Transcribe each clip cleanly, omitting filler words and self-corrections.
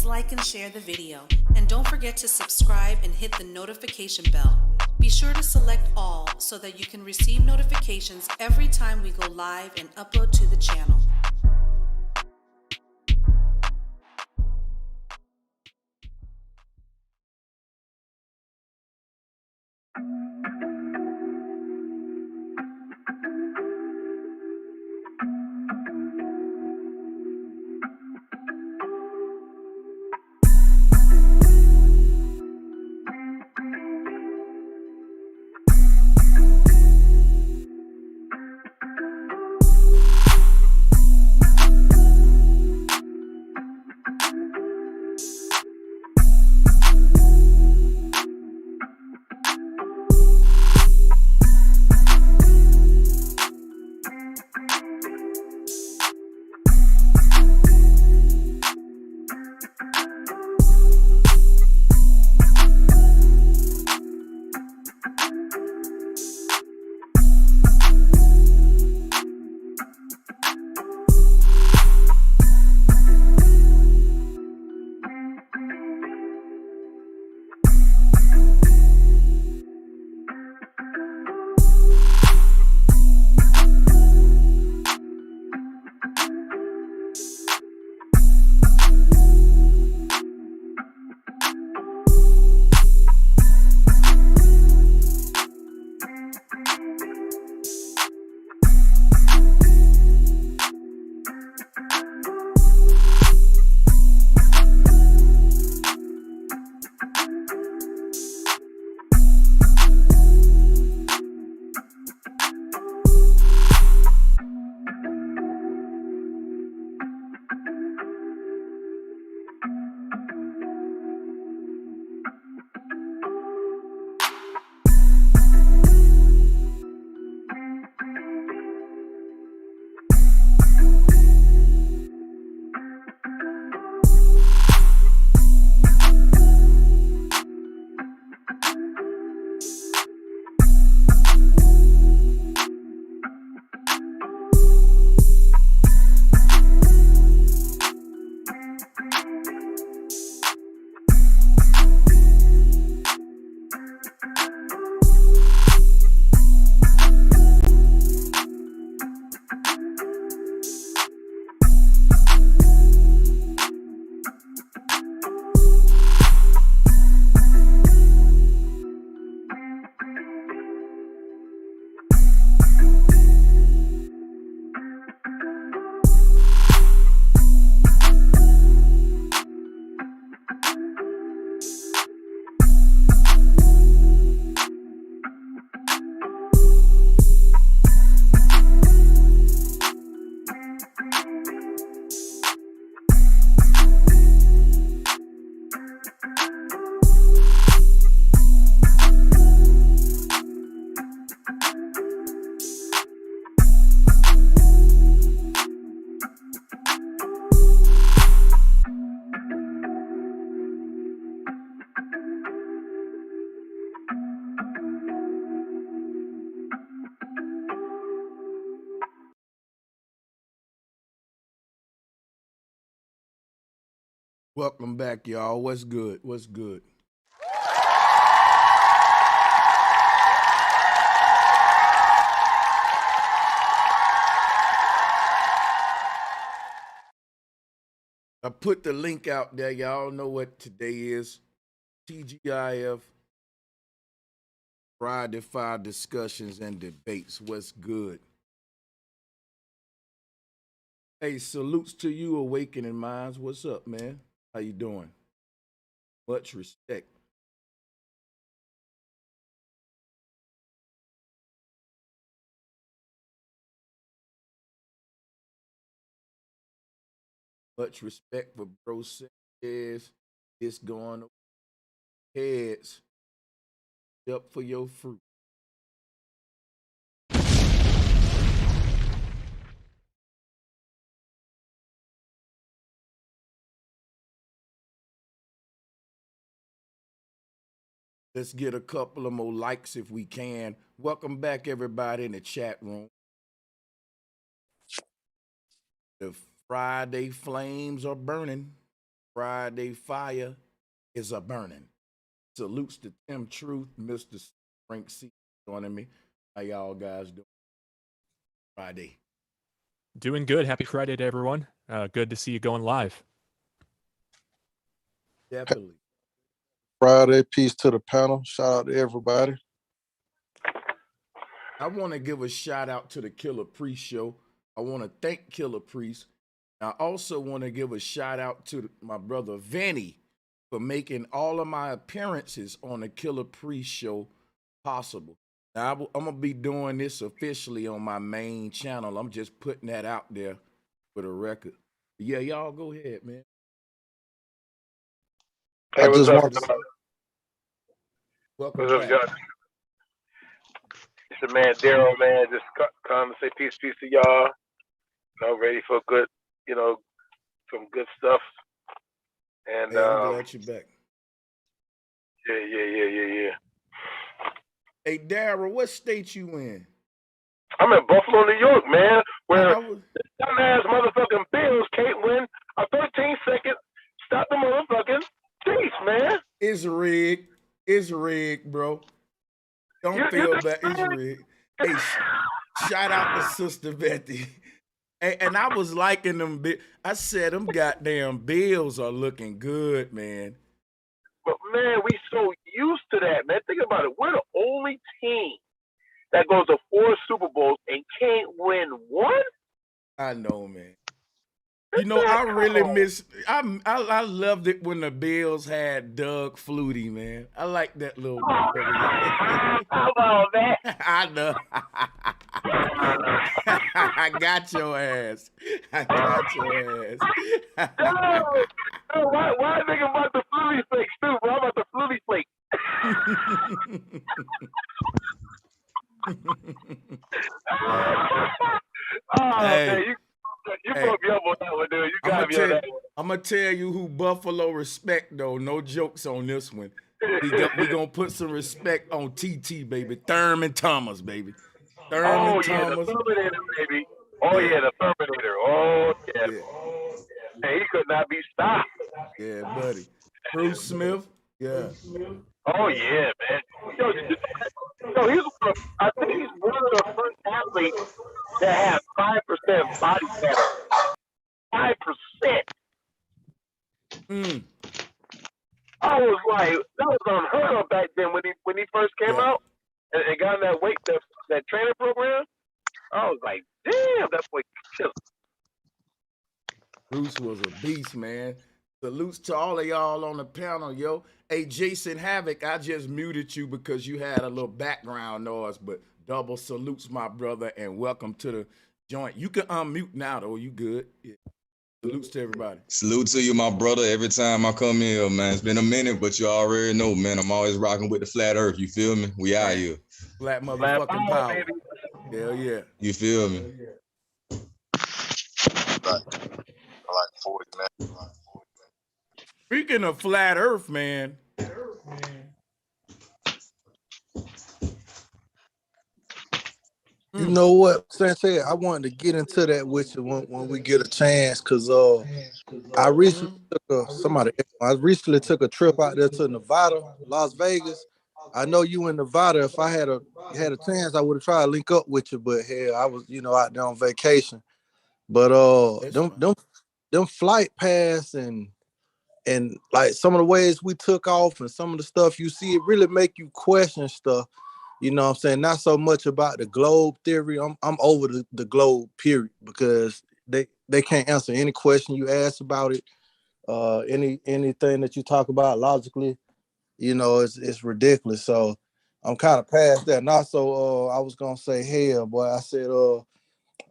please like and share the video. And don't forget to subscribe and hit the notification bell. Be sure to select all so that you can receive notifications every time we go live and upload to the channel. Welcome back, y'all. What's good? What's good? I put the link out there. Y'all know what today is. TGIF, Friday Fire Discussions and Debates. What's good? Hey, salutes to you, Awakening Minds. What's up, man? How you doing? Much respect. Much respect for Bro Sanchez. It's going heads up for your fruit. Let's get a couple of more likes if we can. Welcome back, everybody, in the chat room. The Friday flames are burning. Friday fire is a burning. Salutes to Tim Truth, Mr. Frank C. joining me. How y'all guys doing? Friday. Doing good. Happy Friday to everyone. Good to see you going live. Definitely. Friday, peace to the panel. Shout out to everybody. I want to give a shout out to the Killer Priest show. I want to thank Killer Priest. I also want to give a shout out to my brother Vanny for making all of my appearances on the Killer Priest show possible. Now, I'm going to be doing this officially on my main channel. I'm just putting that out there for the record. Yeah, y'all go ahead, man. Hey, what's up, John? Welcome What's up, back. John? It's your man Daryl, man. Just come and say peace to y'all. Ready for good, some good stuff. And Hey, I'm glad you're back. Yeah. Hey, Daryl, what state you in? I'm in Buffalo, New York, man, where was... the dumbass motherfucking Bills can't win a 13-second stop the motherfucking chase, man. It's rigged. It's rigged, bro. Don't feel bad. It's rigged. Hey, shout out to Sister Betty. And I was liking them. I said them goddamn Bills are looking good, man. But man, we so used to that, man. Think about it. We're the only team that goes to 4 Super Bowls and can't win one. I know, man. You know, I really miss. I loved it when the Bills had Doug Flutie, man. I like that little. How about that? I know. I got your ass. I got your ass. No, why thinking about the Flutie flakes too, bro? How about the Flutie flake? Hey. Man, you broke me up on that one, dude. You got me on that one. I'm gonna tell you who Buffalo respect, though. No jokes on this one. We gonna put some respect on TT, baby. Thurman Thomas, baby. Thurman Thomas. The Terminator, baby. Oh yeah, the Terminator. Oh yeah. Hey, he could not be stopped. Yeah, buddy. Bruce Smith. Yeah. Oh yeah, man. I think he's one of the first athletes that have 5% body fat. 5%. I was like, that was unheard of back then when he first came out and got in that weight that training program. I was like, damn, that boy killed. Bruce was a beast, man. Salutes to all of y'all on the panel, yo. Hey, Jason Havoc, I just muted you because you had a little background noise, but double salutes, my brother, and welcome to the joint. You can unmute now, though. You good? Yeah. Salutes to everybody. Salute to you, my brother. Every time I come here, man, it's been a minute, but you already know, man, I'm always rocking with the flat earth. You feel me? We out here. Flat motherfucking power. Baby. Hell yeah. You feel me? I like 40, man. Speaking of flat earth, man. You know what, Sanchez? I wanted to get into that with you when we get a chance, because I recently took a trip out there to Nevada, Las Vegas. I know you in Nevada. If I had a chance, I would have tried to link up with you, but hell, I was out there on vacation. But them flight paths and like some of the ways we took off and some of the stuff you see, it really make you question stuff. You know what I'm saying? Not so much about the globe theory. I'm over the globe, period, because they can't answer any question you ask about it. Anything that you talk about logically, it's ridiculous. So I'm kind of past that. And also, I was gonna say, hell, boy, I said,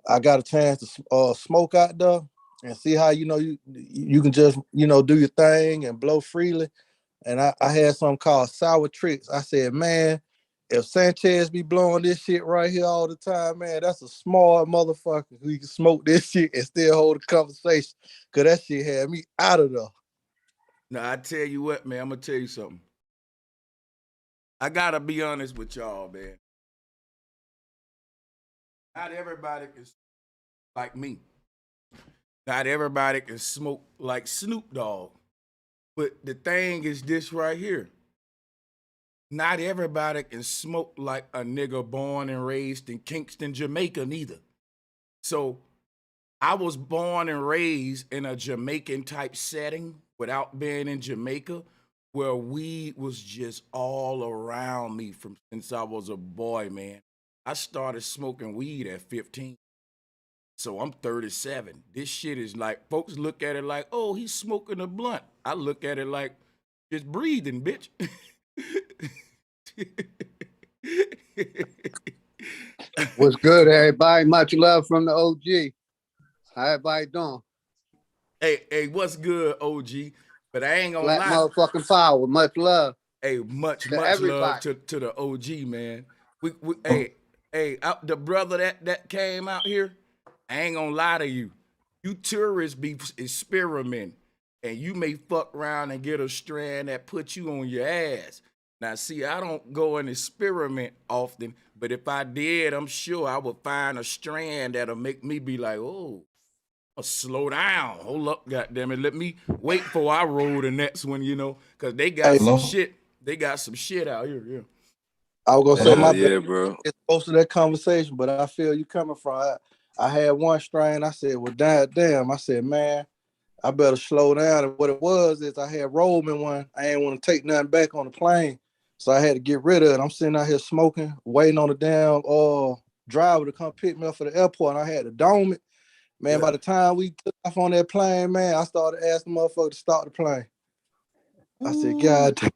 I got a chance to smoke out there and see how you can just do your thing and blow freely. And I had something called sour tricks. I said, man, if Sanchez be blowing this shit right here all the time, man, that's a smart motherfucker who can smoke this shit and still hold a conversation. Cause that shit had me out of there. Now, I tell you what, man, I'm gonna tell you something. I gotta be honest with y'all, man. Not everybody can like me. Not everybody can smoke like Snoop Dogg. But the thing is this right here. Not everybody can smoke like a nigga born and raised in Kingston, Jamaica, neither. So I was born and raised in a Jamaican type setting without being in Jamaica, where weed was just all around me from since I was a boy, man. I started smoking weed at 15. So I'm 37. This shit is like, folks look at it like, oh, he's smoking a blunt. I look at it like, just breathing, bitch. What's good, everybody? Much love from the OG. How everybody doing? Hey, what's good, OG? But I ain't gonna Black lie. motherfucking power. Much love. Hey, much to love everybody. to the OG, man. The brother that came out here, I ain't gonna lie to you. You tourists be experimenting, and you may fuck around and get a strand that puts you on your ass. Now, see, I don't go and experiment often, but if I did, I'm sure I would find a strand that'll make me be like, oh, I'll slow down. Hold up, goddammit. Let me wait for I roll the next one, because they got some shit. They got some shit out here, yeah. I was gonna say my yeah, bro. it's close to that conversation, but I feel you coming from. I had one strain. I said, well, damn. I said, man, I better slow down. And what it was is I had rolled me one. I ain't want to take nothing back on the plane. So I had to get rid of it. I'm sitting out here smoking, waiting on the damn driver to come pick me up for the airport. And I had to dome it. Man, by the time we took off on that plane, man, I started asking the motherfucker to start the plane. I said, God damn.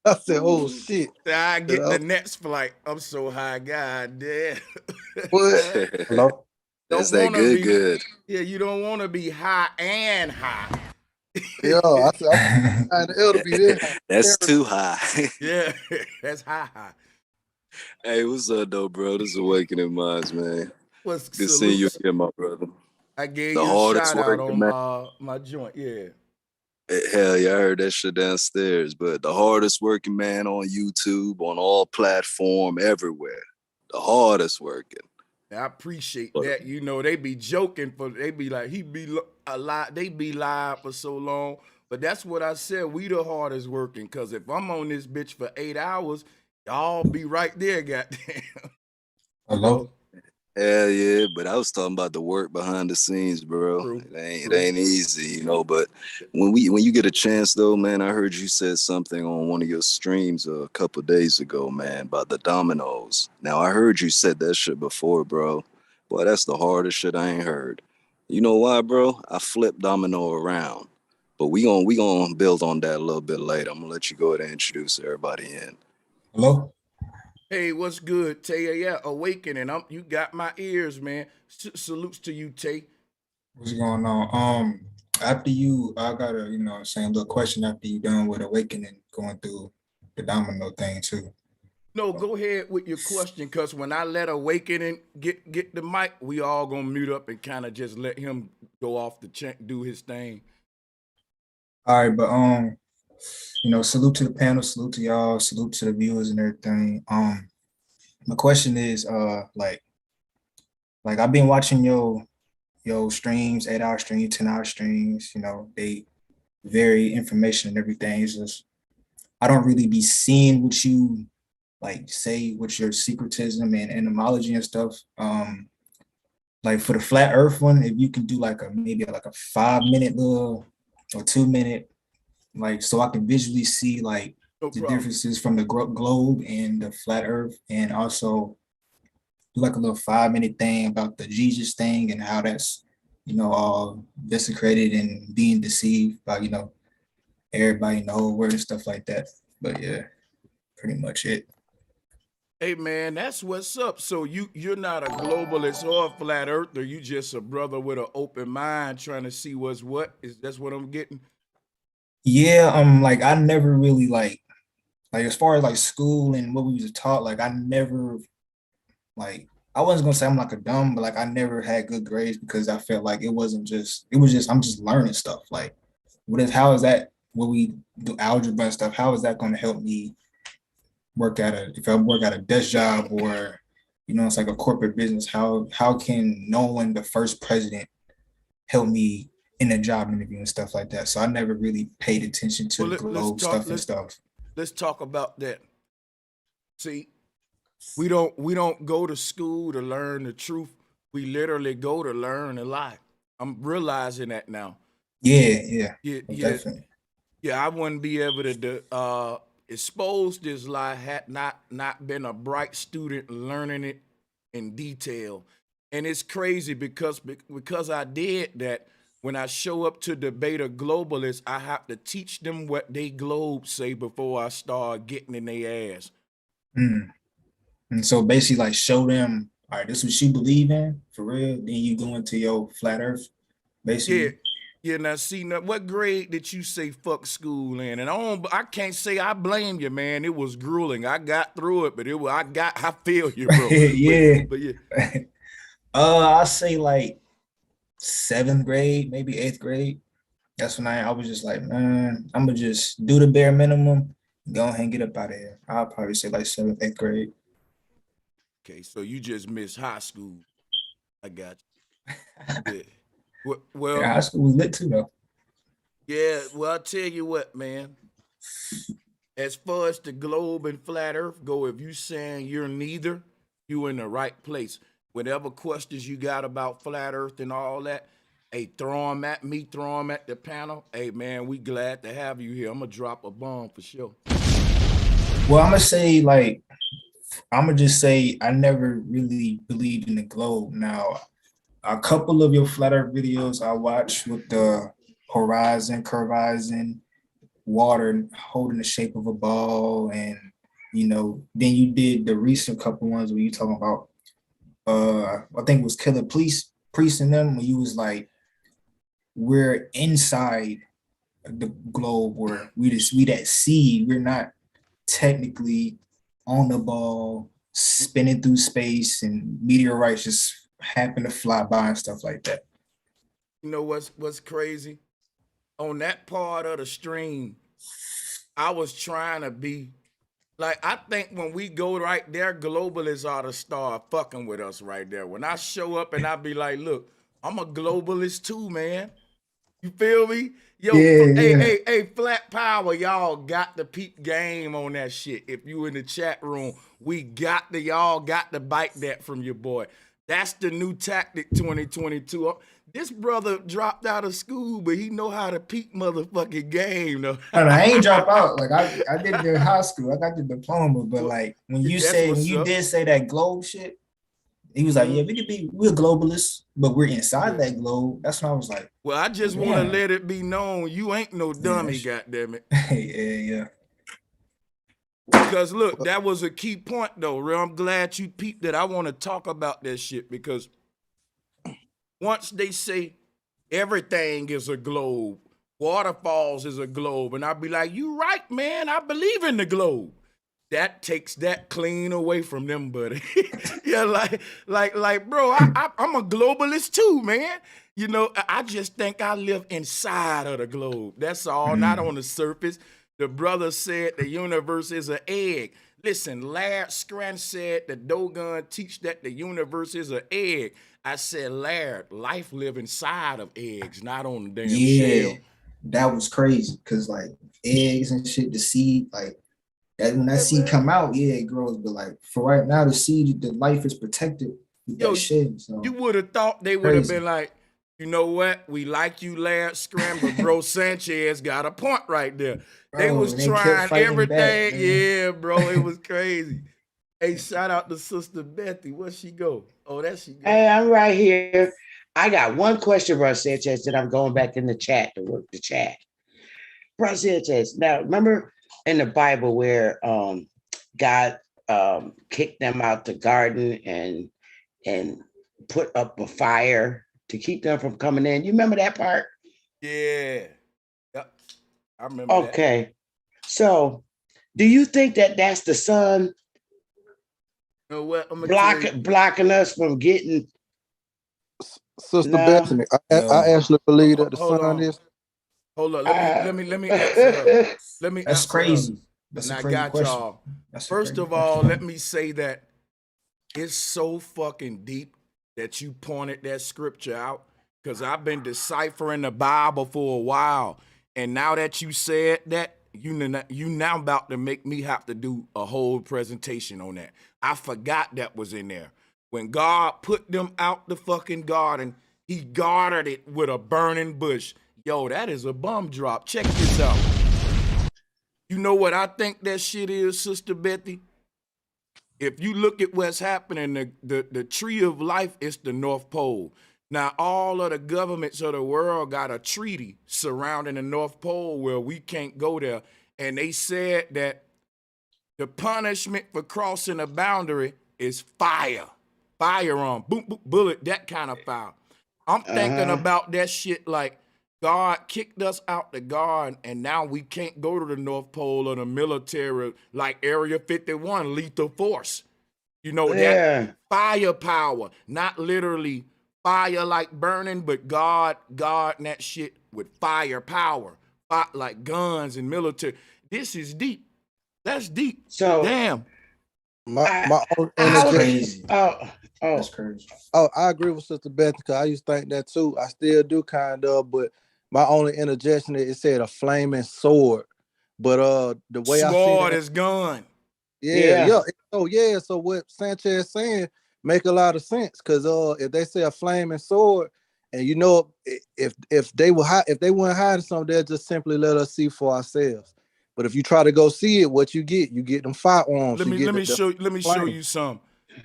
I said, oh, shit. I get the next flight. I'm so high, God damn. What? Hello? That's that good. Yeah, you don't want to be high and high. Yeah, I said, it'll be this. That's too high. Yeah, that's high. Hey, what's up, though, bro? This is Awakening Minds, man. What's good seeing you again, my brother. I gave the you hardest a shout out working, on my joint, yeah. Hell yeah, I heard that shit downstairs. But the hardest working man on YouTube, on all platform, everywhere. The hardest working. I appreciate that. They be joking they be like, he be alive. They be live for so long. But that's what I said. We the hardest working. Cause if I'm on this bitch for 8 hours, y'all be right there, goddamn. Hello? Hell yeah, but I was talking about the work behind the scenes, bro. True. It ain't easy, But when you get a chance, though, man, I heard you said something on one of your streams a couple of days ago, man, about the dominoes. Now I heard you said that shit before, bro. Boy, that's the hardest shit I ain't heard. You know why, bro? I flipped domino around, but we gonna build on that a little bit later. I'm gonna let you go ahead and introduce everybody in. Hello? Hey, what's good, Tay? Yeah, Awakening. You got my ears, man. Salutes to you, Tay. What's going on? After you, I got a, little question after you done with Awakening, going through the domino thing too. No, go ahead with your question, because when I let Awakening get the mic, we all gonna mute up and kind of just let him go off the do his thing. All right, but salute to the panel, salute to y'all, salute to the viewers and everything. My question is, like I've been watching your streams, 8-hour streams, 10-hour streams. They vary information and everything. It's just I don't really be seeing what you say with your secretism and etymology and stuff. Like for the flat Earth one, if you can do maybe a 5-minute little or 2-minute. So I can visually see the differences from the globe and the flat Earth, and also do a little 5-minute thing about the Jesus thing and how that's all desecrated and being deceived by everybody in the whole world and stuff like that. But yeah, pretty much it. Hey man, that's what's up. So you're not a globalist or a flat earther. You just a brother with an open mind trying to see what's what. That's what I'm getting? Yeah, I never really as far as school and what we was taught, I never I wasn't gonna say I'm a dumb, but I never had good grades because I felt like it was just I'm just learning stuff. How is that when we do algebra and stuff, how is that gonna help me if I work at a desk job or it's a corporate business? How can knowing the first president help me in a job interview and stuff like that. So I never really paid attention to the globe stuff and stuff. Let's talk about that. See, we don't go to school to learn the truth. We literally go to learn a lie. I'm realizing that now. Yeah, definitely. Yeah, I wouldn't be able to expose this lie had not been a bright student learning it in detail. And it's crazy because I did that. When I show up to debate a globalist, I have to teach them what they globe say before I start getting in their ass. And so basically, like, show them, all right, this is what you believe in for real. Then you go into your flat Earth, basically. Yeah. Now, see, what grade did you say fuck school in? And I can't say I blame you, man. It was grueling. I got through it, but I feel you, bro. Yeah. But yeah. I say like 7th grade, maybe 8th grade. That's when I was just like, man, I'm gonna just do the bare minimum, go ahead and get up out of here. I'll probably say like 7th, 8th grade. Okay, so you just missed high school. I got you. Yeah. Well, yeah, high school was lit too, though. Yeah, well, I'll tell you what, man. As far as the globe and flat Earth go, if you saying you're neither, you in the right place. Whatever questions you got about flat Earth and all that, hey, throw them at me, throw them at the panel. Hey, man, we glad to have you here. I'm going to drop a bomb for sure. Well, I'm going to just say I never really believed in the globe. Now, a couple of your flat Earth videos I watched with the horizon, curvizing, water holding the shape of a ball, and, then you did the recent couple ones where you talking about I think it was Killer Priest and them, when you was like, we're inside the globe, where we that seed, we're not technically on the ball spinning through space and meteorites just happen to fly by and stuff like that. You know what's crazy? On that part of the stream, I was trying to be like, I think when we go right there, globalists ought to start fucking with us right there. When I show up and I be like, look, I'm a globalist too, man. You feel me? Yo, hey, Flat Power, y'all got the peep game on that shit. If you in the chat room, y'all got to bite that from your boy. That's the new tactic 2022. This brother dropped out of school, but he know how to peep motherfucking game, though. I ain't drop out. Like, I did it in high school. I got the diploma, but like when you did say that globe shit, he was like, yeah, we're globalists, but we're inside that globe. That's when I was like, well, I just want to let it be known you ain't no dummy, goddammit. Yeah. Because look, that was a key point though, real. I'm glad you peeped that. I want to talk about that shit because once they say everything is a globe, waterfalls is a globe, and I'll be like, you right, man, I believe in the globe. That takes that clean away from them, buddy. Yeah, like, bro, I'm a globalist too, man. I just think I live inside of the globe. That's all, not on the surface. The brother said the universe is an egg. Listen, Laird Scran said the Dogon teach that the universe is an egg. I said, Laird, life live inside of eggs, not on the damn shell. That was crazy, because like eggs and shit, the seed, like that when that seed come out, it grows. But like for right now, the seed, the life is protected with that shit. So you would have thought they would have been like, you know what? We like you, Laird Scran, but bro, Sanchez got a point right there. They was trying everything. Yeah, bro, it was crazy. Hey, shout out to Sister Bethy. Where she go? Oh, there she go. Hey, I'm right here. I got one question, bro, Sanchez, that I'm going back in the chat to work the chat. Bro, Sanchez, now remember in the Bible where God kicked them out the garden and put up a fire to keep them from coming in? You remember that part? Yeah. Yep. I remember that. Okay. So do you think that that's the sun blocking us from getting? Sister Bethany, I actually believe that the sun is. Hold on. Let me answer her. Let me. That's crazy. That's and a crazy I got question. y'all. First of all, let me say that it's so fucking deep that you pointed that scripture out. because I've been deciphering the Bible for a while. And now that you said that, you now about to make me have to do a whole presentation on that. I forgot that was in there. When God put them out the fucking garden, he guarded it with a burning bush. Yo, that is a bum drop. Check this out. You know what I think that shit is, Sister Betty? If you look at what's happening, the tree of life is the North Pole. Now, all of the governments of the world got a treaty surrounding the North Pole where we can't go there. And they said that the punishment for crossing a boundary is fire. Firearm, boom, boom, bullet, that kind of fire. I'm thinking about that shit like God kicked us out the garden, and now we can't go to the North Pole or the military, like Area 51, lethal force. You know, that firepower, not literally fire like burning, but God and that shit with firepower, like guns and military. This is deep. That's deep. So damn. My own That's interjection. crazy. That's crazy. Oh, I agree with Sister Beth because I used to think that too. I still do kind of, but my only interjection is it said a flaming sword. But the way I see Sword that, is gone. yeah. So what Sanchez is saying make a lot of sense because if they say a flaming sword, and you know if they weren't hiding something, they'll just simply let us see for ourselves. But if you try to go see it, what you get them firearms. Let me show you some.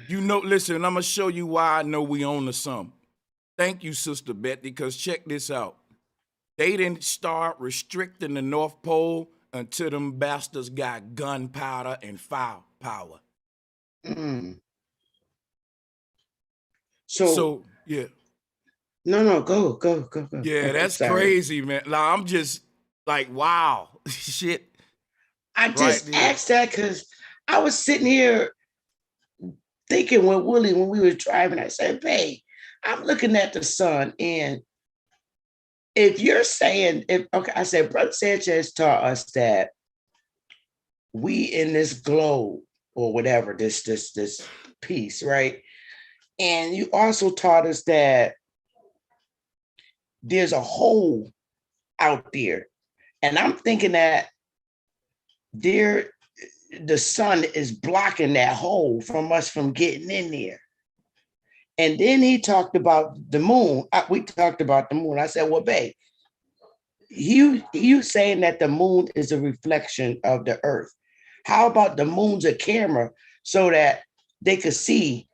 You know, listen, I'm gonna show you why I know we own the some. Thank you, Sister Betty, because check this out. They didn't start restricting the North Pole until them bastards got gunpowder and firepower. So yeah. No, go. Yeah, that's crazy, man. Like, I'm just like, wow, shit. I just asked that because I was sitting here thinking with Willie when we were driving. I said, "Babe, I'm looking at the sun, and if you're saying, I said, Brother Sanchez taught us that we in this globe or whatever, this piece, right? And you also taught us that there's a hole out there, and I'm thinking that the sun is blocking that hole from us from getting in there." And then he talked about the moon. We talked about the moon. I said, well, babe, you saying that the moon is a reflection of the earth. How about the moon's a camera so that they could see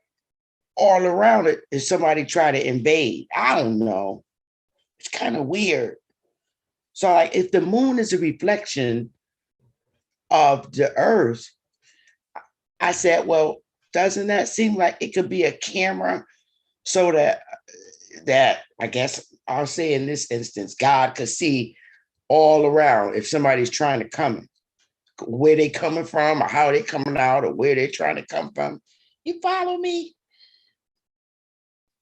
all around it if somebody try to invade? I don't know. It's kind of weird. So like if the moon is a reflection of the earth, I said, well, doesn't that seem like it could be a camera so that I guess I'll say in this instance, God could see all around if somebody's trying to come, where they coming from or how they coming out or where they're trying to come from. You follow me?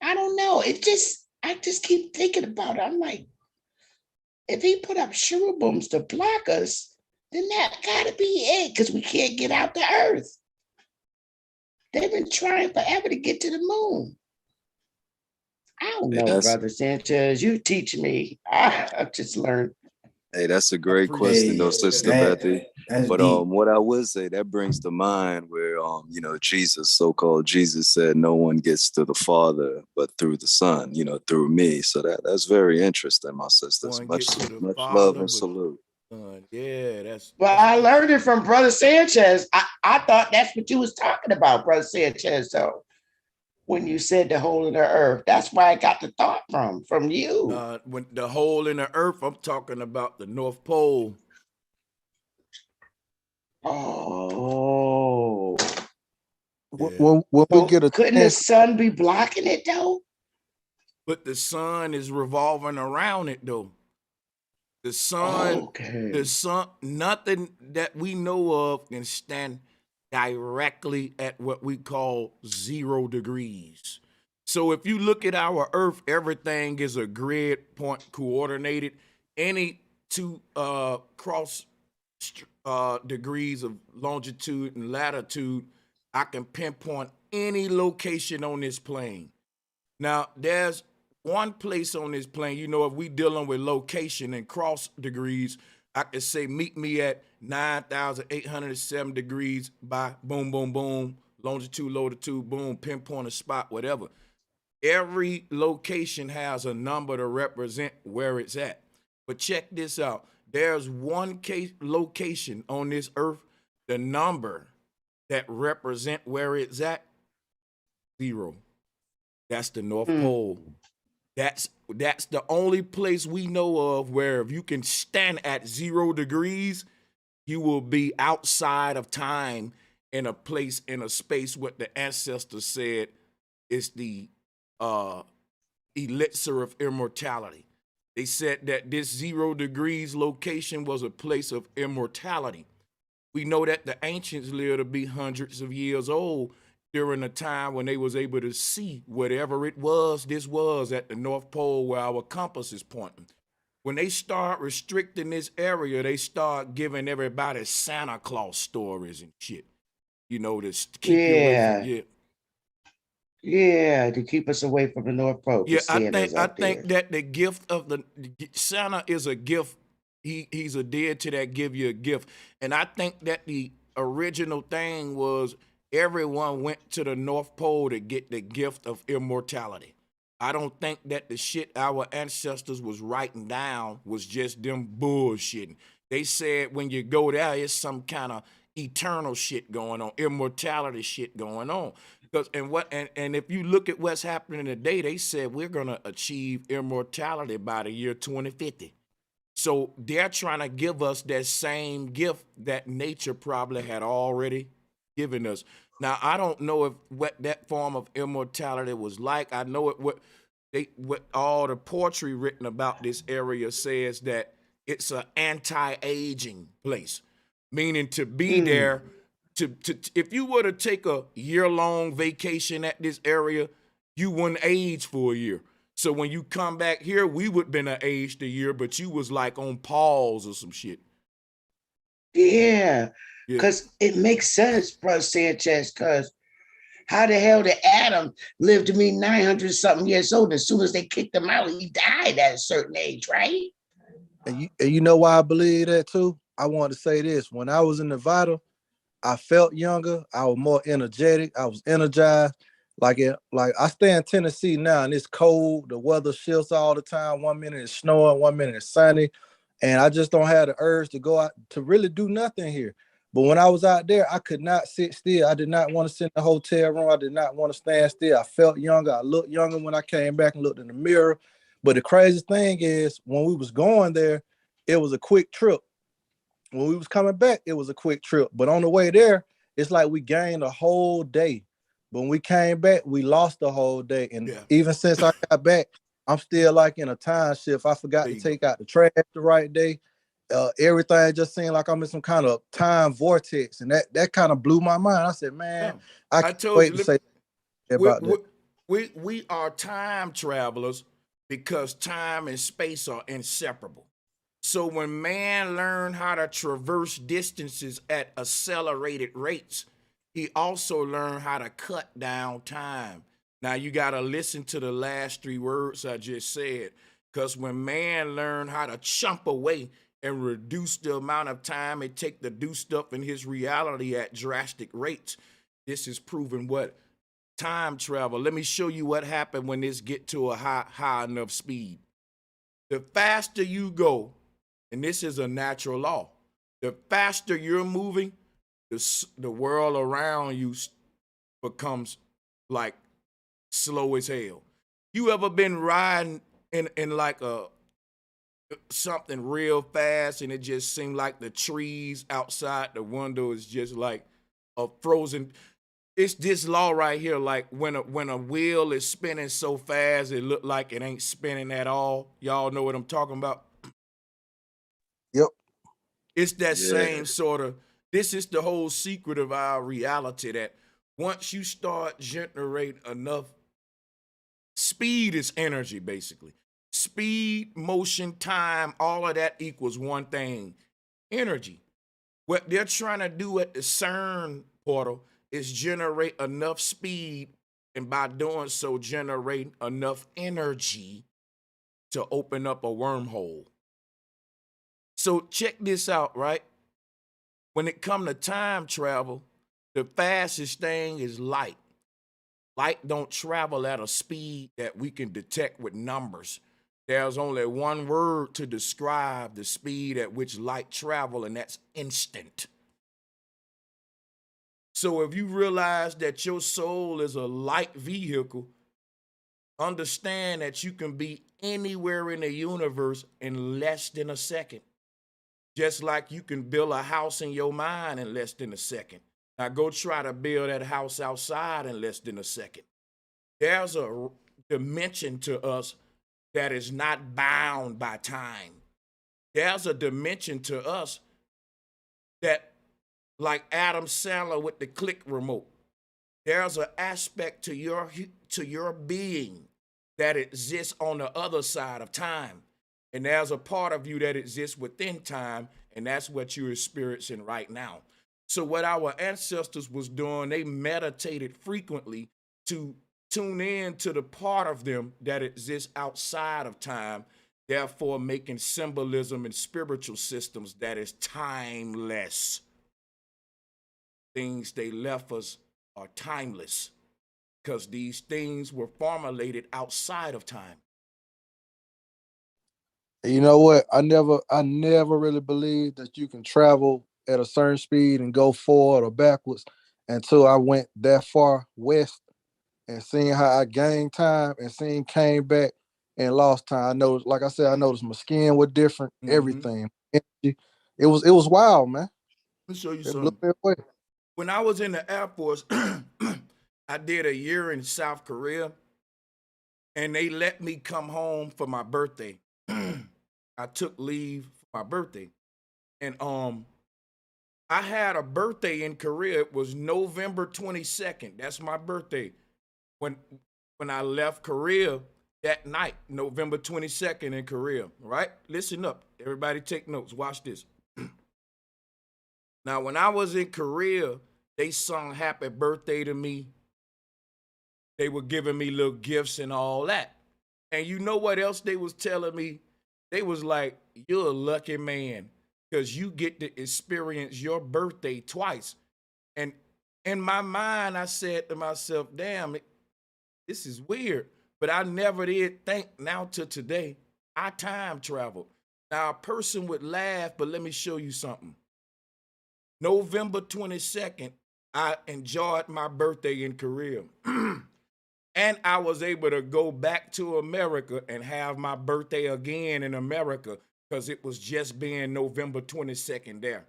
I don't know. I just keep thinking about it. I'm like, if he put up cherubims to block us, then that gotta be it, because we can't get out the earth. They've been trying forever to get to the moon. I don't know, Brother Sanchez. You teach me. I've just learned. Hey, that's a great question, though, Sister Bethy. But what I would say, that brings to mind where Jesus, so-called Jesus, said, "No one gets to the Father but through the Son, through me." So that's very interesting, my sisters. Much love and salute. Well, I learned it from Brother Sanchez. I thought that's what you was talking about, Brother Sanchez, though. When you said the hole in the earth, that's where I got the thought from you. When the hole in the earth, I'm talking about the North Pole. Oh. When we get a couldn't the sun be blocking it though? But the sun is revolving around it though. The sun, nothing that we know of can stand directly at what we call 0 degrees. So if you look at our Earth, everything is a grid point coordinated. Any 2 cross degrees of longitude and latitude, I can pinpoint any location on this plane. Now, there's one place on this plane, you know, if we dealing with location and cross degrees, I could say meet me at 9,807 degrees by boom, boom, boom, longitude, latitude, boom, pinpoint a spot, whatever. Every location has a number to represent where it's at. But check this out. There's one case location on this earth, the number that represent where it's at, 0. That's the North Pole. That's the only place we know of where if you can stand at 0 degrees, you will be outside of time in a place, in a space what the ancestors said is the elixir of immortality. They said that this 0 degrees location was a place of immortality. We know that the ancients lived to be hundreds of years old during a time when they was able to see whatever it was, this was at the North Pole where our compass is pointing. When they start restricting this area, they start giving everybody Santa Claus stories and shit. You know, to keep you away from, Yeah, to keep us away from the North Pole. Yeah, I think that the gift of the Santa is a gift. He's a deity that give you a gift. And I think that the original thing was everyone went to the North Pole to get the gift of immortality. I don't think that the shit our ancestors was writing down was just them bullshitting. They said when you go there, it's some kind of eternal shit going on, immortality shit going on. Because and if you look at what's happening today, they said we're gonna achieve immortality by the year 2050. So they're trying to give us that same gift that nature probably had already given us. Now I don't know if what that form of immortality was like. I know what all the poetry written about this area says that it's an anti-aging place, meaning to be there. To if you were to take a year-long vacation at this area, you wouldn't age for a year. So when you come back here, we would have been aged a year, but you was like on pause or some shit. Yeah, because it makes sense, bro, Sanchez, because how the hell did Adam live to be 900 something years old? As soon as they kicked him out, he died at a certain age, right? And you know why I believe that too? I want to say this. When I was in Nevada, I felt younger. I was more energetic. I was energized. Like I stay in Tennessee now, and it's cold. The weather shifts all the time. 1 minute it's snowing, 1 minute it's sunny, and I just don't have the urge to go out to really do nothing here. But when I was out there, I could not sit still. I did not want to sit in the hotel room. I did not want to stand still. I felt younger. I looked younger when I came back and looked in the mirror. But the craziest thing is when we was going there, it was a quick trip. When we was coming back, it was a quick trip. But on the way there, it's like we gained a whole day. But when we came back, we lost the whole day. And even since I got back, I'm still like in a time shift. I forgot to take out the trash the right day. Everything just seemed like I'm in some kind of time vortex. And that kind of blew my mind. I said, man, I can't wait to say about that. We are time travelers because time and space are inseparable. So when man learned how to traverse distances at accelerated rates, he also learned how to cut down time. Now you got to listen to the last 3 words I just said, because when man learned how to chomp away and reduce the amount of time it take to do stuff in his reality at drastic rates, this is proven what? Time travel. Let me show you what happened when this get to a high enough speed. The faster you go, and this is a natural law, the faster you're moving, the world around you becomes like slow as hell. You ever been riding in like something real fast and it just seemed like the trees outside the window is just like a frozen. It's this law right here, like when a wheel is spinning so fast it look like it ain't spinning at all. Y'all know what I'm talking about? Yep. It's that same sort of, this is the whole secret of our reality, that once you start generating enough, speed is energy, basically. Speed, motion, time, all of that equals one thing, energy. What they're trying to do at the CERN portal is generate enough speed and by doing so, generate enough energy to open up a wormhole. So check this out, right? When it comes to time travel, the fastest thing is light. Light don't travel at a speed that we can detect with numbers. There's only one word to describe the speed at which light travel, and that's instant. So if you realize that your soul is a light vehicle, understand that you can be anywhere in the universe in less than a second. Just like you can build a house in your mind in less than a second. Now go try to build that house outside in less than a second. There's a dimension to us that is not bound by time. There's a dimension to us that, like Adam Sandler with the click remote, there's an aspect to your being that exists on the other side of time. And there's a part of you that exists within time, and that's what you're experiencing right now. So what our ancestors was doing, they meditated frequently to tune in to the part of them that exists outside of time, therefore making symbolism and spiritual systems that is timeless. Things they left us are timeless because these things were formulated outside of time. You know what? I never really believed that you can travel at a certain speed and go forward or backwards until I went that far west and seeing how I gained time and came back and lost time. I noticed, like I said, I noticed my skin was different, everything. It was wild, man. Let me show you It blew something. me away. When I was in the Air Force, I did a year in South Korea, and they let me come home for my birthday. I took leave for my birthday. And I had a birthday in Korea. It was November 22nd. That's my birthday. When I left Korea that night, November 22nd in Korea, right? Listen up. Everybody take notes. Watch this. Now, when I was in Korea, they sung happy birthday to me. They were giving me little gifts and all that. And you know what else they was telling me? They was like, you're a lucky man because you get to experience your birthday twice. And in my mind, I said to myself, damn, this is weird. But I never did think now to today, I time traveled. Now, a person would laugh, but let me show you something. November 22nd, I enjoyed my birthday in Korea. And I was able to go back to America and have my birthday again in America because it was just being November 22nd there.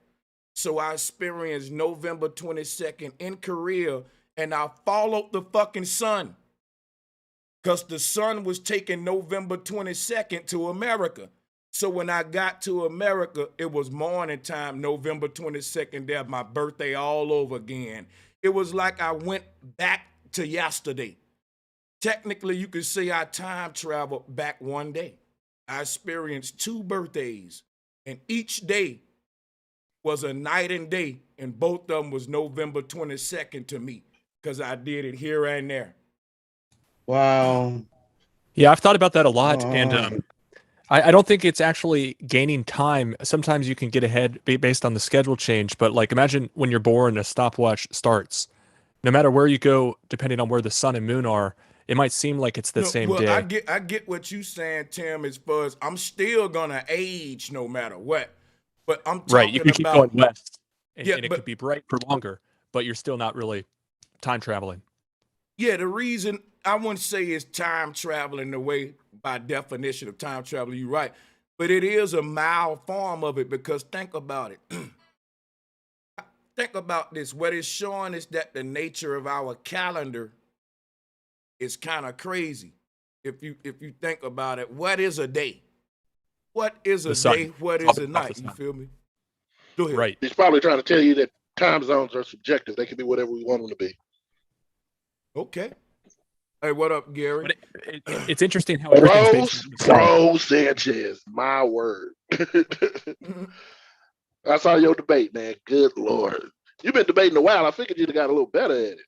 So I experienced November 22nd in Korea, and I followed the fucking sun because the sun was taking November 22nd to America. So when I got to America, it was morning time, November 22nd there, my birthday all over again. It was like I went back to yesterday. Technically, you could say I time traveled back one day. I experienced 2 birthdays, and each day was a night and day, and both of them was November 22nd to me because I did it here and there. Wow. Yeah, I've thought about that a lot, and I don't think it's actually gaining time. Sometimes you can get ahead based on the schedule change, but like imagine when you're born, a stopwatch starts. No matter where you go, depending on where the sun and moon are, it might seem like it's the same day. I get what you saying, Tim, as far as I'm still gonna age no matter what. But I'm talking right. You can keep going west, and it could be bright for longer, but you're still not really time traveling. Yeah, the reason I wouldn't say it's time traveling the way by definition of time travel, you're right. But it is a mild form of it because think about it. Think about this. What it's showing is that the nature of our calendar is kind of crazy. If you think about it, what is a day? What is a day? What is a night? You feel me? Go ahead. Right. He's probably trying to tell you that time zones are subjective. They can be whatever we want them to be. Okay. Hey, what up, Gary? But it's interesting how everything's based on Bro Sanchez, my word. I saw your debate, man. Good Lord. You've been debating a while. I figured you'd have got a little better at it.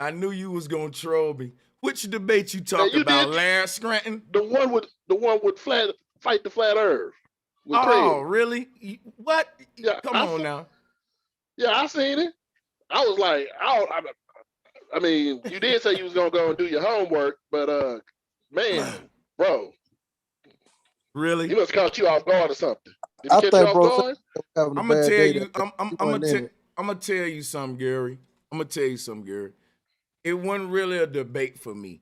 I knew you was gonna troll me. Which debate you Yeah, talking you about? did. Last Scranton? The one with fight the flat Earth with Oh, Craig. really? What? Yeah, Come on now. I seen it. I was like, I mean, you did say you was gonna go and do your homework, but man, bro, Really? he must caught you off guard or something. Did he I catch you think off bro guard? having a I'm gonna bad tell day. you. I'm gonna tell you something, Gary. I'm gonna tell you something, Gary. It wasn't really a debate for me.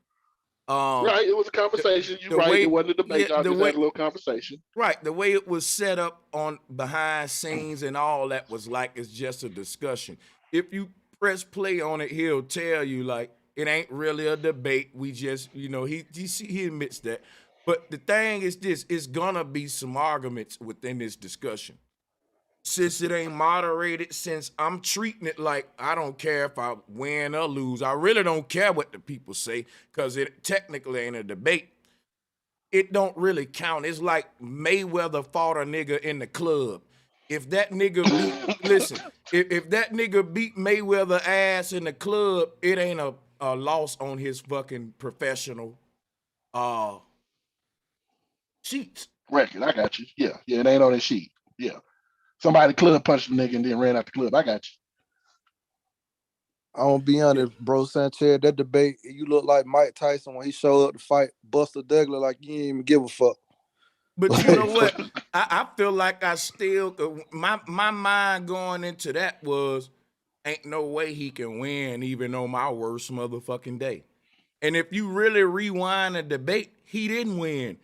Right, it was a conversation. the way- It wasn't a debate. yeah, Y'all the just way- had a little conversation. Right, the way it was set up on behind scenes and all that was like it's just a discussion. If you press play on it, he'll tell you like it ain't really a debate. We just, he admits that. But the thing is this: it's gonna be some arguments within this discussion. Since it ain't moderated, since I'm treating it like I don't care if I win or lose. I really don't care what the people say because it technically ain't a debate. It don't really count. It's like Mayweather fought a nigga in the club. If that nigga if that nigga beat Mayweather ass in the club, it ain't a loss on his fucking professional sheets. Record, I got you. Yeah, it ain't on his sheet. Yeah. Somebody club punched the nigga and then ran out the club. I got you. I'm gonna be honest, bro, Sanchez. That debate, you look like Mike Tyson when he showed up to fight Buster Douglas, like you didn't even give a fuck. But you know what? I feel like I still my mind going into that was ain't no way he can win even on my worst motherfucking day. And if you really rewind the debate, he didn't win.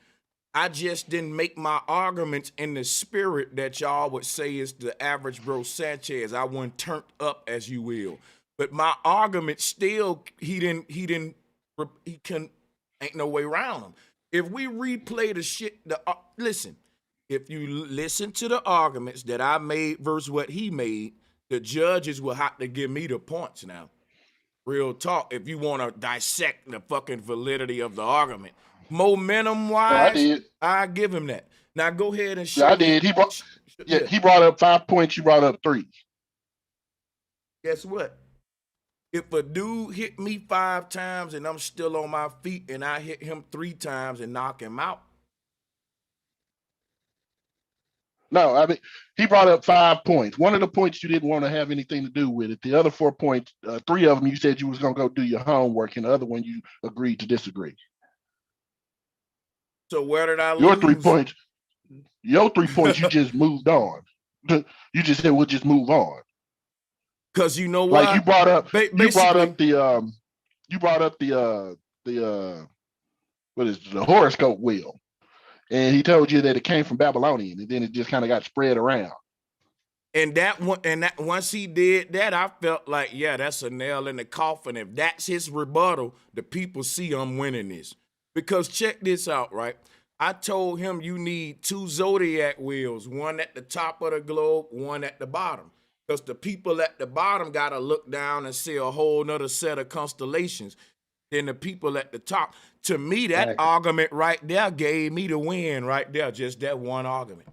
I just didn't make my arguments in the spirit that y'all would say is the average bro Sanchez. I wasn't turned up, as you will. But my argument still, he couldn't, ain't no way around him. If we replay the shit, listen, if you listen to the arguments that I made versus what he made, the judges will have to give me the points now. Real talk, if you want to dissect the fucking validity of the argument. Momentum wise, I give him that. Now go ahead and show. Yeah, I did. He brought up 5 points. You brought up 3. Guess what? If a dude hit me 5 times and I'm still on my feet and I hit him 3 times and knock him out. No, I mean, he brought up 5 points. One of the points you didn't want to have anything to do with it. The other 4 points, 3 of them you said you was going to go do your homework, and the other one you agreed to disagree. So where did I lose? Your 3 points, you just moved on. You just said we'll just move on. Because you know what? Like you brought up the what is it, the horoscope wheel. And he told you that it came from Babylonian, and then it just kind of got spread around. And that once he did that, I felt like, yeah, that's a nail in the coffin. If that's his rebuttal, the people see I'm winning this. Because check this out, right? I told him you need 2 zodiac wheels, one at the top of the globe, one at the bottom. Because the people at the bottom got to look down and see a whole nother set of constellations than the people at the top. To me, that argument right there gave me the win right there, just that one argument.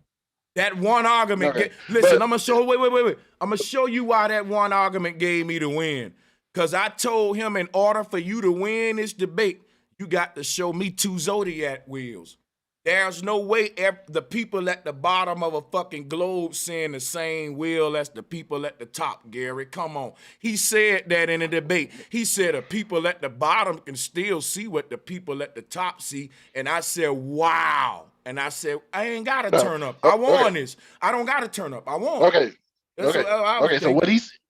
That one argument. Okay. Listen, I'm going to show, wait. I'm going to show you why that one argument gave me the win. Because I told him in order for you to win this debate, you got to show me 2 zodiac wheels. There's no way the people at the bottom of a fucking globe seeing the same wheel as the people at the top, Gary. Come on. He said that in a debate. He said the people at the bottom can still see what the people at the top see. And I said, wow. And I said, I ain't got to turn up. I won this. I don't got to turn up. I won. Okay. So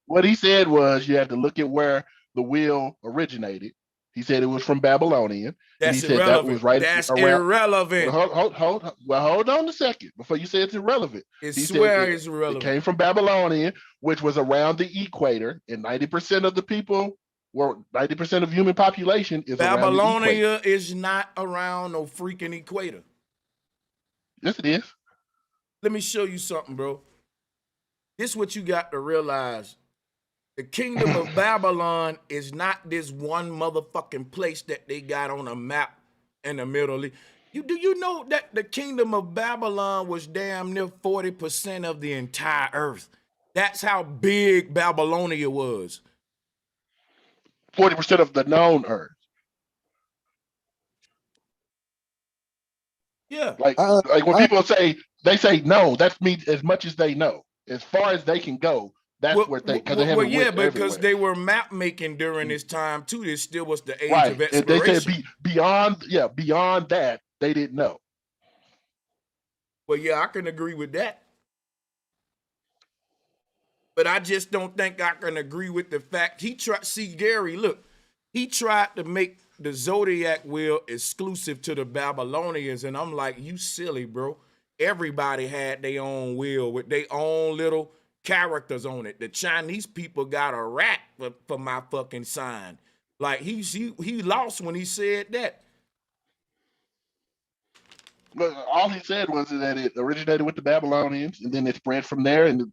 what he said was you have to look at where the wheel originated. He said it was from Babylonian. That's and he irrelevant. Said that was right That's around, irrelevant. Hold on a second before you say it's irrelevant. It's irrelevant. It came from Babylonian, which was around the equator, and 90% of the people, 90% of human population is around the equator. Babylonia is not around no freaking equator. Yes, it is. Let me show you something, bro. This is what you got to realize. The kingdom of Babylon is not this one motherfucking place that they got on a map in the Middle East. Do you know that the kingdom of Babylon was damn near 40% of the entire earth? That's how big Babylonia was. 40% of the known Earth. Yeah. Like when people say no, that means as much as they know, as far as they can go. That's Well, where they because they well, haven't yeah, went because everywhere. they were map making during this time too. This still was the age Right. of And they exploration. said beyond that, they didn't know. Well, yeah, I can agree with that. But I just don't think I can agree with the fact he tried. See, Gary, look, he tried to make the zodiac wheel exclusive to the Babylonians, and I'm like, you silly, bro. Everybody had their own wheel with their own little characters on it. The Chinese people got a rat for my fucking sign. Like he lost when he said that. But all he said was that it originated with the Babylonians, and then it spread from there, and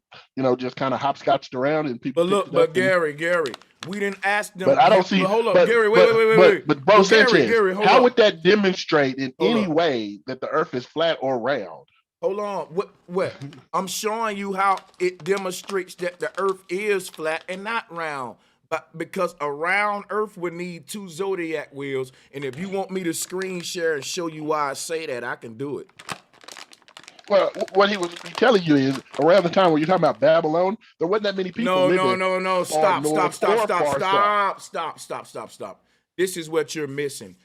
just kind of hopscotched around, and people. But Gary, we didn't ask them. But I don't see. Hold up, but, Gary, wait. But bro, Sanchez, Gary, how would that demonstrate in any way that the Earth is flat or round? Hold on. What? I'm showing you how it demonstrates that the Earth is flat and not round. But because a round Earth would need 2 zodiac wheels, and if you want me to screen share and show you why I say that, I can do it. Well, what he was telling you is around the time when you're talking about Babylon, there wasn't that many people. No. Stop. This is what you're missing.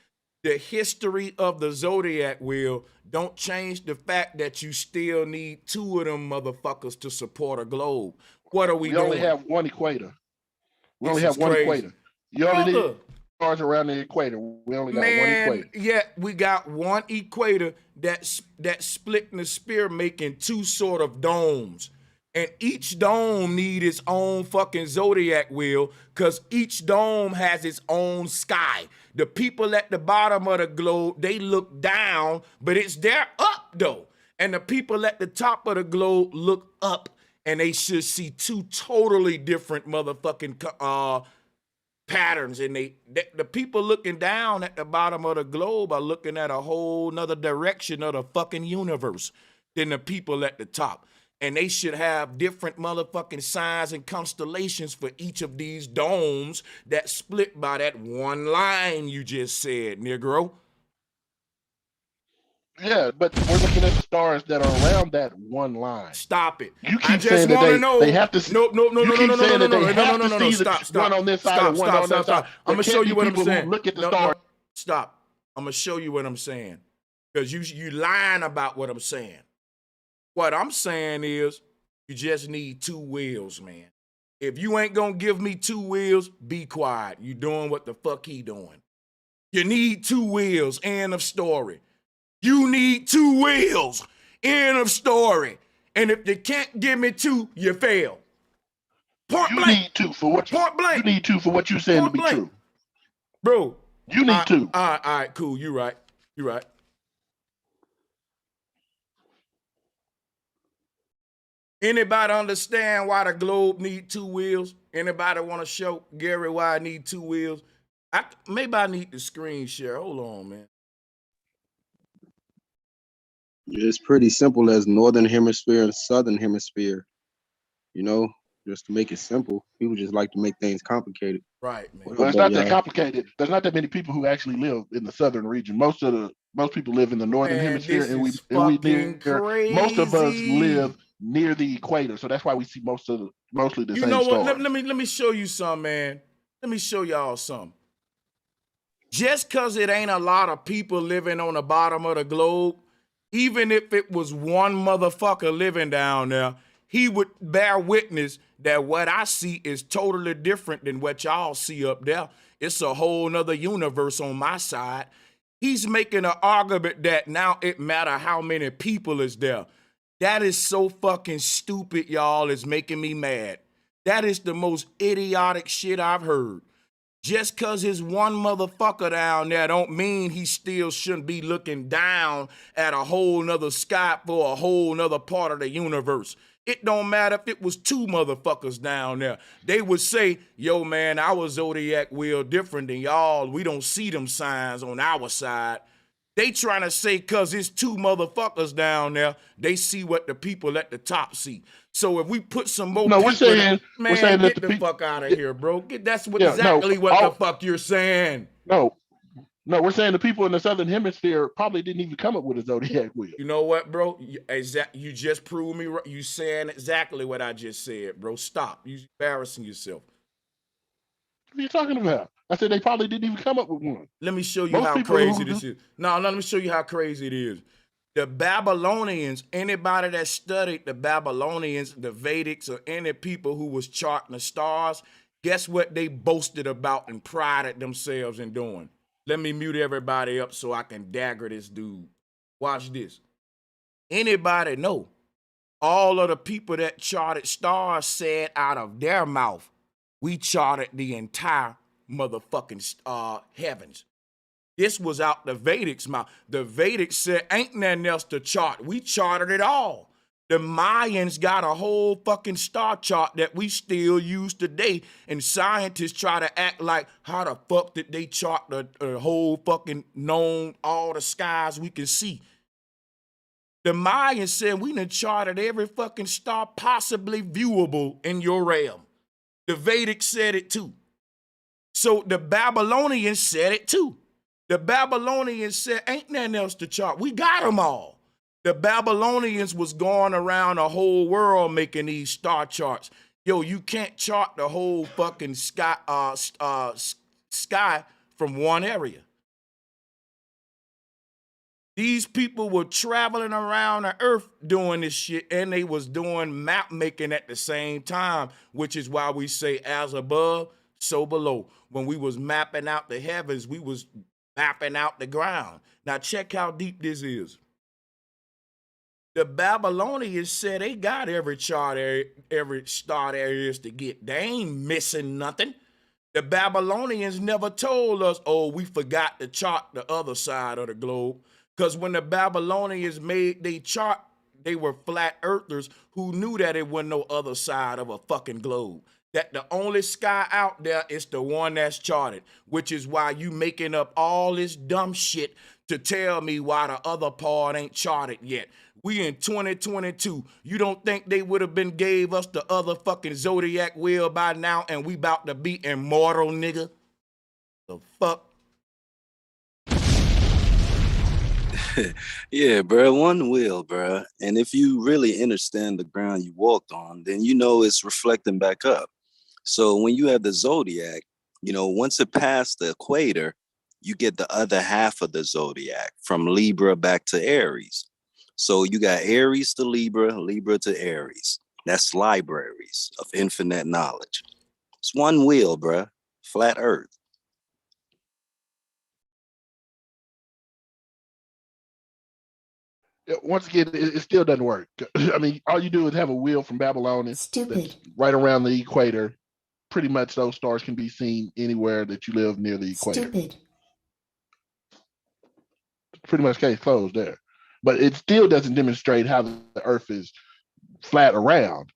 The history of the zodiac wheel don't change the fact that you still need 2 of them motherfuckers to support a globe. What are we doing? We only have one equator. We only have one equator. You only need stars around the equator. We only got one equator. Yeah, we got one equator that's split in the spear, making 2 sort of domes. And each dome need its own fucking zodiac wheel, because each dome has its own sky. The people at the bottom of the globe, they look down, but it's there up though. And the people at the top of the globe look up, and they should see 2 totally different motherfucking patterns. And the people looking down at the bottom of the globe are looking at a whole nother direction of the fucking universe than the people at the top. And they should have different motherfucking signs and constellations for each of these domes that split by that one line you just said, Negro. Yeah, but we're looking at the stars that are around that one line. Stop it. You keep saying that they have to see. No. Stop. One on this side and one on that side. I'm going to show you what I'm saying. Look at the stars. Stop. I'm going to show you what I'm saying. Because you lying about what I'm saying. What I'm saying is you just need 2 wheels, man. If you ain't going to give me 2 wheels, be quiet. You doing what the fuck he doing. You need 2 wheels. End of story. You need 2 wheels. End of story. And if you can't give me 2, you fail. Point blank. You need 2 for what you need 2 for what you saying to be true. Bro. You need 2. All right, cool. You right. Anybody understand why the globe need 2 wheels? Anybody want to show Gary why I need 2 wheels? Maybe I need the screen share. Hold on, man. It's pretty simple as northern hemisphere and southern hemisphere. Just to make it simple. People just like to make things complicated. Right, man. Well, it's not that complicated. There's not that many people who actually live in the southern region. Most people live in the northern hemisphere, and most of us live near the equator. So that's why we see mostly the same stars. You know what? Let me show you something, man. Let me show y'all something. Just because it ain't a lot of people living on the bottom of the globe, even if it was one motherfucker living down there, he would bear witness that what I see is totally different than what y'all see up there. It's a whole nother universe on my side. He's making an argument that now it matter how many people is there. That is so fucking stupid, y'all. It's making me mad. That is the most idiotic shit I've heard. Just because there's one motherfucker down there don't mean he still shouldn't be looking down at a whole nother sky for a whole nother part of the universe. It don't matter if it was 2 motherfuckers down there. They would say, yo, man, our zodiac wheel different than y'all. We don't see them signs on our side. They trying to say because it's two motherfuckers down there, they see what the people at the top see. So if we put some more No, people, we're saying that get the fuck out of here, bro. That's yeah, no, exactly what the fuck you're saying. No, we're saying the people in the Southern Hemisphere probably didn't even come up with a zodiac wheel. You know what, bro? You just proved me right. You saying exactly what I just said, bro. Stop. You embarrassing yourself. What are you talking about? I said they probably didn't even come up with one. Let me show you how crazy this is. No, let me show you how crazy it is. The Babylonians, anybody that studied the Babylonians, the Vedics, or any people who was charting the stars, guess what they boasted about and prided themselves in doing? Let me mute everybody up so I can dagger this dude. Watch this. Anybody know? All of the people that charted stars said out of their mouth, we charted the entire motherfucking heavens. This was out the Vedics' mouth. The Vedics said, ain't nothing else to chart. We charted it all. The Mayans got a whole fucking star chart that we still use today, and scientists try to act like, how the fuck did they chart the whole fucking known, all the skies we can see? The Mayans said, we done charted every fucking star possibly viewable in your realm. The Vedics said it too. So the Babylonians said it too. The Babylonians said, ain't nothing else to chart. We got them all. The Babylonians was going around the whole world making these star charts. Yo, you can't chart the whole fucking sky from one area. These people were traveling around the earth doing this shit, and they was doing map making at the same time, which is why we say as above, so below. When we was mapping out the heavens, we was mapping out the ground. Now check how deep this is. The Babylonians said they got every chart, every star there is to get. They ain't missing nothing. The Babylonians never told us, oh, we forgot to chart the other side of the globe. Because when the Babylonians made they chart, they were flat earthers who knew that it wasn't no other side of a fucking globe. That the only sky out there is the one that's charted, which is why you making up all this dumb shit to tell me why the other part ain't charted yet. We in 2022. You don't think they would have been gave us the other fucking zodiac wheel by now and we about to be immortal, nigga? The fuck? Yeah, bro, one wheel, bro. And if you really understand the ground you walked on, then you know it's reflecting back up. So when you have the zodiac, you know, once it passed the equator, you get the other half of the zodiac from Libra back to Aries. So you got Aries to Libra, Libra to Aries. That's libraries of infinite knowledge. It's one wheel, bro. Flat Earth. Once again, it still doesn't work. I mean, all you do is have a wheel from Babylon that's right around the equator. Pretty much those stars can be seen anywhere that you live near the equator. Stupid. Pretty much case closed there. But it still doesn't demonstrate how the Earth is flat around.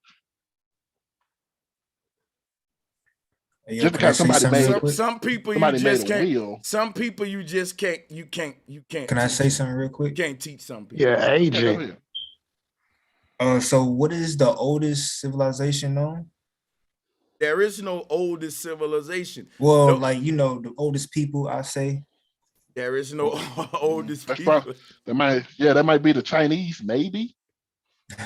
Yeah, just because somebody made some people you just can't. Some people you just can't. You can't. Can I say something real quick? You can't teach some people. Yeah, AJ. So what is the oldest civilization known? There is no oldest civilization. Well, no, like, you know, the oldest people, I say. There is no oldest people. That might be the Chinese, maybe.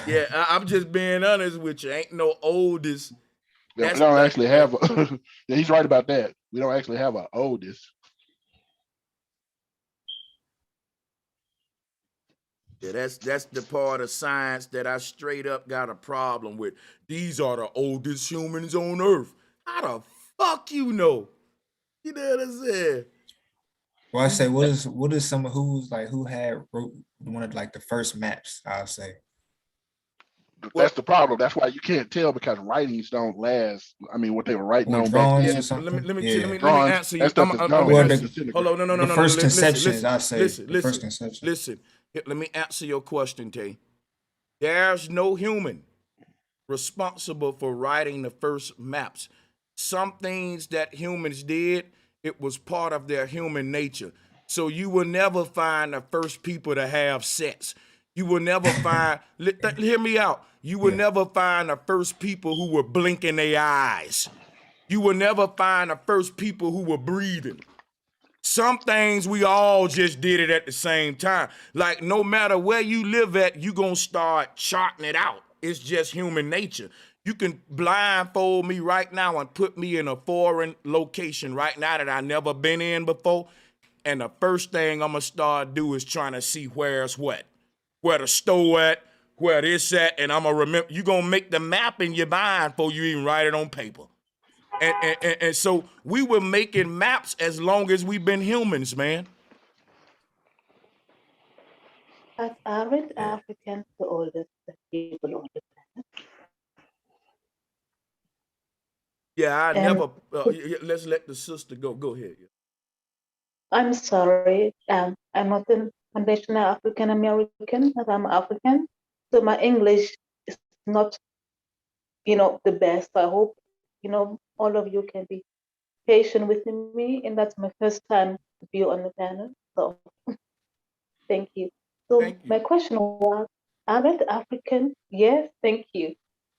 Yeah, I'm just being honest with you. Ain't no oldest. Yeah, we don't actually have a, yeah, he's right about that. We don't actually have an oldest. Yeah, that's the part of science that I straight up got a problem with. These are the oldest humans on Earth. How the fuck you know? You know what I'm saying? Well, I say, what is some who wrote one of like the first maps? I'll say. That's the problem. That's why you can't tell, because writings don't last. I mean, what they were writing on drawings back or something. Let me answer you. Hold on, no. The first conceptions, I say. Listen. Let me answer your question, Tay. There's no human responsible for writing the first maps. Some things that humans did, it was part of their human nature. So you will never find the first people to have sex. You will never find, hear me out. You will never find the first people who were blinking their eyes. You will never find the first people who were breathing. Some things we all just did it at the same time. Like no matter where you live at, you gonna start charting it out. It's just human nature. You can blindfold me right now and put me in a foreign location right now that I never been in before. And the first thing I'm gonna start do is trying to see where's what, where the store at, where this at, and I'm gonna remember. You gonna make the map in your mind before you even write it on paper. And so we were making maps as long as we've been humans, man. Aren't Africans the oldest people on the planet? Yeah, let's let the sister go. Go ahead. I'm sorry. I'm not a conventional African American, but I'm African. So my English is not, the best. I hope, all of you can be patient with me. And that's my first time to be on the panel. So thank you. So my question was, aren't Africans, yes, thank you.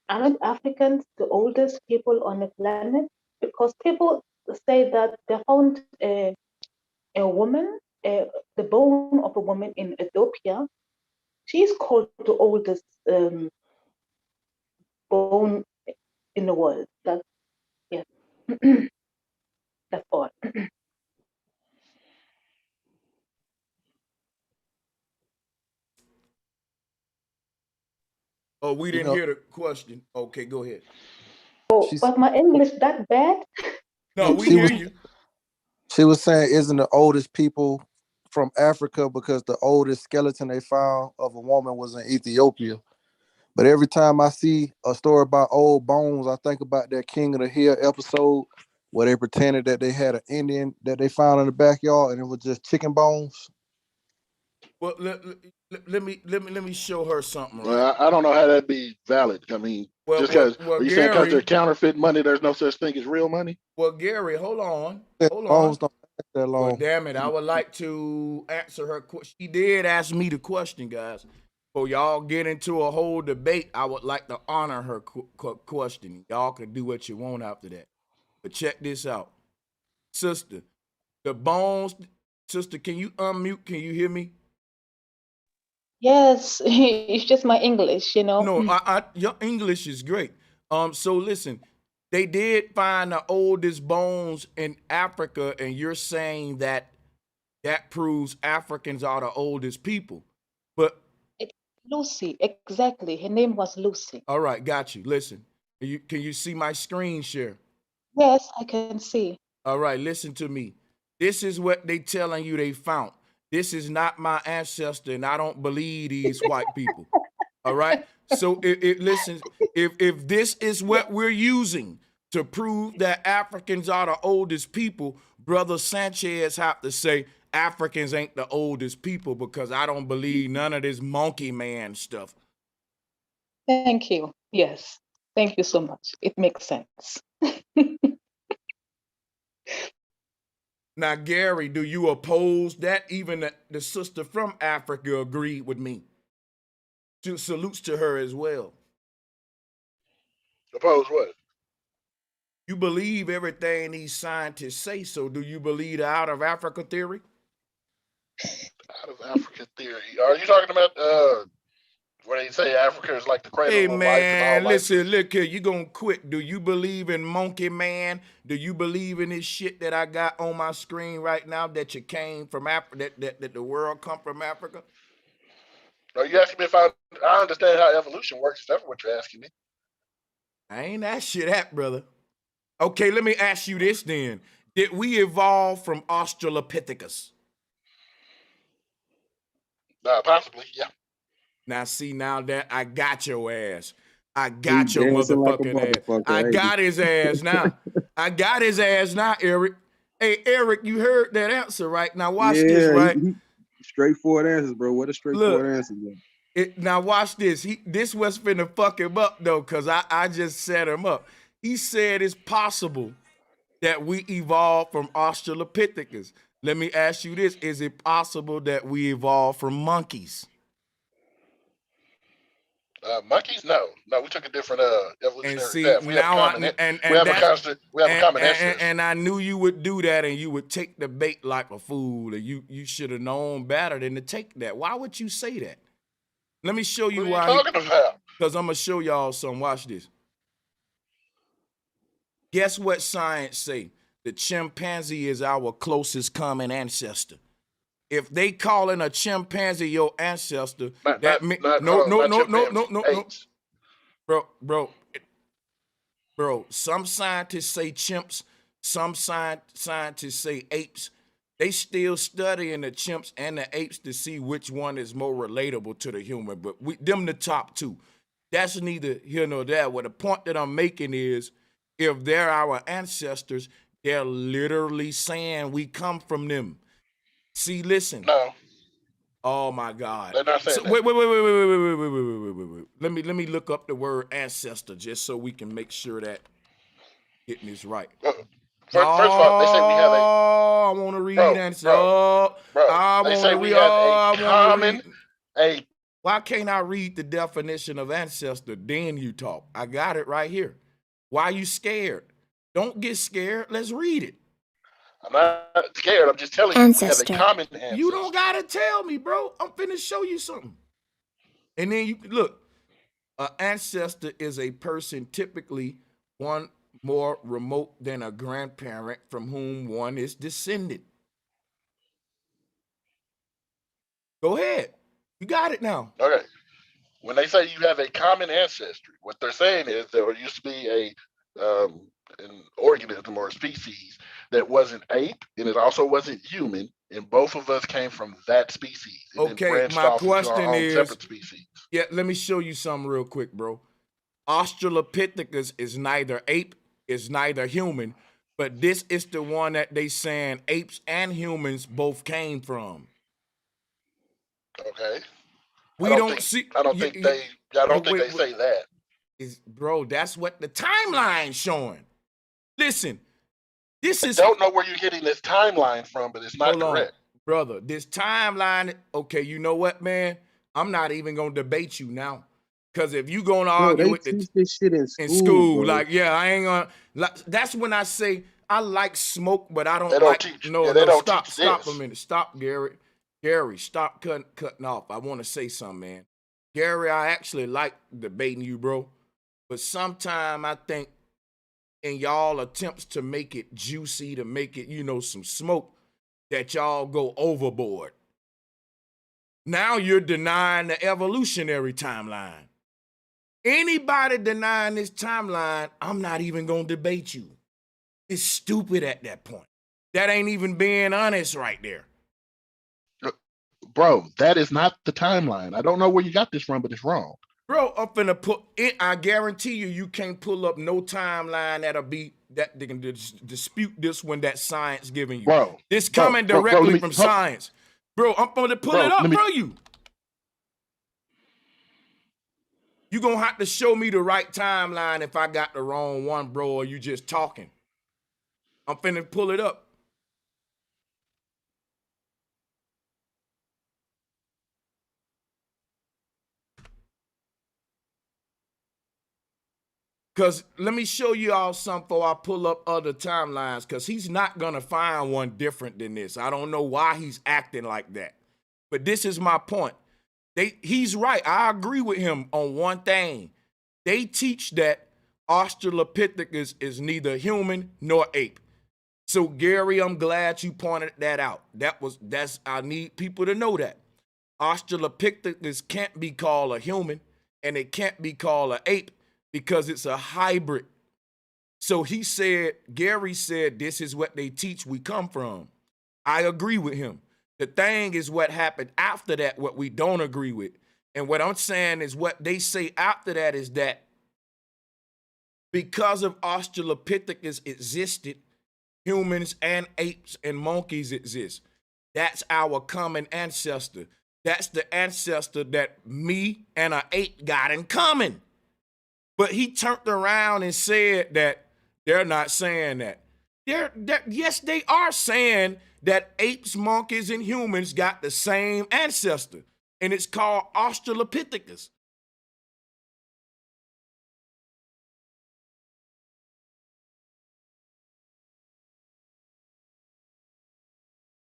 Aren't Africans the oldest people on the planet? Because people say that they found a woman, the bone of a woman in Ethiopia. She's called the oldest bone in the world. That's that's all. Oh, we didn't hear the question. Okay, go ahead. Oh, but my English that bad? No, we hear you. She was saying, isn't the oldest people from Africa because the oldest skeleton they found of a woman was in Ethiopia. But every time I see a story about old bones, I think about that King of the Hill episode where they pretended that they had an Indian that they found in the backyard and it was just chicken bones. Well, let me show her something. Right? Well, I don't know how that'd be valid. I mean, just because are you saying because they're counterfeit money, there's no such thing as real money? Well, Gary, hold on. Bones don't last that long. Well, damn it, I would like to answer her question. She did ask me the question, guys. Before y'all get into a whole debate, I would like to honor her question. Y'all can do what you want after that. But check this out. Sister, the bones, sister, can you unmute? Can you hear me? Yes, it's just my English, No, your English is great. So listen, they did find the oldest bones in Africa, and you're saying that proves Africans are the oldest people. But Lucy, exactly. Her name was Lucy. All right, got you. Listen, can you see my screen share? Yes, I can see. All right, listen to me. This is what they telling you they found. This is not my ancestor, and I don't believe these white people. All right. So listen, if this is what we're using to prove that Africans are the oldest people, Brother Sanchez have to say Africans ain't the oldest people because I don't believe none of this monkey man stuff. Thank you. Yes. Thank you so much. It makes sense. Now, Gary, do you oppose that? Even the sister from Africa agreed with me. Salutes to her as well. Oppose what? You believe everything these scientists say, so do you believe the out of Africa theory? Out of Africa theory. Are you talking about where they say Africa is like the cradle of life? Hey man, listen, look here, you gonna quit. Do you believe in monkey man? Do you believe in this shit that I got on my screen right now that you came from Africa, that the world come from Africa? Are you asking me if I understand how evolution works? Is that what you're asking me? I ain't asked you that, brother. Okay, let me ask you this then. Did we evolve from Australopithecus? Possibly, yeah. Now see, now that I got your ass. I got your motherfucking ass. I got his ass now. I got his ass now, Eric. Hey, Eric, you heard that answer, right? Now watch this, right? Straightforward answers, bro. What a straightforward answer, bro. Now watch this. This was finna fuck him up though, because I just set him up. He said it's possible that we evolved from Australopithecus. Let me ask you this. Is it possible that we evolved from monkeys? Monkeys? No, we took a different evolutionary And see, path. We have now a common ancestor. and I knew you would do that, and you would take the bait like a fool. And you should have known better than to take that. Why would you say that? Let me show you What are why. you talking about? Because I'm gonna show y'all something. Watch this. Guess what science say? The chimpanzee is our closest common ancestor. If they calling a chimpanzee your ancestor, no. Bro. Some scientists say chimps. Some scientists say apes. They still studying the chimps and the apes to see which one is more relatable to the human. But them the top two. That's neither here nor there. What the point that I'm making is, if they're our ancestors, they're literally saying we come from them. See, listen. No. Oh my God. They're not saying that. Wait. Let me look up the word ancestor just so we can make sure that getting this right. First of all, they say we have a. I want to read ancestor. They say we have a common. Why can't I read the definition of ancestor? Then you talk. I got it right here. Why you scared? Don't get scared. Let's read it. I'm not scared. I'm just telling you. Ancestor. We have a common ancestor. You don't gotta tell me, bro. I'm finna show you something. And then you look. An ancestor is a person, typically one more remote than a grandparent from whom one is descended. Go ahead. You got it now. Okay. When they say you have a common ancestry, what they're saying is there used to be an organism or a species that wasn't ape, and it also wasn't human, and both of us came from that species. And okay, my question is, separate species. Yeah, let me show you something real quick, bro. Australopithecus is neither ape, is neither human, but this is the one that they saying apes and humans both came from. Okay. I don't think they say that. Bro, that's what the timeline's showing. Listen, I don't know where you're getting this timeline from, but it's not correct. Brother, this timeline, okay, you know what, man? I'm not even gonna debate you now. Because if you gonna argue with this shit in school, bro. like, yeah, I ain't gonna that's when I say I like smoke, but I don't stop a minute. Stop, Gary. Gary, stop cutting off. I want to say something, man. Gary, I actually like debating you, bro. But sometimes I think in y'all attempts to make it juicy, to make it, some smoke, that y'all go overboard. Now you're denying the evolutionary timeline. Anybody denying this timeline, I'm not even going to debate you. It's stupid at that point. That ain't even being honest right there. Bro, that is not the timeline. I don't know where you got this from, but it's wrong. Bro, I'm finna put it. I guarantee you can't pull up no timeline that they can dispute this one that science giving you. Bro, this coming directly from science. Bro, I'm gonna pull it up for you. You gonna have to show me the right timeline if I got the wrong one, bro, or you just talking. I'm finna pull it up. Because let me show you all something before I pull up other timelines, because he's not going to find one different than this. I don't know why he's acting like that. But this is my point. He's right. I agree with him on one thing. They teach that Australopithecus is neither human nor ape. So, Gary, I'm glad you pointed that out. I need people to know that. Australopithecus can't be called a human, and it can't be called an ape, because it's a hybrid. So Gary said, this is what they teach we come from. I agree with him. The thing is what happened after that, what we don't agree with. And what I'm saying is what they say after that is that because of Australopithecus existed, humans and apes and monkeys exist. That's our common ancestor. That's the ancestor that me and an ape got in common. But he turned around and said that they're not saying that. Yes, they are saying that apes, monkeys, and humans got the same ancestor, and it's called Australopithecus.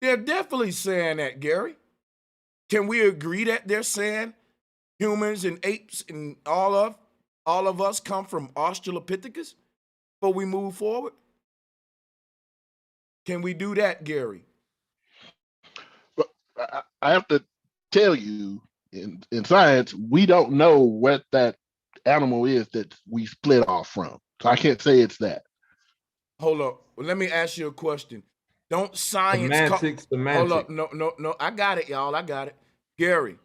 They're definitely saying that, Gary. Can we agree that they're saying humans and apes and all of us come from Australopithecus before we move forward? Can we do that, Gary? But I have to tell you, in science, we don't know what that animal is that we split off from. So I can't say it's that. Hold up. Well, let me ask you a question. Don't science semantics. Hold up. No. I got it, y'all. I got it. Gary,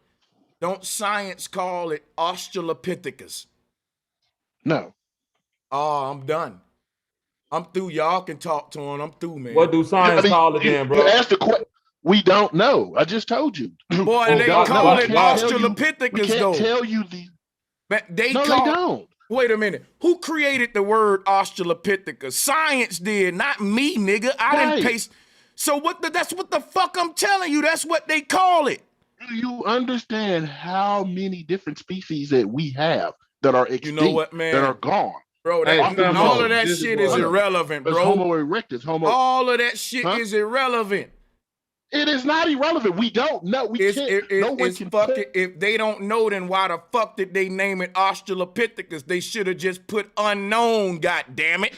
don't science call it Australopithecus? No. Oh, I'm done. I'm through. Y'all can talk to him. I'm through, man. What do science call it then, bro? You asked the question. We don't know. I just told you. Boy, they call it Australopithecus, we can't tell you the. They no, call, they don't. Wait a minute. Who created the word Australopithecus? Science did, not me, nigga. I didn't paste. So that's what the fuck I'm telling you. That's what they call it. Do you understand how many different species that we have that are extinct, you know what, man? That are gone? Bro, all of that shit is irrelevant, bro. Homo erectus, all of that shit is irrelevant. It is not irrelevant. We don't know. We can't. No one can fucking, if they don't know, then why the fuck did they name it Australopithecus? They should have just put unknown, goddammit.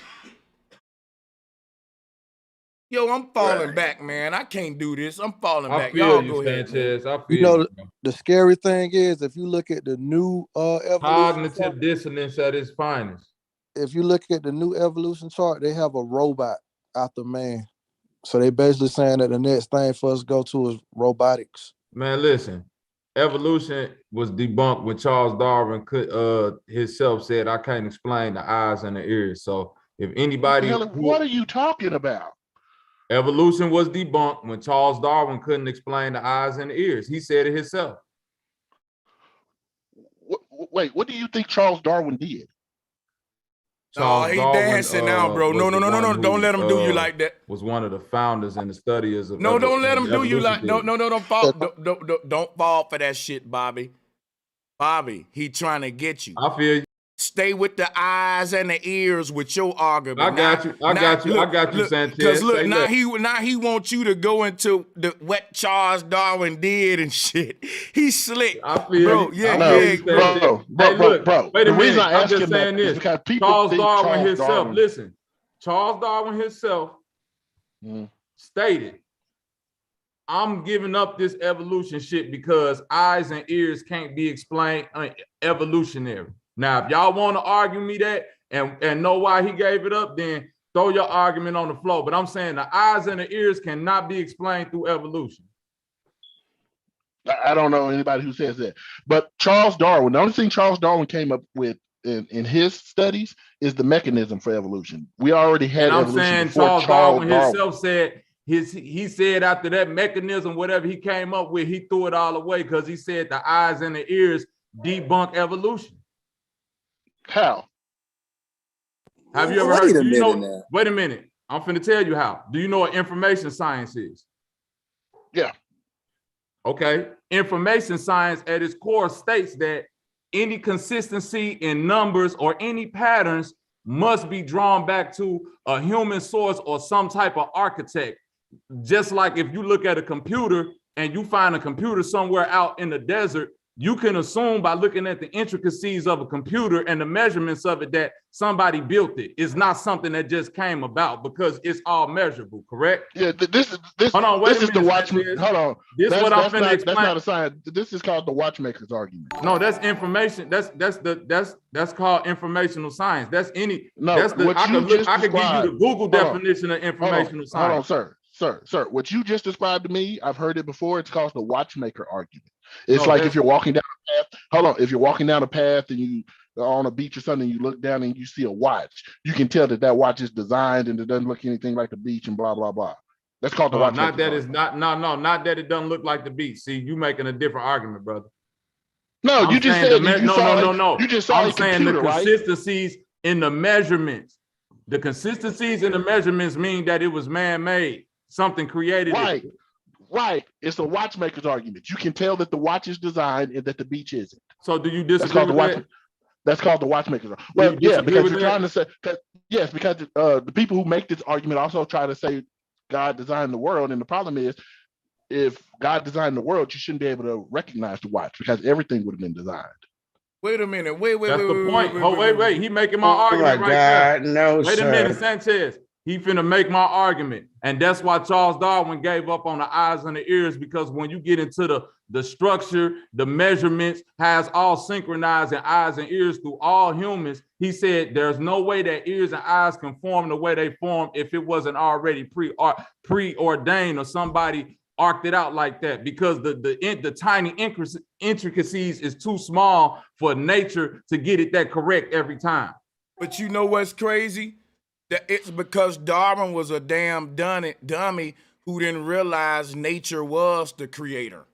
Yo, I'm falling back, man. I can't do this. I'm falling back. Y'all go ahead, Sanchez. I feel you know, the scary thing is, if you look at the new cognitive dissonance at its finest. If you look at the new evolution chart, they have a robot after man. So they basically saying that the next thing for us to go to is robotics. Man, listen, evolution was debunked when Charles Darwin himself said, "I can't explain the eyes and the ears." So if anybody, what are you talking about? Evolution was debunked when Charles Darwin couldn't explain the eyes and the ears. He said it himself. Wait, what do you think Charles Darwin did? Oh, he dancing now, bro. No. Don't let him do you like that. Was one of the founders and the studiers of. No, don't let him do you like. No, don't fall. Don't fall for that shit, Bobby. Bobby, he trying to get you. I feel you. Stay with the eyes and the ears with your argument. I got you, Sanchez. Because look, now he wants you to go into what Charles Darwin did and shit. He's slick. I feel bro. Wait a minute. I'm just saying this. Charles Darwin himself. Listen, Charles Darwin himself stated, "I'm giving up this evolution shit because eyes and ears can't be explained evolutionary." Now, if y'all want to argue me that and know why he gave it up, then throw your argument on the floor. But I'm saying the eyes and the ears cannot be explained through evolution. I don't know anybody who says that. But Charles Darwin, the only thing Charles Darwin came up with in his studies is the mechanism for evolution. We already had evolution. I'm saying Charles Darwin himself said he said after that mechanism, whatever he came up with, he threw it all away because he said the eyes and the ears debunk evolution. How? Have you ever heard? Do you know? Wait a minute. I'm finna tell you how. Do you know what information science is? Yeah. Okay. Information science at its core states that any consistency in numbers or any patterns must be drawn back to a human source or some type of architect. Just like if you look at a computer and you find a computer somewhere out in the desert, you can assume by looking at the intricacies of a computer and the measurements of it that somebody built it. It's not something that just came about because it's all measurable, correct? Yeah, this is the Watchmaker. Hold on. This is what I'm finna explain. That's not a science. This is called the Watchmaker's argument. No, that's information. That's called informational science. That's any. No, that's the, I could give you the Google definition of informational science. Hold on, sir. What you just described to me, I've heard it before. It's called the Watchmaker argument. It's like if you're walking down a path. Hold on. If you're walking down a path and you are on a beach or something, you look down and you see a watch. You can tell that watch is designed and it doesn't look anything like the beach and blah blah blah. That's called the Watchmaker. Not that it's not that it doesn't look like the beach. See, you making a different argument, brother. No, you just said no. You just saw I'm saying the consistencies in the measurements. The consistencies and the measurements mean that it was man-made, something created. Right, right. It's a watchmaker's argument. You can tell that the watch is designed and that the beach isn't. So do you disagree with that? That's called the watchmaker's argument. Well, yeah, because you're trying to say, yes, because the people who make this argument also try to say God designed the world, and the problem is, if God designed the world, you shouldn't be able to recognize the watch because everything would have been designed. Wait a minute. Wait. That's the point. Wait. He making my argument right there. No, wait a minute, Sanchez. He finna make my argument. And that's why Charles Darwin gave up on the eyes and the ears, because when you get into the structure, the measurements, has all synchronized in eyes and ears through all humans, he said there's no way that ears and eyes can form the way they form if it wasn't already preordained or somebody arced it out like that, because the tiny intricacies is too small for nature to get it that correct every time. But you know what's crazy? That it's because Darwin was a damn dummy who didn't realize nature was the creator.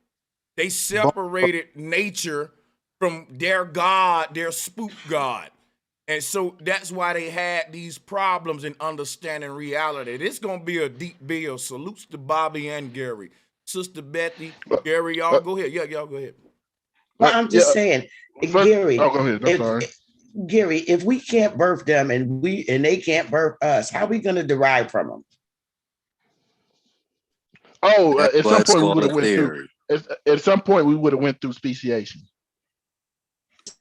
They separated nature from their God, their spook God. And so that's why they had these problems in understanding reality. This gonna be a deep bill. Salutes to Bobby and Gary. Sister Betty, Gary, y'all go ahead. Yeah, y'all go ahead. Well, I'm just saying, Gary. Oh, go ahead. I'm sorry. Gary, if we can't birth them and they can't birth us, how are we gonna derive from them? Oh, at some point we would have went through. At some point we would have went through speciation.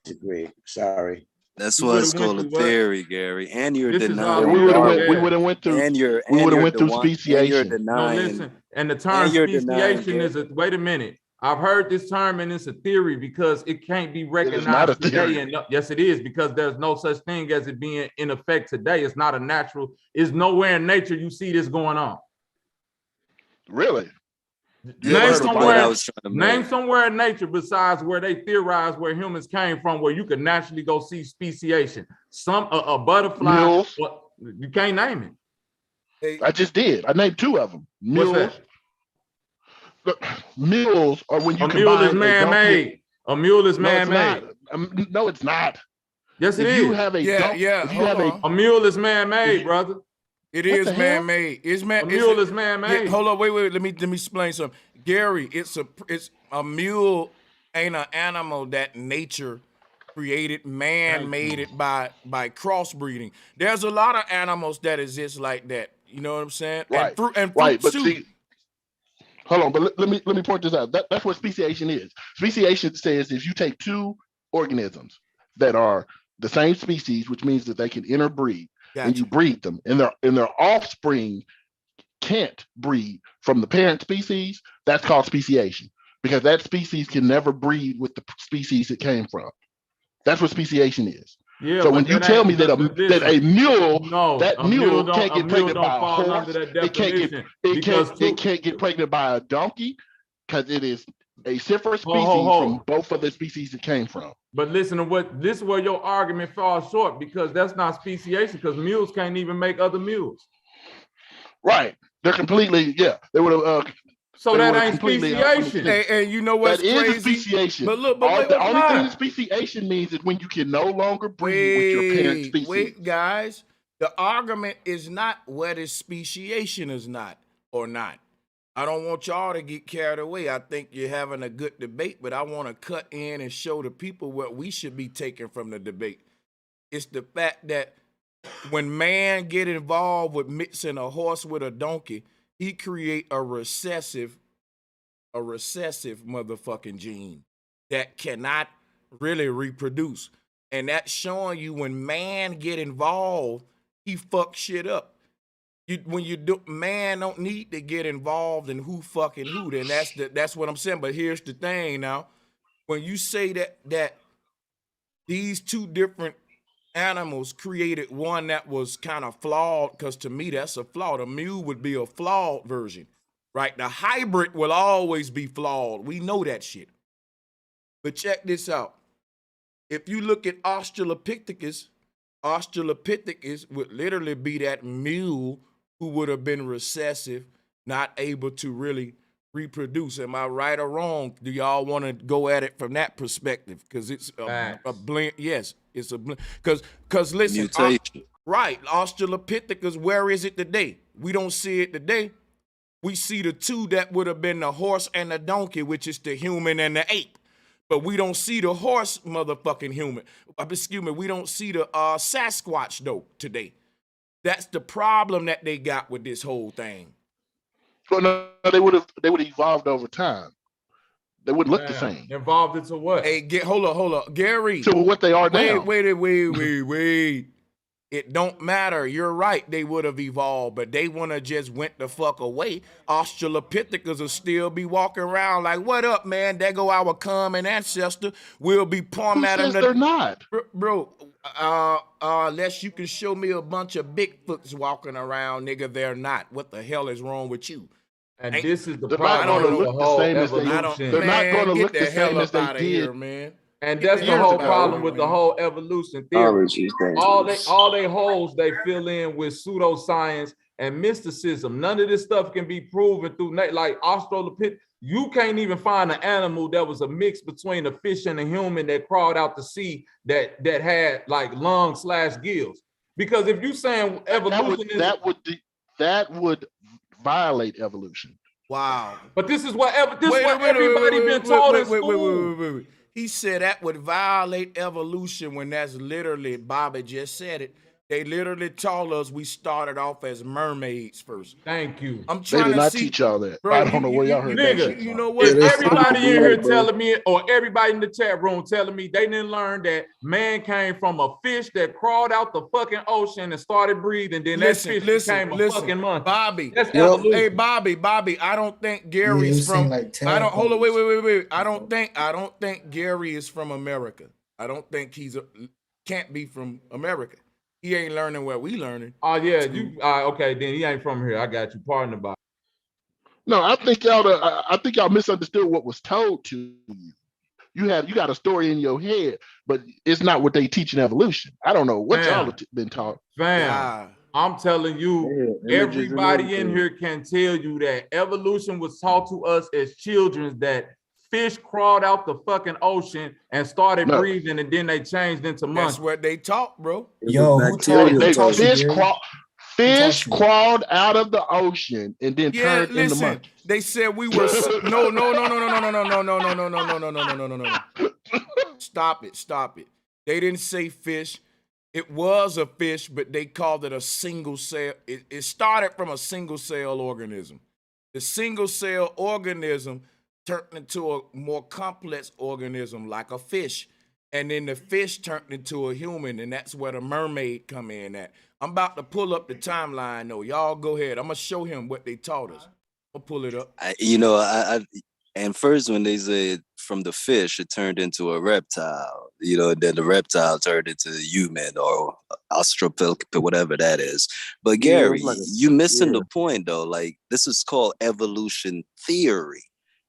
Agree. Sorry. That's why it's called a theory, Gary. And you're denying. We would have went through. We would have went through speciation. No, listen. And the term speciation is wait a minute. I've heard this term and it's a theory because it can't be recognized today. And yes, it is, because there's no such thing as it being in effect today. It's not a natural. It's nowhere in nature you see this going on. Really? Name somewhere in nature besides where they theorize where humans came from, where you could naturally go see speciation. A butterfly. Mules. You can't name it. I just did. I named two of them. Mules. Mules are when you a mule is man-made. A mule is man-made. No, it's not. Yes, it is. You have a a mule is man-made, brother. It is man-made. It's man. A mule is man-made. Yeah, hold on, wait. Let me explain something. Gary, it's a mule ain't an animal that nature created. Man made it by crossbreeding. There's a lot of animals that exist like that. You know what I'm saying? Right. And right. But see, hold on. But let me point this out. That's what speciation is. Speciation says if you take two organisms that are the same species, which means that they can interbreed. Gotcha. And you breed them, and their offspring can't breed from the parent species, that's called speciation, because that species can never breed with the species it came from. That's what speciation is. Yeah, so when you tell me that a mule can't get pregnant by a horse, it can't get pregnant by a donkey, because it is a separate species from both of the species it came from. But listen to this is where your argument falls short, because that's not speciation, because mules can't even make other mules. Right. They're completely, they would have so that ain't speciation. And you know what's crazy? That is speciation. But look, the only thing speciation means is when you can no longer breed with your parent species. Wait, guys. The argument is not whether speciation is not or not. I don't want y'all to get carried away. I think you're having a good debate, but I want to cut in and show the people what we should be taking from the debate. It's the fact that when man get involved with mixing a horse with a donkey, he create a recessive motherfucking gene that cannot really reproduce. And that's showing you when man get involved, he fuck shit up. Man don't need to get involved in who fucking who. Then that's what I'm saying. But here's the thing now. When you say that these two different animals created one that was kind of flawed, because to me that's a flaw. The mule would be a flawed version, right? The hybrid will always be flawed. We know that shit. But check this out. If you look at Australopithecus would literally be that mule who would have been recessive, not able to really reproduce. Am I right or wrong? Do y'all want to go at it from that perspective? Because it's a blend. Yes, it's a blend. Because listen, Right. Australopithecus, where is it today? We don't see it today. We see the two that would have been the horse and the donkey, which is the human and the ape. But we don't see the horse motherfucking human. Excuse me, we don't see the Sasquatch though today. That's the problem that they got with this whole thing. Well, no, they would have evolved over time. They wouldn't look the same. Evolved into what? Hey, hold up, Gary. To what they are now. Wait. It don't matter. You're right. They would have evolved, but they want to just went the fuck away. Australopithecus will still be walking around like, what up, man? There go our common ancestor. We'll be pointing at them. They're not. Bro, unless you can show me a bunch of Bigfoots walking around, nigga, they're not. What the hell is wrong with you? And this is the They're problem not going to with look the whole the same as evolution. they're not going to look the same as they outta did. here, man. And Get that's the the hell whole out of problem here, with the man. whole evolution theory. Allergies, All they holes they fill in with pseudoscience and mysticism. None of this stuff can be proven through like Australopithecus. You can't even find an animal that was a mix between a fish and a human that crawled out to sea that had like lungs/gills. Because if you saying evolution that would violate evolution. Wow. But this is what everybody been taught in school. Wait. He said that would violate evolution when that's literally, Bobby just said it. They literally told us we started off as mermaids first. Thank you. I'm They trying did to not see, teach y'all that. bro, I don't know where y'all heard that shit. You know what? Everybody in here telling me, or everybody in the chat room telling me they didn't learn that man came from a fish that crawled out the fucking ocean and started breathing. Then that fish became a fucking monkey. Bobby. That's evolution. Hey, Bobby. I don't think Gary's from. I don't. Hold on. Wait. I don't think Gary is from America. I don't think can't be from America. He ain't learning what we learning. Oh yeah, okay, then he ain't from here. I got you. Pardon about it. No, I think y'all misunderstood what was told to you. You got a story in your head, but it's not what they teach in evolution. I don't know what y'all have been taught. Fam, I'm telling you, everybody in here can tell you that evolution was taught to us as children, that fish crawled out the fucking ocean and started breathing, and then they changed into monkeys. That's what they taught, bro. Yo, who taught you? Fish crawled out of the ocean and then turned into monkeys. They said we were no. Stop it. They didn't say fish. It was a fish, but they called it a single cell. It started from a single cell organism. The single cell organism turned into a more complex organism like a fish. And then the fish turned into a human, and that's where the mermaid come in at. I'm about to pull up the timeline, though. Y'all go ahead. I'm going to show him what they taught us. I'll pull it up. And first when they said from the fish, it turned into a reptile, then the reptile turned into a human or Australopithecus, whatever that is. But Gary, you missing the point, though. Like, this is called evolution theory.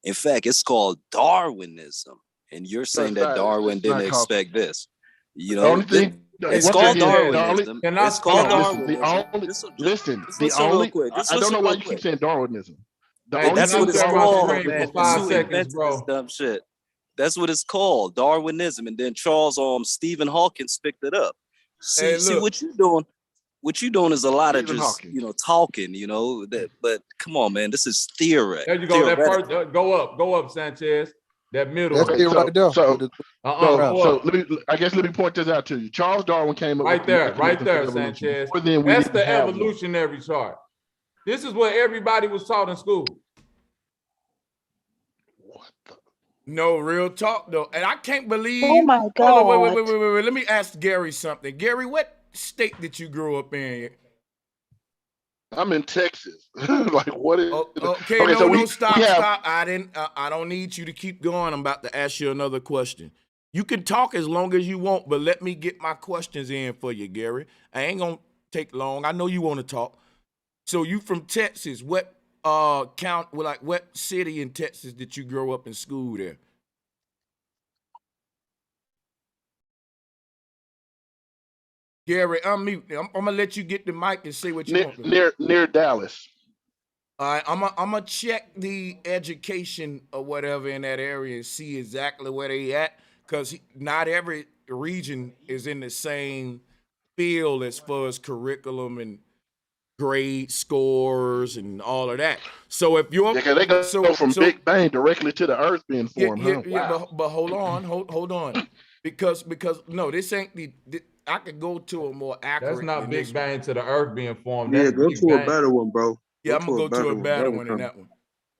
In fact, it's called Darwinism. And you're saying that Darwin didn't expect this. It's called Darwinism. It's called Darwinism. Listen, I don't know why you keep saying Darwinism. That's what it's called, man. 5 seconds, bro. Dumb shit. That's what it's called, Darwinism. And then Charles Stephen Hawkins picked it up. See what you doing. What you doing is a lot of just talking, but come on, man, this is theory. There you go. That first, go up, Sanchez. That middle. That's it right there. So let me point this out to you. Charles Darwin came up right there, Sanchez. That's the evolutionary chart. This is what everybody was taught in school. What the? No, real talk though, and I can't believe. Oh my God! Wait. Let me ask Gary something. Gary, what state did you grow up in? I'm in Texas. Like, what is? Stop. I don't need you to keep going. I'm about to ask you another question. You can talk as long as you want, but let me get my questions in for you, Gary. I ain't gonna take long. I know you want to talk. So you from Texas? What what city in Texas did you grow up in school there? Gary, unmute. I'm gonna let you get the mic and say what you want. Near Dallas. All right, I'm gonna check the education or whatever in that area and see exactly where they at, because not every region is in the same field as far as curriculum and grade scores and all of that. So if you're they go from Big Bang directly to the Earth being formed, huh? Wow. but hold on, because no, this ain't I could go to a more accurate. That's not Big Bang to the Earth being formed. Yeah, That's go Big to Bang. a better one, bro. Yeah, I'm gonna go to a better one than coming. that one.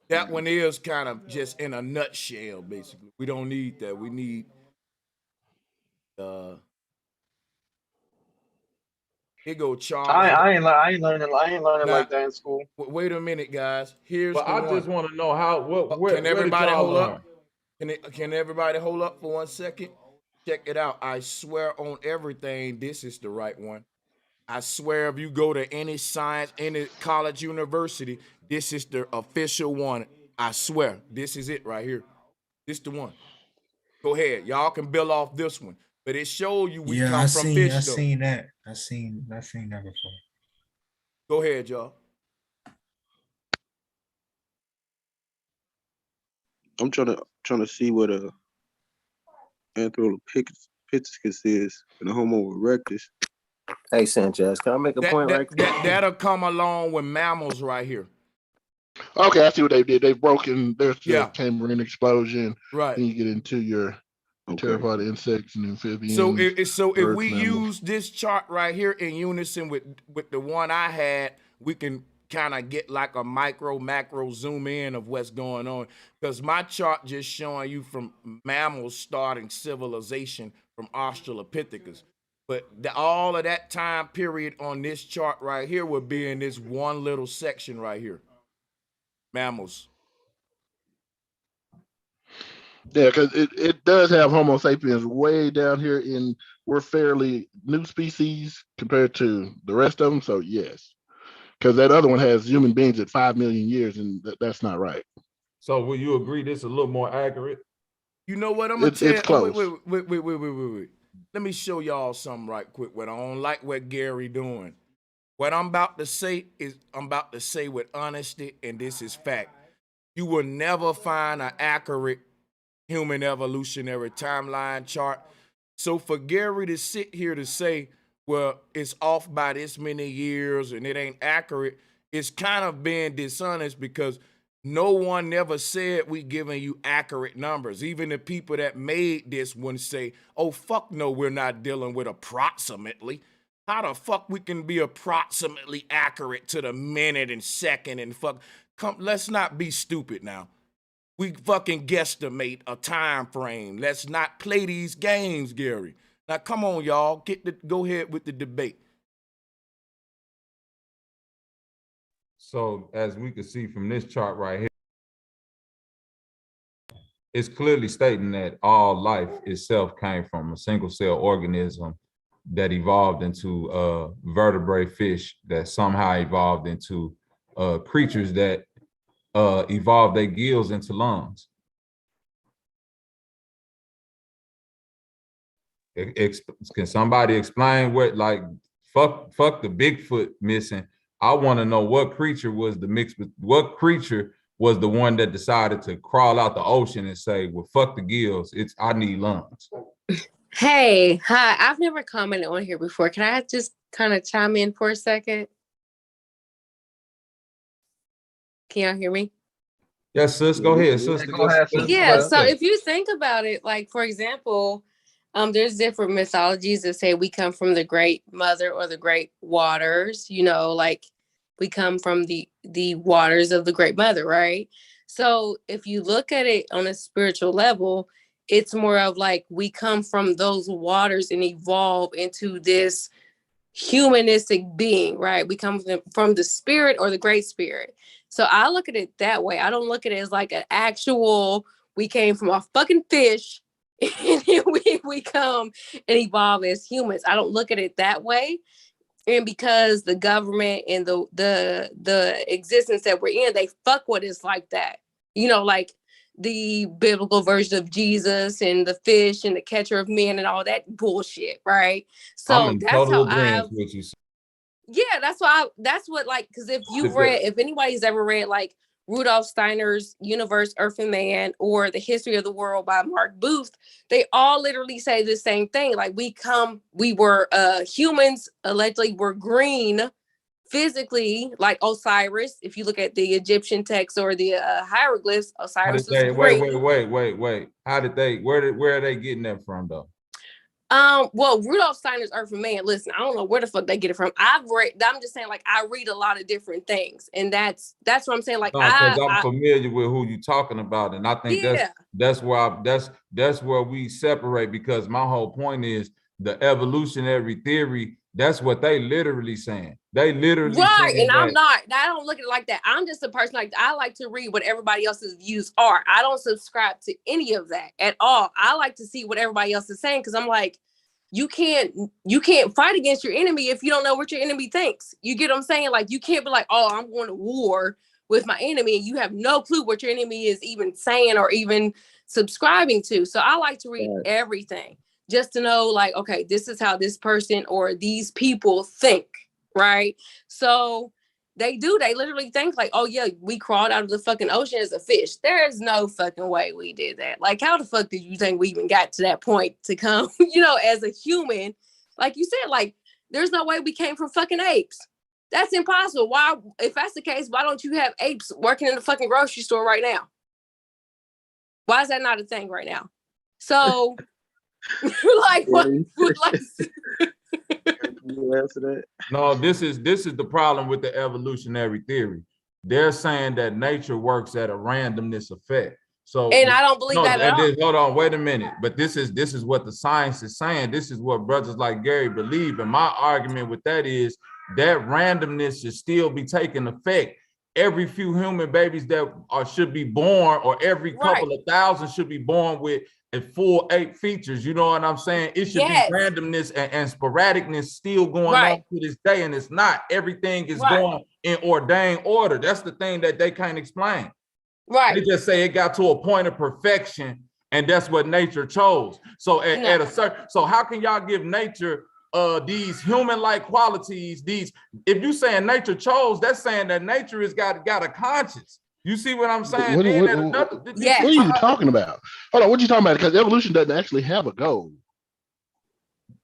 That one is kind of just in a nutshell, basically. We don't need that. We need here go Charles. I ain't learning like that in school. Wait a minute, guys. Here's But I just want to know how. Can everybody hold up? Can everybody hold up for 1 second? Check it out. I swear on everything, this is the right one. I swear if you go to any science, any college, university, this is the official one. I swear, this is it right here. This the one. Go ahead. Y'all can build off this one. But it shows you we come from fish. I seen that. I seen that before. Go ahead, y'all. I'm trying to see what a Australopithecus is and a Homo erectus. Hey Sanchez, can I make a point right quick? That'll come along with mammals right here. Okay, I see what they did. They've broken. There's the Cambrian explosion. Right. Then you get into your theropod insects and amphibians. So if we use this chart right here in unison with the one I had, we can kind of get like a macro zoom in of what's going on. Because my chart just showing you from mammals starting civilization from Australopithecus. But all of that time period on this chart right here would be in this one little section right here. Mammals. Yeah, because it does have Homo sapiens way down here we're fairly new species compared to the rest of them. So yes, because that other one has human beings at 5 million years, and that's not right. So will you agree this is a little more accurate? You know what I'm gonna tell you? It's close. Wait. Let me show y'all something right quick. What I don't like what Gary doing. What I'm about to say is I'm about to say with honesty, and this is fact. You will never find an accurate human evolutionary timeline chart. So for Gary to sit here to say, well, it's off by this many years and it ain't accurate, it's kind of being dishonest because no one never said we giving you accurate numbers. Even the people that made this one say, oh, fuck no, we're not dealing with approximately. How the fuck we can be approximately accurate to the minute and second and fuck? Let's not be stupid now. We fucking guesstimate a time frame. Let's not play these games, Gary. Now, come on, y'all. Go ahead with the debate. So as we can see from this chart right here, it's clearly stating that all life itself came from a single cell organism that evolved into vertebrate fish that somehow evolved into creatures that evolved their gills into lungs. Can somebody explain what, like, fuck the Bigfoot missing? I want to know what creature was what creature was the one that decided to crawl out the ocean and say, well, fuck the gills, I need lungs. Hey, hi, I've never commented on here before. Can I just kind of chime in for a second? Can y'all hear me? Yes, sis, go ahead, sister. Yeah, so if you think about it, like, for example, there's different mythologies that say we come from the great mother or the great waters, like we come from the waters of the great mother, right? So if you look at it on a spiritual level, it's more of like we come from those waters and evolve into this humanistic being, right? We come from the spirit or the great spirit. So I look at it that way. I don't look at it as like an actual, we came from a fucking fish and then we come and evolve as humans. I don't look at it that way. And because the government and the existence that we're in, they fuck with us like that. Like the biblical version of Jesus and the fish and the catcher of men and all that bullshit, right? So I'm in that's total how agreement with you. yeah, that's what because if anybody's ever read like Rudolf Steiner's Universe, Earth and Man, or The History of the World by Mark Booth, they all literally say the same thing. Like we were humans allegedly were green physically, like Osiris. If you look at the Egyptian text or the hieroglyphs, Osiris was green. Wait. How did they? Where are they getting that from though? Well, Rudolf Steiner's Earth and Man, listen, I don't know where the fuck they get it from. I'm just saying, like, I read a lot of different things, and that's what I'm saying. Like, because I'm familiar with who you're talking about, and I think that's where we separate, because my whole point is the evolutionary theory. That's what they literally saying. They literally right, saying and I don't look at it like that. I'm just a person, like, I like to read what everybody else's views are. I don't subscribe to any of that at all. I like to see what everybody else is saying, because I'm like, you can't fight against your enemy if you don't know what your enemy thinks. You get what I'm saying? Like, you can't be like, oh, I'm going to war with my enemy, and you have no clue what your enemy is even saying or even subscribing to. So I like to read everything just to know, like, okay, this is how this person or these people think, right? So they literally think like, oh yeah, we crawled out of the fucking ocean as a fish. There's no fucking way we did that. Like, how the fuck did you think we even got to that point to come, as a human? Like you said, like, there's no way we came from fucking apes. That's impossible. Why, if that's the case, why don't you have apes working in the fucking grocery store right now? Why is that not a thing right now? So like, what? Like, you answer that? No, this is the problem with the evolutionary theory. They're saying that nature works at a randomness effect. So, and I don't believe that at all. Hold on, wait a minute. But this is what the science is saying. This is what brothers like Gary believe. And my argument with that is that randomness should still be taking effect. Every few human babies that should be born, or every couple of thousand should be born with a full 8 features. You know what I'm saying? It should be randomness and sporadicness still going on to this day, and it's not. Everything is going in ordained order. That's the thing that they can't explain. Right. They just say it got to a point of perfection, and that's what nature chose. So at a certain, so how can y'all give nature these human-like qualities? These, if you saying nature chose, that's saying that nature has got a conscience. You see what I'm saying? What are you talking about? Hold on, what are you talking about? Because evolution doesn't actually have a goal.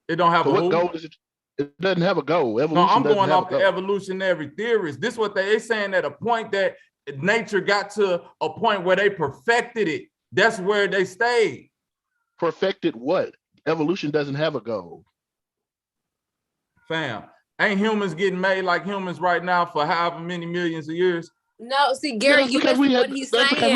It don't have what goal is it? It doesn't have a goal. Evolution. No, I'm going off the evolutionary theories. This is what they saying, at a point that nature got to a point where they perfected it. That's where they stayed. Perfected what? Evolution doesn't have a goal. Fam, ain't humans getting made like humans right now for however many millions of years? No, see, Gary, you missing what he's saying. Because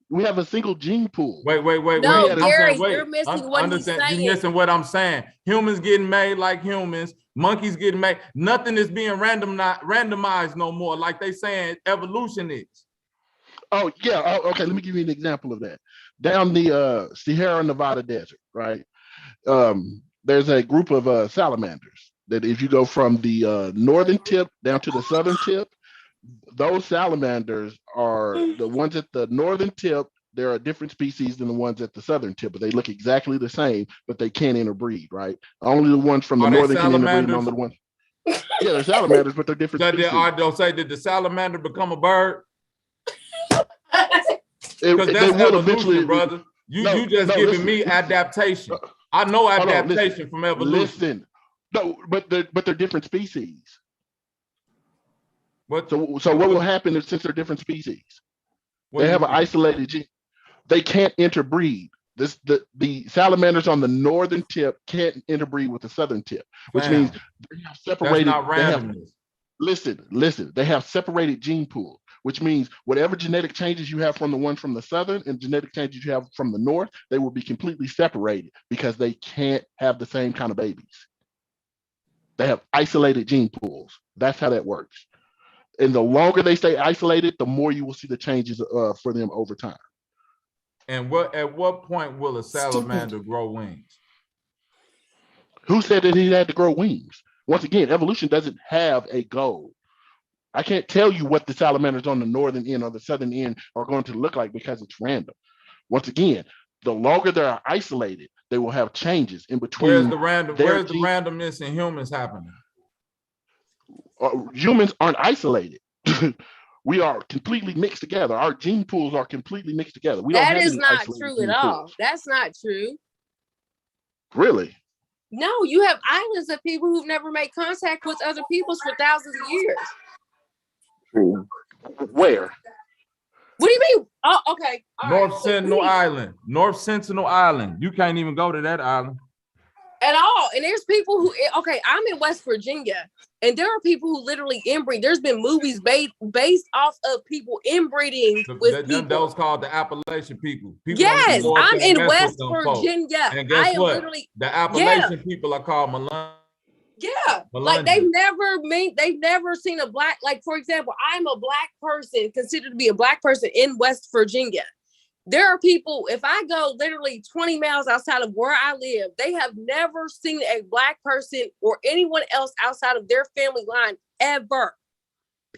we have a single gene pool. Wait. No, Gary, you're missing what he's saying. You're missing what I'm saying. Humans getting made like humans, monkeys getting made. Nothing is being randomized no more, like they saying evolution is. Oh yeah. Oh, okay. Let me give you an example of that. Down the Sierra Nevada desert, right? There's a group of salamanders that, if you go from the northern tip down to the southern tip, those salamanders are the ones at the northern tip. There are different species than the ones at the southern tip, but they look exactly the same, but they can't interbreed, right? Only the ones from the northern can interbreed, and only the ones. Yeah, they're salamanders, but they're different species. They'll say, did the salamander become a bird? Because that's evolution, brother. You just giving me adaptation. I know adaptation from evolution. Listen, no, but they're different species. So what will happen since they're different species? They have an isolated gene. They can't interbreed. The salamanders on the northern tip can't interbreed with the southern tip, which means they have separated. That's not randomness. Listen. They have separated gene pools, which means whatever genetic changes you have from the one from the southern and genetic changes you have from the north, they will be completely separated because they can't have the same kind of babies. They have isolated gene pools. That's how that works. And the longer they stay isolated, the more you will see the changes for them over time. And at what point will a salamander grow wings? Who said that he had to grow wings? Once again, evolution doesn't have a goal. I can't tell you what the salamanders on the northern end or the southern end are going to look like because it's random. Once again, the longer they're isolated, they will have changes in between. Where's the randomness in humans happening? Humans aren't isolated. We are completely mixed together. Our gene pools are completely mixed together. We don't have That is any not isolated true gene at all. pools. That's not true. Really? No, you have islands of people who've never made contact with other peoples for thousands of years. Where? What do you mean? Oh, okay. North Sentinel Island. North Sentinel Island. You can't even go to that island. At all. And there's people who, okay, I'm in West Virginia, and there are people who literally inbreed. There's been movies based off of people inbreeding with people. Those called the Appalachian people. Yes, I'm in West Virginia. And guess what? Literally, the Appalachian people are called Malone. Yeah, like they've never seen a black, like for example, I'm a black person, considered to be a black person in West Virginia. There are people, if I go literally 20 miles outside of where I live, they have never seen a black person or anyone else outside of their family line ever,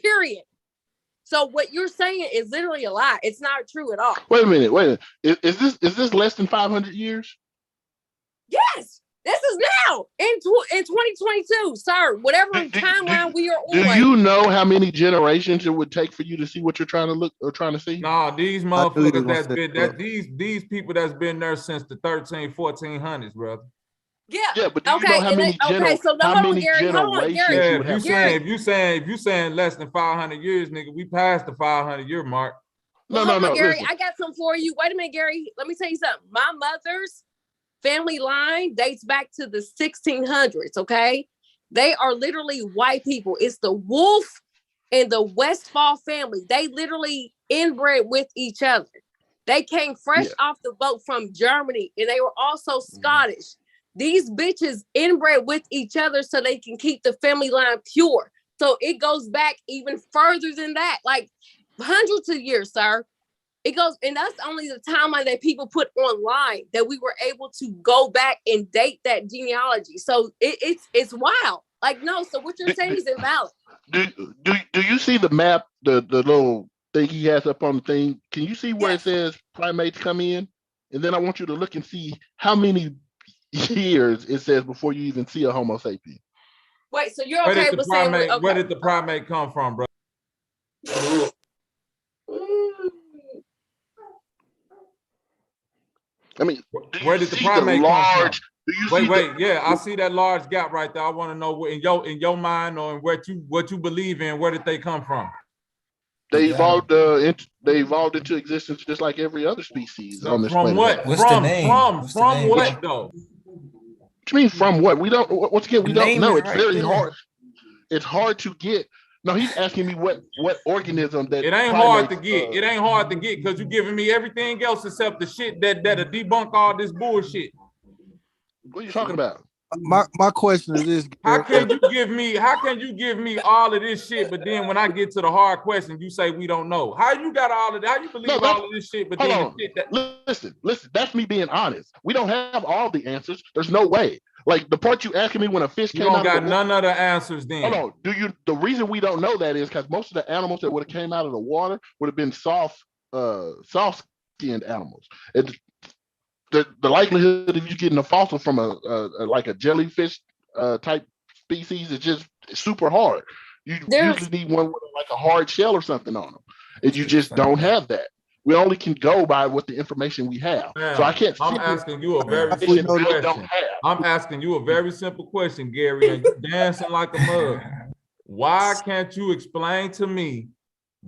period. So what you're saying is literally a lie. It's not true at all. Wait a minute. Is this less than 500 years? Yes. This is now in 2022, sir. Whatever timeline we are on. Do you know how many generations it would take for you to see what you're trying to look or trying to see? Nah, these motherfuckers these people that's been there since the 1400s, brother. Yeah, but do you know how many generations if you saying less than 500 years, nigga, we passed the 500-year mark. No, Gary, listen. I got something for you. Wait a minute, Gary. Let me tell you something. My mother's family line dates back to the 1600s, okay? They are literally white people. It's the Wolf and the Westphal family. They literally inbred with each other. They came fresh off the boat from Germany, and they were also Scottish. These bitches inbred with each other so they can keep the family line pure. So it goes back even further than that, like hundreds of years, sir. It goes, and that's only the timeline that people put online that we were able to go back and date that genealogy. So it's wild. Like, no, so what you're saying is invalid. Do you see the map, the little thing he has up on the thing? Can you see where it says primates come in? And then I want you to look and see how many years it says before you even see a Homo sapien. Wait, so you're okay with saying where did the primate come from, bro? I mean, where did the primate come from? Wait, yeah, I see that large gap right there. I want to know what in your mind or in what you believe in, where did they come from? They evolved into existence just like every other species on this planet. What? From what though? What do you mean from what? We don't. Once again, we don't know. It's very hard. It's hard to get. No, he's asking me what organism that. It ain't hard to get. It ain't hard to get because you're giving me everything else except the shit that'll debunk all this bullshit. What are you talking about? My question is this: How can you give me all of this shit, but then when I get to the hard question, you say we don't know? How you got all of that? How you believe all of this shit, but then the shit that listen, that's me being honest. We don't have all the answers. There's no way. Like the part you asking me when a fish came out. You don't got none of the answers then. Hold on. The reason we don't know that is because most of the animals that would have came out of the water would have been soft-skinned animals. The likelihood of you getting a fossil from like a jellyfish type species is just super hard. You usually need one with like a hard shell or something on them, and you just don't have that. We only can go by what the information we have. Man, so I can't. I'm asking you a very simple question. I'm asking you a very simple question, Gary, and you're dancing like a mug. Why can't you explain to me,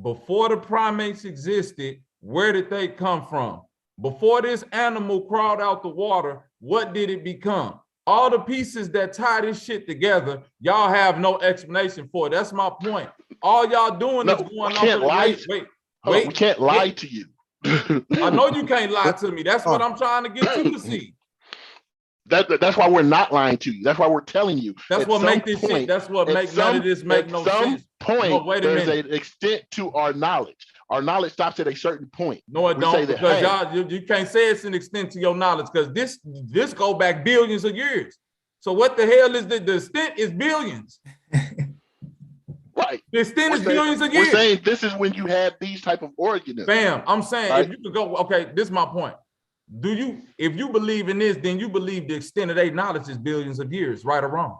before the primates existed, where did they come from? Before this animal crawled out the water, what did it become? All the pieces that tie this shit together, y'all have no explanation for. That's my point. All y'all doing is going off. Wait, we can't lie to you. I know you can't lie to me. That's what I'm trying to get you to see. That's why we're not lying to you. That's why we're telling you. That's what make this shit. That's what make none of this make no sense. There's an extent to our knowledge. Our knowledge stops at a certain point. No, it don't, because y'all you can't say it's an extent to your knowledge, because this go back billions of years. So what the hell is the extent is billions. Right. The extent is billions of years. We're saying this is when you have these type of organisms. Bam. I'm saying if you could go, okay, this is my point. If you believe in this, then you believe the extent of their knowledge is billions of years, right or wrong?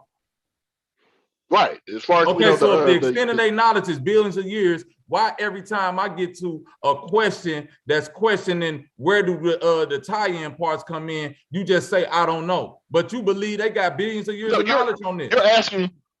Right. As far as if the extent of their knowledge is billions of years, Why every time I get to a question that's questioning where do the tie-in parts come in, you just say, I don't know. But you believe they got billions of years of knowledge on this.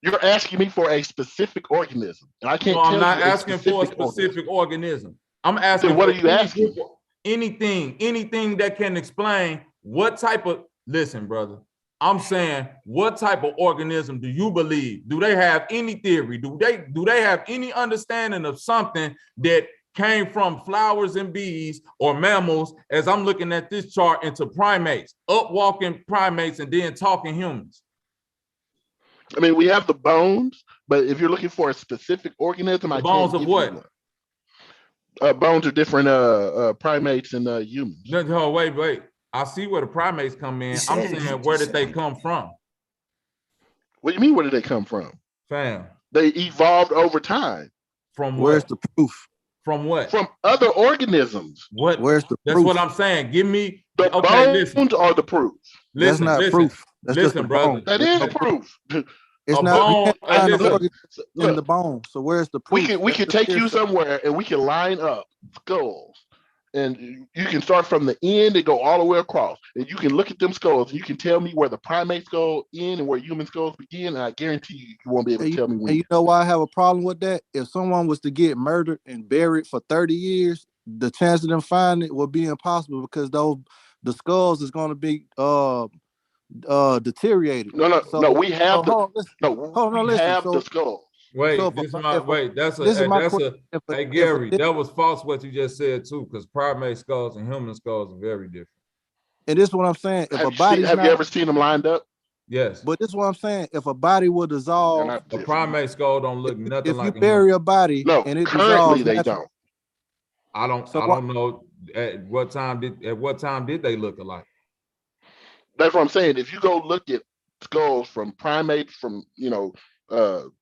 You're asking me for a specific organism. And I can't No, tell I'm not you asking for a specific organism. I'm asking then what for are you asking? anything that can explain what type of, listen, brother, I'm saying, what type of organism do you believe? Do they have any theory? Do they have any understanding of something that came from flowers and bees or mammals, as I'm looking at this chart, into primates, up-walking primates, and then talking humans? I mean, we have the bones, but if you're looking for a specific organism, The bones of what? Bones are different primates and humans. No, wait. I see where the primates come in. I'm saying, where did they come from? What do you mean, where did they come from? Fam. They evolved over time. From Where's what? the proof? From what? From other organisms. What? Where's the That's proof? what I'm saying. Give me the bones are the proof. That's not proof. That's just the brother. bone. That is proof. It's A not. bone, We can't find the organ in look, the bone. So where's the proof? We can take you somewhere and we can line up skulls, and you can start from the end and go all the way across, and you can look at them skulls and you can tell me where the primate skull end and where human skulls begin, and I guarantee you won't be able to tell me when. And you know why I have a problem with that? If someone was to get murdered and buried for 30 years, the chance of them finding it will be impossible because the skulls is going to be deteriorated. No, we have the skull. Wait, So hey Gary, that was false what you just said too, because primate skulls and human skulls are very different. And this is what I'm saying. If have you ever seen them lined up? Yes. But this is what I'm saying. If a body will dissolve, a primate skull don't look nothing if like you bury a body and it currently dissolves, they don't. I don't know at what time did they look alike. That's what I'm saying. If you go look at skulls from primates, from primates.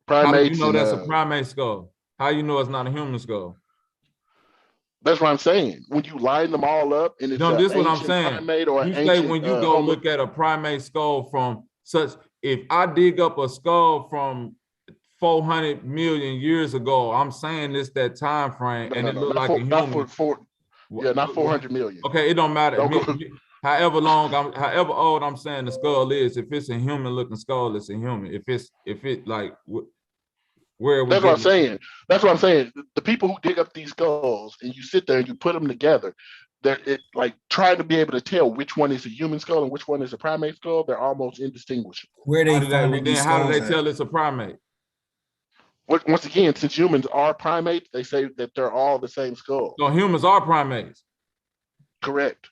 How do you know that's a primate skull? How you know it's not a human skull? That's what I'm saying. When you line them all up, and it's this is what I'm saying. Primate or you ancient, say when you go look at a primate skull from such, if I dig up a skull from 400 million years ago, I'm saying this that time frame, and it looked like a human. Not 400 million. Okay, it don't matter. However old I'm saying the skull is, if it's a human looking skull, it's a human. That's what I'm saying. That's what I'm saying. The people who dig up these skulls and you sit there and you put them together, they're like trying to be able to tell which one is a human skull and which one is a primate skull. They're almost indistinguishable. How do they tell it's a primate? Once again, since humans are primates, they say that they're all the same skull. So humans are primates. Correct.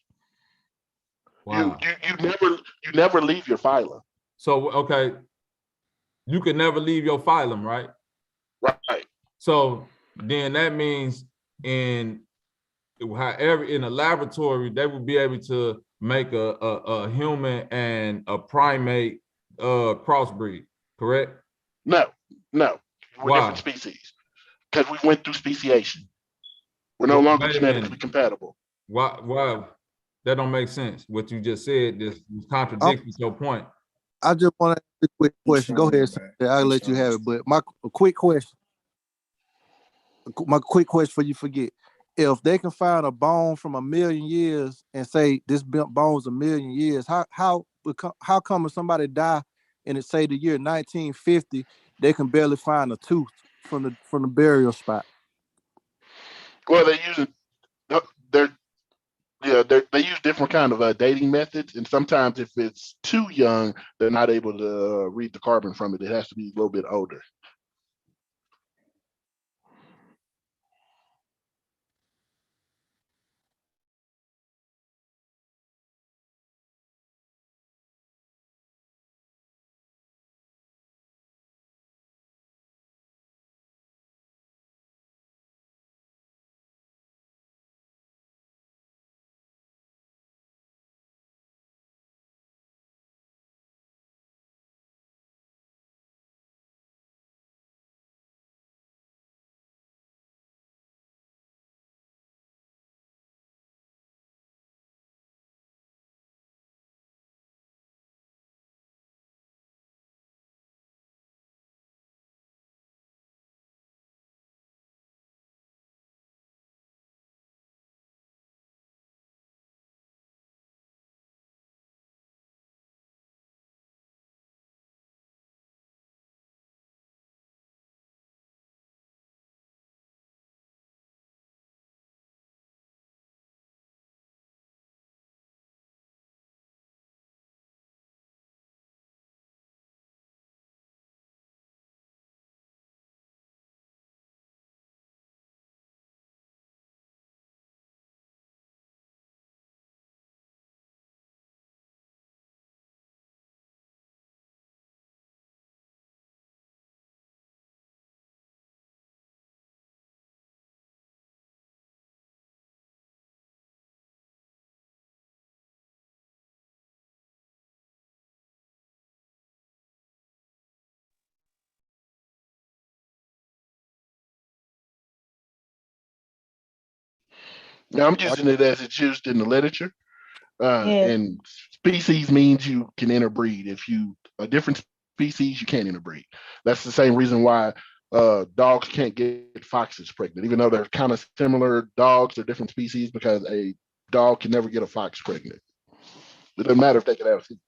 Wow. You never leave your phylum. So okay, you can never leave your phylum, right? Right. So then that means in a laboratory, they would be able to make a human and a primate crossbreed, correct? No. We're Why? different species. Because we went through speciation. We're no longer genetically compatible. Why? That don't make sense. What you just said, this contradicts your point. I just want to ask a quick question. Go ahead, I'll let you have it. But my quick question for you forget. If they can find a bone from 1 million years and say this bone's 1 million years, how come if somebody die and it say the year 1950, they can barely find a tooth from the burial spot? Well, they use different kind of dating methods, and sometimes if it's too young, they're not able to read the carbon from it. It has to be a little bit older. Now I'm using it as it's used in the literature. Yeah. And species means you can interbreed. If you a different species, you can't interbreed. That's the same reason why dogs can't get foxes pregnant, even though they're kind of similar dogs. They're different species because a dog can never get a fox pregnant. It doesn't matter if they can have seeds.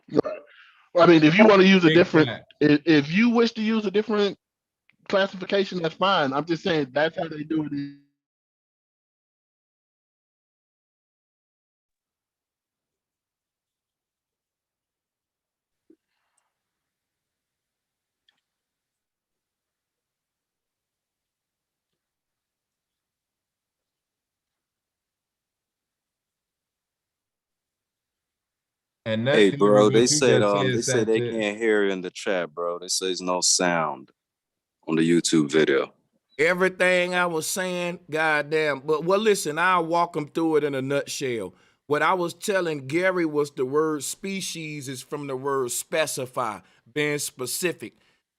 Right. Well, I mean, if you want to use a different, if you wish to use a different classification, that's fine. I'm just saying that's how they do it. And Hey, nothing with bro, what you just they said, said they Sanchez. can't hear in the chat, bro. They say there's no sound on the YouTube video. Everything I was saying, goddamn. But well, listen, I'll walk them through it in a nutshell. What I was telling Gary was the word species is from the word specify, being specific.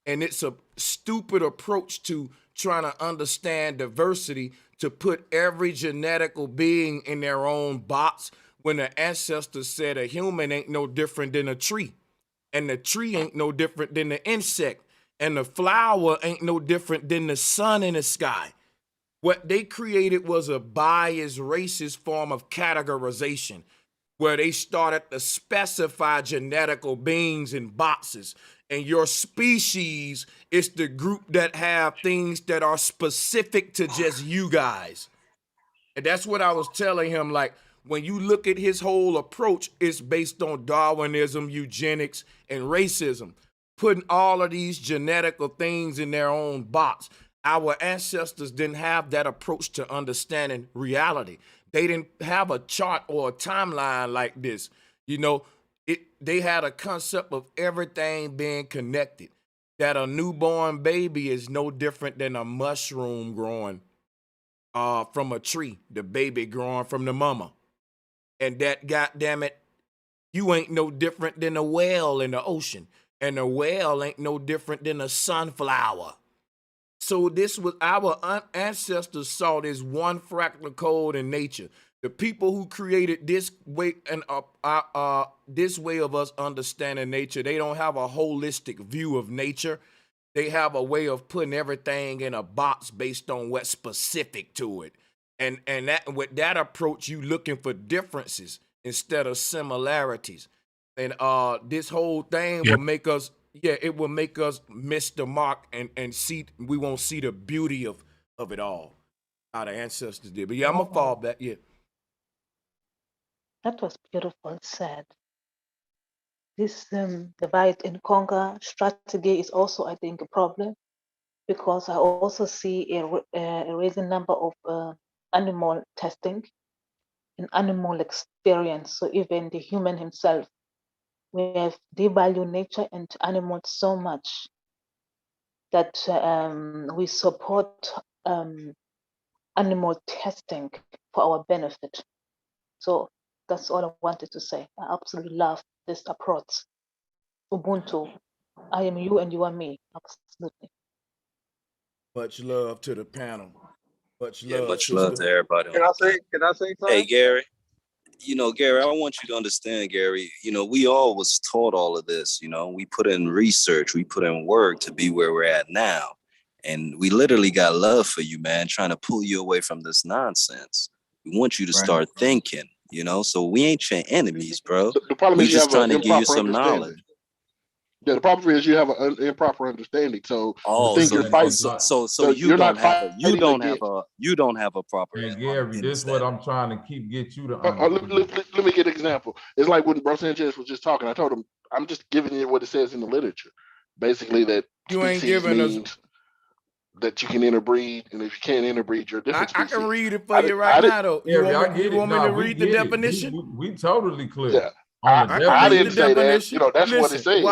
And it's a stupid approach to trying to understand diversity to put every genetical being in their own box when the ancestors said a human ain't no different than a tree. And the tree ain't no different than the insect. And the flower ain't no different than the sun in the sky. What they created was a biased, racist form of categorization where they started to specify genetical beings in boxes. And your species is the group that have things that are specific to just you guys. And that's what I was telling him. Like, when you look at his whole approach, it's based on Darwinism, eugenics, and racism, putting all of these genetical things in their own box. Our ancestors didn't have that approach to understanding reality. They didn't have a chart or a timeline like this. You know, they had a concept of everything being connected, that a newborn baby is no different than a mushroom growing from a tree, the baby growing from the mama. And that, goddamn it, you ain't no different than a whale in the ocean. And a whale ain't no different than a sunflower. So this was our ancestors saw this one fractal code in nature. The people who created this way and this way of us understanding nature, they don't have a holistic view of nature. They have a way of putting everything in a box based on what's specific to it. And that with that approach, you looking for differences instead of similarities. And this whole thing will make us, it will make us miss the mark and see, we won't see the beauty of it all. How the ancestors did. But yeah, I'm gonna fall back. Yeah. That was beautiful said. This divide and conquer strategy is also, I think, a problem because I also see a rising number of animal testing and animal experience. So even the human himself, we have devalued nature and animals so much that we support animal testing for our benefit. So that's all I wanted to say. I absolutely love this approach. Ubuntu, I am you and you are me. Absolutely. Much love to the panel. Much Yeah, love, much love sister. to everybody. Can I say Hey, something? Gary. you know, Gary, I want you to understand, Gary, you know, we all was taught all of this, you know, we put in research, we put in work to be where we're at now. And we literally got love for you, man, trying to pull you away from this nonsense. We want you to start thinking, you know, so we ain't your enemies, bro. The problem We is you just have an trying to give you improper some understanding. knowledge. Yeah, the problem is you have an improper understanding. So Oh, the thing you're fighting, so you you're don't not have fighting you don't have a proper Hey, Gary, this is what I'm trying to get you to understand. let me get an example. It's like when Bro Sanchez was just talking. I told him, I'm just giving you what it says in the literature. Basically, that You ain't species giving us. means that you can interbreed, and if you can't interbreed, you're a different I species. can read it for you right now, though. You Gary, want me to we read the get it. definition? We totally clear. Yeah. On the I definition. didn't say that. You know, that's what it says.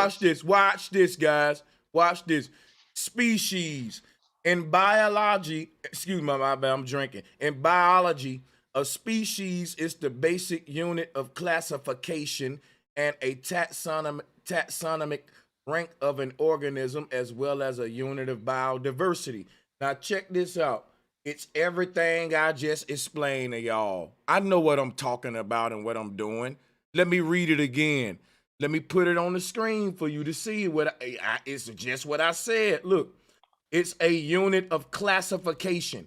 Watch this, guys. Watch this. Species. In biology, excuse me, my bad, I'm drinking. In biology, a species is the basic unit of classification and a taxonomic rank of an organism, as well as a unit of biodiversity. Now check this out. It's everything I just explained to y'all. I know what I'm talking about and what I'm doing. Let me read it again. Let me put it on the screen for you to see what it's just what I said. Look, it's a unit of classification.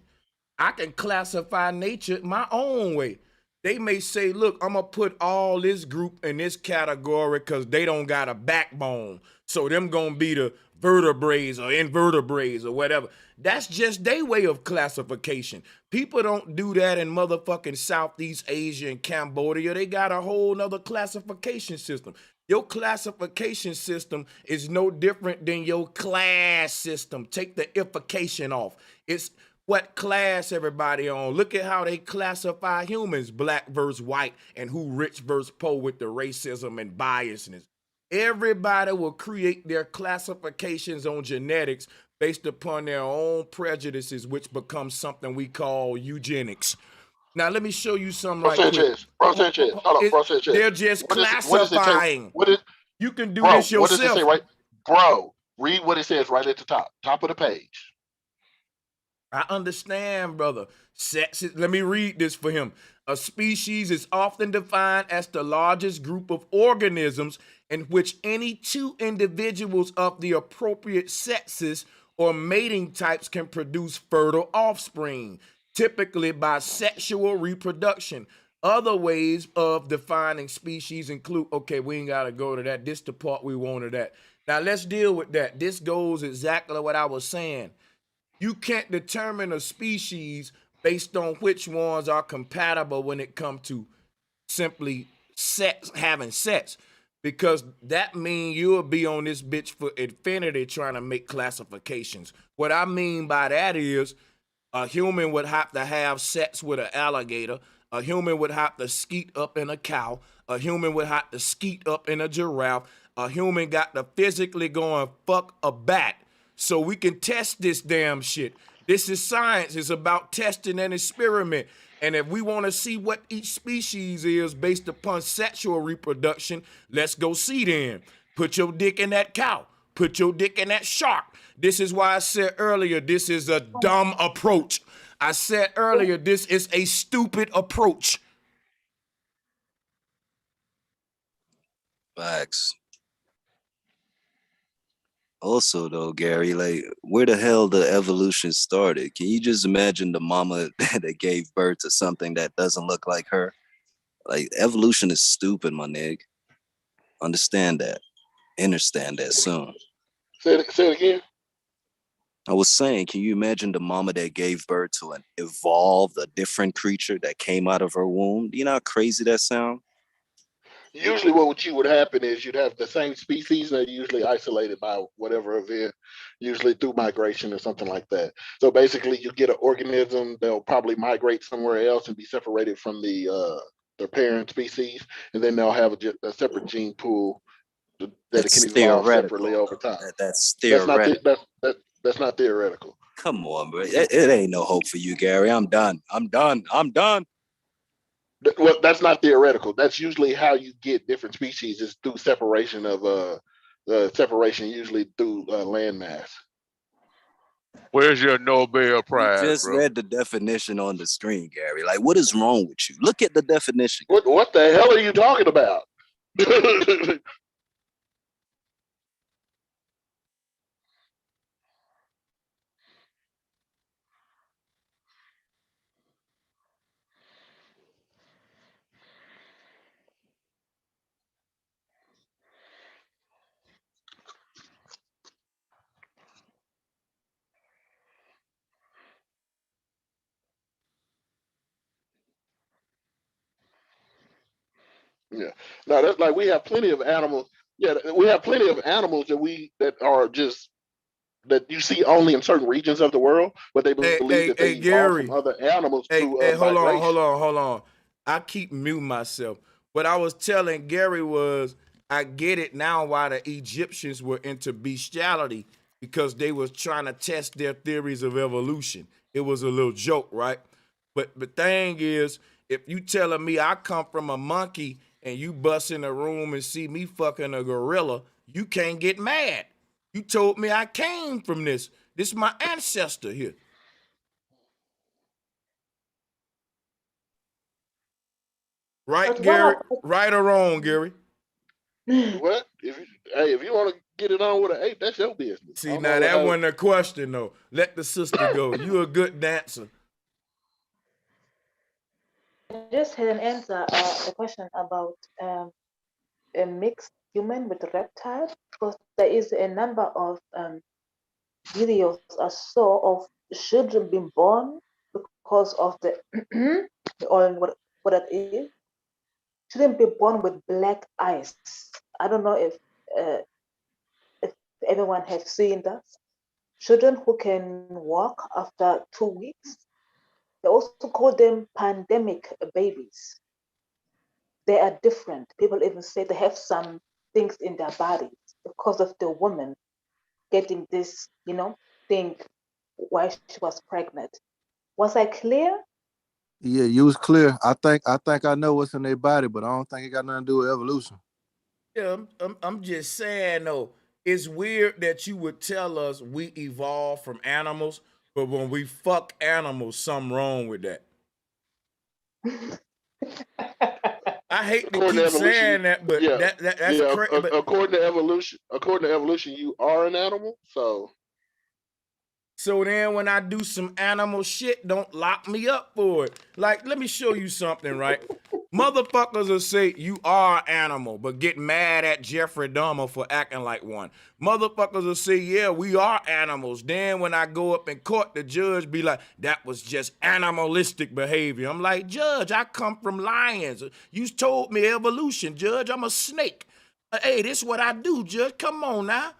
I can classify nature my own way. They may say, look, I'm going to put all this group in this category because they don't got a backbone. So them going to be the vertebrates or invertebrates or whatever. That's just their way of classification. People don't do that in motherfucking Southeast Asia and Cambodia. They got a whole nother classification system. Your classification system is no different than your class system. Take the ification off. It's what class everybody on. Look at how they classify humans, black versus white, and who rich versus poor with the racism and biasness. Everybody will create their classifications on genetics based upon their own prejudices, which becomes something we call eugenics. Now, let me show you something right quick. Bro Sanchez, hold on, Bro Sanchez. They're just classifying. You can do this yourself. What does it say right? Bro, read what it says right at the top of the page. I understand, brother. Let me read this for him. A species is often defined as the largest group of organisms in which any two individuals of the appropriate sexes or mating types can produce fertile offspring, typically by sexual reproduction. Other ways of defining species include, okay, we ain't got to go to that. This the part we wanted at. Now, let's deal with that. This goes exactly what I was saying. You can't determine a species based on which ones are compatible when it comes to simply having sex, because that means you'll be on this bitch for infinity trying to make classifications. What I mean by that is a human would have to have sex with an alligator. A human would have to skeet up in a cow. A human would have to skeet up in a giraffe. A human got to physically go and fuck a bat. So we can test this damn shit. This is science. It's about testing and experiment. And if we want to see what each species is based upon sexual reproduction, let's go see then. Put your dick in that cow. Put your dick in that shark. This is why I said earlier, this is a dumb approach. I said earlier, this is a stupid approach. Facts. Also, though, Gary, like, where the hell the evolution started? Can you just imagine the mama that gave birth to something that doesn't look like her? Like, evolution is stupid, my nigga. Understand that. Understand that soon. Say it again. I was saying, can you imagine the mama that gave birth to an evolved, a different creature that came out of her womb? You know how crazy that sounds? Usually what would happen is you'd have the same species that are usually isolated by whatever event, usually through migration or something like that. So basically you get an organism, they'll probably migrate somewhere else and be separated from their parent species, and then they'll have a separate gene pool that it can evolve separately over time. That's theoretical. That's not theoretical. Come on, bro. It ain't no hope for you, Gary. I'm done. Well, that's not theoretical. That's usually how you get different species, is through separation of separation, usually through land mass. Where's your Nobel You Prize, just bro? read the definition on the screen, Gary. Like, what is wrong with you? Look at the definition. What the hell are you talking about? Yeah. No, that's like we have plenty of animals. Yeah, we have plenty of animals that are just that you see only in certain regions of the world, but they believe that they evolved from Gary. other animals through Hold migration. on. I keep muting myself. What I was telling Gary was, I get it now why the Egyptians were into bestiality, because they was trying to test their theories of evolution. It was a little joke, right? But the thing is, if you telling me I come from a monkey and you bust in a room and see me fucking a gorilla, you can't get mad. You told me I came from this. This is my ancestor here. Right, But Gary? Right or wrong, Gary? What? If you want to get it on with an ape, that's your business. See, now that wasn't a question, though. Let the sister go. You a good dancer. I just had an answer, a question about a mixed human with a reptile, because there is a number of videos I saw of children being born because of the or what that is. Children be born with black eyes. I don't know if everyone has seen that. Children who can walk after 2 weeks. They also call them pandemic babies. They are different. People even say they have some things in their bodies because of the woman getting this, thing while she was pregnant. Was I clear? Yeah, you was clear. I think I know what's in their body, but I don't think it got nothing to do with evolution. Yeah, I'm just saying though, it's weird that you would tell us we evolved from animals, but when we fuck animals, something wrong with that. I hate to keep saying that, but yeah, that's crazy. According to evolution, you are an animal. So then when I do some animal shit, don't lock me up for it. Like, let me show you something, right? Motherfuckers will say you are an animal, but get mad at Jeffrey Dahmer for acting like one. Motherfuckers will say, yeah, we are animals. Then when I go up in court, the judge be like, that was just animalistic behavior. I'm like, Judge, I come from lions. You told me evolution, Judge. I'm a snake. Hey, this is what I do, Judge. Come on now.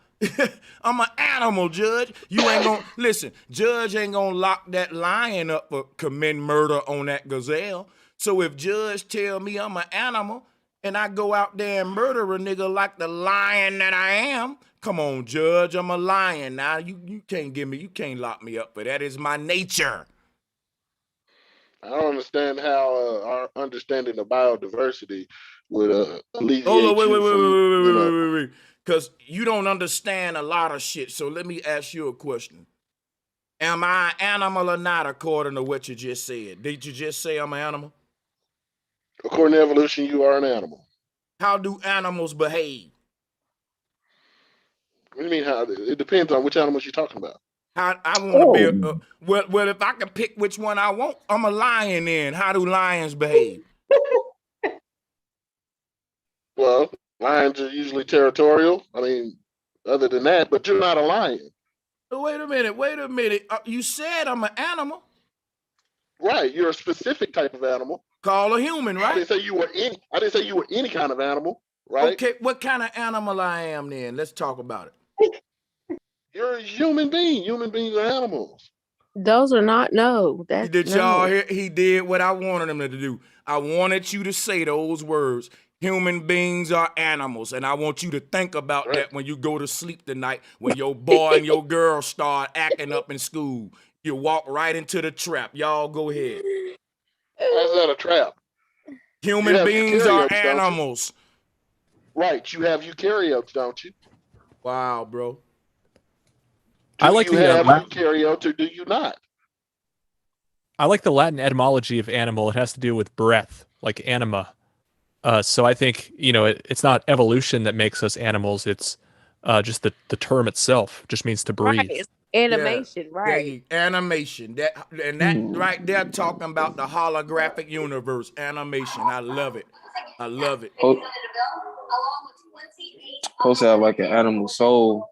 I'm an animal, Judge. You ain't gonna listen. Judge ain't gonna lock that lion up for committing murder on that gazelle. So if Judge tell me I'm an animal and I go out there and murder a nigga like the lion that I am, come on, Judge, I'm a lion. Now you can't lock me up for that. Is my nature. I don't understand how our understanding of biodiversity would alleviate wait. Because you don't understand a lot of shit. So let me ask you a question. Am I an animal or not according to what you just said? Did you just say I'm an animal? According to evolution, you are an animal. How do animals behave? What do you mean how? It depends on which animals you're talking about. I want to be well, if I can pick which one I want, I'm a lion then. How do lions behave? Well, lions are usually territorial. I mean, other than that, but you're not a lion. Wait a minute. You said I'm an animal. Right. You're a specific type of animal. Called a human, right? I didn't say you were any kind of animal, right? Okay, what kind of animal I am then? Let's talk about it. You're a human being. Human beings are animals. Those are not Y'all hear? He did what I wanted him to do. I wanted you to say those words. Human beings are animals, and I want you to think about that when you go to sleep tonight. When your boy and your girl start acting up in school, you walk right into the trap. Y'all go ahead. How's that a trap? Human beings are animals. Right, you have eukaryotes, don't you? Wow, bro. I like you the have Latin, eukaryotes or do you not? I like the Latin etymology of animal. It has to do with breath, like anima. So I think, you know, it's not evolution that makes us animals. It's just the term itself just means to Right. breathe. It's animation, There right. you animation. That right there talking about the holographic universe. Animation. I love it. I love it. Supposed to have like an animal soul.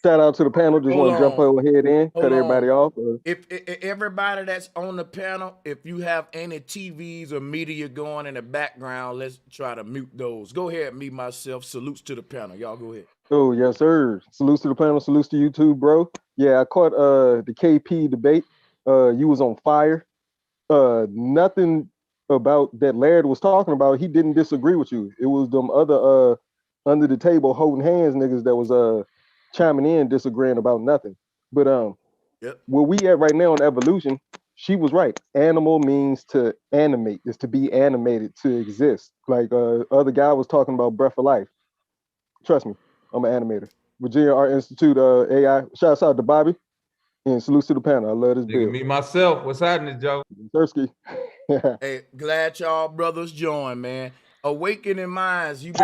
Shout out to the panel. Just Hold want to jump on. over head in, Hold cut everybody on. off. If everybody that's on the panel, if you have any TVs or media going in the background, let's try to mute those. Go ahead, me, myself. Salutes to the panel. Y'all go ahead. Oh, yes, sir. Salutes to the panel. Salutes to you too, bro. Yeah, I caught the KP debate. You was on fire. Nothing about that Laird was talking about. He didn't disagree with you. It was them other under the table holding hands niggas that was chiming in disagreeing about nothing. But where we at right now in evolution, she was right. Animal means to animate, is to be animated, to exist. Like other guy was talking about breath of life. Trust me, I'm an animator. Virginia Art Institute AI. Shouts out to Bobby and salutes to the panel. I love this bill. Me myself. What's happening, Joe? Thursky. Hey, glad y'all brothers joined, man. Awakening Minds. You've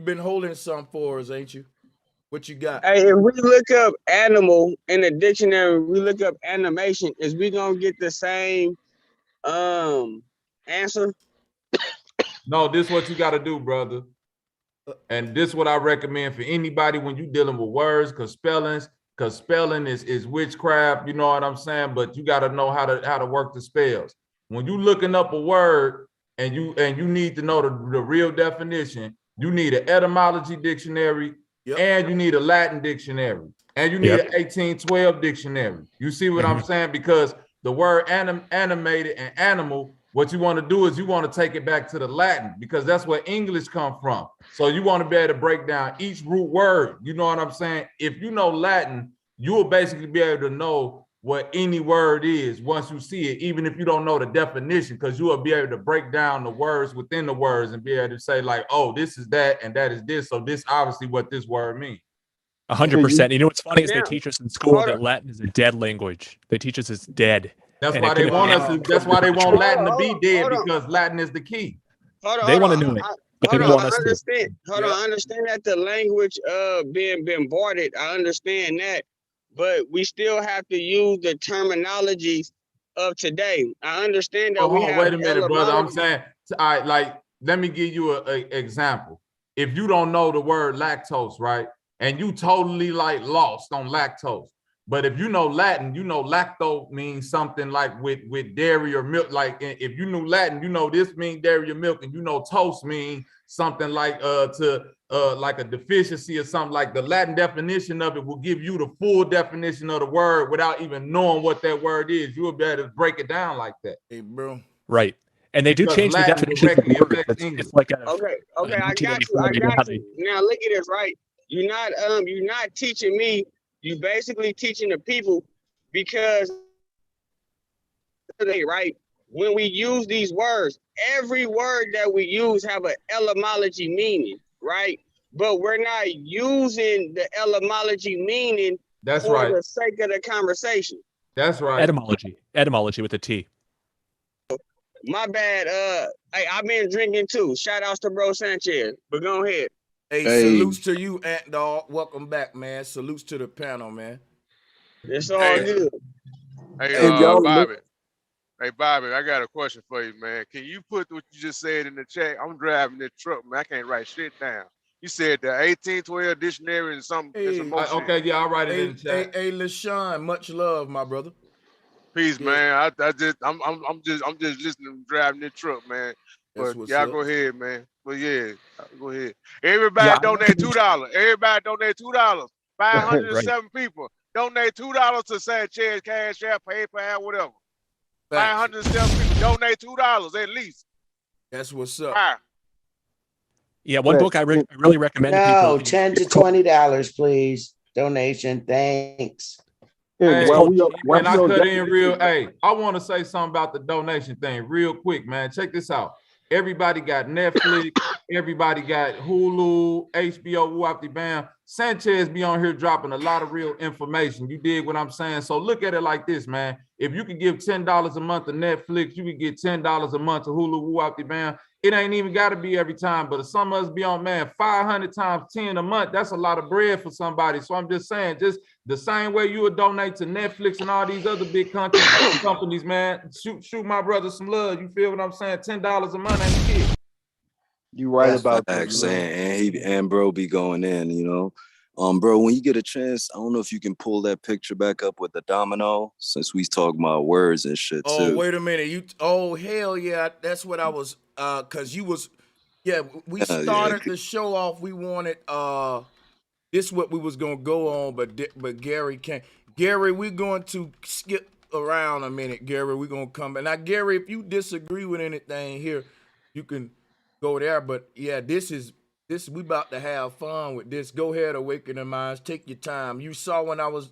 been holding some for us, ain't you? What you got? Hey, if we look up animal in the dictionary, we look up animation, is we gonna get the same answer? No, this is what you got to do, brother. And this is what I recommend for anybody when you dealing with words, because spelling is witchcraft, you know what I'm saying? But you got to know how to work the spells. When you looking up a word and you need to know the real definition, you need an etymology dictionary, and you need a Latin dictionary, and you need an 1812 dictionary. You see what I'm saying? Because the word animated and animal, what you want to do is you want to take it back to the Latin, because that's where English come from. So you want to be able to break down each root word. You know what I'm saying? If you know Latin, you will basically be able to know what any word is once you see it, even if you don't know the definition, because you will be able to break down the words within the words and be able to say like, oh, this is that and that is this. So this obviously what this word means. 100%. You know what's funny is they teach us in school that Latin is a dead language. They teach us it's dead. That's why they want us to, that's why they want Latin to be dead, because Latin is the key. They want to know it, but they don't want us to. Hold on, I understand that the language being bombarded, I understand that, but we still have to use the terminologies of today. I understand that we have. Wait a minute, brother. I'm saying, let me give you an example. If you don't know the word lactose, right, and you totally like lost on lactose, but if you know Latin, you know lacto means something like with dairy or milk. Like if you knew Latin, you know this means dairy or milk, and you know toast means something like like a deficiency or something. Like the Latin definition of it will give you the full definition of the word without even knowing what that word is. You will be able to break it down like that. Hey, bro. Right. And they do change the definition of the word. It's like okay, I got you. Now look at this, right? You're not teaching me. You basically teaching the people, because today, right? When we use these words, every word that we use have an etymology meaning, right? But we're not using the etymology meaning for the sake of the conversation. That's right. Etymology with a T. My bad. Hey, I've been drinking too. Shout outs to Bro Sanchez. But go ahead. Hey, salutes to you, Ant Dog. Welcome back, man. Salutes to the panel, man. It's all good. Hey, Bobby. Hey, Bobby, I got a question for you, man. Can you put what you just said in the chat? I'm driving this truck, man. I can't write shit down. You said the 1812 dictionary and something. Hey, okay, yeah, I'll write it in the chat. Hey, LaShawn, much love, my brother. Peace, man. I'm just listening, driving this truck, man. But y'all go ahead, man. But yeah, go ahead. Everybody donate $2. Everybody donate $2. 507 people donate $2 to Sanchez, Cash App, PayPal, whatever. 507 people donate $2 at least. That's what's up. Yeah, one book I really recommend. No, $10 to $20, please. Donation. Thanks. Hey, when I cut in real, hey, I want to say something about the donation thing real quick, man. Check this out. Everybody got Netflix, everybody got Hulu, HBO, Bam. Sanchez be on here dropping a lot of real information. You dig what I'm saying? So look at it like this, man. If you could give $10 a month to Netflix, you could get $10 a month to Hulu, woo out the band. It ain't even got to be every time, but if some of us be on, man, 500 times 10 a month, that's a lot of bread for somebody. So I'm just saying, just the same way you would donate to Netflix and all these other big companies, man, shoot my brother some love. You feel what I'm saying? $10 a month ain't shit. You right That's about facts, that. and bro be going in, you know. Bro, when you get a chance, I don't know if you can pull that picture back up with the domino, since we talking about words and shit too. Oh, wait a minute. Oh, hell yeah. That's what I was, cause you was, yeah, we started the show off. We wanted, this what we was gonna go on, but Gary can't. Gary, we're going to skip around a minute, Gary. We're gonna come back. Now, Gary, if you disagree with anything here, you can go there. But yeah, this we about to have fun with this. Go ahead, Awaken the Minds. Take your time. You saw when I was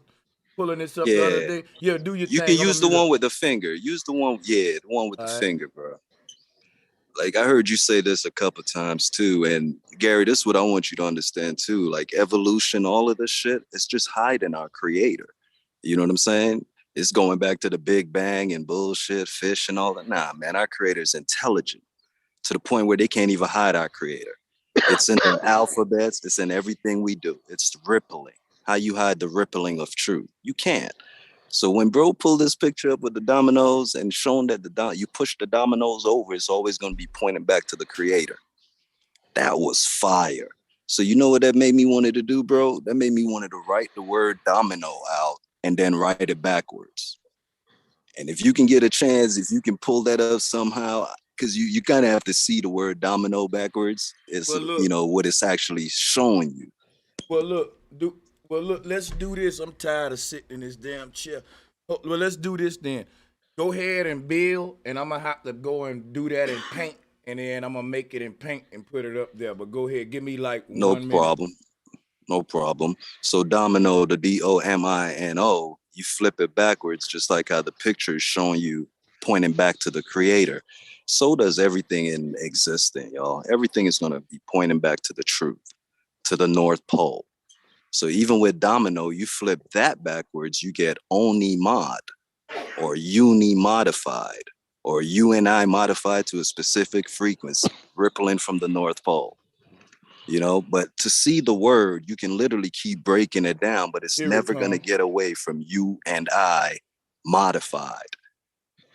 pulling this up the other day. Yeah, do your thing. You can use the one with the finger. Use the one, the one with the finger, bro. Like, I heard you say this a couple times too. And Gary, this is what I want you to understand too. Like, evolution, all of this shit, it's just hiding our creator. You know what I'm saying? It's going back to the Big Bang and bullshit, fish and all that. Nah, man, our creator is intelligent to the point where they can't even hide our creator. It's in the alphabets. It's in everything we do. It's rippling. How you hide the rippling of truth? You can't. So when bro pulled this picture up with the dominoes and shown that you push the dominoes over, it's always going to be pointing back to the creator. That was fire. So you know what that made me wanted to do, bro? That made me wanted to write the word domino out and then write it backwards. And if you can get a chance, if you can pull that up somehow, because you kind of have to see the word domino backwards, is you know what it's actually showing you. Well, look, let's do this. I'm tired of sitting in this damn chair. Well, let's do this then. Go ahead and build, and I'm gonna have to go and do that in paint, and then I'm gonna make it in paint and put it up there. But go ahead, give me like 1 minute. No problem. So domino, the DOMINO, you flip it backwards, just like how the picture is showing you pointing back to the creator. So does everything in existing, y'all. Everything is going to be pointing back to the truth, to the North Pole. So even with domino, you flip that backwards, you get oni-mod or uni-modified or UNI modified to a specific frequency, rippling from the North Pole. You know, but to see the word, you can literally keep breaking it down, but it's never going to get away from you and I modified,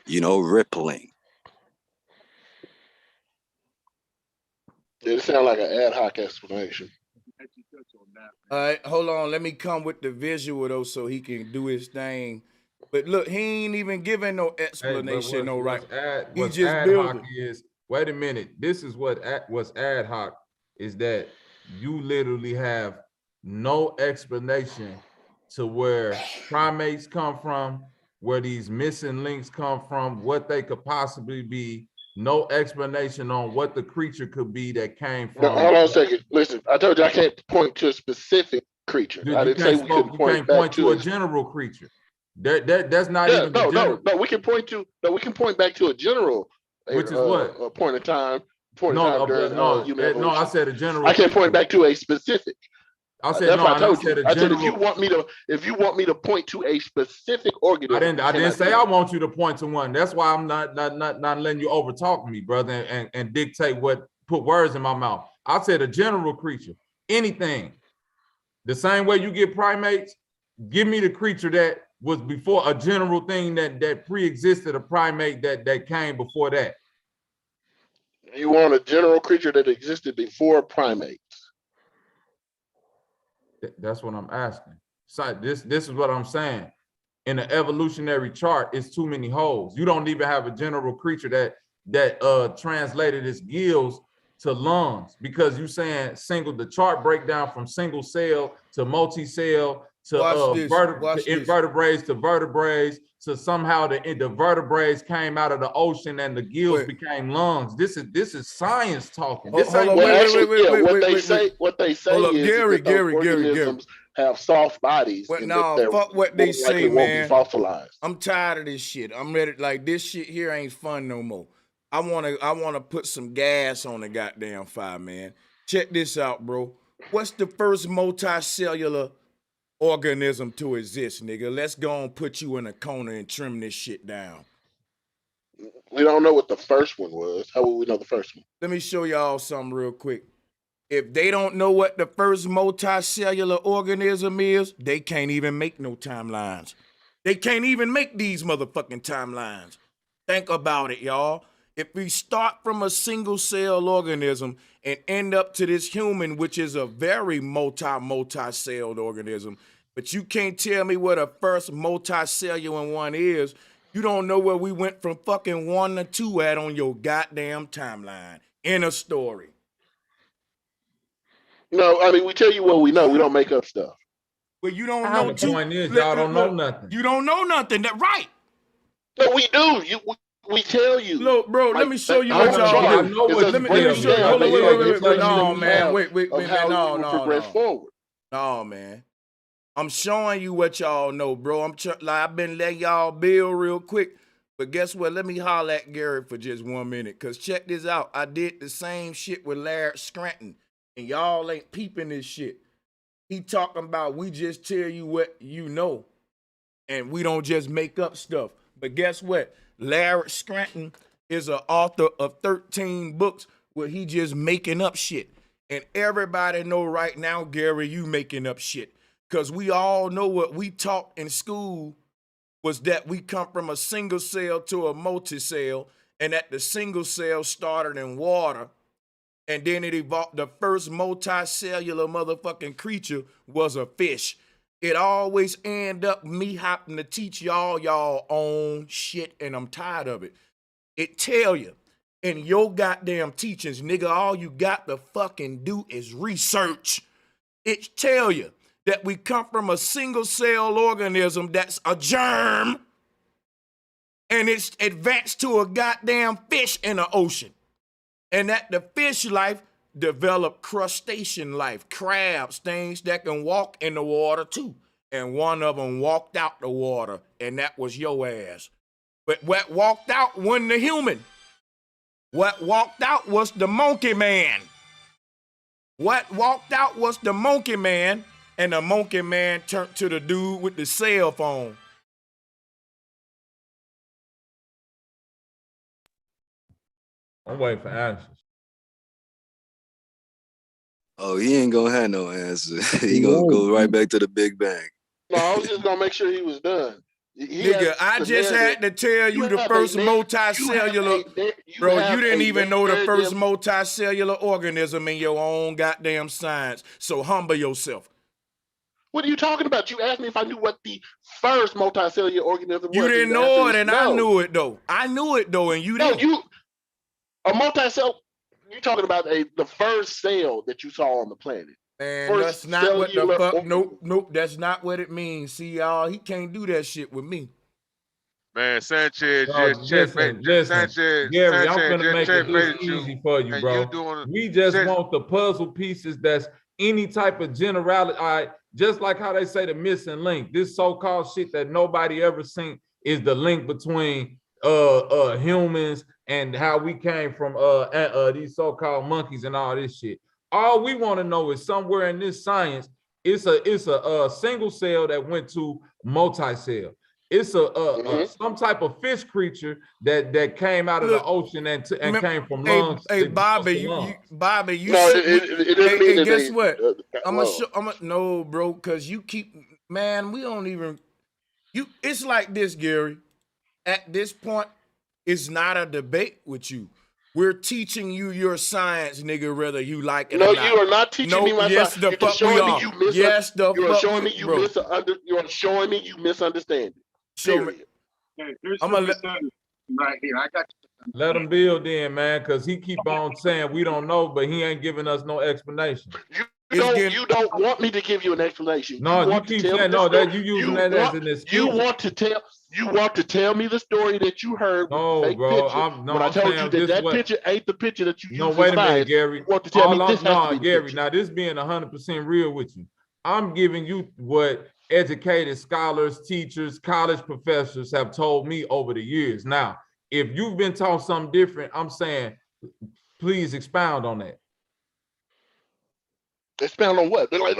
you know, rippling. It sounds like an ad hoc explanation. All right, hold on. Let me come with the visual though, so he can do his thing. But look, he ain't even giving no explanation, He just building. Wait a minute. This is what's ad hoc is that you literally have no explanation to where primates come from, where these missing links come from, what they could possibly be. No explanation on what the creature could be that came from. No, hold on a second. Listen, I told you I can't point to a specific creature. I didn't say we couldn't point back to a general creature. That's not even no. We can point back to a general, which is what a point in time. I said a general. I can't point back to a specific. I said no. I said if you want me to point to a specific organism, I didn't say I want you to point to one. That's why I'm not letting you overtalk me, brother, and dictate put words in my mouth. I said a general creature, anything. The same way you get primates, give me the creature that was before a general thing that pre-existed a primate that came before that. You want a general creature that existed before primates. That's what I'm asking. So this is what I'm saying. In the evolutionary chart, it's too many holes. You don't even have a general creature that translated its gills to lungs, because you saying the chart breakdown from single cell to multi-cell to invertebrates to vertebrates to somehow the vertebrates came out of the ocean and the gills became lungs. This is science talking. What they say is Gary. Have soft bodies. Fuck what they say, man. Fossilized. I'm tired of this shit. I'm ready. Like, this shit here ain't fun no more. I wanna put some gas on the goddamn fire, man. Check this out, bro. What's the first multicellular organism to exist, nigga? Let's go and put you in a corner and trim this shit down. We don't know what the first one was. How will we know the first one? Let me show y'all something real quick. If they don't know what the first multicellular organism is, they can't even make no timelines. They can't even make these motherfucking timelines. Think about it, y'all. If we start from a single cell organism and end up to this human, which is a very multi-celled organism, but you can't tell me what a first multicellular one is, you don't know where we went from fucking 1 to 2 at on your goddamn timeline in a story. No, I mean, we tell you what we know. We don't make up stuff. Well, you don't know. The point is, y'all don't know nothing. You don't know nothing. That right? No, we do. We tell you. Look, bro, let me show you what y'all do. I know what Let me show you. Hold on, wait. No, man. Wait, no. No, man. I'm showing you what y'all know, bro. I've been letting y'all build real quick. But guess what? Let me holler at Gary for just 1 minute. Because check this out. I did the same shit with Larry Scranton. And y'all ain't peeping this shit. He talking about we just tell you what you know. And we don't just make up stuff. But guess what? Larry Scranton is an author of 13 books where he just making up shit. And everybody know right now, Gary, you making up shit. Because we all know what we taught in school was that we come from a single cell to a multi-cell, and that the single cell started in water, and then it evolved. The first multicellular motherfucking creature was a fish. It always end up me having to teach y'all own shit, and I'm tired of it. It tell you in your goddamn teachings, nigga, all you got to fucking do is research. It tell you that we come from a single cell organism that's a germ, and it's advanced to a goddamn fish in the ocean. And that the fish life developed crustacean life, crabs, things that can walk in the water too. And one of them walked out the water, and that was your ass. But what walked out wasn't the human. What walked out was the monkey man. What walked out was the monkey man, and the monkey man turned to the dude with the cell phone. I'm waiting for answers. Oh, he ain't gonna have no answer. He gonna go right back to the Big Bang. No, I was just gonna make sure he was done. Nigga, I just had to tell you the first multicellular, bro, you didn't even know the first multicellular organism in your own goddamn science. So humble yourself. What are you talking about? You asked me if I knew what the first multicellular organism was. You didn't know it, and I knew it though. I knew it though, and you didn't. A multicell. You're talking about the first cell that you saw on the planet. Man, that's not what the fuck. Nope. That's not what it means. See, y'all, he can't do that shit with me. Man, Sanchez just listen, Sanchez, Gary, I'm gonna make it easy for you, bro. We just want the puzzle pieces that's any type of generality. All right, just like how they say the missing link. This so-called shit that nobody ever seen is the link between humans and how we came from these so-called monkeys and all this shit. All we want to know is somewhere in this science, it's a single cell that went to multi-cell. It's some type of fish creature that came out of the ocean and came from lungs. Hey, Bobby, Bobby, guess what? No, bro, because you keep, man, we don't even, it's like this, Gary. At this point, it's not a debate with you. We're teaching you your science, nigga, whether you like it or not. No, you are not teaching me my science. Yes, the fuck we are. Yes, the fuck we are. You're showing me you misunderstand it. Show me. I'm gonna right here. I got you. Let him build in, man, because he keep on saying we don't know, but he ain't giving us no explanation. You don't want me to give you an explanation. No, you keep saying no. That you using that as an excuse. You want to tell me the story that you heard. No, bro. When I told you that picture ain't the picture that you. No, wait a minute, Gary. You want to tell me this? No, Gary. Now this being 100% real with you, I'm giving you what educated scholars, teachers, college professors have told me over the years. Now, if you've been taught something different, I'm saying, please expound on that. Expound on what? But like,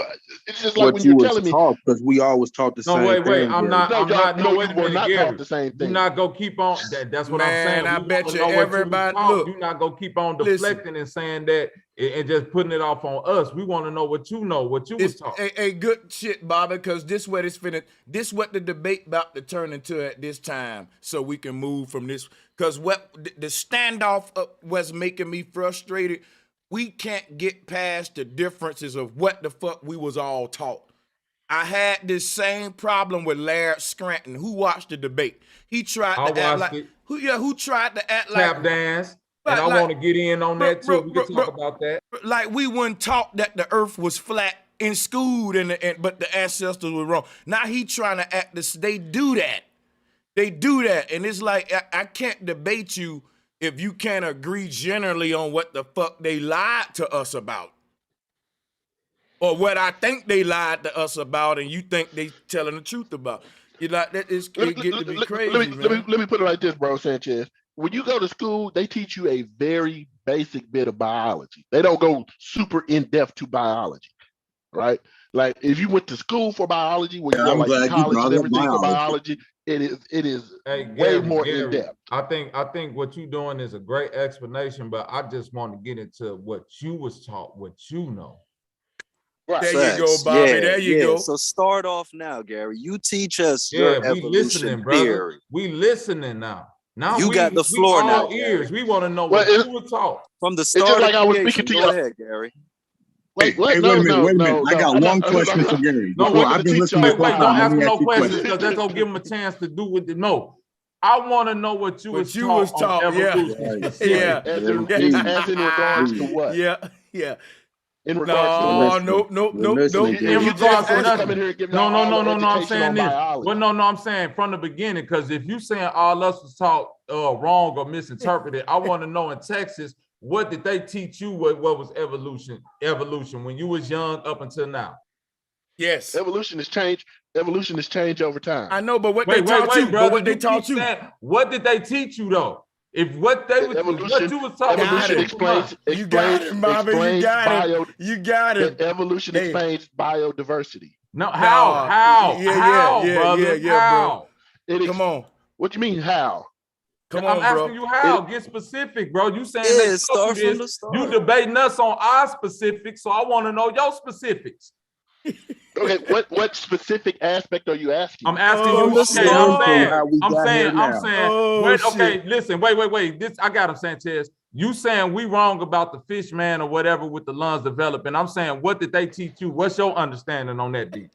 it's just like What when you you're was telling me. taught, because we always taught the No, same wait. thing. I'm Gary. not. No, wait a you were minute, not Gary. taught the same Do thing. not go keep on. That's what I'm saying. Man, I We bet want to you know what you was everybody. taught. Look, Do not go keep on listen. deflecting and saying that and just putting it off on us. We want to know what you know, what you was taught. A good shit, Bobby, because this what it's finna. This what the debate about to turn into at this time, so we can move from this. Because what the standoff was making me frustrated. We can't get past the differences of what the fuck we was all taught. I had this same problem with Laird Scranton, who watched the debate. He tried to act like who tried to act like tap dance. And I want to get in on that too. We can talk about that. Like we weren't taught that the earth was flat in school, but the ancestors were wrong. Now he trying to act this. They do that. They do that. And it's like, I can't debate you if you can't agree generally on what the fuck they lied to us about. Or what I think they lied to us about and you think they telling the truth about. You like that is it get to be crazy. Let me put it like this, bro, Sanchez. When you go to school, they teach you a very basic bit of biology. They don't go super in-depth to biology, right? Like if you went to school for biology, where you go like college and everything for biology, it is way more in-depth. I think what you're doing is a great explanation, but I just want to get into what you was taught, what you know. Right. There you go, Bobby. Yeah, there you go. So start off now, Gary. You teach us Yeah, your we evolution listening, brother. theory. We listening now. Now you got the floor we now. All ears. We want to know what you were taught from the start. It's just like I was speaking to you. Go ahead, Gary. Wait a minute. I got one question for Gary. No, I've been listening wait, this whole don't time. ask no questions because that's gonna give him a chance to do with it. No, I want to know what you was taught. Evolution. Yeah. As in regards to what? Yeah. In regards to nope. In regards to nothing. No. I'm saying this. Well, no. I'm saying from the beginning, because if you saying all us was taught wrong or misinterpreted, I want to know in Texas, what did they teach you? What was evolution? Evolution when you was young up until now. Yes. Evolution has changed. Evolution has changed over time. I know, but what they taught you, brother, what they taught you. What did they teach you though? If what they was what you was talking about, evolution explains you got it, Bobby. You got it. You got it. Evolution explains biodiversity. No, how, brother? How? Come on. What you mean how? Come I'm on, asking you how. Get specific, bro. You saying they taught you this. You debating us on our specifics, so I want to know your specifics. Okay, what specific aspect are you asking? I'm asking you. Okay, I'm saying. Wait, okay, listen. Wait. This I got him, Sanchez. You saying we wrong about the fish man or whatever with the lungs developing? I'm saying, what did they teach you? What's your understanding on that, D?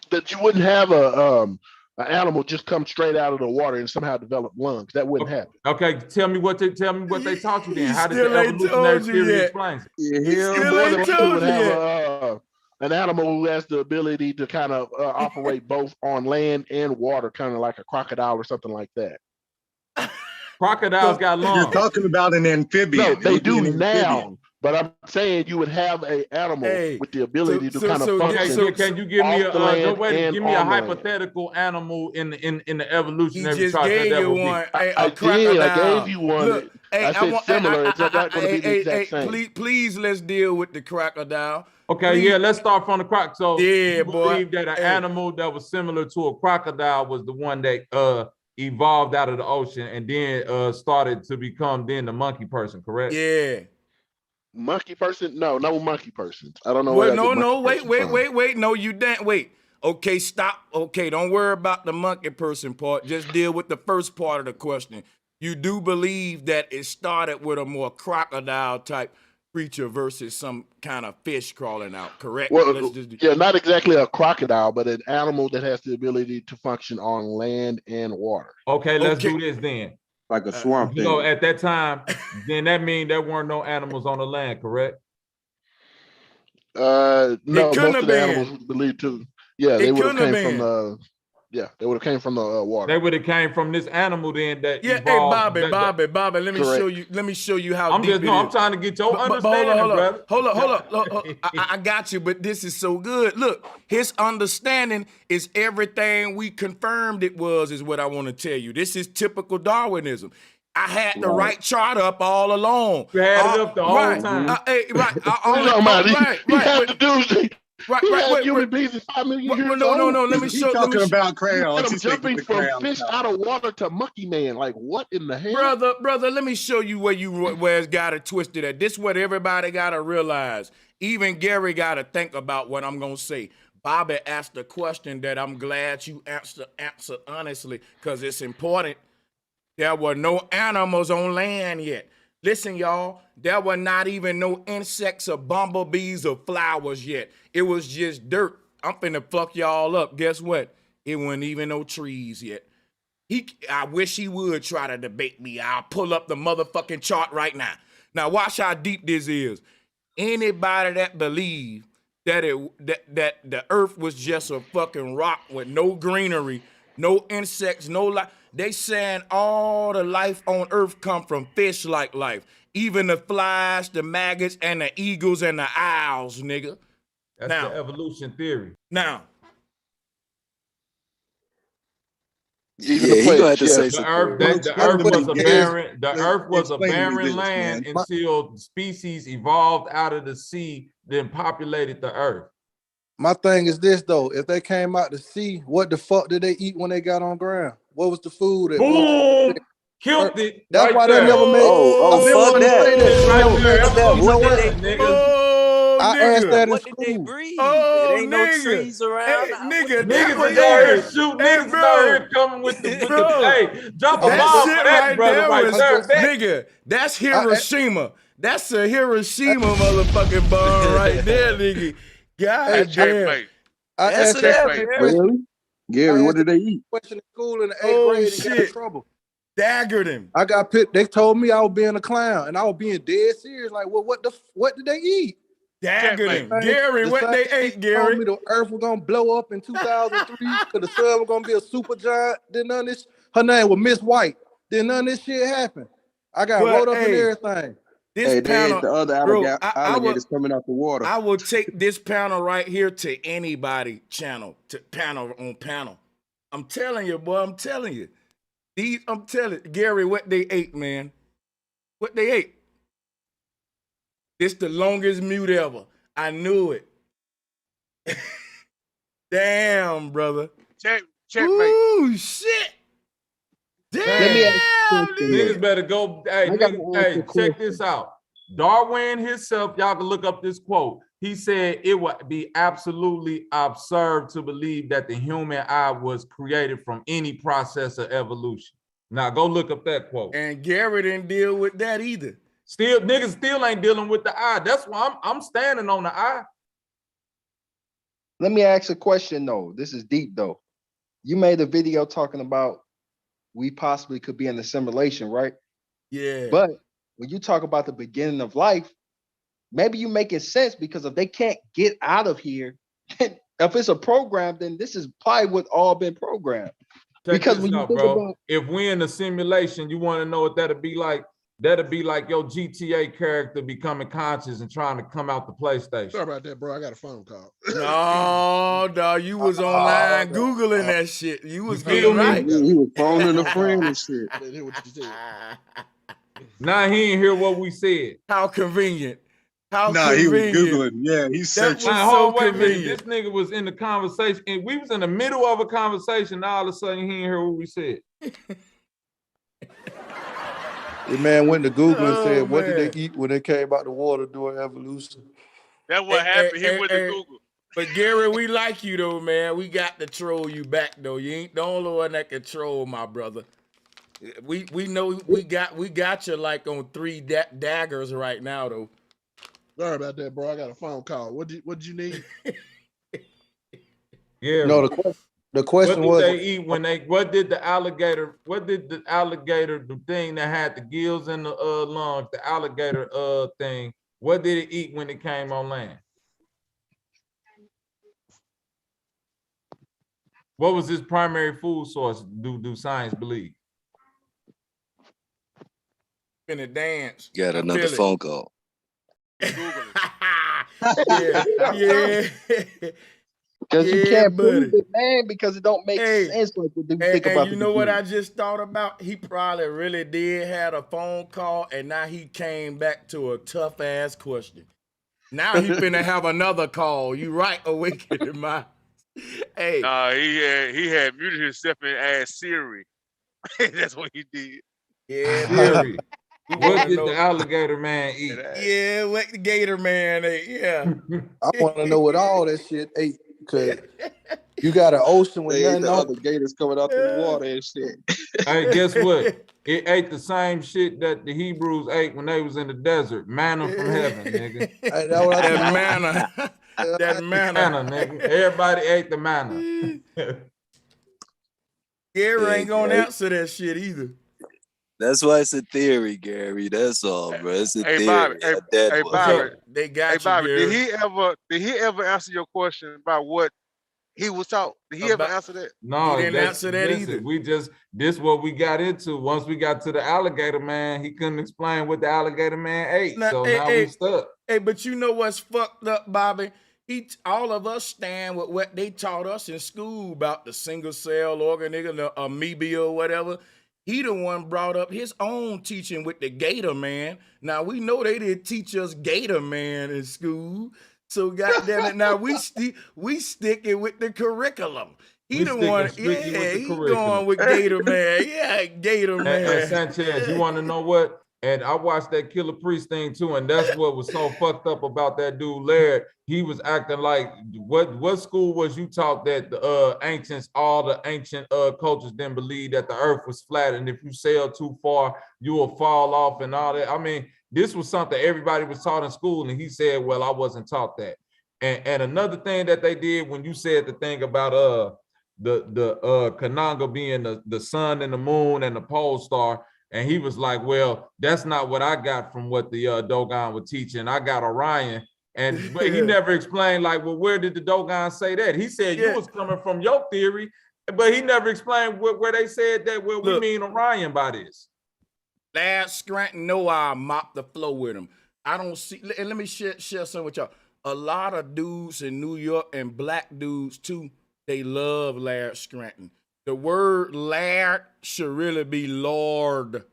That you wouldn't have an animal just come straight out of the water and somehow develop lungs. That wouldn't happen. Okay, tell me what they taught you then. How did the evolutionary theory explain it? An animal who has the ability to kind of operate both on land and water, kind of like a crocodile or something like that. Crocodiles got lungs. You're talking about an amphibian. No, they do now. But I'm saying you would have an animal with the ability to kind of function. Can you give me a hypothetical animal in the evolutionary? He just gave you one. I gave you one. Look, I said similar. It's not going to be the exact same. Please, let's deal with the crocodile. Okay, let's start from the croc. So you believe that an animal that was similar to a crocodile was the one that evolved out of the ocean and then started to become then the monkey person, correct? Yeah. Monkey person? No monkey persons. I don't know. Wait, wait. No, you didn't. Wait. Okay, stop. Okay, don't worry about the monkey person part. Just deal with the first part of the question. You do believe that it started with a more crocodile type creature versus some kind of fish crawling out, correct? Well, not exactly a crocodile, but an animal that has the ability to function on land and water. Okay, let's do this then. Like a swamp thing. So at that time, then that means there weren't no animals on the land, correct? No, most of the animals believed to. Yeah, they would have came from the. Yeah, they would have came from the water. They would have came from this animal then that. Yeah, evolved, hey Bobby. Let me show you. Let me show you how. I'm trying to get your understanding, brother. Hold up. I got you, but this is so good. Look, his understanding is everything we confirmed it was. Is what I want to tell you. This is typical Darwinism. I had the right chart up all along. You had it up the whole time. Human beings is 5 million years no, old. let me show. Talking about crayons. I'm He's jumping thinking from crayon fish top. out of water to monkey man. Like, what in the hell? Brother, let me show you where it's got it twisted at. This is what everybody got to realize. Even Gary got to think about what I'm going to say. Bobby asked a question that I'm glad you answered honestly, because it's important. There were no animals on land yet. Listen, y'all, there were not even no insects or bumblebees or flowers yet. It was just dirt. I'm finna fuck y'all up. Guess what? It wasn't even no trees yet. I wish he would try to debate me. I'll pull up the motherfucking chart right now. Now watch how deep this is. Anybody that believe that that the earth was just a fucking rock with no greenery, no insects, no life. They saying all the life on earth come from fish-like life. Even the flies, the maggots, and the eagles and the owls, nigga. That's the evolution theory. Now. Yeah, he gonna have to say the earth was a barren land until species evolved out of the sea, then populated the earth. My thing is this though: if they came out to sea, what the fuck did they eat when they got on ground? What was the food? Boom! Killed it. That's right why there. they never made. fuck that. You know what? I asked that in What did they school. breathe? Oh, It ain't no trees around. Nigga, Niggas is out here shooting. Niggas is out here coming with the hey, drop a bomb for that brother right there. Nigga, that's Hiroshima. That's a Hiroshima motherfucking bomb right there, nigga. God damn. I asked that question. Gary, what did they eat? Question in school in the 8th grade and got in trouble. Daggered him. I got picked. They told me I was being a clown, and I was being dead serious. Like, well, what did they eat? Daggered him. Gary, what they ate, Gary? Told me the earth was gonna blow up in 2003 because the sun was gonna be a super giant. Then none of this. Her name was Miss White. Then none of this shit happened. I got wrote up in everything. This panel, the other alligators coming out the water. I will take this panel right here to anybody channel, to panel on panel. I'm telling you, boy. I'm telling you. Gary, what they ate, man. What they ate. It's the longest mute ever. I knew it. Damn, brother. Checkmate. Ooh, shit. Damn. Niggas better go. Hey, check this out. Darwin himself, y'all can look up this quote. He said it would be absolutely absurd to believe that the human eye was created from any process of evolution. Now go look up that quote. And Gary didn't deal with that either. Niggas still ain't dealing with the eye. That's why I'm standing on the eye. Let me ask a question though. This is deep though. You made a video talking about we possibly could be in a simulation, right? Yeah. But when you talk about the beginning of life, maybe you making sense because if they can't get out of here, if it's a program, then this is probably what all been programmed. Because when you think about, if we're in a simulation, you want to know what that'd be like? That'd be like your GTA character becoming conscious and trying to come out the PlayStation. Sorry about that, bro. I got a phone call. No, dog, you was online Googling that shit. You was getting right. He was phoning a friend and shit. Nah, he didn't hear what we said. How convenient. How Nah, convenient. he was Googling. Yeah, he searched. Wait a minute. This nigga was in the conversation, and we was in the middle of a conversation. Now all of a sudden, he didn't hear what we said. The man went to Google and said, what did they eat when they came out the water during evolution? That's what happened. He went to Google. But Gary, we like you though, man. We got to troll you back though. You ain't the only one that can troll, my brother. We know we got you like on 3 daggers right now though. Sorry about that, bro. I got a phone call. What did you need? Yeah. No, the question was, what did they eat when they? What did the alligator? The thing that had the gills and the lungs, the alligator thing? What did it eat when it came on land? What was its primary food source? Do science believe? Finna dance. Got another phone call. yeah. Because you Yeah, can't buddy. prove it, man, because it don't make sense like what you think about you the know what beginning. I just thought about? He probably really did had a phone call, and now he came back to a tough ass question. Now he finna have another call. You right, awakening my. Hey, he had muted himself and asked Siri. That's what he did. yeah, Siri, we what wanna did know. the alligator man eat? Yeah, what the Gator Man ate? Yeah. I want to know what all that shit ate, because you got an ocean with They ate nothing the on. other gators coming out the water and shit. Hey, guess what? It ate the same shit that the Hebrews ate when they was in the desert. Manna from heaven, nigga. Hey, that's what I That told manna. That Manna, manna. nigga. Everybody ate the manna. Gary Yeah, ain't gonna Gary. answer that shit either. That's why it's a theory, Gary. That's all, bro. It's a Hey theory. Bobby, A dead hey one. Bobby, They hey got you, Bobby. Gary. Did he ever answer your question about what he was taught? Did he ever answer that? No, He didn't answer that either. This what we got into. Once we got to the alligator man, he couldn't explain what the alligator man ate. So now we stuck. Hey, but you know what's fucked up, Bobby? All of us stand with what they taught us in school about the single cell organism, the amoeba or whatever. He the one brought up his own teaching with the gator man. Now we know they didn't teach us gator man in school. So goddamn it, now we sticking with the curriculum. He the one, he going with Gator Man. Yeah, Gator Man. And Sanchez, you want to know what? And I watched that Killer Priest thing too, and that's what was so fucked up about that dude Laird. He was acting like, what school was you taught that the ancients, all the ancient cultures didn't believe that the earth was flat, and if you sail too far, you will fall off and all that. I mean, this was something everybody was taught in school, and he said, well, I wasn't taught that. And another thing that they did when you said the thing about the Kananga being the sun and the moon and the pole star, and he was like, well, that's not what I got from what the Dogon was teaching. I got Orion. But he never explained, like, well, where did the Dogon say that? He said you was coming from your theory, but he never explained where they said that, well, we mean Orion by this. Laird Scranton know I mop the floor with him. I don't see, and let me share something with y'all. A lot of dudes in New York and black dudes too, they love Laird Scranton. The word Laird should really be Lord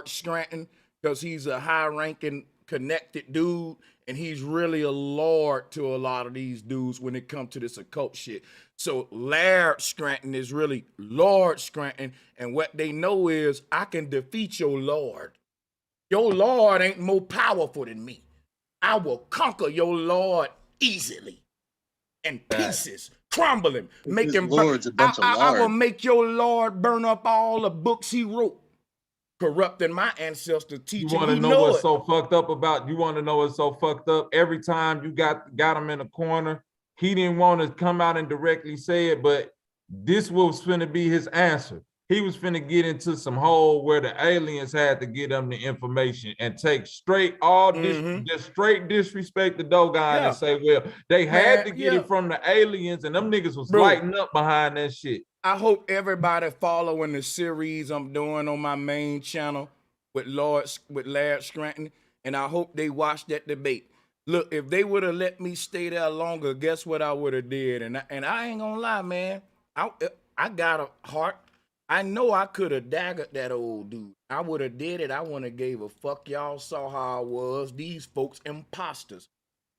Scranton, because he's a high-ranking, connected dude, and he's really a lord to a lot of these dudes when it comes to this occult shit. So Laird Scranton is really Lord Scranton, and what they know is I can defeat your lord. Your lord ain't more powerful than me. I will conquer your lord easily. In pieces, crumble him, make him burn. I will make your lord burn up all the books he wrote, corrupting my ancestors' teaching. You want to know what's so fucked up about? You want to know what's so fucked up? Every time you got him in a corner, he didn't want to come out and directly say it, but this was finna be his answer. He was finna get into some hole where the aliens had to get him the information and take straight just straight disrespect the Dogon and say, well, they had to get it from the aliens, and them niggas was lighting up behind that shit. I hope everybody following the series I'm doing on my main channel with Laird Scranton, and I hope they watch that debate. Look, if they would have let me stay there longer, guess what I would have did? And I ain't gonna lie, man. I got a heart. I know I could have daggered that old dude. I would have did it. I wouldn't have gave a fuck. Y'all saw how I was. These folks imposters.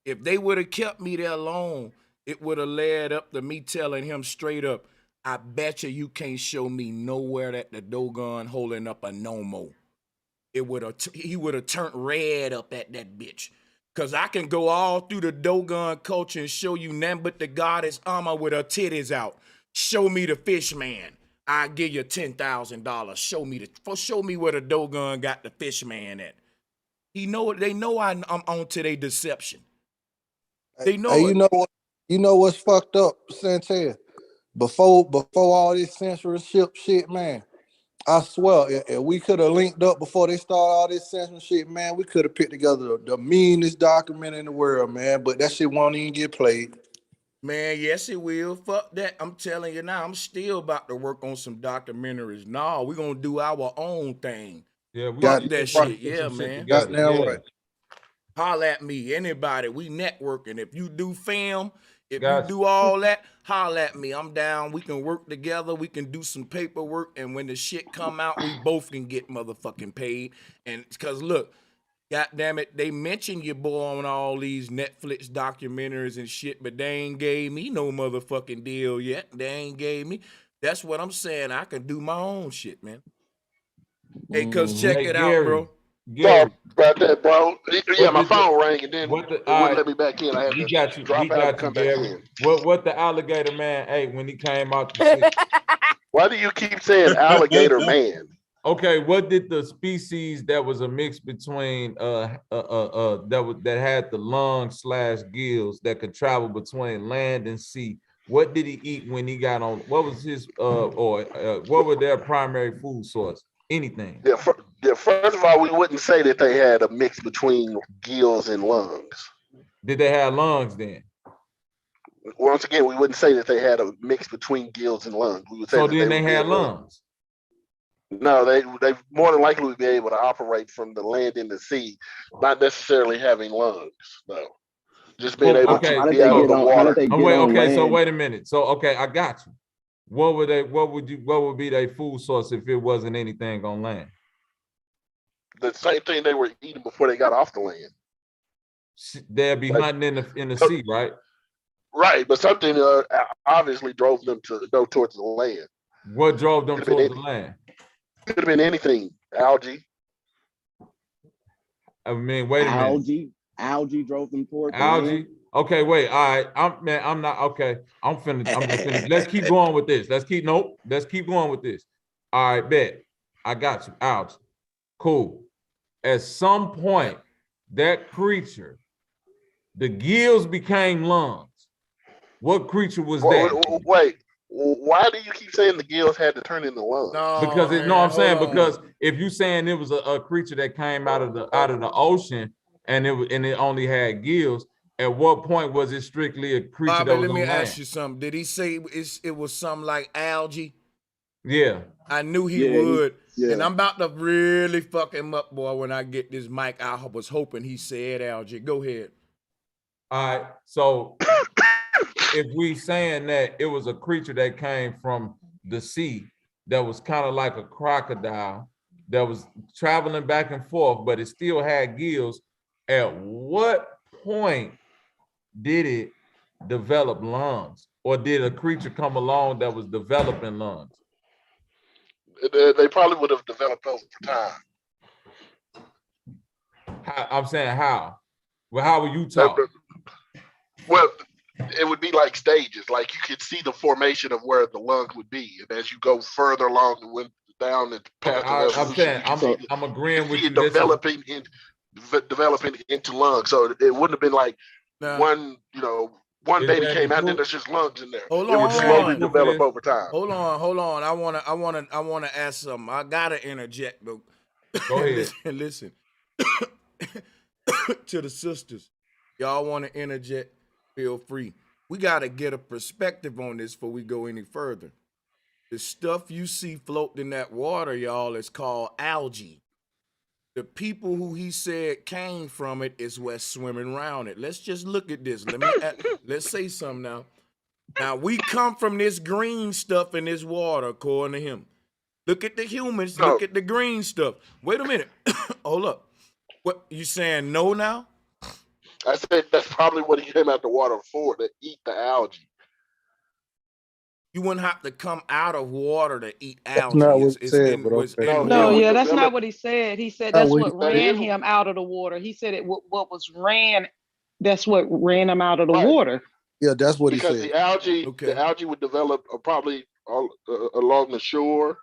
If they would have kept me there long, it would have led up to me telling him straight up, I bet you can't show me nowhere that the Dogon holding up a Nomo. He would have turned red up at that bitch. Cause I can go all through the Dogon culture and show you nothing but the goddess Amma with her titties out. Show me the fish man. I give you $10,000. Show me where the Dogon got the fish man at. They know I'm onto their deception. They know. Hey, you know what's fucked up, Sanchez? Before all this censorship shit, man, I swear, if we could have linked up before they started all this censorship, man, we could have put together the meanest document in the world, man. But that shit won't even get played. Man, yes, it will. Fuck that. I'm telling you now, I'm still about to work on some documentaries. No, we're going to do our own thing. Yeah, we got that shit. Yeah, man. Goddamn right. Holler at me, anybody. We networking. If you do film, If you do all that, holla at me. I'm down. We can work together. We can do some paperwork. And when the shit come out, we both can get motherfucking paid. And because look, God damn it, they mention your boy on all these Netflix documentaries and shit, but they ain't gave me no motherfucking deal yet. They ain't gave me. That's what I'm saying. I can do my own shit, man. Hey, cuz check it out, bro. Sorry about that, bro. Yeah, my phone rang and then it wouldn't let me back in. I had to drop out and come back in. What the alligator man ate when he came out the sea? Why do you keep saying alligator man? Okay, what did the species that was a mix between that had the lungs / gills that could travel between land and sea? What did he eat when he got on? What was his what were their primary food source? Anything? Yeah, first of all, we wouldn't say that they had a mix between gills and lungs. Did they have lungs then? Once again, we wouldn't say that they had a mix between gills and lungs. We would say so that then they had lungs. No, they more than likely would be able to operate from the land and the sea, not necessarily having lungs. No, just being able to be out of the water. So wait a minute. So okay, I got you. What would be their food source if it wasn't anything on land? The same thing they were eating before they got off the land. They'd be hunting in the sea, right? Right, but something obviously drove them to go towards the land. What drove them towards the land? Could have been anything. Algae. I mean, wait a minute. Algae drove them towards the algae. land. Okay, wait. All right. I'm not okay. I'm just finished. Let's keep going with this. Let's keep going with this. All right, bet. I got you. Algae. Cool. At some point, that creature, the gills became lungs. What creature was that? Wait. Why do you keep saying the gills had to turn into lungs? Because because if you saying it was a creature that came out of the ocean and it only had gills, at what point was it strictly a creature Bobby, that was let me on ask land? you something. Did he say it was something like algae? Yeah. I knew he would. And I'm about to really fuck him up, boy, when I get this mic. I was hoping he said algae. Go ahead. All right. So if we saying that it was a creature that came from the sea that was kind of like a crocodile that was traveling back and forth, but it still had gills, at what point did it develop lungs? Or did a creature come along that was developing lungs? They probably would have developed over time. I'm saying how? Well, how were you taught? Well, it would be like stages. Like you could see the formation of where the lung would be, and as you go further along and went down the path of evolution, I'm agreeing with you. Developing into lungs. So it wouldn't have been like one baby came out, then there's just lungs in there. It would slowly develop over time. Hold on. I wanna ask something. I gotta interject though. Go ahead. Listen. To the sisters, y'all want to interject? Feel free. We got to get a perspective on this before we go any further. The stuff you see floating in that water, y'all, is called algae. The people who he said came from it is what's swimming around it. Let's just look at this. Let's say something now. Now, we come from this green stuff in this water, according to him. Look at the humans. Look at the green stuff. Wait a minute. Hold up. What, you saying no now? I said that's probably what he came out the water for, to eat the algae. You wouldn't have to come out of water to eat algae. That's not what he said, but okay. That's not what he said. He said that's what ran him out of the water. He said what was ran, that's what ran him out of the water. Yeah, that's what he said. Because the algae would develop probably along the shore,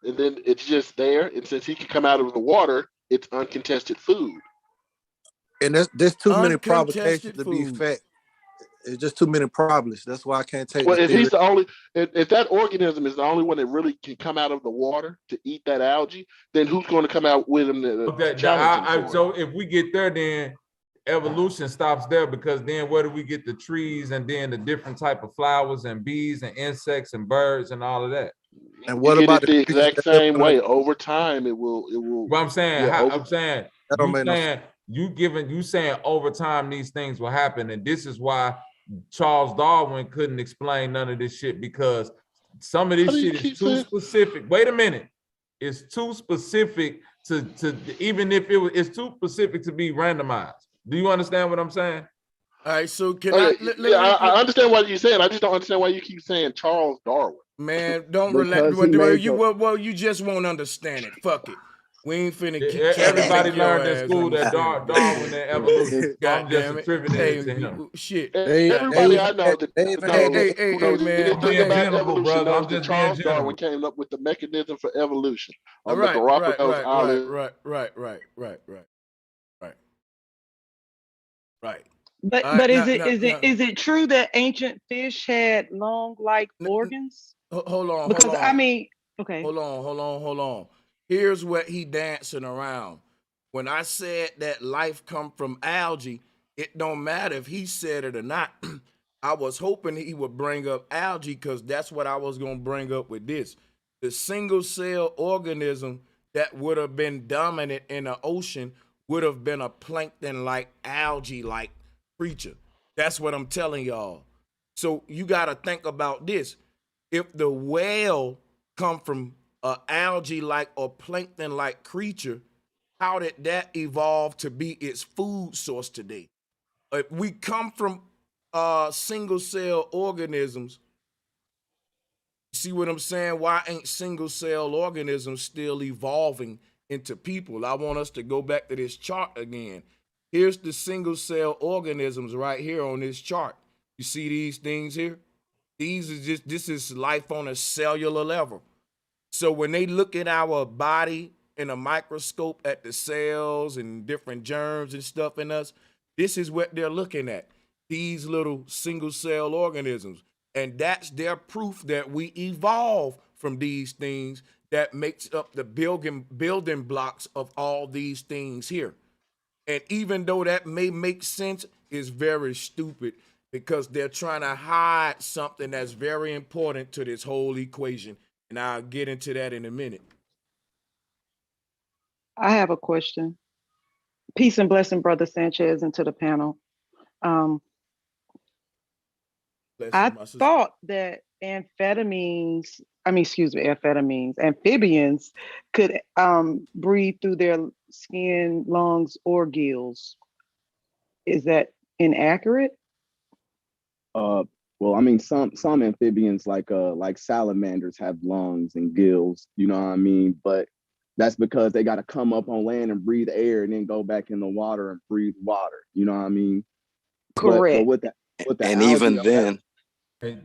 and then it's just there. And since he can come out of the water, it's uncontested food. And there's too many provocations to be fat. It's just too many problems. That's why I can't take. Well, if that organism is the only one that really can come out of the water to eat that algae, then who's going to come out with him? So if we get there, then evolution stops there, because then where do we get the trees and then the different type of flowers and bees and insects and birds and all of that? And what about the exact same way? Over time, it will. Well, I'm saying, you saying over time these things will happen, and this is why Charles Darwin couldn't explain none of this shit because some of this shit is too specific. Wait a minute. It's too specific to even if it's too specific to be randomized. Do you understand what I'm saying? All right, so can I understand what you're saying. I just don't understand why you keep saying Charles Darwin. Man, don't relax. Well, you just won't understand it. Fuck it. We ain't finna keep everybody learned in school that Darwin and evolution. I'm just attributing it to him. Shit. Everybody I know that brother. I'm just Charles Darwin came up with the mechanism for evolution on the Galapagos Island. Right. But is it true that ancient fish had lung-like organs? Hold on. Because I mean, okay. Hold on. Here's what he dancing around. When I said that life come from algae, it don't matter if he said it or not. I was hoping he would bring up algae because that's what I was going to bring up with this. The single cell organism that would have been dominant in the ocean would have been a plankton-like, algae-like creature. That's what I'm telling y'all. So you got to think about this. If the whale come from an algae-like or plankton-like creature, how did that evolve to be its food source today? If we come from single-cell organisms, see what I'm saying? Why ain't single-cell organisms still evolving into people? I want us to go back to this chart again. Here's the single-cell organisms right here on this chart. You see these things here? This is life on a cellular level. So when they look at our body in a microscope at the cells and different germs and stuff in us, this is what they're looking at, these little single cell organisms. And that's their proof that we evolved from these things that makes up the building blocks of all these things here. And even though that may make sense, it's very stupid because they're trying to hide something that's very important to this whole equation. And I'll get into that in a minute. I have a question. Peace and blessing, Brother Sanchez, and to the panel. I thought that amphibians could breathe through their skin, lungs, or gills. Is that inaccurate? Well, I mean, some amphibians like salamanders have lungs and gills, you know what I mean? But that's because they got to come up on land and breathe air and then go back in the water and breathe water, you know what I mean? Correct. But with the and algae, even then, I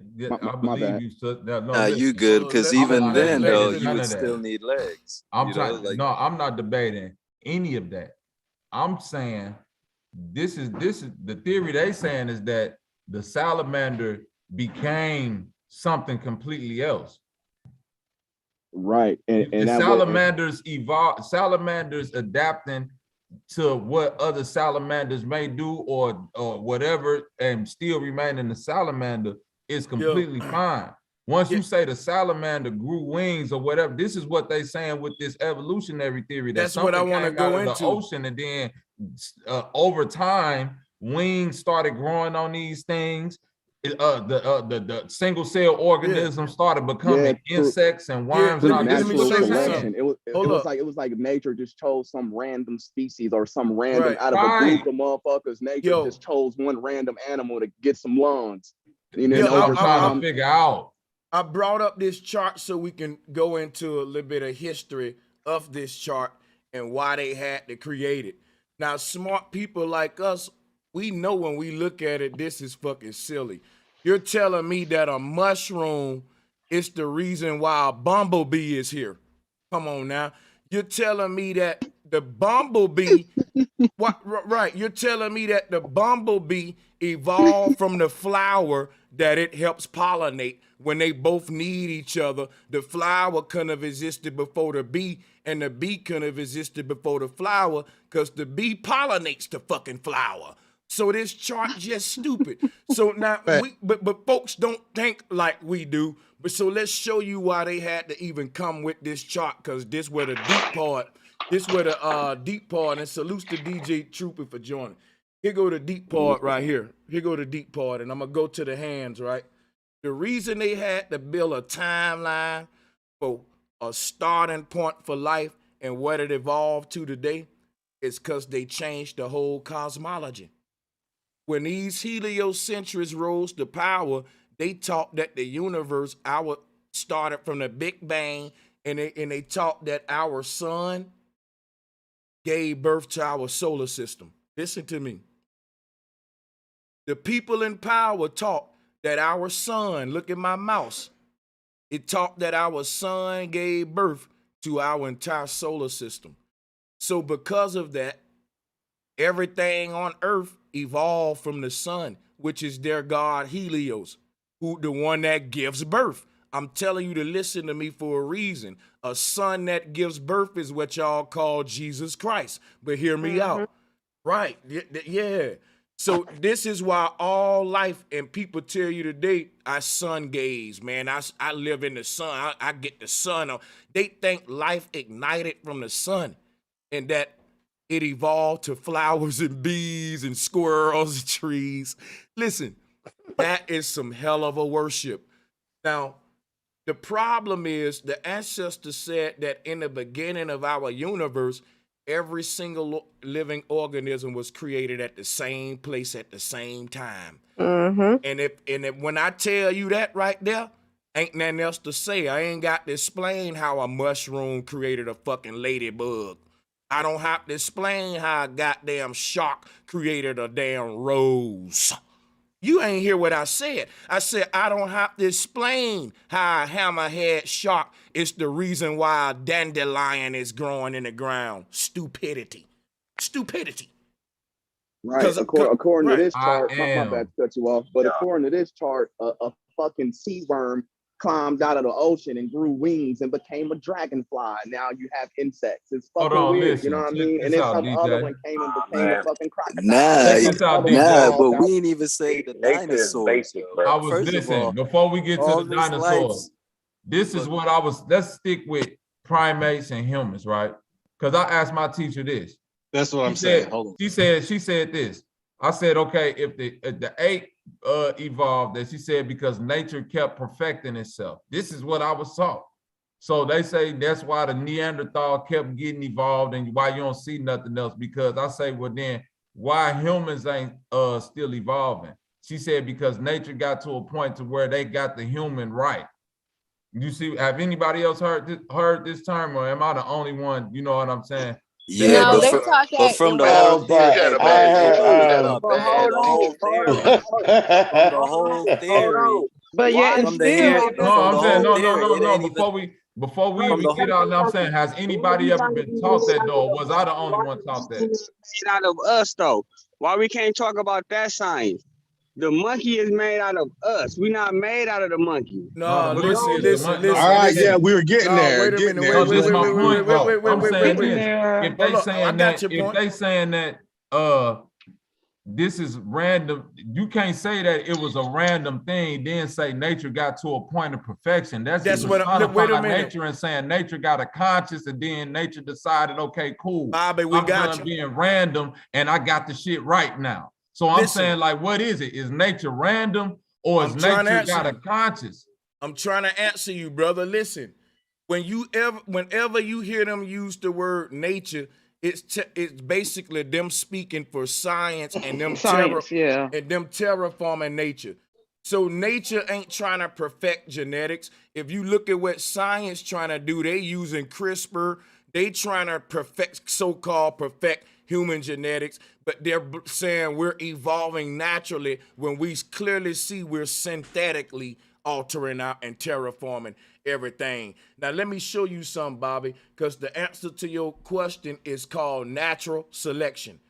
believe you said that. No, you good, because even then, though, you would still need legs. I'm not debating any of that. I'm saying this is the theory they saying is that the salamander became something completely else. Right. And the salamanders evolved, salamanders adapting to what other salamanders may do or whatever and still remain in the salamander is completely fine. Once you say the salamander grew wings or whatever, this is what they saying with this evolutionary theory. That's what I want to go into. The ocean, and then over time, wings started growing on these things. The single cell organisms started becoming insects and worms. And all this. It was like nature just chose some random species or some random out of a group of motherfuckers. Nature just chose one random animal to get some lungs. And then over time, I'm figure out. I brought up this chart so we can go into a little bit of history of this chart and why they had to create it. Now, smart people like us, we know when we look at it, this is fucking silly. You're telling me that a mushroom is the reason why a bumblebee is here. Come on now. You're telling me that the bumblebee, right, you're telling me that the bumblebee evolved from the flower that it helps pollinate. When they both need each other, the flower couldn't have existed before the bee, and the bee couldn't have existed before the flower, because the bee pollinates the fucking flower. So this chart just stupid. So now, but folks don't think like we do. But so let's show you why they had to even come with this chart, because this where the deep part. This where the deep part. And salutes to DJ Trooper for joining. Here go the deep part right here. Here go the deep part, and I'm gonna go to the hands, right? The reason they had to build a timeline for a starting point for life and what it evolved to today is because they changed the whole cosmology. When these heliocentrists rose to power, they taught that the universe started from the Big Bang, and they taught that our sun gave birth to our solar system. Listen to me. The people in power taught that our sun, look at my mouse, it taught that our sun gave birth to our entire solar system. So because of that, everything on earth evolved from the sun, which is their god Helios, who the one that gives birth. I'm telling you to listen to me for a reason. A son that gives birth is what y'all call Jesus Christ. But hear me out. Right. Yeah. So this is why all life, and people tell you today, I sun gaze, man. I live in the sun. I get the sun on. They think life ignited from the sun and that it evolved to flowers and bees and squirrels and trees. Listen, that is some hell of a worship. Now, the problem is the ancestors said that in the beginning of our universe, every single living organism was created at the same place at the same time. And if when I tell you that right there, ain't nothing else to say. I ain't got to explain how a mushroom created a fucking ladybug. I don't have to explain how a goddamn shark created a damn rose. You ain't hear what I said. I said, I don't have to explain how a hammerhead shark is the reason why a dandelion is growing in the ground. Stupidity. Stupidity. Right. According to this chart, my bad to cut you off, but according to this chart, a fucking sea worm climbed out of the ocean and grew wings and became a dragonfly. Now you have insects. It's fucking weird, listen, you know what I mean? And then some other one came and became a fucking crocodile. But we didn't even say the dinosaurs. I was listening before we get to the dinosaurs. This is what I was. Let's stick with primates and humans, right? Because I asked my teacher this. That's what I'm saying. Hold on. She said this. I said, okay, if the ape evolved, that she said because nature kept perfecting itself. This is what I was taught. So they say that's why the Neanderthal kept getting evolved and why you don't see nothing else. Because I say, well, then why humans ain't still evolving? She said because nature got to a point to where they got the human right. You see, have anybody else heard this term, or am I the only one? You know what I'm saying? Yeah, No, but from the whole theory, from the whole theory. But yeah, it's still. No, I'm saying no. Before we even get out, I'm saying, has anybody ever been taught that though? Or was I the only one taught that? Made out of us though. Why we can't talk about that science? The monkey is made out of us. We're not made out of the monkey. No, listen. All right, yeah, we were getting there. Wait a minute. Wait. I'm saying this. If they saying that this is random, you can't say that it was a random thing, then say nature got to a point of perfection. That's what wait a minute. Nature and saying nature got a conscience, and then nature decided, okay, cool. Bobby, we got you. Being random, and I got the shit right now. So I'm saying, like, what is it? Is nature random, or is nature got a conscience? I'm trying to answer you, brother. Listen, whenever you hear them use the word nature, it's basically them speaking for science and them terraforming nature. So nature ain't trying to perfect genetics. If you look at what science trying to do, they using CRISPR. They trying to so-called perfect human genetics, but they're saying we're evolving naturally when we clearly see we're synthetically altering out and terraforming everything. Now, let me show you something, Bobby, because the answer to your question is called natural selection.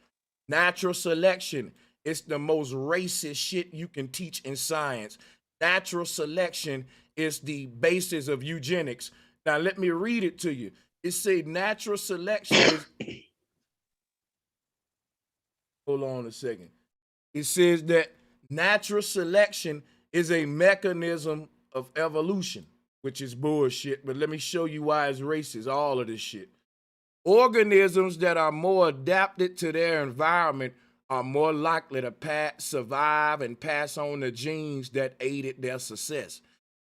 Natural selection is the most racist shit you can teach in science. Natural selection is the basis of eugenics. Now, let me read it to you. It says natural selection is... Hold on a second. It says that natural selection is a mechanism of evolution, which is bullshit, but let me show you why it's racist, all of this shit. Organisms that are more adapted to their environment are more likely to survive and pass on the genes that aided their success.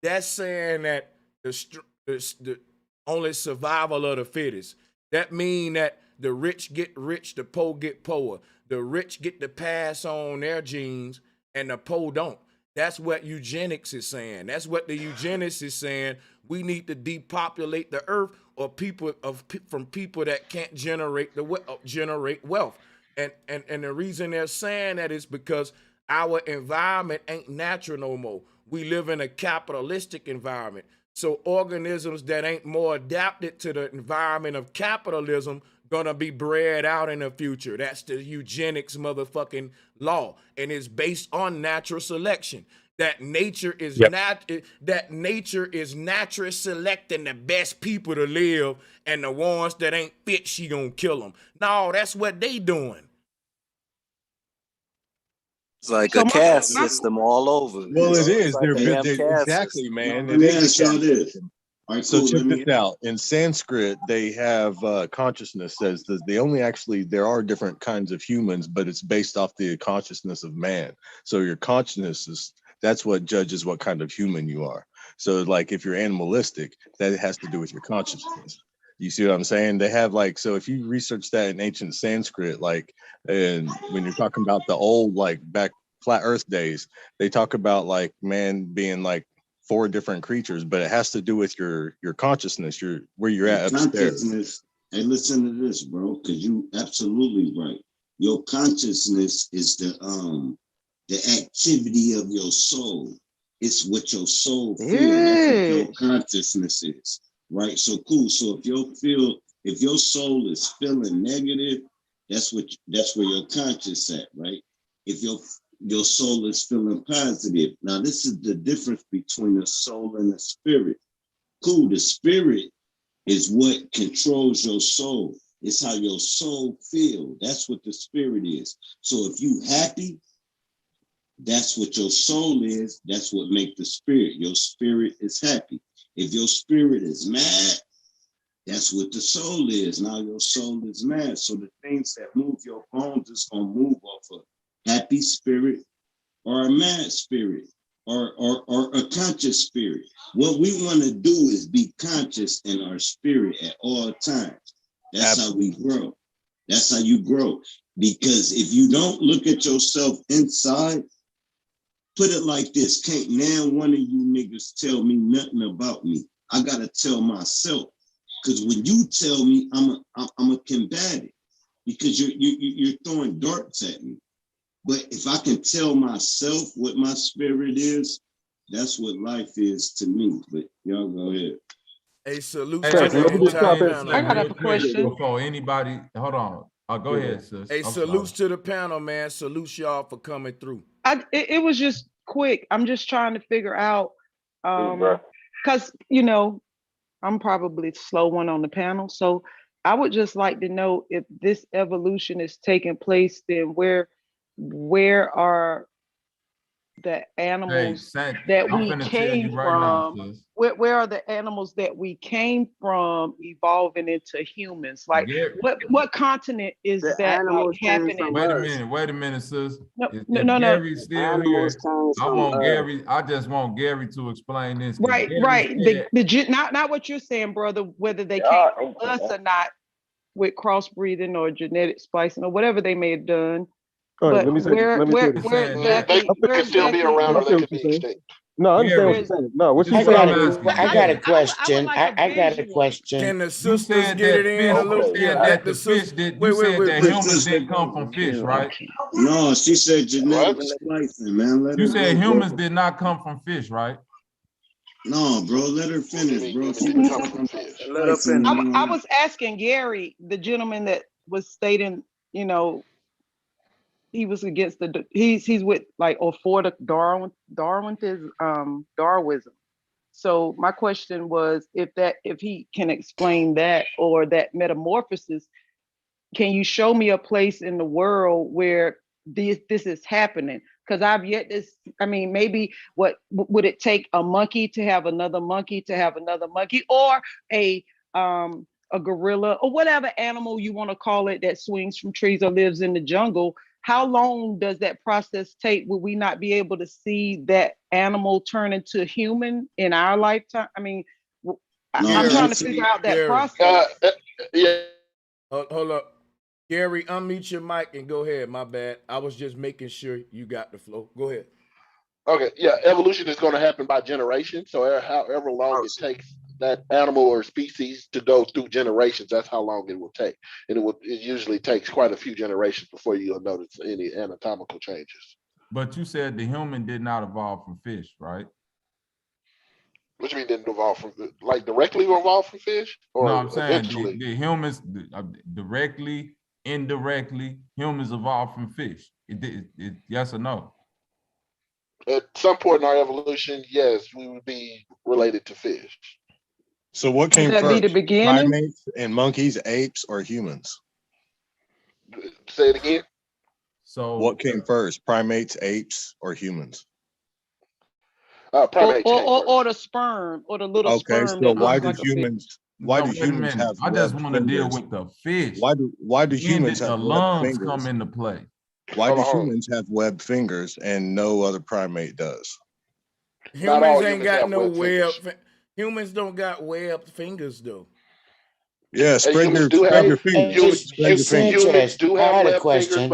That's saying that the only survival of the fittest. That mean that the rich get rich, the poor get poor. The rich get to pass on their genes and the poor don't. That's what eugenics is saying. That's what the eugenics is saying. We need to depopulate the earth or from people that can't generate wealth. And the reason they're saying that is because our environment ain't natural no more. We live in a capitalistic environment. So organisms that ain't more adapted to the environment of capitalism gonna be bred out in the future. That's the eugenics motherfucking law. And it's based on natural selection. That nature is naturally selecting the best people to live, and the ones that ain't fit, she gonna kill them. No, that's what they doing. It's like a caste system all over. Well, it is. They're exactly, man. Let me ask y'all this. All right, So cool. check this out. In Sanskrit, they have consciousness says that there are different kinds of humans, but it's based off the consciousness of man. So your consciousness that's what judges what kind of human you are. So like if you're animalistic, that has to do with your consciousness. You see what I'm saying? They have so if you research that in ancient Sanskrit, and when you're talking about the old back flat earth days, they talk about man being 4 different creatures, but it has to do with your consciousness, where you're at upstairs. Hey, listen to this, bro, because you absolutely right. Your consciousness is the activity of your soul. It's what your soul feels. That's what your consciousness is. Right? So cool. So if your soul is feeling negative, that's where your conscience at, right? If your soul is feeling positive. Now, this is the difference between a soul and a spirit. Cool. The spirit is what controls your soul. It's how your soul feels. That's what the spirit is. So if you happy, that's what your soul is. That's what makes the spirit. Your spirit is happy. If your spirit is mad, that's what the soul is. Now your soul is mad. So the things that move your bones is going to move off a happy spirit or a mad spirit or a conscious spirit. What we want to do is be conscious in our spirit at all times. That's how we grow. That's how you grow. Because if you don't look at yourself inside, put it like this, can't now one of you niggas tell me nothing about me. I gotta tell myself. Because when you tell me, I'm a combat it. Because you're throwing darts at me. But if I can tell myself what my spirit is, that's what life is to me. But y'all go ahead. Hey, salute. I got a question. Before anybody, hold on. Go ahead, sis. Hey, salutes to the panel, man. Salute y'all for coming through. It was just quick. I'm just trying to figure out, because I'm probably the slow one on the panel. So I would just like to know if this evolution is taking place, then where are the animals that we came from? Where are the animals that we came from evolving into humans? Like what continent is that happening? Wait a minute, sis. No. Gary's still here. I just want Gary to explain this. Right. Not what you're saying, brother, whether they came from us or not with crossbreeding or genetic splicing or whatever they may have done. All right, let me say exactly? They can still be around, or they could be extinct. No, I understand what you're saying. No, what you're saying. I got a question. I got a question. Can the sisters get it in a little bit? That the fish did. You said that humans didn't come from fish, right? No, she said genetic splicing, man. You said humans did not come from fish, right? No, bro, let her finish, bro. I was asking Gary, the gentleman that was stating, he was against he's with or for the Darwinism. So my question was if he can explain that or that metamorphosis, can you show me a place in the world where this is happening? Because I've yet to, maybe what would it take a monkey to have another monkey to have another monkey, or a gorilla or whatever animal you want to call it that swings from trees or lives in the jungle? how long does that process take? Will we not be able to see that animal turn into a human in our lifetime? I mean, I'm trying to figure out that process. Yeah. Hold up. Gary, unmute your mic and go ahead. My bad. I was just making sure you got the flow. Go ahead. Okay, yeah, evolution is going to happen by generation. So however long it takes that animal or species to go through generations, that's how long it will take. And it usually takes quite a few generations before you'll notice any anatomical changes. But you said the human did not evolve from fish, right? What do you mean didn't evolve from, like directly evolve from fish? Or no, I'm saying eventually? The humans, directly, indirectly, humans evolved from fish. Yes or no? At some point in our evolution, yes, we would be related to fish. So what came Would that first? be the beginning? Primates and monkeys, apes, or humans? Say it again. So what came first? Primates, apes, or humans? Primates or the sperm, or the little sperm. So that why looks do like humans? Why do humans have? I just want to deal with the fish. Why do humans have the lungs come into play? Why do humans have webbed fingers and no other primate does? Humans ain't got no webbed. Humans don't got webbed fingers though. Yeah, spread your fingers. Humans do have webbed fingers,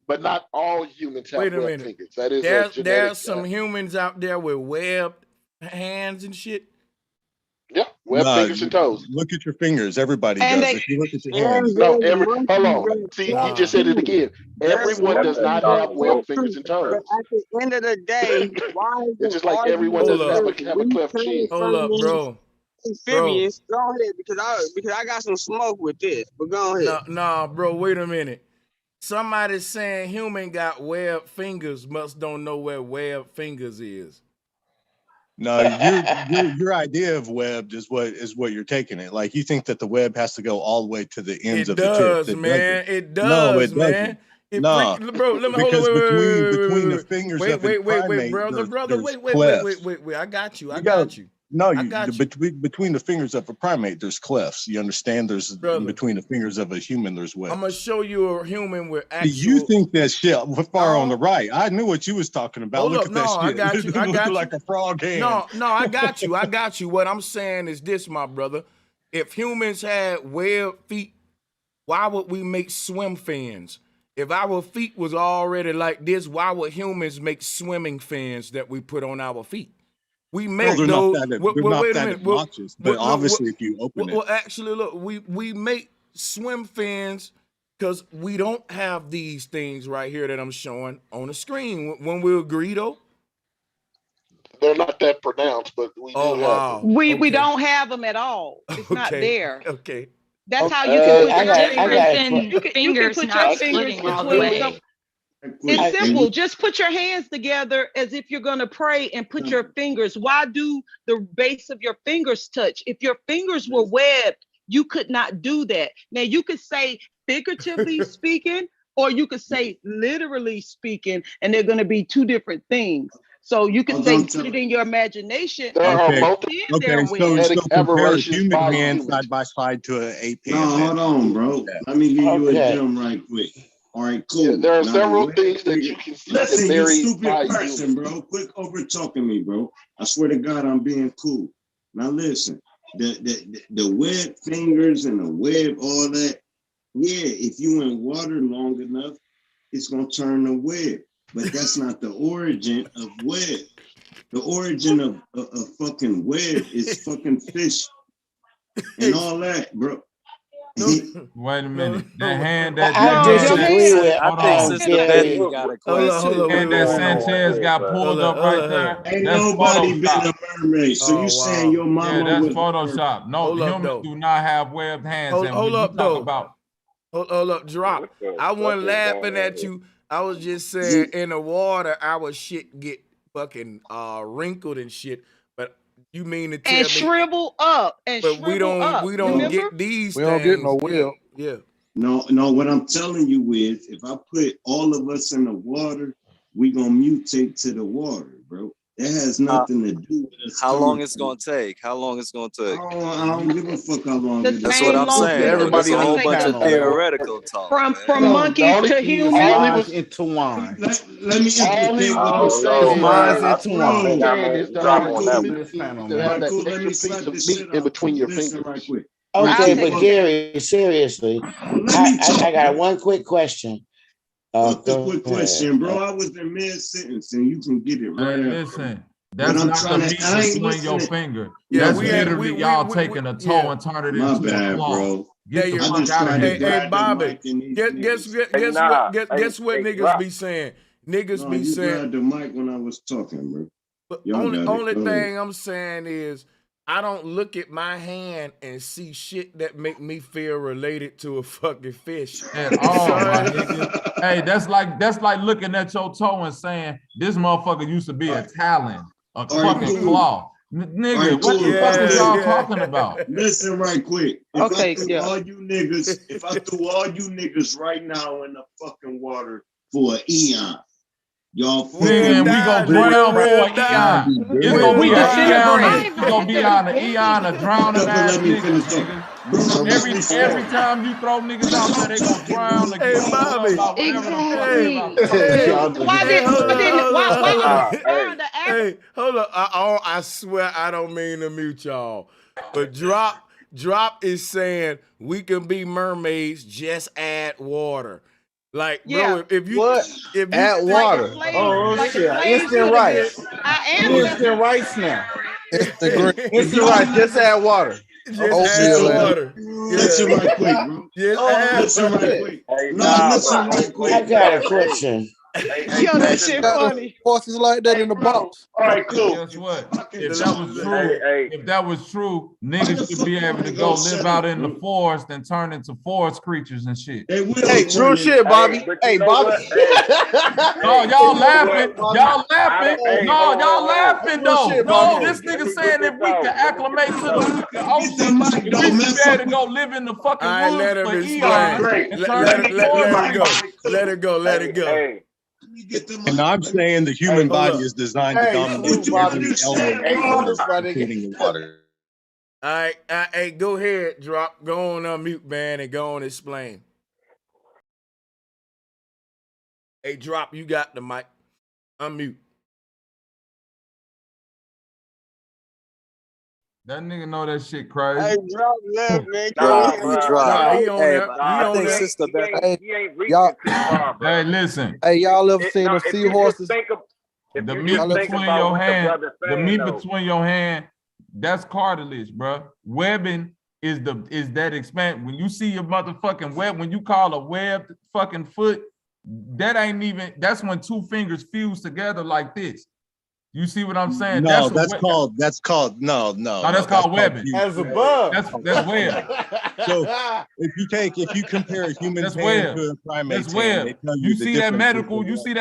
but not all humans have webbed fingers. That is there's some humans out there with webbed hands and shit. Yeah, webbed fingers and toes. Look at your fingers. Everybody does. If you look at your hands. No, hold on. See, you just said it again. Everyone does not have webbed fingers and toes. At the end of the day, why is it's just like everyone doesn't have a cleft chin. Hold up, bro. Amphibians, go ahead, because I got some smoke with this. But go ahead. No, bro. Wait a minute. Somebody's saying human got webbed fingers. Must don't know where webbed fingers is. No, your idea of webbed is what you're taking it. Like you think that the web has to go all the way to the ends of the tip. It does, man. No, bro, let me hold on. Between the fingers of the primate, brother, wait. I got you. No, between the fingers of a primate, there's clefts. You understand? There's between the fingers of a human, there's webs. I'm gonna show you a human with actual. You think that shit far on the right? I knew what you was talking about. Look at that shit. I got you. I got you. Like a frog hand. No, I got you. What I'm saying is this, my brother. If humans had webbed feet, why would we make swim fins? If our feet was already like this, why would humans make swimming fins that we put on our feet? We make those. But obviously, if you open it. Well, actually, look, we make swim fins because we don't have these things right here that I'm showing on the screen. When we agree, though, they're not that pronounced, but we do have them. We don't have them at all. It's not there. Okay. That's how you can put your fingers between. It's simple. Just put your hands together as if you're going to pray and put your fingers. Why do the base of your fingers touch? If your fingers were webbed, you could not do that. Now, you could say figuratively speaking, or you could say literally speaking, and they're going to be two different things. So you can say, put it in your imagination. Okay, so compare a human hand side by side to an ape hand. No, hold on, bro. Let me give you a gem right quick. All right, cool. Yeah, there are several things that you can see. Listen, you stupid person, bro. Quit over talking me, bro. I swear to God, I'm being cool. Now listen, the web fingers and the web, all that. Yeah, if you in water long enough, it's gonna turn to web. But that's not the origin of web. The origin of fucking web is fucking fish and all that, bro. Wait a minute. The hand that Sanchez got pulled up right there. Ain't nobody been a mermaid. So you saying your mama? Yeah, that's Photoshop. No, humans do not have webbed hands. Hold up, drop. I wasn't laughing at you. I was just saying in the water, our shit get fucking wrinkled and shit. But you mean to tell me shrivel up but we don't get these. We don't get no web. Yeah. No. What I'm telling you is, if I put all of us in the water, we gonna mutate to the water, bro. It has nothing to do with us. How long it's gonna take? How long it's gonna take? I don't give a fuck how long it is. That's what I'm saying. Everybody There's a whole on the bunch of panel. theoretical talk. From monkeys to humans. Minds intertwined. Let me implicate what All you're saying. minds Bro, intertwined. let me slap the shit in between your fingers. Right quick. Okay, but Gary, seriously, I got one quick question. What's the quick question, bro? I was in mid-sentence and you can get it right Hey, after. listen, that's not the meat between your finger. Yeah, That's literally y'all taking a toe and turn it into a claw. Bro. Get the fuck out of here. Hey, Bobby, guess what niggas be saying? Niggas be you saying. grabbed the mic when I was talking, bro. But Y'all only got it. Go thing ahead. I'm saying is I don't look at my hand and see shit that make me feel related to a fucking fish. At all, my nigga. Hey, that's like looking at your toe and saying this motherfucker used to be a talon, a fucking claw. Nigga, what the fuck is y'all talking about? Listen right quick. If I threw all you niggas right now in the fucking water for an eon, y'all Man, we gonna drown for an eon. It's gonna be an eon. It's gonna be on an eon of drowning ass niggas. Every time you throw niggas out there, they gonna drown. Hey, Bobby. Hey, hold up. I swear I don't mean to mute y'all, but Drop is saying we can be mermaids, just add water. Like, bro, if you add water. Shit. Instant rice. Instant rice now. Instant rice. Just add water. Just add water. Listen right quick, bro. Listen right quick. Listen right quick. I got a question. Yo, that shit funny. Horses like that in the box. All right, cool. Guess what? If that was true, niggas should be able to go live out in the forest and turn into forest creatures and shit. Hey, true shit, Bobby. Hey, Bobby. No, y'all laughing. Y'all laughing. No, y'all laughing though. No, this nigga saying if we can acclimate to the ocean, we should be able to go live in the fucking woods for eons and turn into forest. Let it go. And I'm saying the human body is designed to dominate every element, including the water. All right, hey, go ahead, Drop. Go on unmute, man, and go on explain. Hey, Drop, you got the mic. Unmute. That nigga know that shit crazy. Hey, Drop left, man. I think Sister Beth. Hey, listen. Hey, y'all ever seen the seahorses? The meat between your hand, that's cartilage, bro. Webbing is that expand. When you see your motherfucking web, when you call a webbed fucking foot, that ain't even. That's when two fingers fuse together like this. You see what I'm saying? No, that's called that's called webbing. As above. That's web. So if you compare a human's hand to a primate's hand, they tell you see that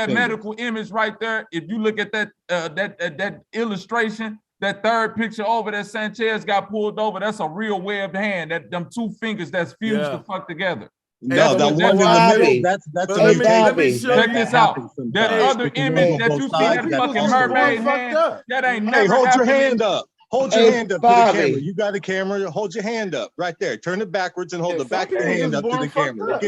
medical image right there. If you look at that illustration, that third picture over that Sanchez got pulled over, that's a real webbed hand. That them two fingers that's fused the fuck together. No, that one in the middle, that's a mutation. Check this out. That other image that you see, that fucking mermaid hand, that ain't never Hey, hold your happened. hand up. Hold your hand up to the camera. You got a camera, hold your hand up right there. Turn it backwards and hold the back of your hand up to the camera.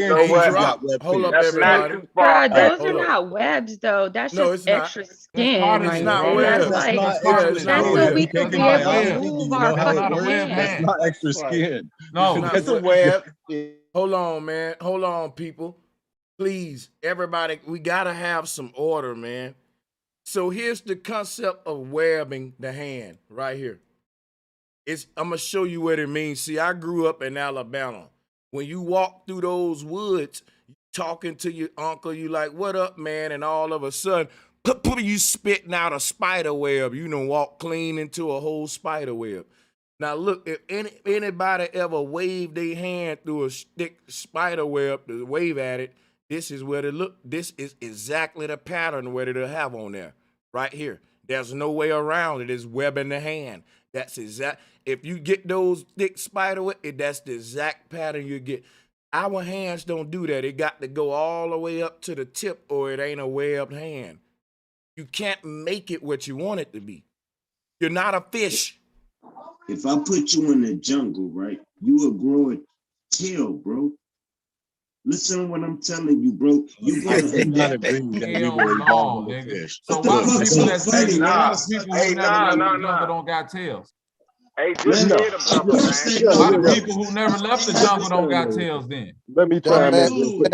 Hold up, everybody. Bro, those are not webs, though. That's just extra skin. It's not webs. That's so we can be able to move our fucking hand. That's not extra skin. No, it's a web. Hold on, man. Hold on, people. Please, everybody, we got to have some order, man. So here's the concept of webbing the hand right here. I'm going to show you what it means. See, I grew up in Alabama. When you walk through those woods, talking to your uncle, you like, what up, man? And all of a sudden, you spitting out a spider web. You done walk clean into a whole spider web. Now, look, if anybody ever waved their hand through a thick spider web to wave at it, this is what it look. This is exactly the pattern what it'll have on there, right here. There's no way around it. It's webbing the hand. That's exact. If you get those thick spider web, that's the exact pattern you get. Our hands don't do that. It got to go all the way up to the tip, or it ain't a webbed hand. You can't make it what you want it to be. You're not a fish. If I put you in the jungle, right, you will grow a tail, bro. Listen to what I'm telling you, bro. You gonna not agree that we will evolve into fish. So why do people that say people who never left the nah. jungle don't got tails? Hey, just Man, hit him, brother, man. Why do people who never left the jungle don't got tails then? Let me try I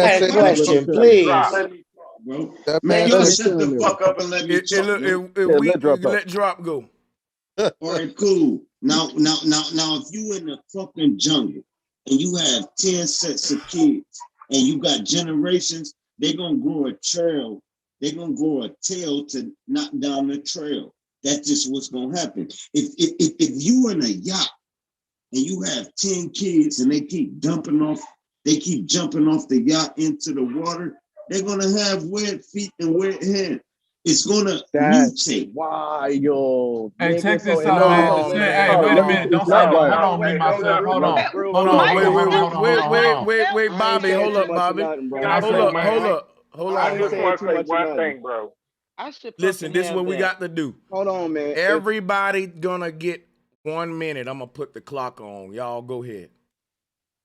had a question, please. Bro. That Man, man y'all said- shut the fuck up and let me talk. Let drop go. All right, cool. Now, if you in the fucking jungle and you have 10 sets of kids and you got generations, they're gonna grow a trail. They're gonna grow a tail to knock down the trail. That's just what's gonna happen. If you in a yacht and you have 10 kids and they keep jumping off the yacht into the water, they're gonna have webbed feet and webbed hands. It's gonna mutate. Wild. Hey, check this out, man. Hey, wait a minute. Don't say no. Hold on, me myself. Hold on. Wait, Bobby. Hold up, Bobby. Hold I just on. want to say one thing, bro. Listen, this is what we got to do. Hold on, man. Everybody gonna get 1 minute. I'm gonna put the clock on. Y'all go ahead.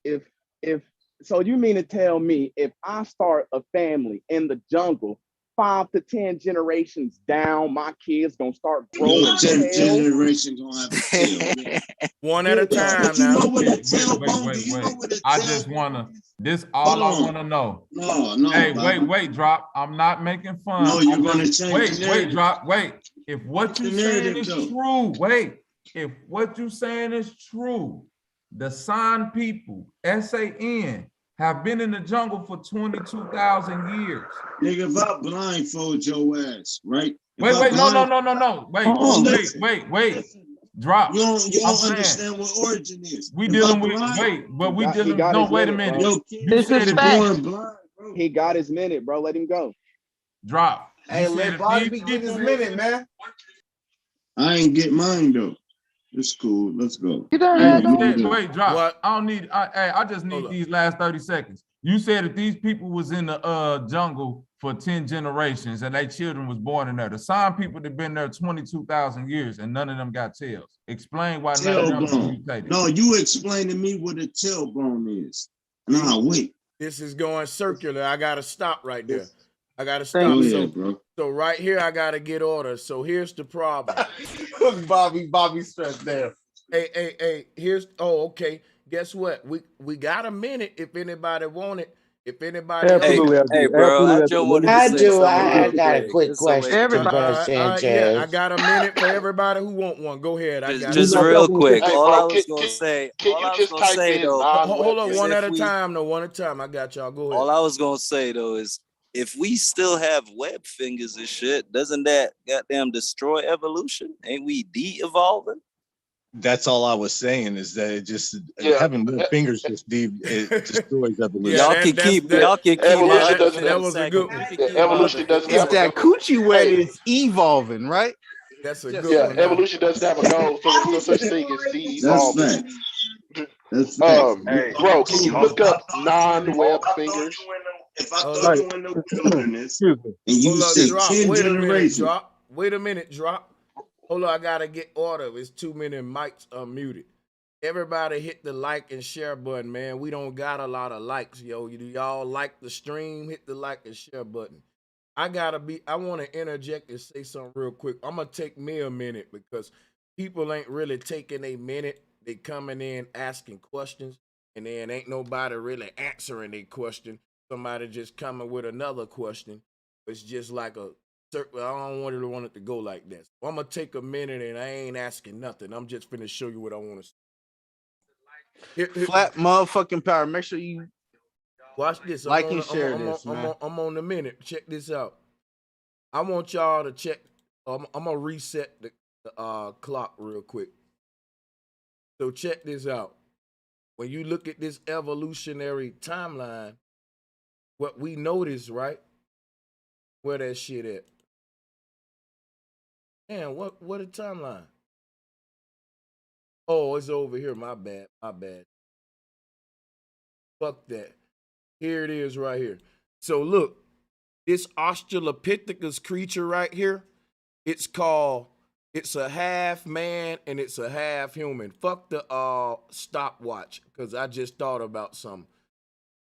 If so, you mean to tell me if I start a family in the jungle, 5 to 10 generations down, my kids gonna start growing Your tails? generation gonna have a tail. One at a time now. Wait. I just wanna. This all I wanna know. No. Hey, Bobby. wait, drop. I'm not making fun. No, you're gonna change. Wait, drop. Wait. If what you saying is true, wait. If what you saying is true, the San people, SAN, have been in the jungle for 22,000 years. Nigga, if I blindfold your ass, right? No. Wait. Drop. You don't understand what origin is. We dealing with wait a minute. This is born blind, bro. He got his minute, bro. Let him go. Drop. Hey, let Bobby get his minute, man. I ain't get mine though. It's cool. Let's go. Wait, drop. What? I don't need. I just need these last 30 seconds. You said if these people was in the jungle for 10 generations and their children was born in there, the San people that been there 22,000 years and none of them got tails. Explain why none of them mutated. No, you explain to me what a tailbone is. Nah, wait. This is going circular. I gotta stop right there. I gotta stop. Go ahead, bro. So right here, I gotta get order. So here's the problem. Bobby stressed there. Hey. Okay. Guess what? We got a minute if anybody want it. If anybody hey, bro, I got a quick question. Everybody, Sanchez. I got a minute for everybody who want one. Go ahead. Just real quick. All I was gonna say. Hold on, one at a time. One at a time. I got y'all. Go ahead. All I was gonna say though is, if we still have web fingers and shit, doesn't that goddamn destroy evolution? Ain't we de-evolving? That's all I was saying, is that it just having web fingers just destroys evolution. Y'all can keep evolution. That was a good one. Evolution doesn't have that coochie wet is evolving, right? That's a good one. Evolution doesn't have a goal, so there's no such thing as de-evolving. That's facts. Bro, can you look up non-web fingers? If I thought you in the wilderness and you say 10 generations. Wait a minute, drop. Hold on, I gotta get order. It's too many mics unmuted. Everybody hit the like and share button, man. We don't got a lot of likes, yo. Y'all like the stream? Hit the like and share button. I want to interject and say something real quick. I'm gonna take me a minute because people ain't really taking a minute. They coming in asking questions, and then ain't nobody really answering a question. Somebody just coming with another question. It's just like I don't really want it to go like this. So I'm gonna take a minute and I ain't asking nothing. I'm just finna show you what I want to say. Flat motherfucking power. Make sure you watch this. Like and share this, man. I'm on the minute. Check this out. I want y'all to check. I'm gonna reset the clock real quick. So check this out. When you look at this evolutionary timeline, what we notice, right? Where that shit at? Man, what a timeline? Oh, it's over here. My bad. Fuck that. Here it is right here. So look, This Australopithecus creature right here, it's a half man and it's a half human. Fuck the stopwatch, because I just thought about something.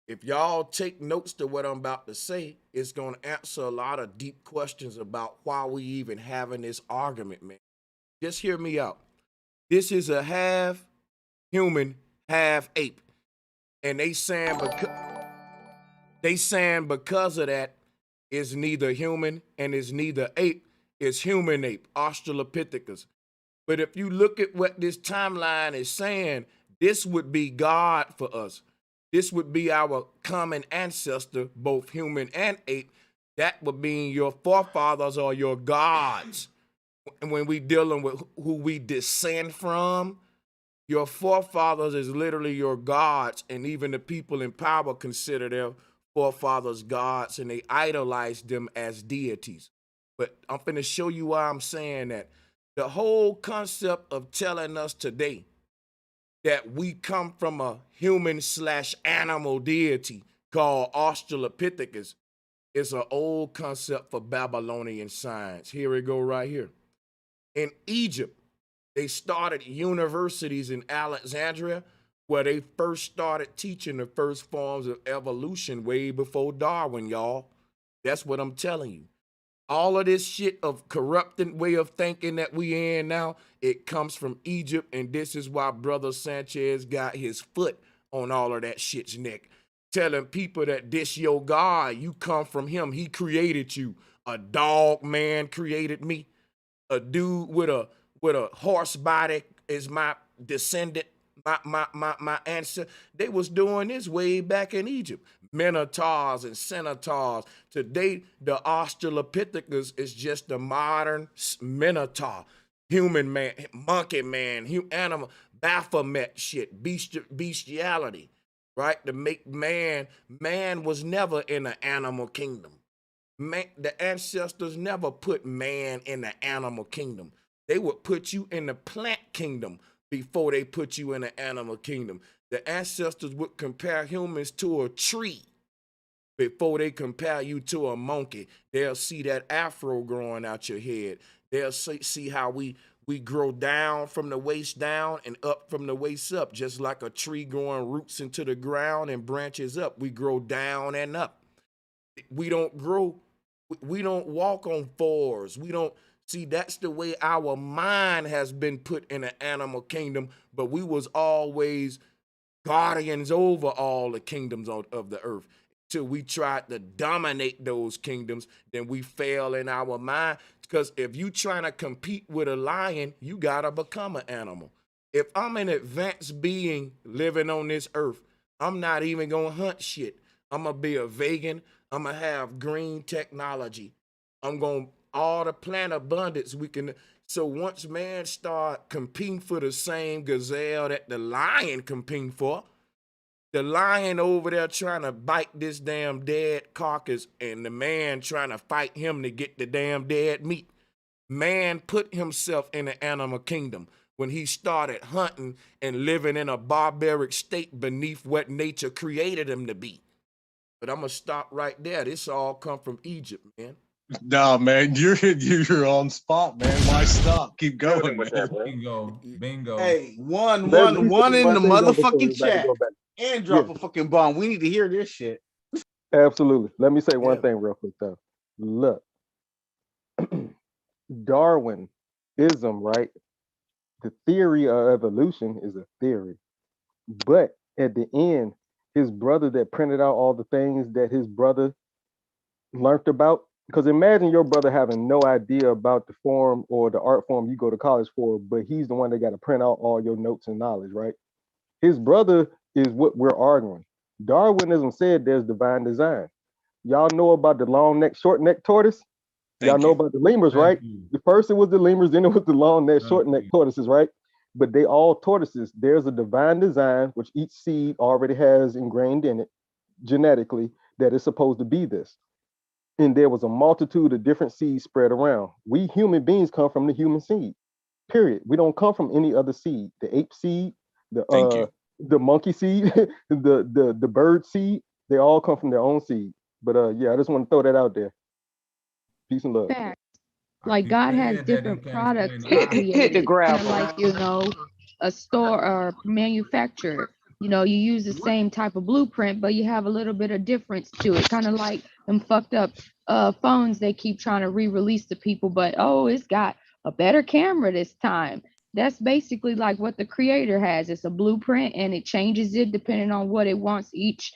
If y'all take notes to what I'm about to say, it's going to answer a lot of deep questions about why we even having this argument, man. Just hear me out. This is a half human, half ape. And they saying because of that, it's neither human and it's neither ape, it's human ape, Australopithecus. But if you look at what this timeline is saying, this would be God for us. This would be our common ancestor, both human and ape. That would be your forefathers or your gods. And when we dealing with who we descend from, your forefathers is literally your gods. And even the people in power consider their forefathers gods, and they idolize them as deities. But I'm finna show you why I'm saying that. The whole concept of telling us today that we come from a human/animal deity called Australopithecus is an old concept for Babylonian science. Here we go right here. In Egypt, they started universities in Alexandria where they first started teaching the first forms of evolution way before Darwin, y'all. That's what I'm telling you. All of this shit of corrupting way of thinking that we in now, it comes from Egypt, and this is why Brother Sanchez got his foot on all of that shit's neck, telling people that this your God, you come from him, he created you. A dog man created me. A dude with a horse body is my descendant, my ancestor. They was doing this way back in Egypt. Minotaurs and centaurs. Today, the Australopithecus is just the modern minotaur, human man, monkey man, animal, Baphomet shit, bestiality, right? To make man was never in the animal kingdom. Man, the ancestors never put man in the animal kingdom. They would put you in the plant kingdom before they put you in the animal kingdom. The ancestors would compare humans to a tree before they compare you to a monkey. They'll see that afro growing out your head. They'll see how we grow down from the waist down and up from the waist up, just like a tree growing roots into the ground and branches up. We grow down and up. We don't walk on fours. We don't see, that's the way our mind has been put in the animal kingdom, but we was always guardians over all the kingdoms of the earth. Till we tried to dominate those kingdoms, then we fail in our mind. Because if you trying to compete with a lion, you gotta become an animal. If I'm an advanced being living on this earth, I'm not even gonna hunt shit. I'm gonna be a vegan. I'm gonna have green technology. I'm gonna all the plant abundance we can. So once man start competing for the same gazelle that the lion competing for, the lion over there trying to bite this damn dead carcass and the man trying to fight him to get the damn dead meat. Man put himself in the animal kingdom when he started hunting and living in a barbaric state beneath what nature created him to be. But I'm gonna stop right there. This all come from Egypt, man. No, man, you're on spot, man. Why stop? Keep going, man. Bingo. Hey, one in the motherfucking chat. And drop a fucking bomb. We need to hear this shit. Absolutely. Let me say one thing real quick, though. Look, Darwinism, right? The theory of evolution is a theory. But at the end, his brother that printed out all the things that his brother learned about, because imagine your brother having no idea about the form or the art form you go to college for, but he's the one that got to print out all your notes and knowledge, right? His brother is what we're arguing. Darwinism said there's divine design. Y'all know about the long neck, short neck tortoise? Y'all know about the lemurs, right? The first it was the lemurs, then it was the long neck, short neck tortoises, right? But they all tortoises. There's a divine design, which each seed already has ingrained in it genetically that is supposed to be this. And there was a multitude of different seeds spread around. We human beings come from the human seed, period. We don't come from any other seed. The ape seed, the monkey seed, the bird seed, they all come from their own seed. But yeah, I just want to throw that out there. Peace and love. Fact. Like God has different products Hit the gravel. like a store or manufacturer. You use the same type of blueprint, but you have a little bit of difference to it. Kind of like them fucked up phones they keep trying to re-release to people, but it's got a better camera this time. That's basically like what the creator has. It's a blueprint and it changes it depending on what it wants each,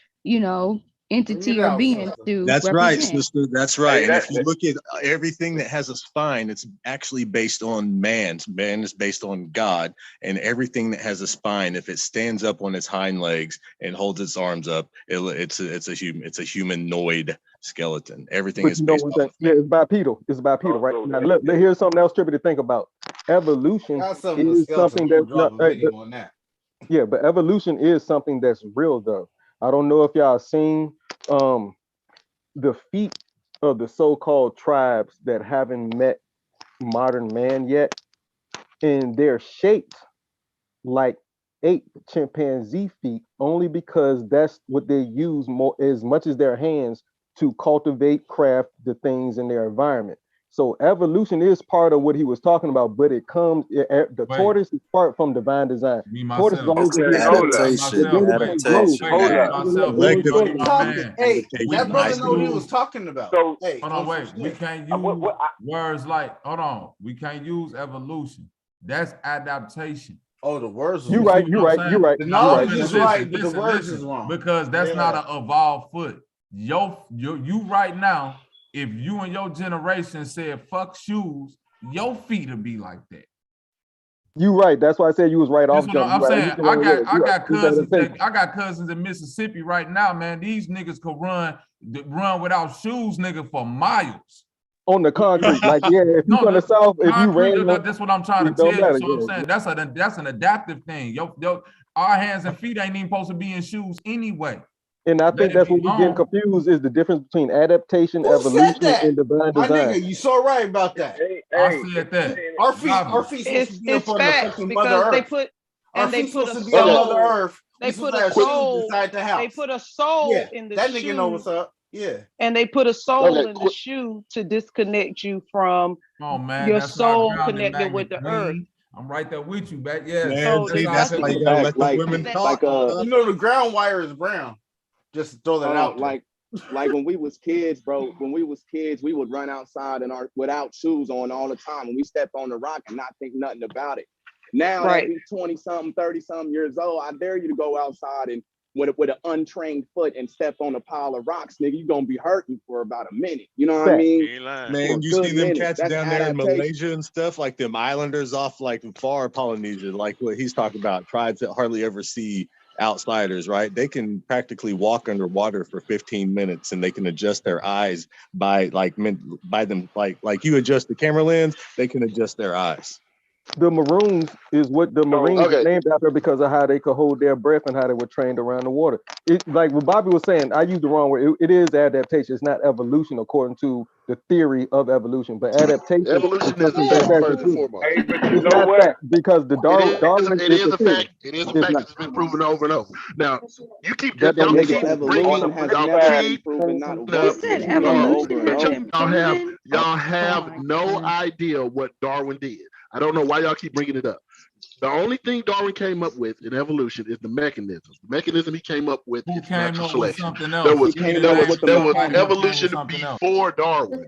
entity or being to That's represent. right, sister. That's right. And if you look at everything that has a spine, it's actually based on man. Man is based on God, and everything that has a spine, if it stands up on its hind legs and holds its arms up, it's a humanoid skeleton. Everything is based on it's bipedal. It's bipedal, right? Now, look, here's something else, Trippy, to think about. Evolution is something that's yeah, but evolution is something that's real, though. I don't know if y'all seen the feet of the so-called tribes that haven't met modern man yet, and they're shaped like ape chimpanzee feet only because that's what they use more as much as their hands to cultivate, craft the things in their environment. So evolution is part of what he was talking about, but it comes, the tortoise is part from divine design. Tortoise is always adaptation. Hey, that brother know what he was talking about. So, hey, hold on, wait. We can't use words like, hold on. We can't use evolution. That's adaptation. Oh, the words. You're right. The knowledge is right, but the words is wrong. Because that's not an evolved foot. You right now, if you and your generation said fuck shoes, your feet would be like that. You right. That's why I said you was right off. I'm saying I got cousins in Mississippi right now, man. These niggas could run without shoes, nigga, for miles. On the concrete, like if you go to the south, if you ran, that's what I'm trying to tell you. So I'm saying that's an adaptive thing. Our hands and feet ain't even supposed to be in shoes anyway. And I think that's what we're getting confused is the difference between adaptation, evolution, and divine design. My nigga, you so right about that. I said that. Our feet it's facts because they put a soul in the that shoe. Nigga know what's up. Yeah. And they put a soul in the shoe to disconnect you from your soul connected with the earth. I'm right there with you, back. Yeah. Man, that's why you gotta let the women talk. You know the ground wire is brown. Just to throw that out. Like when we was kids, bro. When we was kids, we would run outside without shoes on all the time. When we step on the rock and not think nothing about it. Now that we 20-something, 30-something years old, I dare you to go outside and with an untrained foot and step on a pile of rocks, nigga, you're gonna be hurting for about a minute. You know what I mean? Man, you see them cats down there in Malaysia and stuff, like them islanders off like far Polynesia, like what he's talking about, tribes that hardly ever see outsiders, right? They can practically walk underwater for 15 minutes and they can adjust their eyes by them, like you adjust the camera lens, they can adjust their eyes. The Maroons is what the Marines are named after because of how they could hold their breath and how they were trained around the water. It, like what Bobby was saying, I used the wrong word. It is adaptation. It's not evolution according to the theory of evolution, but adaptation. Evolution is a fact first and foremost. Hey, but you know what? Because the Darwin it is a fact. It is a fact that's been proven over and over. Now you keep y'all have no idea what Darwin did. I don't know why y'all keep bringing it up. The only thing Darwin came up with in evolution is the mechanism. The mechanism he came up with is natural selection. There was evolution before Darwin.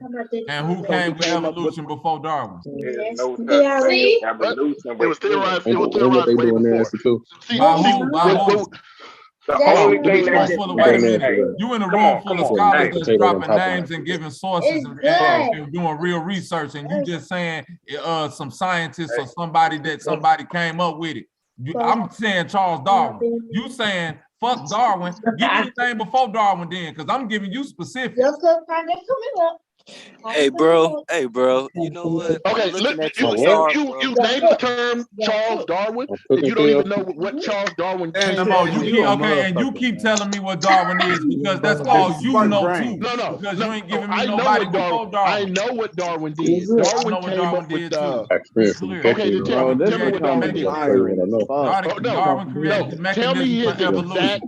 And who came with evolution before Darwin? It was theorized way before. You in a room full of scholars that's dropping names and giving sources and doing real research, and you just saying some scientists or somebody came up with it. I'm saying Charles Darwin. You saying fuck Darwin. Give me anything before Darwin then, because I'm giving you specifics. Hey bro, you know what? Okay, look, you named the term Charles Darwin, and you don't even know what Charles Darwin came and you keep telling me what Darwin is because that's all you know too. No, because you ain't giving me nobody before Darwin. I know what Darwin did. Darwin came up with okay, tell me what Darwin did. Darwin created the mechanism for evolution.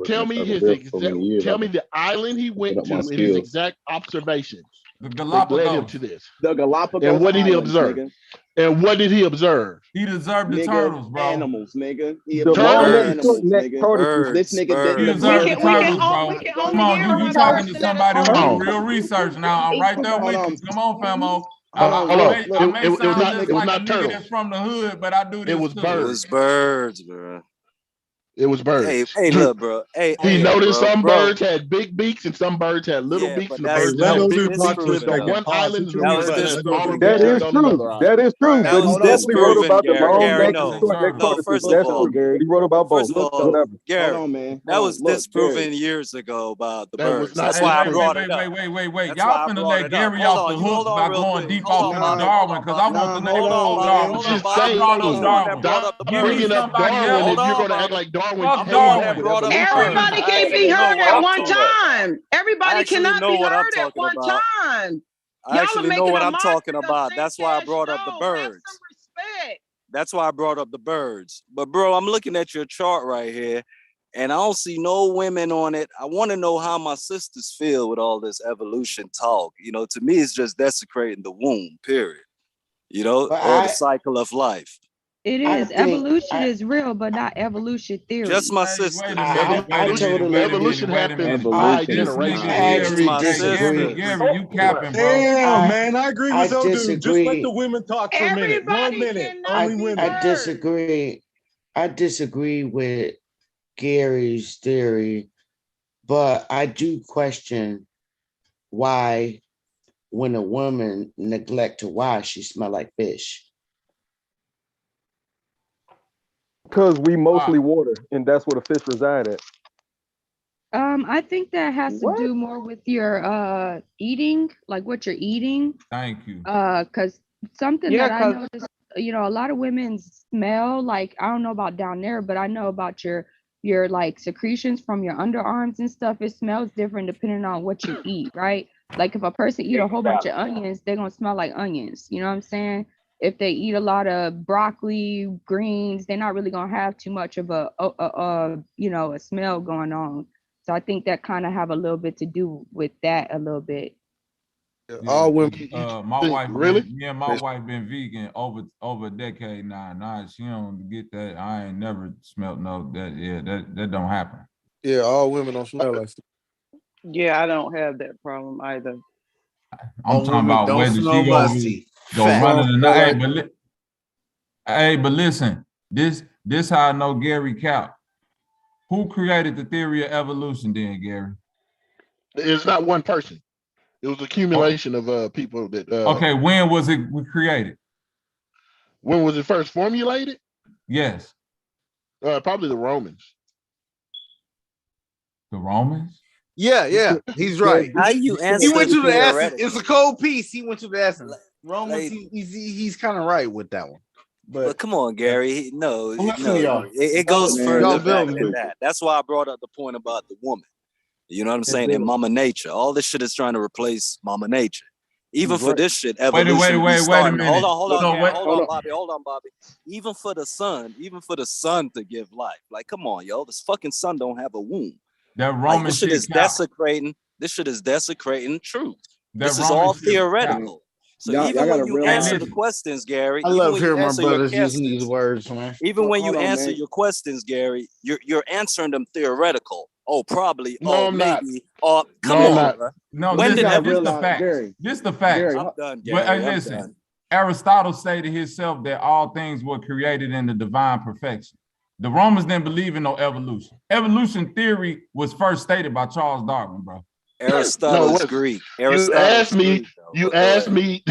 tell me his exact. Tell me the island he went to and his exact observations. The Galapagos. Led him to this. The Galapagos. And what did he Islands, observe? Nigga. And what did he observe? He observed the Nigga, turtles, bro. Animals, nigga. He The observed birds? animals, nigga. This nigga did He the observed the birds. turtles, bro. Come on, you talking to somebody who do real research now. I'm right there with you. Come on, famo. I may sound just like a nigga that's from the hood, but I do this. It was too. birds. It was birds, bro. It was birds. Hey, look, bro. He noticed some birds had big beaks and some birds had little beaks. And the birds that had was big beaks. disproven. The one island That is true. That is true. That But was he definitely wrote disproven, about the Gary. long Gary, neck no. and short neck No, tortoises. first of That's all, true, Gary. He wrote about both. First of all, Whatever. Gary, Hold on, man. that was Look, disproven Gary. years ago about the That was birds. not That's why I disproven. brought it up. Wait. That's Y'all why I finna brought let it up. Gary Hold off on, the you hook hold on by real going quick. deep Hold off on, into Bobby. Darwin, because I want to know Hold on, man. Darwin. Hold on, Just Bobby. I saying, brought You up the one that Darwin. brought up the Give me bringing birds. up somebody Darwin else. if you're going to Bobby. act like Darwin Fuck paid Darwin. with Brought up the evolution. birds. Everybody I can't actually be know heard what at I'm one talking about. time. Everybody I actually cannot know be what I'm heard at talking one about. time. I Y'all are actually know making what a I'm mockery talking of about. That's why I Sanchez. brought up the No, have birds. some respect. That's why I brought up the birds. But bro, I'm looking at your chart right here, and I don't see no women on it. I want to know how my sisters feel with all this evolution talk. You know, to me, it's just desecrating the womb, period. You know, But or the cycle of life. It is. Evolution is real, but not evolution theory. Just my Hey, sister. wait a minute. Evolution happens five generations. Gary, you capping, bro. Damn, man, I agree I with those dudes. Just let disagree. the women talk for a minute. 1 minute. Only women. I disagree. I disagree with Gary's theory, but I do question why, when a woman neglect to wash, she smell like fish. Because we mostly water, and that's where the fish reside at. I think that has to do more with your eating, like what you're eating. Thank you. Because something that I noticed, you know, a lot of women smell like, I don't know about down there, but I know about your like secretions from your underarms and stuff. It smells different depending on what you eat, right? Like if a person eat a whole bunch of onions, they're gonna smell like onions. You know what I'm saying? If they eat a lot of broccoli, greens, they're not really gonna have too much of a you know, a smell going on. So I think that kind of have a little bit to do with that a little bit. Yeah, all women. My wife, really? Me and my wife been vegan over a decade now. Nah, she don't get that. I ain't never smelled that don't happen. Yeah, all women don't smell like that. Yeah, I don't have that problem either. I'm talking about whether she go running or not. But listen, this how I know Gary Cap. Who created the theory of evolution then, Gary? It's not one person. It was accumulation of people that. Okay, when was it created? When was it first formulated? Yes. Probably the Romans. The Romans? Yeah, he's right. How you answer? He went to the essence. theoretically? It's a cold piece. He went to the essence. Romans, he's kind of right with that one. But come on, Gary. No, y'all. It goes Man, further y'all back feel than me. that. That's why I brought up the point about the woman. You know what I'm saying? And Mama Nature. All this shit is trying to replace Mama Nature. Even for this shit, evolution. Wait a minute. Hold on, Bobby. Even for the sun to give life. Like, come on, yo. This fucking sun don't have a womb. That Roman this shit is desecrating. This shit is desecrating truth. This is all theoretical. So even when you answer the questions, Gary, I love hearing my brothers using these words, man. Even when you answer your questions, Gary, you're answering them theoretical. Oh, probably. No, oh, I'm maybe. not. Come on, bro. No, when this did the fact. This the fact. I'm done, Gary. But listen, Aristotle stated himself that all things were created in the divine perfection. The Romans didn't believe in no evolution. Evolution theory was first stated by Charles Darwin, bro. Aristotle is Greek. You asked me. You asked me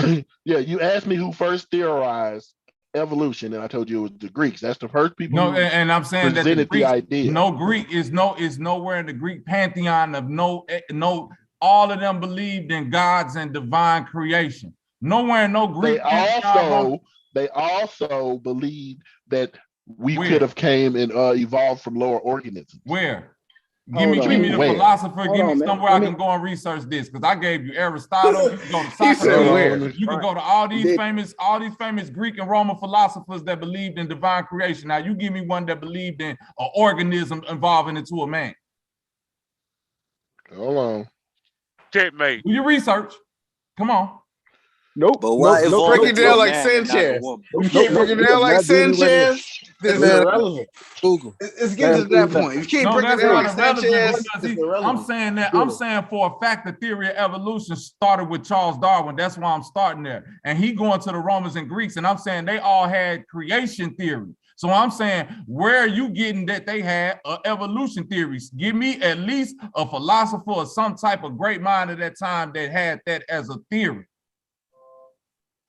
who first theorized evolution, and I told you it was the Greeks. That's the first people. No, and I'm saying that the Greeks, idea. No Greek is nowhere in the Greek pantheon of no. All of them believed in gods and divine creation. Nowhere in no Greek. They also believed that we could have came and evolved from lower organisms. Where? Give me the philosopher. Give me somewhere I can go and research this, because I gave you Aristotle. You can go to Socrates. You can go to all these famous Greek and Roman philosophers that believed in divine creation. Now you give me one that believed in an organism evolving into a man. Hold on. Checkmate. Do your research. Come on. Nope. But why evolve Break it into down a like man and not a Sanchez. woman? You can't break it down like Sanchez. It's man, irrelevant. Google. It's getting to that point. If you can't No, break it that's down not like irrelevant Sanchez, because it's I'm irrelevant. saying that I'm saying for a fact the theory of evolution started with Charles Darwin. That's why I'm starting there. And he going to the Romans and Greeks, and I'm saying they all had creation theory. So I'm saying, where are you getting that they had evolution theories? Give me at least a philosopher or some type of great mind at that time that had that as a theory.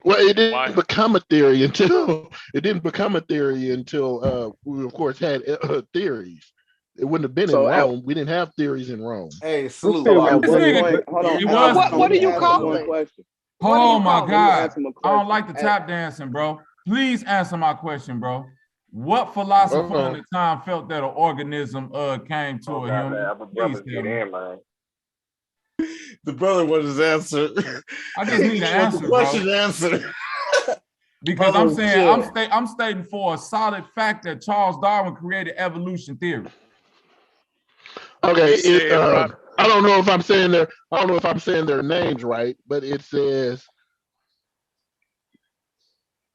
Well, it didn't become a theory until we of course had theories. It wouldn't have been in Rome. We didn't have theories in Rome. Hey, salute. So at what point? Hold on. What do you call it? Oh my God! I don't like the tap dancing, bro. Please answer my question, bro. What philosopher at the time felt that an organism came to a human? Please tell me. The brother wanted his answer. I just need an answer, the bro. question answered. Because I'm saying I'm stating for a solid fact that Charles Darwin created evolution theory. Okay, I don't know if I'm saying their names right, but it says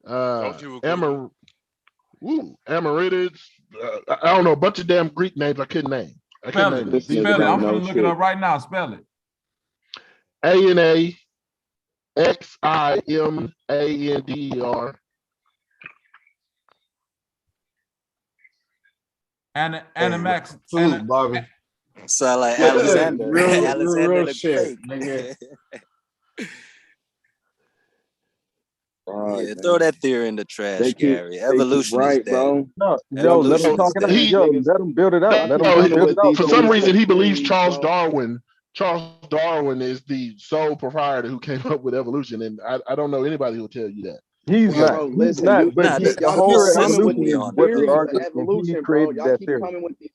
Amorites. I don't know, a bunch of damn Greek names I couldn't name. Spell it. I'm gonna look it up right now. Spell it. ANAXIMANDER. Animax. Salute, Bobby. Sound like Alexander. Alexander real the shit, Great. nigga. Yeah, throw that theory in the trash, Gary. Evolution is dead. bro. No, let them talk it out. Let them build it out. For some reason, he believes Charles Darwin is the sole proprietor who came up with evolution, and I don't know anybody who will tell you that. He's not. Bro, He's listen, not. But y'all whole keep coming with these evolution theories of and he evolution, bro. created Y'all that keep theory. coming with these.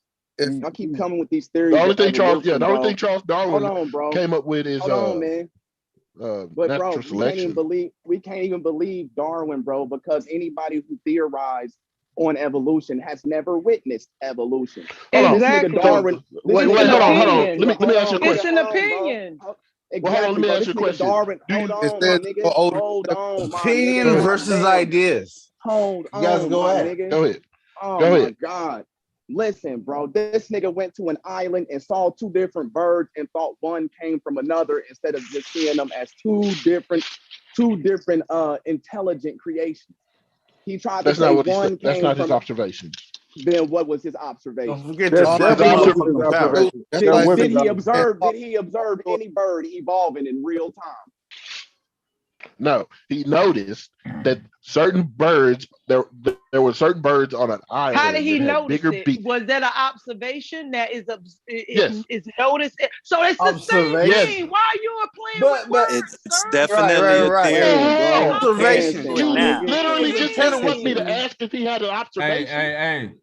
Y'all keep coming with these theories. The only of thing evolution, Charles Darwin came up with is man. But bro, natural selection. we can't even believe Darwin, bro, because anybody who theorized on evolution has never witnessed evolution. Exactly. Darwin. Wait, hold on. Let me ask you a question. It's an opinion. Exactly. Well, hold on, let me ask you a question. Darwin, hold on, my nigga. Hold on, my Opinion nigga. versus ideas. Hold on, you guys go my ahead. nigga. Go ahead. Oh Go my ahead. God. Listen, bro, this nigga went to an island and saw two different birds and thought one came from another instead of just seeing them as two different intelligent creations. He tried to say one came that's not his from observation. Then what was his observation? Don't forget Did he observe any bird evolving in real time? No, he noticed that certain birds, there were certain birds on an island. How did he notice bigger it? beaks. Was that an observation that is Yes. noticed? So it's the same Yes. thing. Why are you playing with words? It's definitely a theory. Observation. You literally just interrupt me to ask if he had an observation. Hey.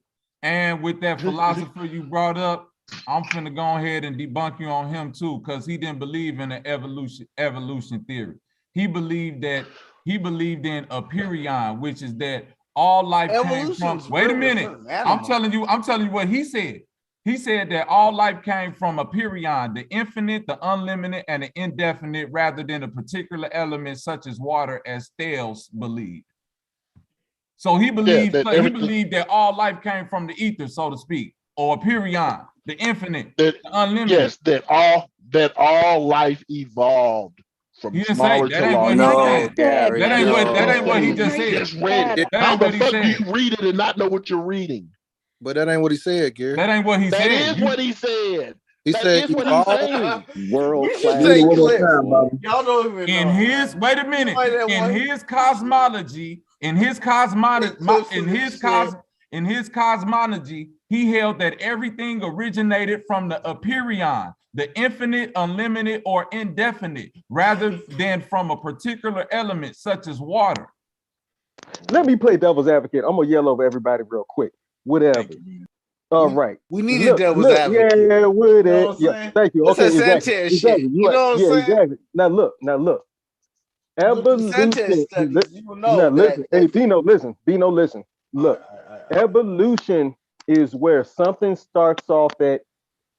And with that philosopher you brought up, I'm finna go ahead and debunk you on him too, because he didn't believe in the evolution theory. He believed in a perion, which is that all life came from. Wait a minute. I'm telling you what he said. He said that all life came from a perion, the infinite, the unlimited, and the indefinite, rather than a particular element such as water, as Thales believed. So he believed that all life came from the ether, so to speak, or a perion, the infinite, the unlimited. Yes, that all life evolved from smaller to larger. No, Gary. That ain't what he just said. Just read it. How the fuck do you read it and not know what you're reading? But that ain't what he said, Gary. That ain't what he said. That is what he said. He said world class. Y'all don't even know. In his cosmology, in his cosmology, he held that everything originated from the aperion, the infinite, unlimited, or indefinite, rather than from a particular element such as water. Let me play devil's advocate. I'm gonna yell over everybody real quick. Whatever. All right. We needed devil's advocate. Yeah, with it. You know Yeah, thank you. What's Okay, that exactly. Sanchez shit? You know what I'm saying? Exactly. Now look. Evolution. Listen. Hey, Bino, listen. Look, evolution is where something starts off at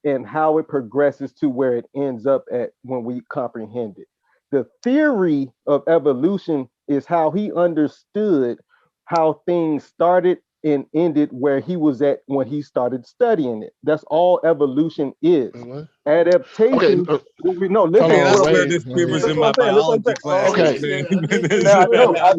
and how it progresses to where it ends up at when we comprehend it. The theory of evolution is how he understood how things started and ended where he was at when he started studying it. That's all evolution is. Adaptation. Okay, Listen. Man, I swear wait. this paper's in Listen my what I'm saying. biology class. Okay. Now, I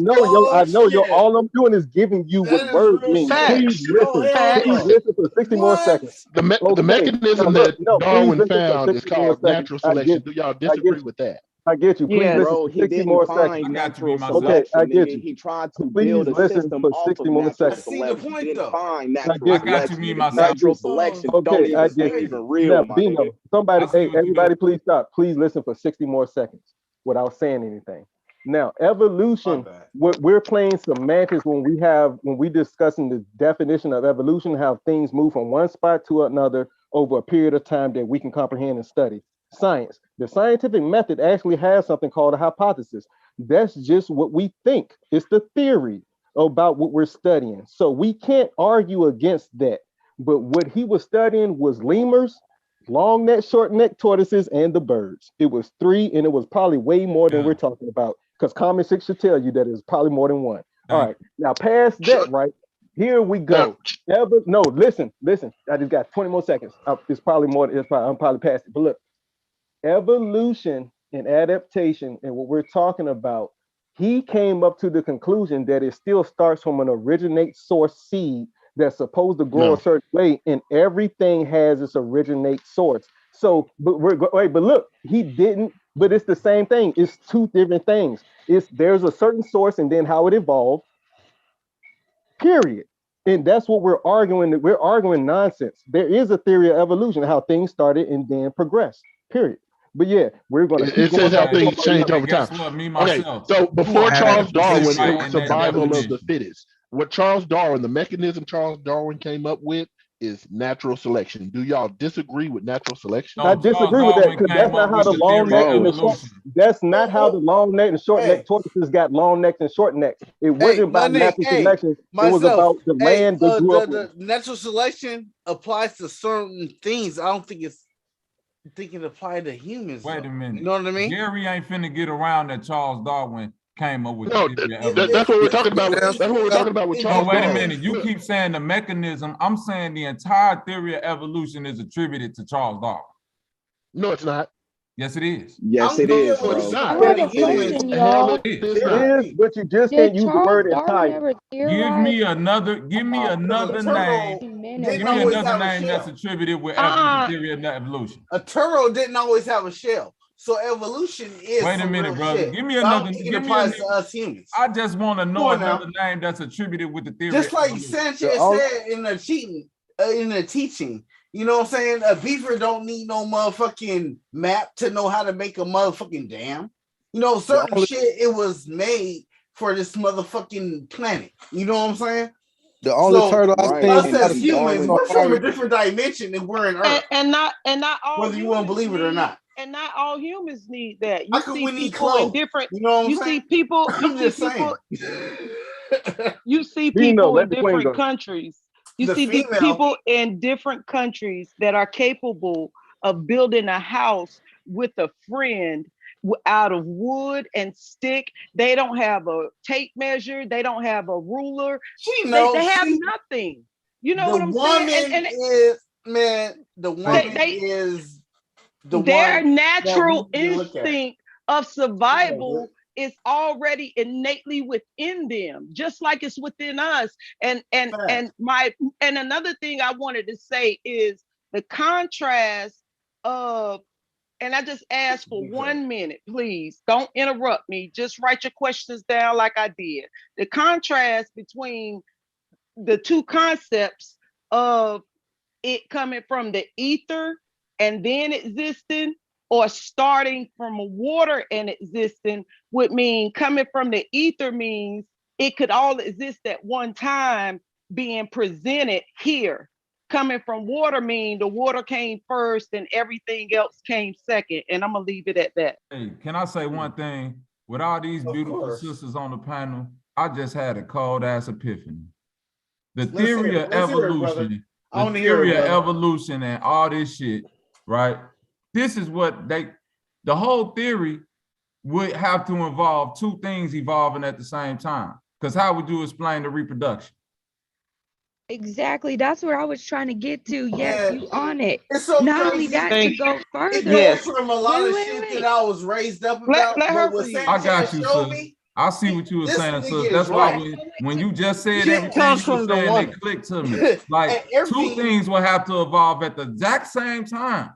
know. All I'm doing is giving you what words mean. Please listen. Please listen for 60 more seconds. The mechanism Now, look, that please Darwin listen for found is 60 more called seconds. natural selection. Do y'all disagree with that? I get you. Please Yes. listen Bro, for he 60 didn't more seconds. find natural Okay, selection, I get nigga. you. He tried to Please build a listen system for off 60 of more natural seconds. selection. He didn't find I natural get you. selection. Nigga. I Natural get you. selection don't Okay, I even get ain't you. even real, Now, my nigga. Bino, somebody, hey, everybody, please stop. Please listen for 60 more seconds without saying anything. Now, evolution, what we're playing semantics when we discussing the definition of evolution, how things move from one spot to another over a period of time that we can comprehend and study. Science. The scientific method actually has something called a hypothesis. That's just what we think. It's the theory about what we're studying. So we can't argue against that. But what he was studying was lemurs, long neck, short neck tortoises, and the birds. It was 3, and it was probably way more than we're talking about, because Common 6 should tell you that it's probably more than one. All right, now past that, right? Here we go. No, listen. I just got 20 more seconds. It's probably more. I'm probably past it. But look, evolution and adaptation, and what we're talking about, he came up to the conclusion that it still starts from an originate source seed that's supposed to grow a certain way, and everything has its originate source. So, but look, he didn't. But it's the same thing. It's 2 different things. There's a certain source, and then how it evolved. Period. And that's what we're arguing. We're arguing nonsense. There is a theory of evolution, how things started and then progressed. Period. But yeah, we're gonna. It says how things change over time. Okay, so before Charles Darwin, it was survival of the fittest. What Charles Darwin, the mechanism Charles Darwin came up with, is natural selection. Do y'all disagree with natural selection? I disagree with that, because that's not how the long neck and the short. That's not how the long neck and short neck tortoises got long necks and short necks. It wasn't about natural selection. It was about the land they grew up with. The natural selection applies to certain things. I don't think it's thinking apply to humans. Wait a minute. You know what I mean? Gary ain't finna get around that Charles Darwin came up with. No, that's what we're talking about. That's what we're talking about with Charles Darwin. Darwin. Wait a minute. You keep saying the mechanism. I'm saying the entire theory of evolution is attributed to Charles Darwin. No, it's not. Yes, it is. Yes, it is, bro. I have a question, y'all. It is, but you just can't use the word entire. Give me another name. Give me another name that's attributed with the theory of evolution. A turtle didn't always have a shell. So evolution is. Wait a minute, brother. Shit. Give me another. It applies to us humans. I just want to know another name that's attributed with the theory. Just like Sanchez said in the teaching. You know what I'm saying? A beaver don't need no motherfucking map to know how to make a motherfucking dam. You know, certain shit it was made for this motherfucking planet. You know what I'm saying? The only turtle I've seen us as humans, we're from a different dimension and we're in Earth. And not all, whether you want to believe it or not. And not all humans need that. You How come see we need people clothes? in different. You know what I'm you saying? see people. I'm just saying. You see people in different countries. You see people in different countries that are capable of building a house with a friend out of wood and stick. They don't have a tape measure. They don't have a ruler. They have nothing. You know what I'm saying? The woman is their natural instinct of survival is already innately within them, just like it's within us. And another thing I wanted to say is the contrast of, and I just asked for 1 minute, please don't interrupt me. Just write your questions down like I did. The contrast between the 2 concepts of it coming from the ether and then existing, or starting from water and existing, would mean coming from the ether means it could all exist at one time being presented here. Coming from water mean the water came first and everything else came second. And I'm gonna leave it at that. Hey, can I say one thing? With all these beautiful sisters on the panel, I just had a cold ass epiphany. The theory of evolution the theory of evolution and all this shit, right? This is what the whole theory would have to involve two things evolving at the same time. Because how would you explain the reproduction? Exactly. That's where I was trying to get to. Yes, you on it. It's so Not only crazy. that, to go further. It goes from a lot of shit that I was raised up about. I got you, sis. I see what you were saying, sis. That's why when you just said everything you were saying, it clicked to me. Like two things will have to evolve at the exact same time.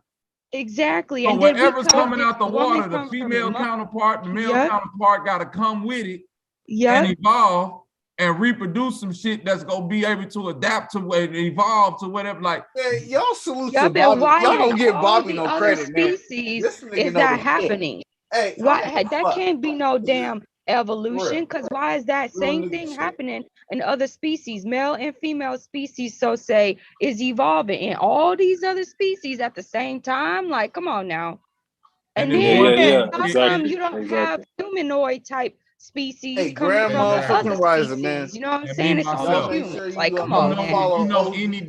Exactly. So and whatever's coming out the water, the female counterpart, the male counterpart got to come with it and evolve and reproduce some shit that's gonna be able to adapt to and evolve to whatever. Like, y'all salute to Bobby. Y'all don't give Bobby no credit, man. Species is that happening? Hey, why that can't be no damn evolution? Because why is that same thing happening in other species? Male and female species, so say, is evolving in all these other species at the same time. Like, come on now. And then how come you don't have humanoid type species coming from other rising, species? man. You know what I'm saying? It's only humans. Like, come on, man. You know, any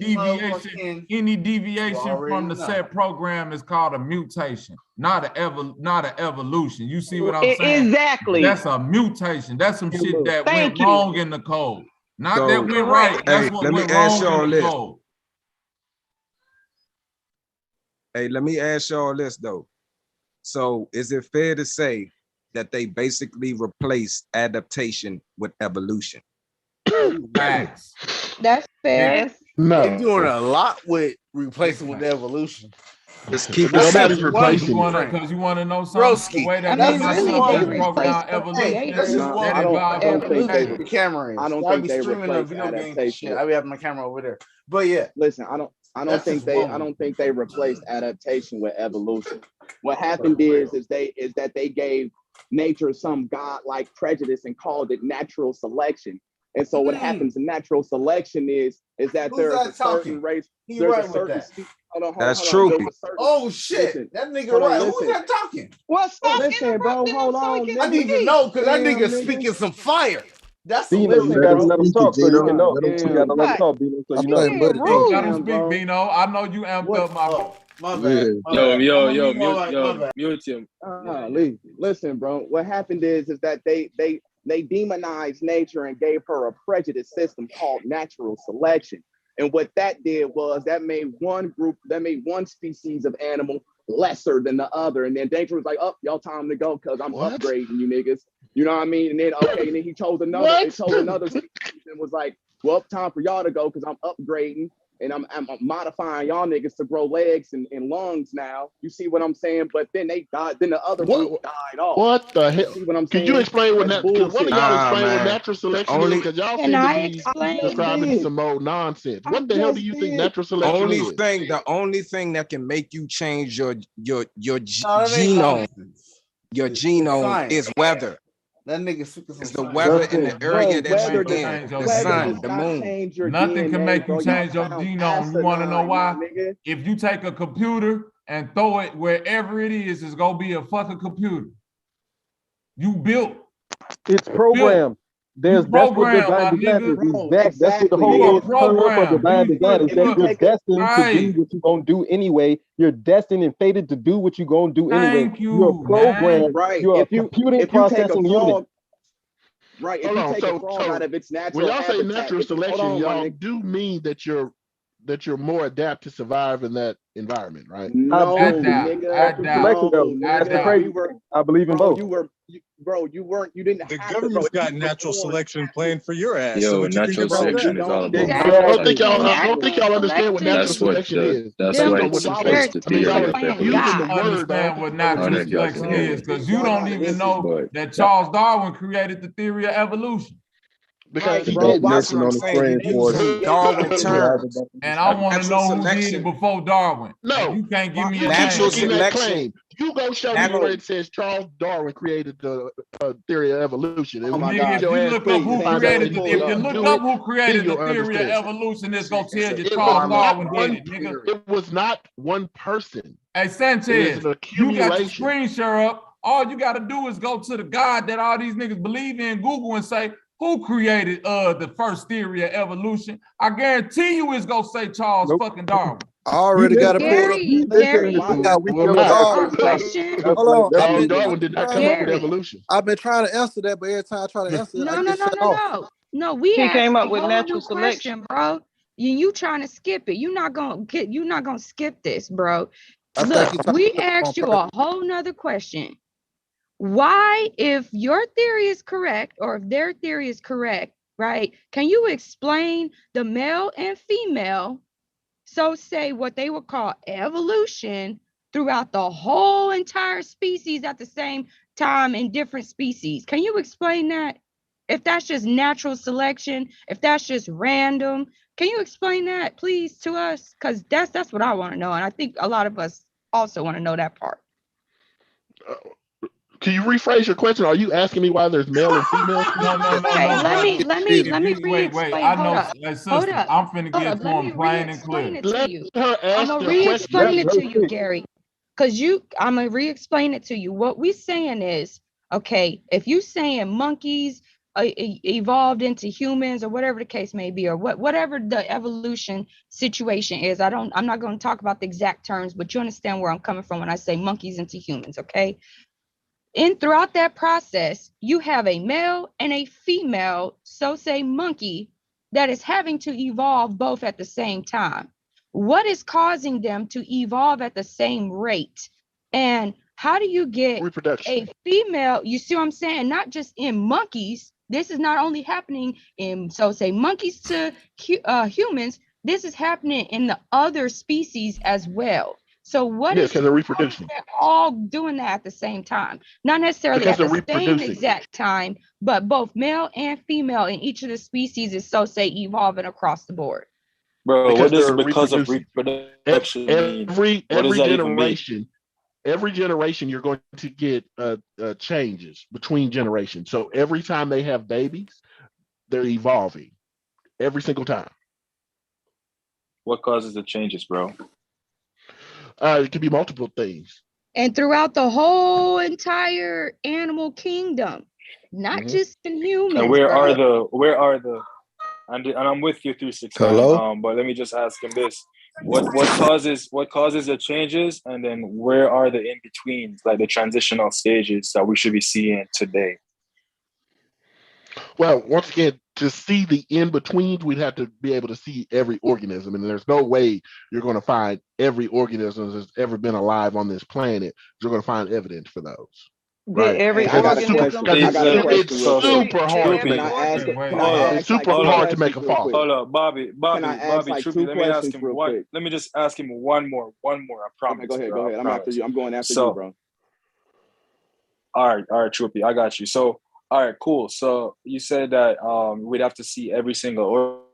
deviation from the set program is called a mutation, not an evolution. You see what I'm saying? Exactly. That's a mutation. That's some shit that went wrong in the code. Not that went right. That's what went wrong in the code. Hey, let me ask y'all this though. So is it fair to say that they basically replaced adaptation with evolution? Facts. That's fair. No, they're doing a lot with replacing with evolution. Just keep nobody's replacing because you want to know something. Broski. The way that they broke down evolution. I don't think they replaced adaptation. I be having my camera over there. But yeah, listen, I don't think they replaced adaptation with evolution. What happened is that they gave nature some godlike prejudice and called it natural selection. And so what happens in natural selection is that there's a certain race. There's a certain species. That's true. Oh shit, that nigga right. Who's that talking? What's up? Listen, bro, hold on. I need to know because that nigga speaking some fire. That's Bino, you gotta let him talk so you can know. You gotta let him talk, Bino, so you know. Let him speak, Bino. I know you amped up my bad. Yo, mute him. Listen, bro. What happened is that they demonized nature and gave her a prejudice system called natural selection. And what that did was that made one species of animal lesser than the other. And then nature was like, oh, y'all time to go because I'm upgrading you niggas. You know what I mean? And then and then he chose another species and was like, well, time for y'all to go because I'm upgrading and I'm modifying y'all niggas to grow legs and lungs now. You see what I'm saying? But then they died. Then the other group died off. What the hell? See what I'm saying? Can you explain what That's one of y'all explain man. what natural selection is? Because y'all seem to be describing some old nonsense. What the hell do you think natural selection is? The only thing that can make you change your genome, is weather. That nigga it's the weather in the area that you're in, the sun, the moon. Nothing can make you change your genome. You want to know why? If you take a computer and throw it wherever it is, it's gonna be a fucking computer. You built. It's programmed. That's what divine design is. That's what the whole term for divine design is. That you're destined to do what you're gonna do anyway. You're destined and fated to do what you're gonna do anyway. You're programmed. Right. You're a computing processing unit. Right. If you take a frog out of its natural when y'all say habitat, natural selection, y'all do mean that you're more adapt to survive in that environment, right? No, I believe in both. You didn't. The government's got natural selection planned for your ass. Yo, so natural selection is all about. I don't think y'all understand what natural selection is. That's why it's supposed to be. You understand what natural selection is because you don't even know that Charles Darwin created the theory of evolution. Because he did listen on the train for Darwin terms. And I want to know who did it before Darwin. No, you can't give me a natural selection. You go show me where it says Charles Darwin created the theory of evolution. Oh my God. If you look up who created the theory of evolution, it's gonna tell you Charles Darwin did it, nigga. It was not one person. Hey Sanchez, you got your screen share up. All you got to do is go to the God that all these niggas believe in, Google, and say, Who created the first theory of evolution? I guarantee you it's gonna say Charles fucking Darwin. I already got to pull up. Gary, question. Hold on. Darwin did not come up with evolution. I've been trying to answer that, but every time I try to answer it, I get shut off. No, we He asked came up a with whole natural new question, bro. You trying to skip it. You're not gonna skip this, bro. Look, we asked you a whole nother question. Why, if your theory is correct, or if their theory is correct, right? Can you explain the male and female, so say what they would call evolution, throughout the whole entire species at the same time in different species? Can you explain that? If that's just natural selection, if that's just random, can you explain that, please, to us? Because that's what I want to know, and I think a lot of us also want to know that part. Can you rephrase your question? Are you asking me why there's male and female? No. Let me wait. I know, sister. I'm finna get to him plain and clear. I'm gonna re-explain it to you, Gary. Because I'm gonna re-explain it to you. What we're saying is, okay, if you saying monkeys evolved into humans, or whatever the case may be, or whatever the evolution situation is, I'm not going to talk about the exact terms, but you understand where I'm coming from when I say monkeys into humans, okay? Throughout that process, you have a male and a female, so say monkey, that is having to evolve both at the same time. What is causing them to evolve at the same rate? And how do you get a female? You see what I'm saying? Not just in monkeys. This is not only happening in, so say, monkeys to humans. This is happening in the other species as well. So what is because of reproduction? They're all doing that at the same time. Not necessarily at the same exact time, but both male and female in each of the species is, so say, evolving across the board. Bro, what does because of reproduction mean? Every generation, every generation, you're going to get changes between generations. So every time they have babies, they're evolving every single time. What causes the changes, bro? It could be multiple things. And throughout the whole entire animal kingdom, not just in humans. And where are the? And I'm with you 369. Hello? But let me just ask him this: what causes the changes, and then where are the in betweens, like the transitional stages that we should be seeing today? Well, once again, to see the in betweens, we'd have to be able to see every organism, and there's no way you're going to find every organism that's ever been alive on this planet. You're going to find evidence for those. Right. Every organism. It's super hard to make a fall. It's super hard to make a fall. Hold up, Bobby, like Troopy, let me just ask him one more. I promise. Okay, go ahead. I'm after you. I'm going after you, bro. All right, Troopy, I got you. So, all right, cool. So you said that we'd have to see every single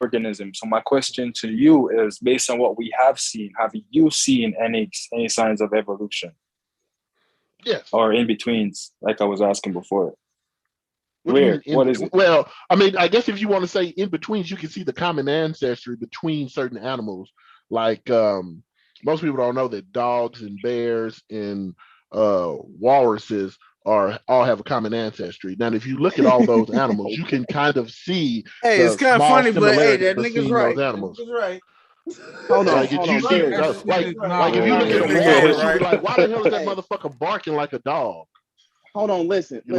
organism. So my question to you is, based on what we have seen, have you seen any signs of evolution? Yes. Or in betweens, like I was asking before. Where? What is it? Well, I mean, I guess if you want to say in betweens, you can see the common ancestry between certain animals. Like most people don't know that dogs and bears and walruses all have a common ancestry. Now, if you look at all those animals, you can kind of see. Hey, it's kind of funny, but hey, that nigga's right. Those animals. Nigga's right. Hold on, like if you look at a walrus, you'll be like, why the hell is that motherfucker barking like a dog? Hold on, listen. I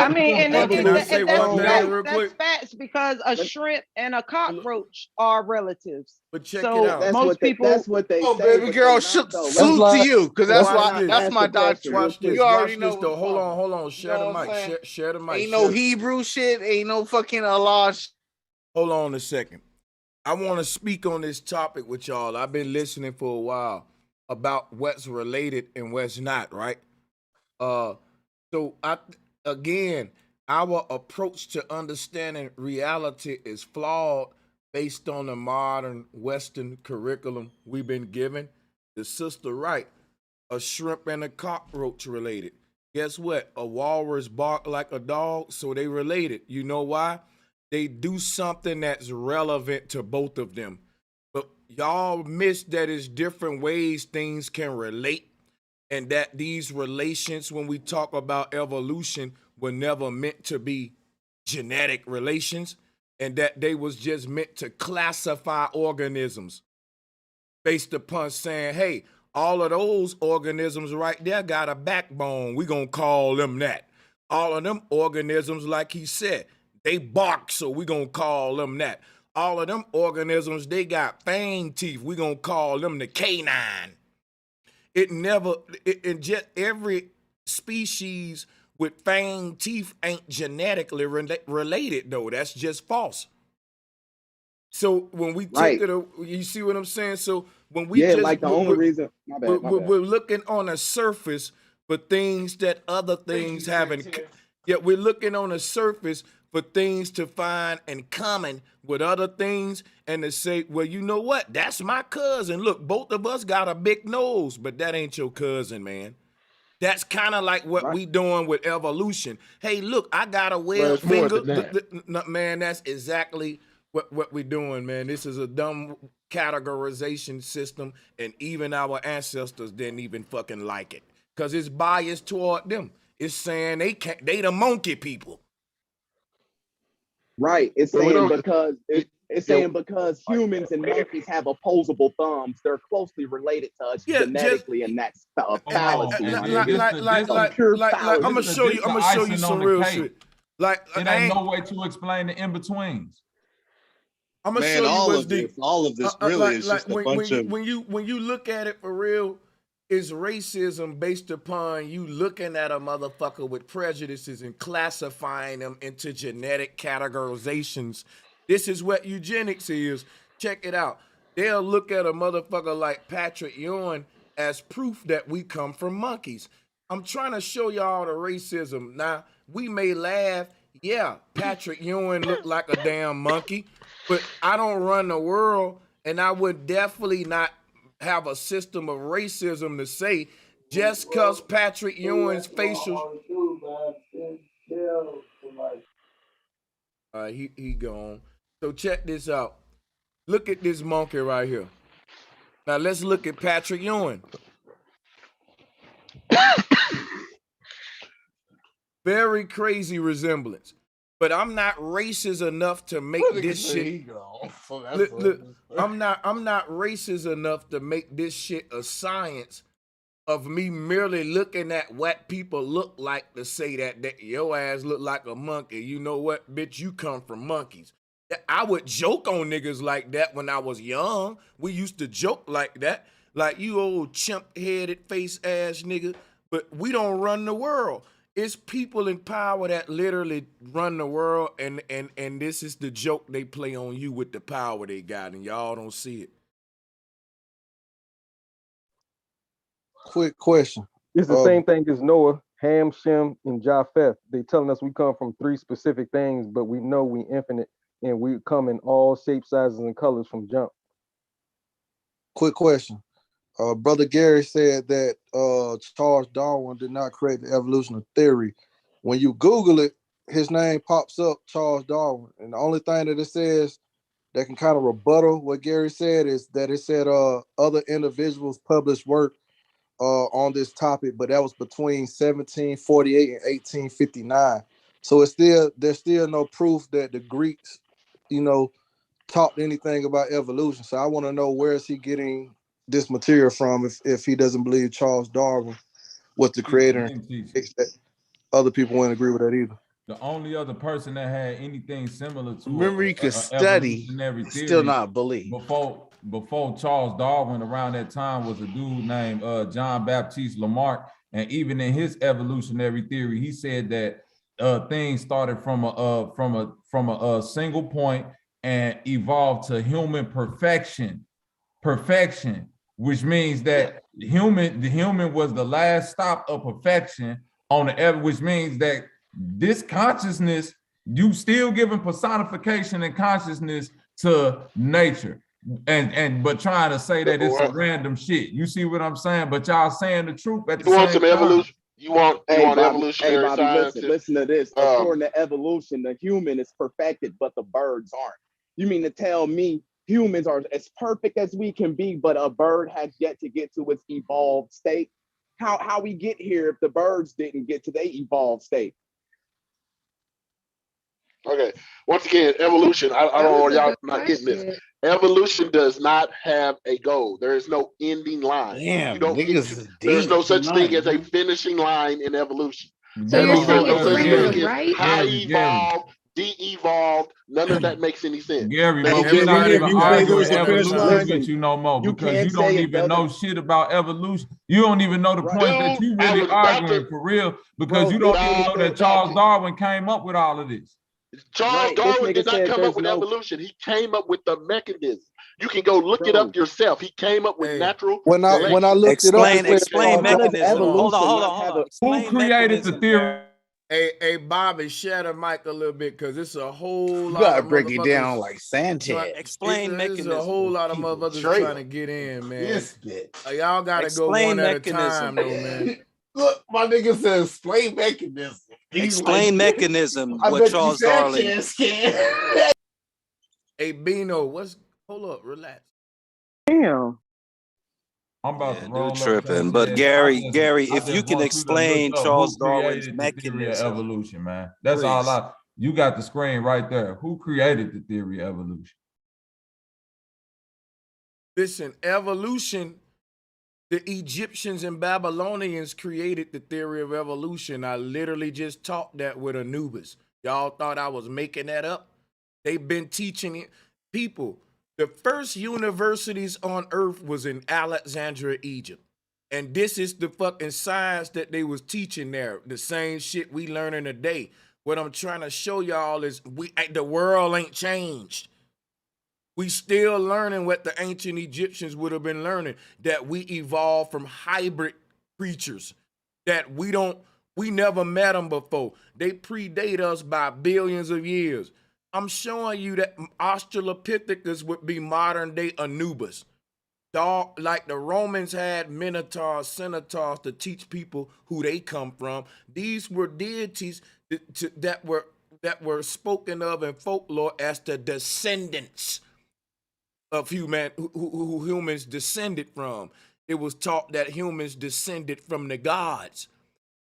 mean, and that's facts, because a shrimp and a cockroach are relatives. But check it out. That's most people. That's what they say. Oh, baby girl, salute to you, because that's my doctrine. Watch this. You already know. Though. Hold on. Share the mic. Share the mic. Ain't no Hebrew shit. Ain't no fucking Allah. Hold on a second. I want to speak on this topic with y'all. I've been listening for a while about what's related and what's not, right? So again, our approach to understanding reality is flawed based on the modern Western curriculum we've been given. The sister right, a shrimp and a cockroach related. Guess what? A walrus bark like a dog, so they related. You know why? They do something that's relevant to both of them. But y'all miss that it's different ways things can relate, and that these relations, when we talk about evolution, were never meant to be genetic relations, and that they was just meant to classify organisms based upon saying, hey, all of those organisms right there got a backbone. We gonna call them that. All of them organisms, like he said, they bark, so we gonna call them that. All of them organisms, they got fang teeth. We gonna call them the canine. It just every species with fang teeth ain't genetically related though. That's just false. So when we take it, you see what I'm saying? So when we just like the only reason, my bad. We're looking on a surface for things that other things haven't. Yet we're looking on the surface for things to find in common with other things and to say, well, you know what? That's my cousin. Look, both of us got a big nose, but that ain't your cousin, man. That's kind of like what we doing with evolution. Hey, look, I got a web finger. Man, that's exactly what we're doing, man. This is a dumb categorization system, and even our ancestors didn't even fucking like it because it's biased toward them. It's saying they the monkey people. Right. It's saying because humans and monkeys have opposable thumbs, they're closely related to us genetically, and that's a fallacy. I'm gonna show you some real shit. Like it ain't no way to explain the in-betweens. I'm gonna show you all of this really is just a bunch of when you look at it for real, it's racism based upon you looking at a motherfucker with prejudices and classifying them into genetic categorizations. This is what eugenics is. Check it out. They'll look at a motherfucker like Patrick Ewing as proof that we come from monkeys. I'm trying to show y'all the racism. Now, we may laugh. Yeah, Patrick Ewing looked like a damn monkey, but I don't run the world, and I would definitely not have a system of racism to say just because Patrick Ewing's facial. He gone. So check this out. Look at this monkey right here. Now let's look at Patrick Ewing. Very crazy resemblance. But I'm not racist enough to make this shit. Look, I'm not racist enough to make this shit a science of me merely looking at what people look like to say that your ass look like a monkey. You know what, bitch, you come from monkeys. I would joke on niggas like that when I was young. We used to joke like that. Like, you old chimp-headed face-ass nigga. But we don't run the world. It's people in power that literally run the world, and this is the joke they play on you with the power they got, and y'all don't see it. Quick question. It's the same thing as Noah, Ham, Shem, and Japheth. They telling us we come from 3 specific things, but we know we infinite, and we come in all shapes, sizes, and colors from jump. Quick question. Brother Gary said that Charles Darwin did not create the evolutionary theory. When you Google it, his name pops up, Charles Darwin. And the only thing that it says that can kind of rebuttal what Gary said is that it said other individuals published work on this topic, but that was between 1748 and 1859. So there's still no proof that the Greeks, taught anything about evolution. So I want to know, where is he getting this material from if he doesn't believe Charles Darwin was the creator? Other people wouldn't agree with that either. The only other person that had anything similar to remember you could study, still not believe. Before Charles Darwin, around that time, was a dude named John Baptiste Lamarck, and even in his evolutionary theory, he said that things started from a single point and evolved to human perfection, which means that the human was the last stop of perfection on the earth, which means that this consciousness, you still giving personification and consciousness to nature, but trying to say that it's a random shit. You see what I'm saying? But y'all saying the truth at the same time. You want some evolution? You want evolutionary science? Listen to this. According to evolution, the human is perfected, but the birds aren't. You mean to tell me humans are as perfect as we can be, but a bird has yet to get to its evolved state? How we get here if the birds didn't get to their evolved state? Okay. Once again, evolution. I don't know y'all not getting this. Evolution does not have a goal. There is no ending line. Damn, You don't niggas is there's deep. no such thing as a finishing line in evolution. So you're saying no it's such random, thing as right? high evolved, de-evolved. None of that makes any sense. Gary, but we're not even arguing evolution with you no more because you don't even know shit about evolution. You don't even know the point that you really arguing for real because you don't even know that Charles Darwin came up with all of this. Right, Darwin did not come up there's with no evolution. He came up with the mechanism. You can go look it up yourself. He came up with natural When I looked it up, it said explain mechanism. Hold on. Who created the theory? Hey, Bobby, share the mic a little bit because it's a whole You lot gotta of break it down motherfuckers like Sanchez. Explain There's a mechanism. whole lot of Keep it motherfuckers trail. trying to get in, man. This bitch. Y'all gotta go Explain one at a mechanism. time, though, man. Look, my nigga says explain mechanism. He's Explain like, mechanism. I What bet Charles you Darwin. Sanchez can. Hey, Bino, hold up, relax. Damn. I'm about to roll Dude up tripping. But Sanchez. Gary, I if you just can want explain to look up Charles who Darwin's created the theory of mechanism. evolution, man. That's Please. all you got the screen right there. Who created the theory of evolution? Listen, evolution, the Egyptians and Babylonians created the theory of evolution. I literally just taught that with Anubis. Y'all thought I was making that up? They've been teaching it. People, the first universities on earth was in Alexandria, Egypt. And this is the fucking science that they was teaching there. The same shit we learning today. What I'm trying to show y'all is the world ain't changed. We still learning what the ancient Egyptians would have been learning, that we evolved from hybrid creatures, that we never met them before. They predate us by billions of years. I'm showing you that Australopithecus would be modern day Anubis. Dog, like the Romans had minotaurs, centaurs to teach people who they come from. These were deities that were spoken of in folklore as the descendants of who humans descended from. It was taught that humans descended from the gods.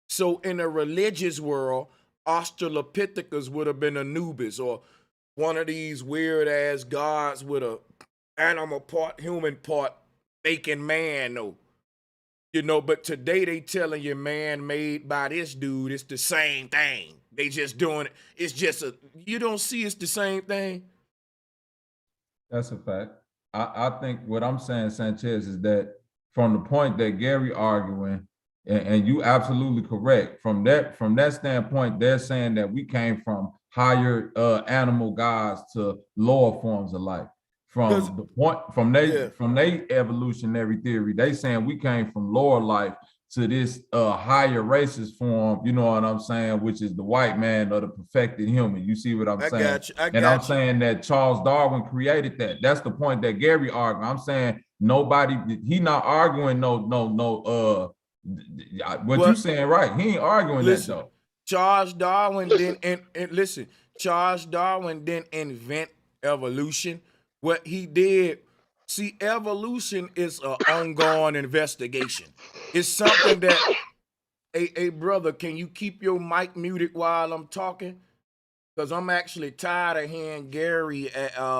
So in a religious world, Australopithecus would have been Anubis or one of these weird ass gods with a animal part, human part, making man though. You know, but today they telling you man made by this dude, it's the same thing. They just doing it. It's just you don't see it's the same thing. That's a fact. I think what I'm saying, Sanchez, is that from the point that Gary arguing, and you absolutely correct, from that standpoint, they're saying that we came from higher animal gods to lower forms of life. From the point from their evolutionary theory, they saying we came from lower life to this higher racist form, you know what I'm saying, which is the white man or the perfected human. You see what I'm saying? I'm saying that Charles Darwin created that. That's the point that Gary argued. I'm saying he not arguing what you saying right. He ain't arguing that though. Charles Darwin Charles Darwin didn't invent evolution. What he did, see, evolution is an ongoing investigation. It's something that, hey, brother, can you keep your mic muted while I'm talking? Because I'm actually tired of hearing Gary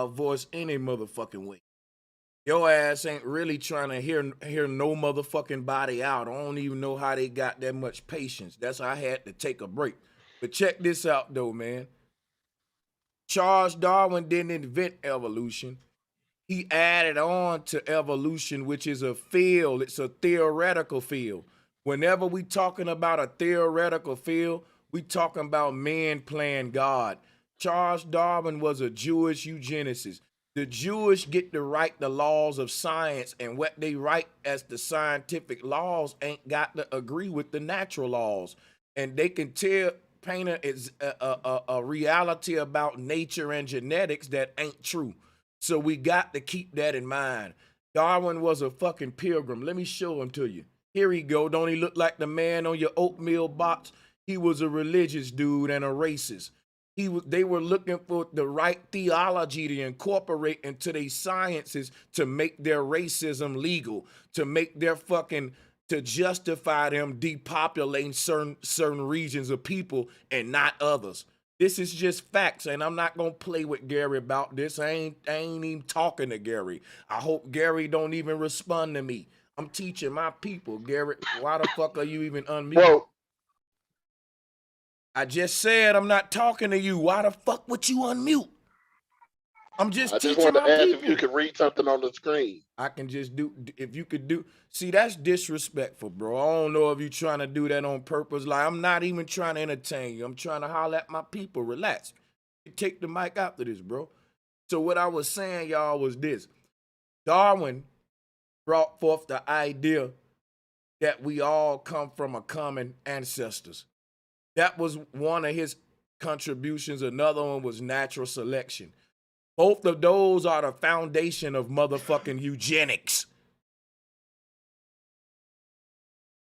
voice any motherfucking way. Your ass ain't really trying to hear no motherfucking body out. I don't even know how they got that much patience. That's why I had to take a break. But check this out, though, man. Charles Darwin didn't invent evolution. He added on to evolution, which is a field. It's a theoretical field. Whenever we talking about a theoretical field, we talking about man playing God. Charles Darwin was a Jewish eugenicist. The Jewish get to write the laws of science, and what they write as the scientific laws ain't got to agree with the natural laws. And they can paint a reality about nature and genetics that ain't true. So we got to keep that in mind. Darwin was a fucking pilgrim. Let me show him to you. Here he go. Don't he look like the man on your oatmeal box? He was a religious dude and a racist. They were looking for the right theology to incorporate into their sciences to make their racism legal, to justify them depopulating certain regions of people and not others. This is just facts, and I'm not gonna play with Gary about this. I ain't even talking to Gary. I hope Gary don't even respond to me. I'm teaching my people. Gary, why the fuck are you even unmuted? Well, I just said I'm not talking to you. Why the fuck would you unmute? I'm just I just teaching wanted to my ask people. if you could read something on the screen. I can just do, if you could do, see, that's disrespectful, bro. I don't know if you're trying to do that on purpose. Like, I'm not even trying to entertain you. I'm trying to holler at my people. Relax. Take the mic after this, bro. So what I was saying, y'all, was this. Darwin brought forth the idea that we all come from a common ancestors. That was one of his contributions. Another one was natural selection. Both of those are the foundation of motherfucking eugenics.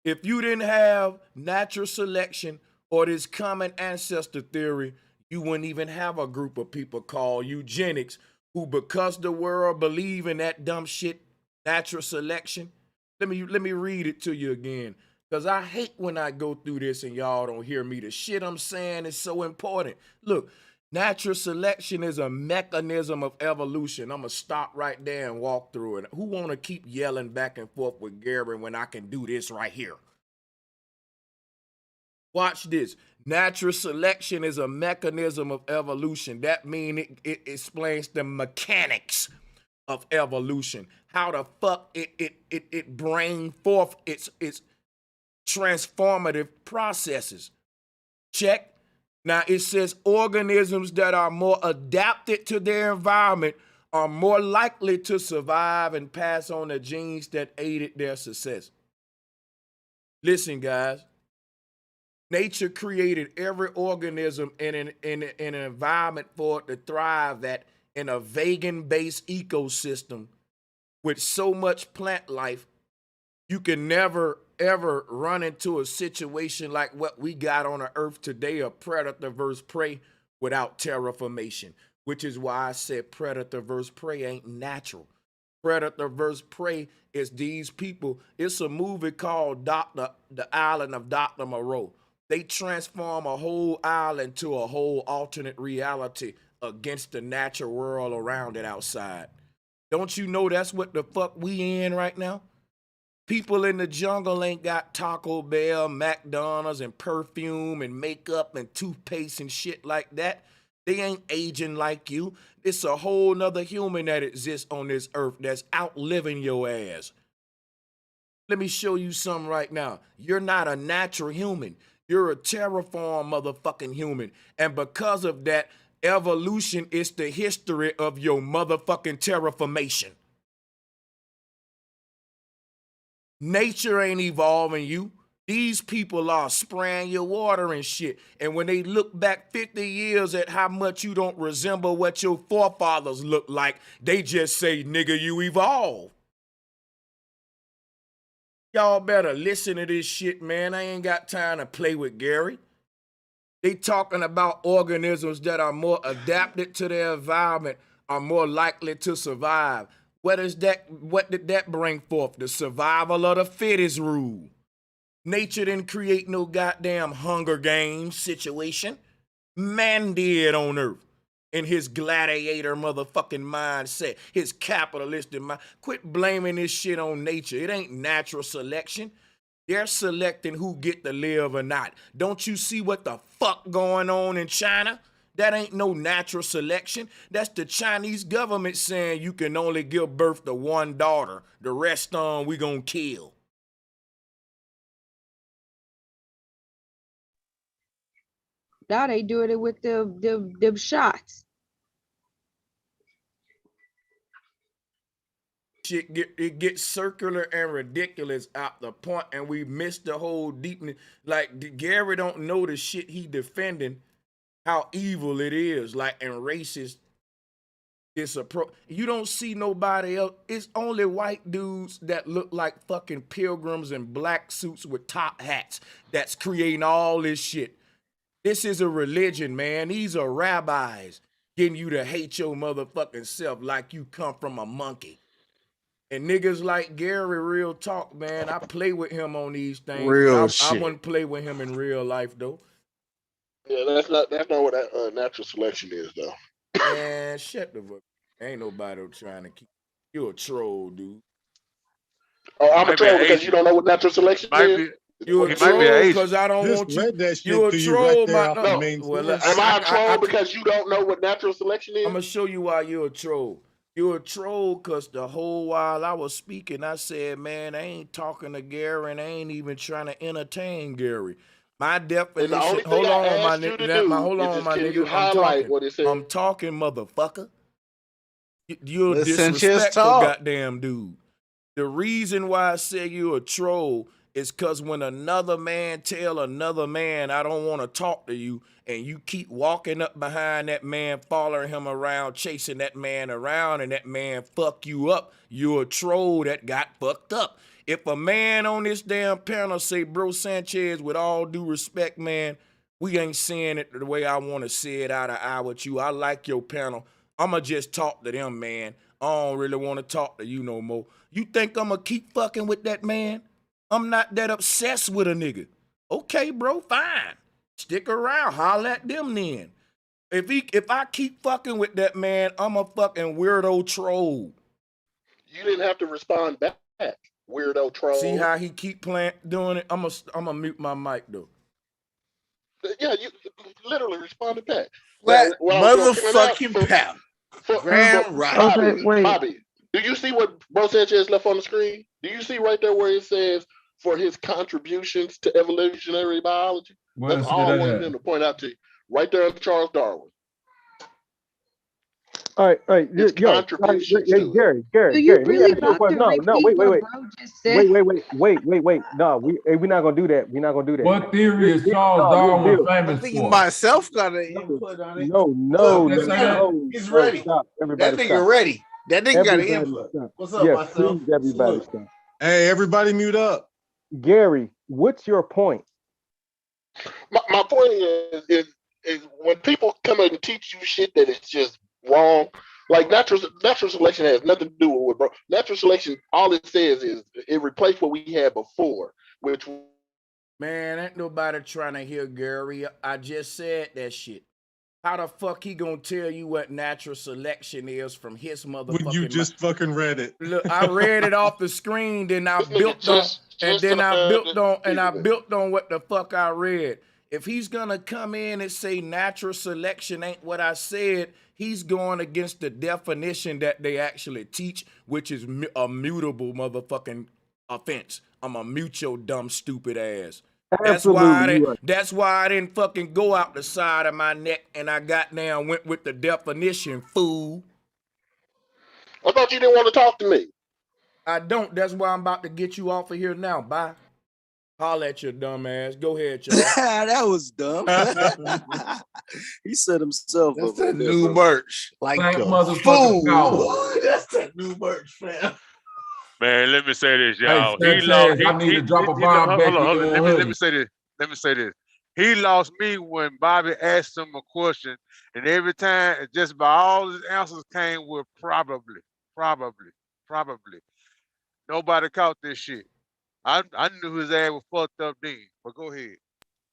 If you didn't have natural selection or this common ancestor theory, you wouldn't even have a group of people called eugenics who, because the world believe in that dumb shit, natural selection. Let me read it to you again, because I hate when I go through this and y'all don't hear me. The shit I'm saying is so important. Look, natural selection is a mechanism of evolution. I'm going to stop right there and walk through it. Who want to keep yelling back and forth with Gary when I can do this right here? Watch this. Natural selection is a mechanism of evolution. That means it explains the mechanics of evolution. How the fuck it bring forth its transformative processes. Check. Now it says organisms that are more adapted to their environment are more likely to survive and pass on the genes that aided their success. Listen, guys. Nature created every organism in an environment for it to thrive at, in a vegan-based ecosystem with so much plant life. You can never, ever run into a situation like what we got on the earth today, a predator versus prey, without terraformation, which is why I said predator versus prey ain't natural. Predator versus prey is these people. It's a movie called The Island of Dr. Moreau. They transform a whole island to a whole alternate reality against the natural world around it outside. Don't you know that's what the fuck we in right now? People in the jungle ain't got Taco Bell, McDonald's, and perfume and makeup and toothpaste and shit like that. They ain't aging like you. It's a whole nother human that exists on this earth that's outliving your ass. Let me show you something right now. You're not a natural human. You're a terraform motherfucking human. And because of that, evolution is the history of your motherfucking terraformation. Nature ain't evolving you. These people are spraying your water and shit. And when they look back 50 years at how much you don't resemble what your forefathers look like, they just say, nigga, you evolved. Y'all better listen to this shit, man. I ain't got time to play with Gary. They talking about organisms that are more adapted to their environment are more likely to survive. What did that bring forth? The survival of the fittest rule. Nature didn't create no goddamn Hunger Games situation. Man did on Earth. In his gladiator motherfucking mindset, his capitalistic mind. Quit blaming this shit on nature. It ain't natural selection. They're selecting who get to live or not. Don't you see what the fuck going on in China? That ain't no natural selection. That's the Chinese government saying you can only give birth to one daughter. The rest we gonna kill. Now they doing it with them shots. It gets circular and ridiculous out the point, and we miss the whole deepness. Like, Gary don't know the shit he defending, how evil it is, like, and racist. You don't see nobody else. It's only white dudes that look like fucking pilgrims in black suits with top hats that's creating all this shit. This is a religion, man. These are rabbis getting you to hate your motherfucking self like you come from a monkey. And niggas like Gary, real talk, man. I play with him on these things. Real I shit. wouldn't play with him in real life, though. Yeah, that's not what that natural selection is, though. And shut the fuck. Ain't nobody trying to keep you a troll, dude. Oh, I'm a troll because you don't know what natural selection is. You a troll because I don't want you. You a troll, my no. Well, am I a troll because you don't know what natural selection is? I'm gonna show you why you're a troll. You're a troll because the whole while I was speaking, I said, man, I ain't talking to Gary and I ain't even trying to entertain Gary. My definition. Hold on, my nigga. Hold on, my nigga. I'm talking, motherfucker. You're a disrespectful goddamn dude. The reason why I say you're a troll is because when another man tell another man, I don't want to talk to you, and you keep walking up behind that man, following him around, chasing that man around, and that man fuck you up, you're a troll that got fucked up. If a man on this damn panel say, bro Sanchez, with all due respect, man, we ain't saying it the way I want to say it eye to eye with you. I like your panel. I'ma just talk to them, man. I don't really want to talk to you no more. You think I'ma keep fucking with that man? I'm not that obsessed with a nigga. Okay, bro, fine. Stick around. Holler at them then. If I keep fucking with that man, I'm a fucking weirdo troll. You didn't have to respond back, weirdo troll. See how he keep doing it? I'm a mute my mic though. Yeah, you literally responded back. What motherfucking power? Grand right. Bobby, do you see what Bro Sanchez left on the screen? Do you see right there where it says for his contributions to evolutionary biology? That's all I wanted him to point out to you. Right there in Charles Darwin. All right. Gary. Do you really want to repeat what bro just said? Wait. No, we're not gonna do that. We're not gonna do that. What theory is Charles Darwin famous I think for? myself got an input on it. No. He's ready. Stop. Everybody that nigga stop. ready. That nigga got an input. Stop. What's up, myself? Please, everybody stop. Hey, everybody mute up. Gary, what's your point? My point is when people come and teach you shit that is just wrong, like natural selection has nothing to do with it, bro. Natural selection, all it says is it replaced what we had before, which man, ain't nobody trying to hear Gary. I just said that shit. How the fuck he gonna tell you what natural selection is from his motherfucking when you just fucking read it? Look, I read it off the screen, then I built on what the fuck I read. If he's gonna come in and say natural selection ain't what I said, he's going against the definition that they actually teach, which is a mutable motherfucking offense. I'm gonna mute your dumb stupid ass. That's why I didn't fucking go out the side of my neck and I got down, went with the definition, fool. I thought you didn't want to talk to me. I don't. That's why I'm about to get you off of here now. Bye. Holler at your dumb ass. Go ahead, y'all. That was dumb. He said himself. That's the new merch. Like Thank a motherfucking fool. That's the new merch, fam. Man, let me say this, y'all. Hey, I need to drop a bomb back in let me say this. Let me say this. He lost me when Bobby asked him a question, and every time, just by all his answers came with probably. Nobody caught this shit. I knew his ass was fucked up then, but go ahead.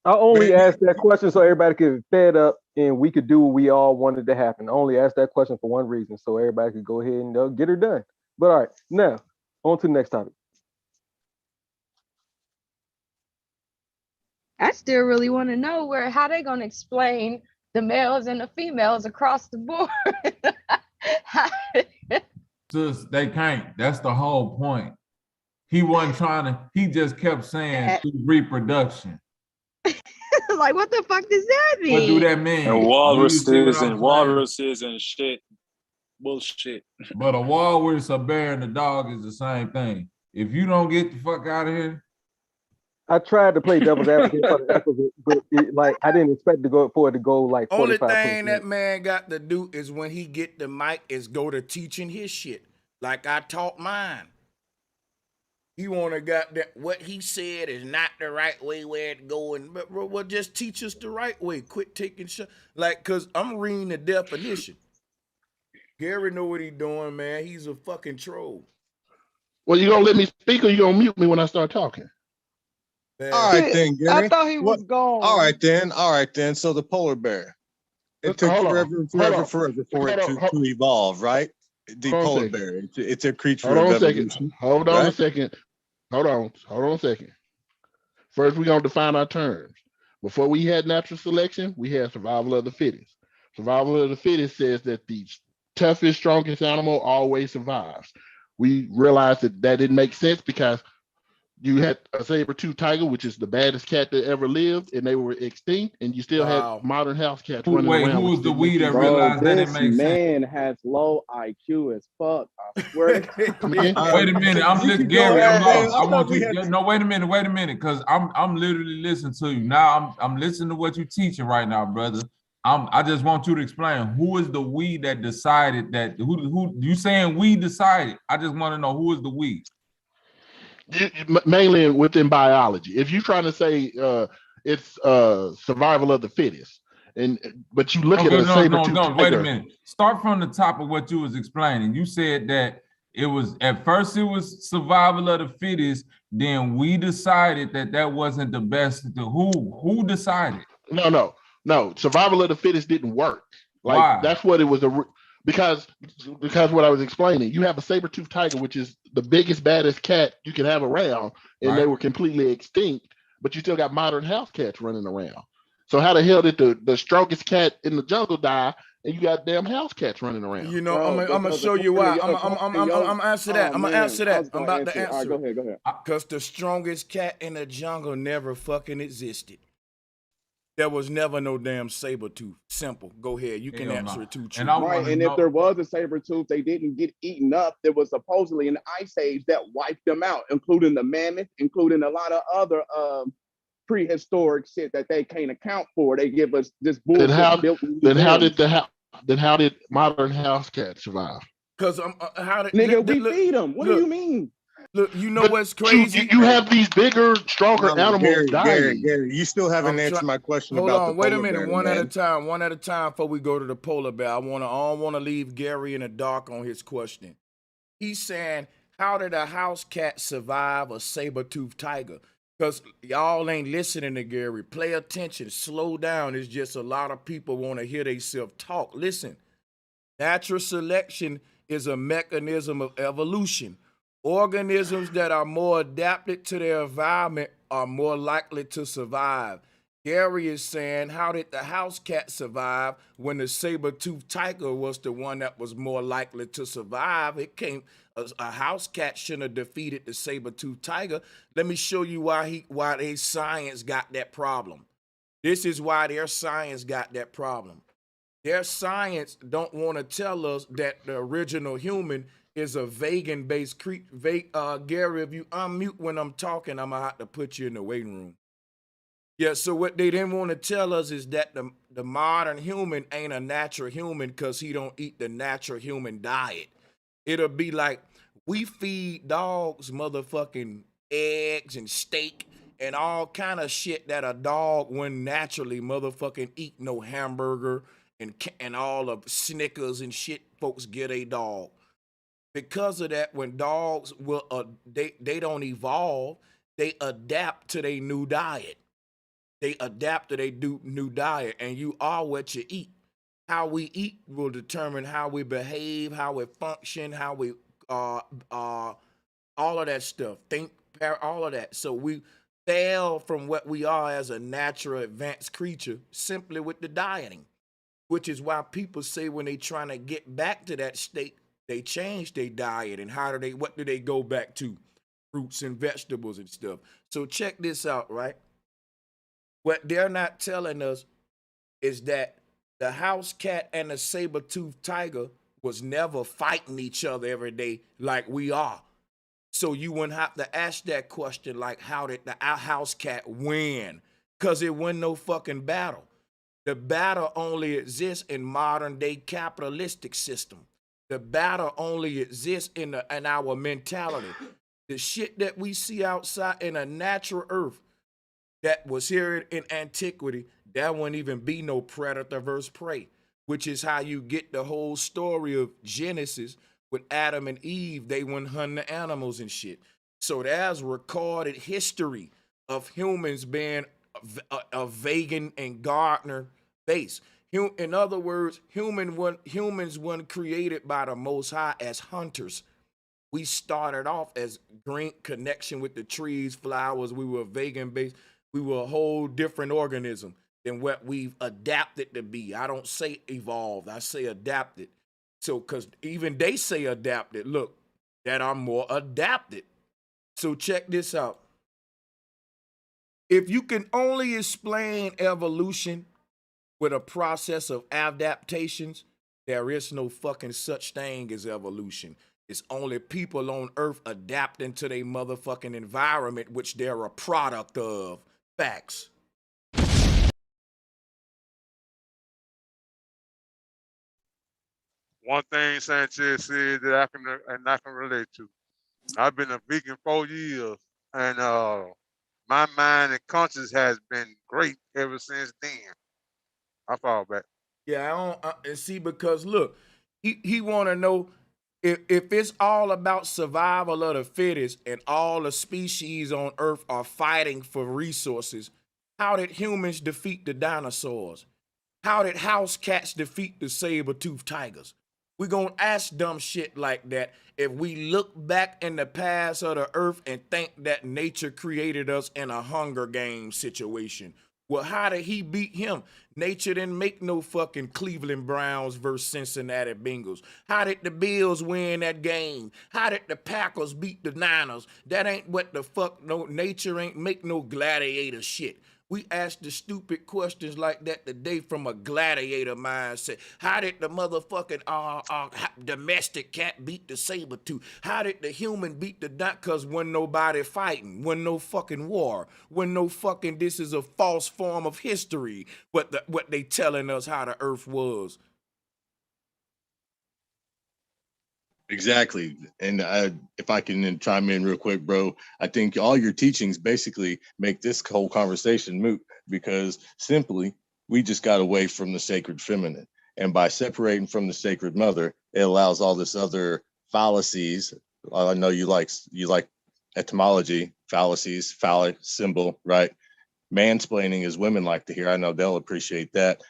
I only asked that question so everybody could get fed up and we could do what we all wanted to happen. I only asked that question for one reason, so everybody could go ahead and get her done. But all right, now, on to the next topic. I still really want to know how they gonna explain the males and the females across the board. Sis, they can't. That's the whole point. He wasn't trying to, he just kept saying reproduction. Like, what the fuck does that mean? What do that mean? And walruses and shit. Bullshit. But a walrus, a bear, and a dog is the same thing. If you don't get the fuck out of here. I tried to play devil's advocate for the episode, but I didn't expect to go for it to go like 45. Only thing that man got to do is when he get the mic is go to teaching his shit. Like I taught mine. He wanna got that what he said is not the right way where it going. But bro, well, just teach us the right way. Quit taking shit. Like, cause I'm reading the definition. Gary know what he doing, man. He's a fucking troll. Well, you gonna let me speak or you gonna mute me when I start talking? All right then, Gary. I thought he was gone. All right then. So the polar bear. It took forever for it to evolve, right? The polar bear. It's a creature of evolution. Hold on a second. Hold on a second. First, we're gonna define our terms. Before we had natural selection, we had survival of the fittest. Survival of the fittest says that the toughest, strongest animal always survives. We realized that didn't make sense because you had a saber-toothed tiger, which is the baddest cat that ever lived, and they were extinct, and you still had modern house cats running around. Who was the we that realized that it makes sense? This man has low IQ as fuck. I swear to God. Wait a minute, I'm listening, Gary. I want you. No, wait a minute, because I'm literally listening to you now. I'm listening to what you're teaching right now, brother. I just want you to explain who is the we that decided that. Who you saying we decided? I just want to know who is the we. Mainly within biology. If you're trying to say it's survival of the fittest, but you look at a saber-toothed tiger. Wait a minute. Start from the top of what you was explaining. You said that it was at first it was survival of the fittest. Then we decided that wasn't the best. Who decided? No. Survival of the fittest didn't work. Like why? That's what it was. Because what I was explaining, you have a saber-toothed tiger, which is the biggest, baddest cat you can have around, and they were completely extinct, but you still got modern house cats running around. So how the hell did the strongest cat in the jungle die, and you got damn house cats running around? You know, I'm gonna show you why. I'm answer that. I'm gonna answer that. I'm about to answer. Go ahead. Because the strongest cat in the jungle never fucking existed. There was never no damn saber tooth. Simple. Go ahead. You can answer it too. And if there was a saber tooth, they didn't get eaten up. There was supposedly an ice age that wiped them out, including the mammoth, including a lot of other prehistoric shit that they can't account for. They give us this bullshit. Then how did modern house cats survive? Because how did we feed them? What do you mean? Look, you know what's crazy? You have these bigger, stronger animals dying. Gary, you still haven't answered my question Hold about on, the wait polar a minute. bear, One man. at a time before we go to the polar bear. I don't want to leave Gary in the dark on his question. He's saying, how did a house cat survive a saber-toothed tiger? Because y'all ain't listening to Gary. Pay attention. Slow down. It's just a lot of people want to hear themselves talk. Listen, natural selection is a mechanism of evolution. Organisms that are more adapted to their environment are more likely to survive. Gary is saying, how did the house cat survive when the saber-toothed tiger was the one that was more likely to survive? A house cat shouldn't have defeated the saber-toothed tiger. Let me show you why their science got that problem. This is why their science got that problem. Their science don't want to tell us that the original human is a vegan-based creature. Gary, if you unmute when I'm talking, I'm going to have to put you in the waiting room. Yeah, so what they didn't want to tell us is that the modern human ain't a natural human because he don't eat the natural human diet. It'll be like we feed dogs motherfucking eggs and steak and all kind of shit that a dog wouldn't naturally motherfucking eat. No hamburger and all of Snickers and shit folks get a dog. Because of that, when dogs they don't evolve, they adapt to their new diet. They adapt to their new diet, and you are what you eat. How we eat will determine how we behave, how we function, how we all of that stuff. All of that. So we fail from what we are as a natural advanced creature simply with the dieting, which is why people say when they trying to get back to that state, they change their diet. And what do they go back to? Fruits and vegetables and stuff. So check this out, right? What they're not telling us is that the house cat and the saber-toothed tiger was never fighting each other every day like we are. So you wouldn't have to ask that question like, how did the house cat win? Because it wasn't no fucking battle. The battle only exists in modern day capitalistic system. The battle only exists in our mentality. The shit that we see outside in a natural earth that was here in antiquity, there wouldn't even be no predator versus prey, which is how you get the whole story of Genesis with Adam and Eve. They went hunting the animals and shit. So there's recorded history of humans being a vegan and gardener base. In other words, humans weren't created by the Most High as hunters. We started off as green connection with the trees, flowers. We were vegan based. We were a whole different organism than what we've adapted to be. I don't say evolved. I say adapted. So, because even they say adapted. Look, that I'm more adapted. So check this out. If you can only explain evolution with a process of adaptations, there is no fucking such thing as evolution. It's only people on Earth adapting to their motherfucking environment, which they're a product of. Facts. One thing Sanchez said that I can relate to. I've been a vegan 4 years, and my mind and conscience has been great ever since then. I fall back. Yeah, I don't see, because look, he want to know if it's all about survival of the fittest and all the species on Earth are fighting for resources. How did humans defeat the dinosaurs? How did house cats defeat the saber-toothed tigers? We're going to ask dumb shit like that if we look back in the past of the Earth and think that nature created us in a Hunger Games situation. Well, how did he beat him? Nature didn't make no fucking Cleveland Browns versus Cincinnati Bengals. How did the Bills win that game? How did the Packers beat the Niners? That ain't what the fuck, no, nature ain't make no gladiator shit. We ask the stupid questions like that today from a gladiator mindset. How did the motherfucking domestic cat beat the saber-tooth? How did the human beat the dot? Because when nobody fighting, when no fucking war, when no fucking, this is a false form of history, what they telling us how the earth was. Exactly. And if I can chime in real quick, bro, I think all your teachings basically make this whole conversation moot, because simply we just got away from the sacred feminine. And by separating from the sacred mother, it allows all this other fallacies. I know you like etymology, fallacies, phallic symbol, right? Mansplaining, as women like to hear. I know they'll appreciate that.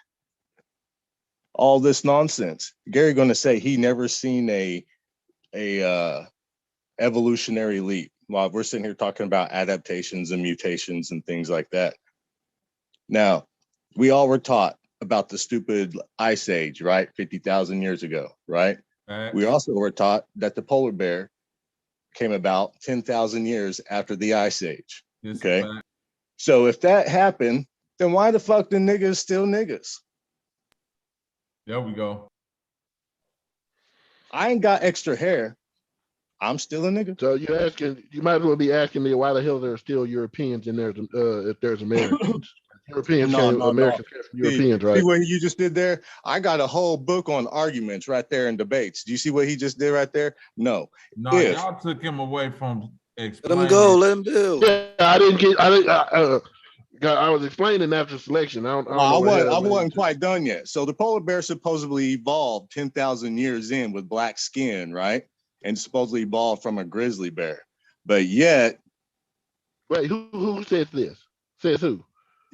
All this nonsense. Gary going to say he never seen a evolutionary leap while we're sitting here talking about adaptations and mutations and things like that. Now, we all were taught about the stupid ice age, right? 50,000 years ago, right? We also were taught that the polar bear came about 10,000 years after the ice age. Okay. So if that happened, then why the fuck the niggas still niggas? There we go. I ain't got extra hair. I'm still a nigga. So you might as well be asking me why the hell there are still Europeans in there if there's Americans. Americans came from Europeans, right? See what you just did there? I got a whole book on arguments right there in debates. Do you see what he just did right there? No. No, y'all took him away from explaining. Let him go. Let him build. Yeah, I was explaining after selection. I wasn't quite done yet. So the polar bear supposedly evolved 10,000 years in with black skin, right? And supposedly evolved from a grizzly bear. But yet... Wait, who says this? Says who?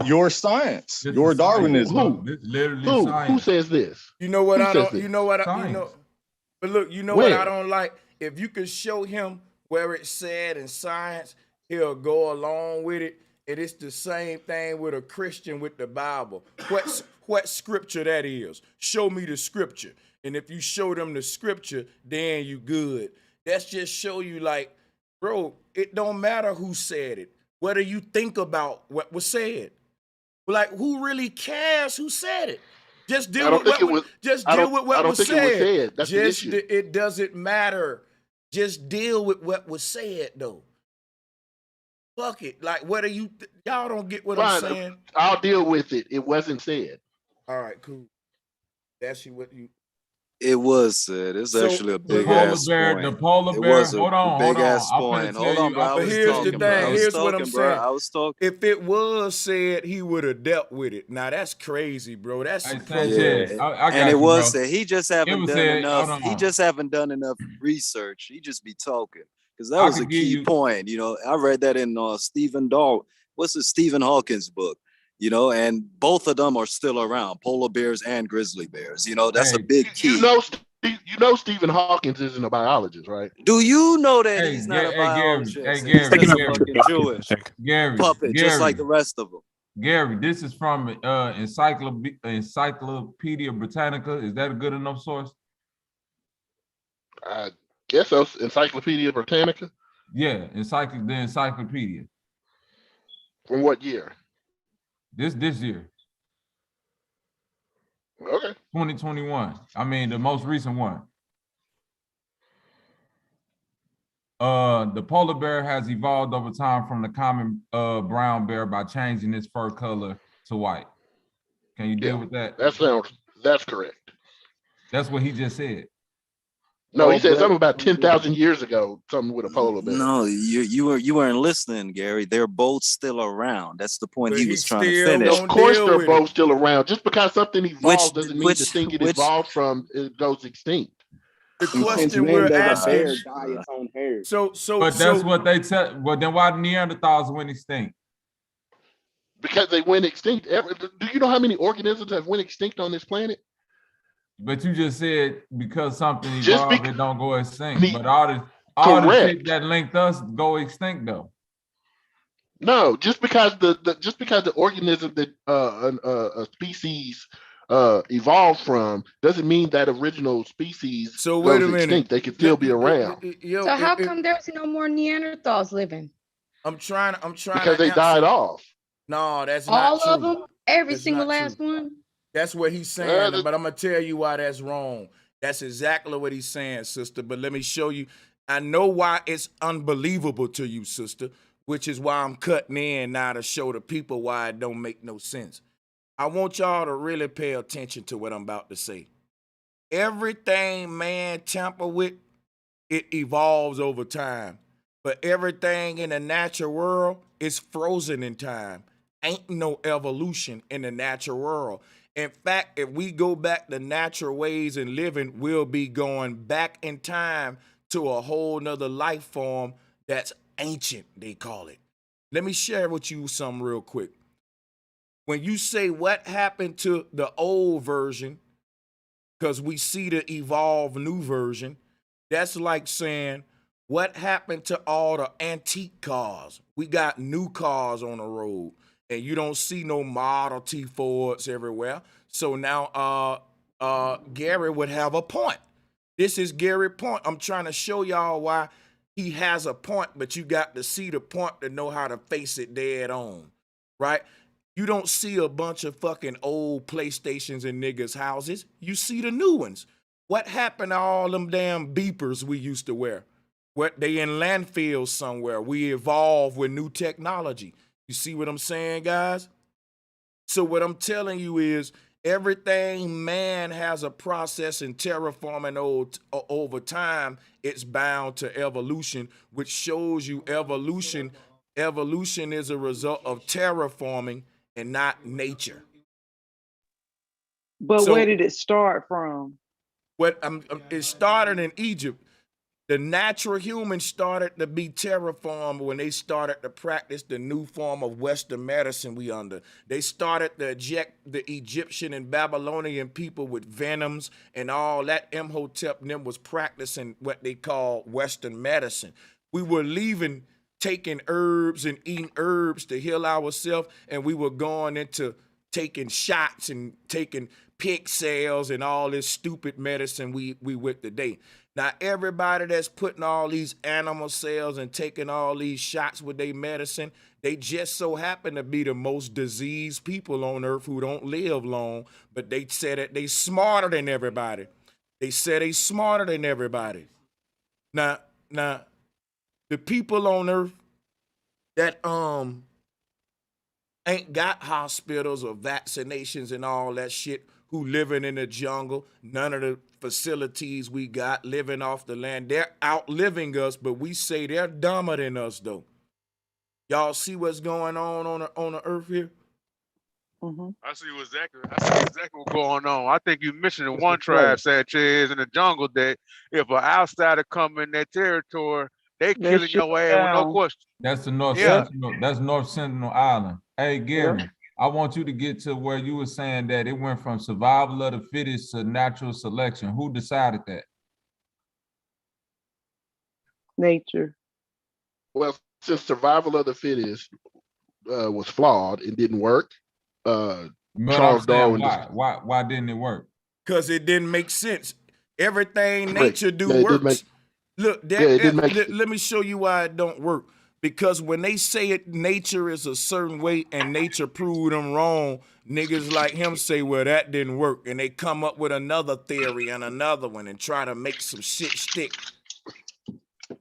Your science. Your Darwinism. Who says this? You know what I don't... You know what I... You know, but look, you know what I don't like? If you could show him where it's said in science, he'll go along with it. And it's the same thing with a Christian with the Bible. What scripture that is? Show me the scripture. And if you show them the scripture, then you good. That's just show you like, bro, it don't matter who said it. What do you think about what was said? Like, who really cares who said it? Just deal with what was said. That's the issue. It doesn't matter. Just deal with what was said, though. Fuck it. Like, what are you? Y'all don't get what I'm saying. I'll deal with it. It wasn't said. All right, cool. That's what you. It was said. It's actually a big ass point. The polar bear. Hold on. Big ass point. Hold on, bro. But here's the thing. Here's what I'm saying. I was talking. If it was said, he would have dealt with it. Now that's crazy, bro. That's Sanchez. And it was said. He just haven't done enough. He just haven't done enough research. He just be talking. Because that was a key point. You know, I read that in Stephen Darwin. what's the Stephen Hawking's book? You know, and both of them are still around, polar bears and grizzly bears. You know, that's a big key. You know Stephen Hawking isn't a biologist, right? Do you know that he's not a biologist? He's just a fucking Jewish puppet, just like the rest of them. Gary, this is from Encyclopedia Britannica. Is that a good enough source? I guess so. Encyclopedia Britannica? Yeah, the encyclopedia. From what year? This year. Okay. 2021. I mean, the most recent one. The polar bear has evolved over time from the common brown bear by changing its fur color to white. Can you deal with that? That's correct. That's what he just said. No, he said something about 10,000 years ago, something with a polar bear. No, you weren't listening, Gary. They're both still around. That's the point he was trying to finish. Of course they're both still around. Just because something evolves doesn't mean the thing it evolved from it goes extinct. The question we're asking. But that's what they tell. Well, then why Neanderthals went extinct? Because they went extinct. Do you know how many organisms have went extinct on this planet? But you just said because something evolved, it don't go extinct. But all the shit that linked us go extinct though. No, just because the organism that a species evolved from doesn't mean that original species goes extinct. They could still be around. So how come there's no more Neanderthals living? I'm trying because they died off. No, that's all not true. of them. Every single last one. That's what he's saying, but I'm gonna tell you why that's wrong. That's exactly what he's saying, sister. But let me show you. I know why it's unbelievable to you, sister, which is why I'm cutting in now to show the people why it don't make no sense. I want y'all to really pay attention to what I'm about to say. Everything man tamper with, it evolves over time. But everything in the natural world is frozen in time. Ain't no evolution in the natural world. In fact, if we go back to natural ways and living, we'll be going back in time to a whole nother life form that's ancient, they call it. Let me share with you something real quick. When you say what happened to the old version, because we see the evolved new version, that's like saying, what happened to all the antique cars? We got new cars on the road. And you don't see no Model T Fords everywhere. So now Gary would have a point. This is Gary's point. I'm trying to show y'all why he has a point, but you got to see the point to know how to face it dead on, right? You don't see a bunch of fucking old PlayStations in niggas' houses. You see the new ones. What happened to all them damn beepers we used to wear? What, they in landfills somewhere. We evolved with new technology. You see what I'm saying, guys? So what I'm telling you is everything man has a process in terraforming over time, it's bound to evolution, which shows you evolution. Evolution is a result of terraforming and not nature. But so, where did it start from? It started in Egypt. The natural humans started to be terraformed when they started to practice the new form of Western medicine we under. They started to eject the Egyptian and Babylonian people with venoms and all that. Imhotep and them was practicing what they call Western medicine. We were taking herbs and eating herbs to heal ourselves, and we were going into taking shots and taking pig cells and all this stupid medicine we with today. Now, everybody that's putting all these animal cells and taking all these shots with their medicine, they just so happen to be the most diseased people on earth who don't live long, but they said that they smarter than everybody. They said they smarter than everybody. Now, the people on earth that ain't got hospitals or vaccinations and all that shit, who living in the jungle, none of the facilities we got, living off the land, they're outliving us, but we say they're dumber than us, though. Y'all see what's going on the earth here? Mm-hmm. I see exactly what's going on. I think you mentioned in one tribe, Sanchez, in the jungle, that if an outsider come in their territory, they killing your ass with no question. That's the North Sentinel. That's North Sentinel Island. Hey, Gary, I want you to get to where you were saying that it went from survival of the fittest to natural selection. Who decided that? Nature. Well, since survival of the fittest was flawed and didn't work, Charles Darwin. Why didn't it work? Because it didn't make sense. Everything nature do works. Look, let me show you why it don't work. Because when they say it, nature is a certain way and nature proved them wrong, niggas like him say, well, that didn't work. And they come up with another theory and another one and try to make some shit stick.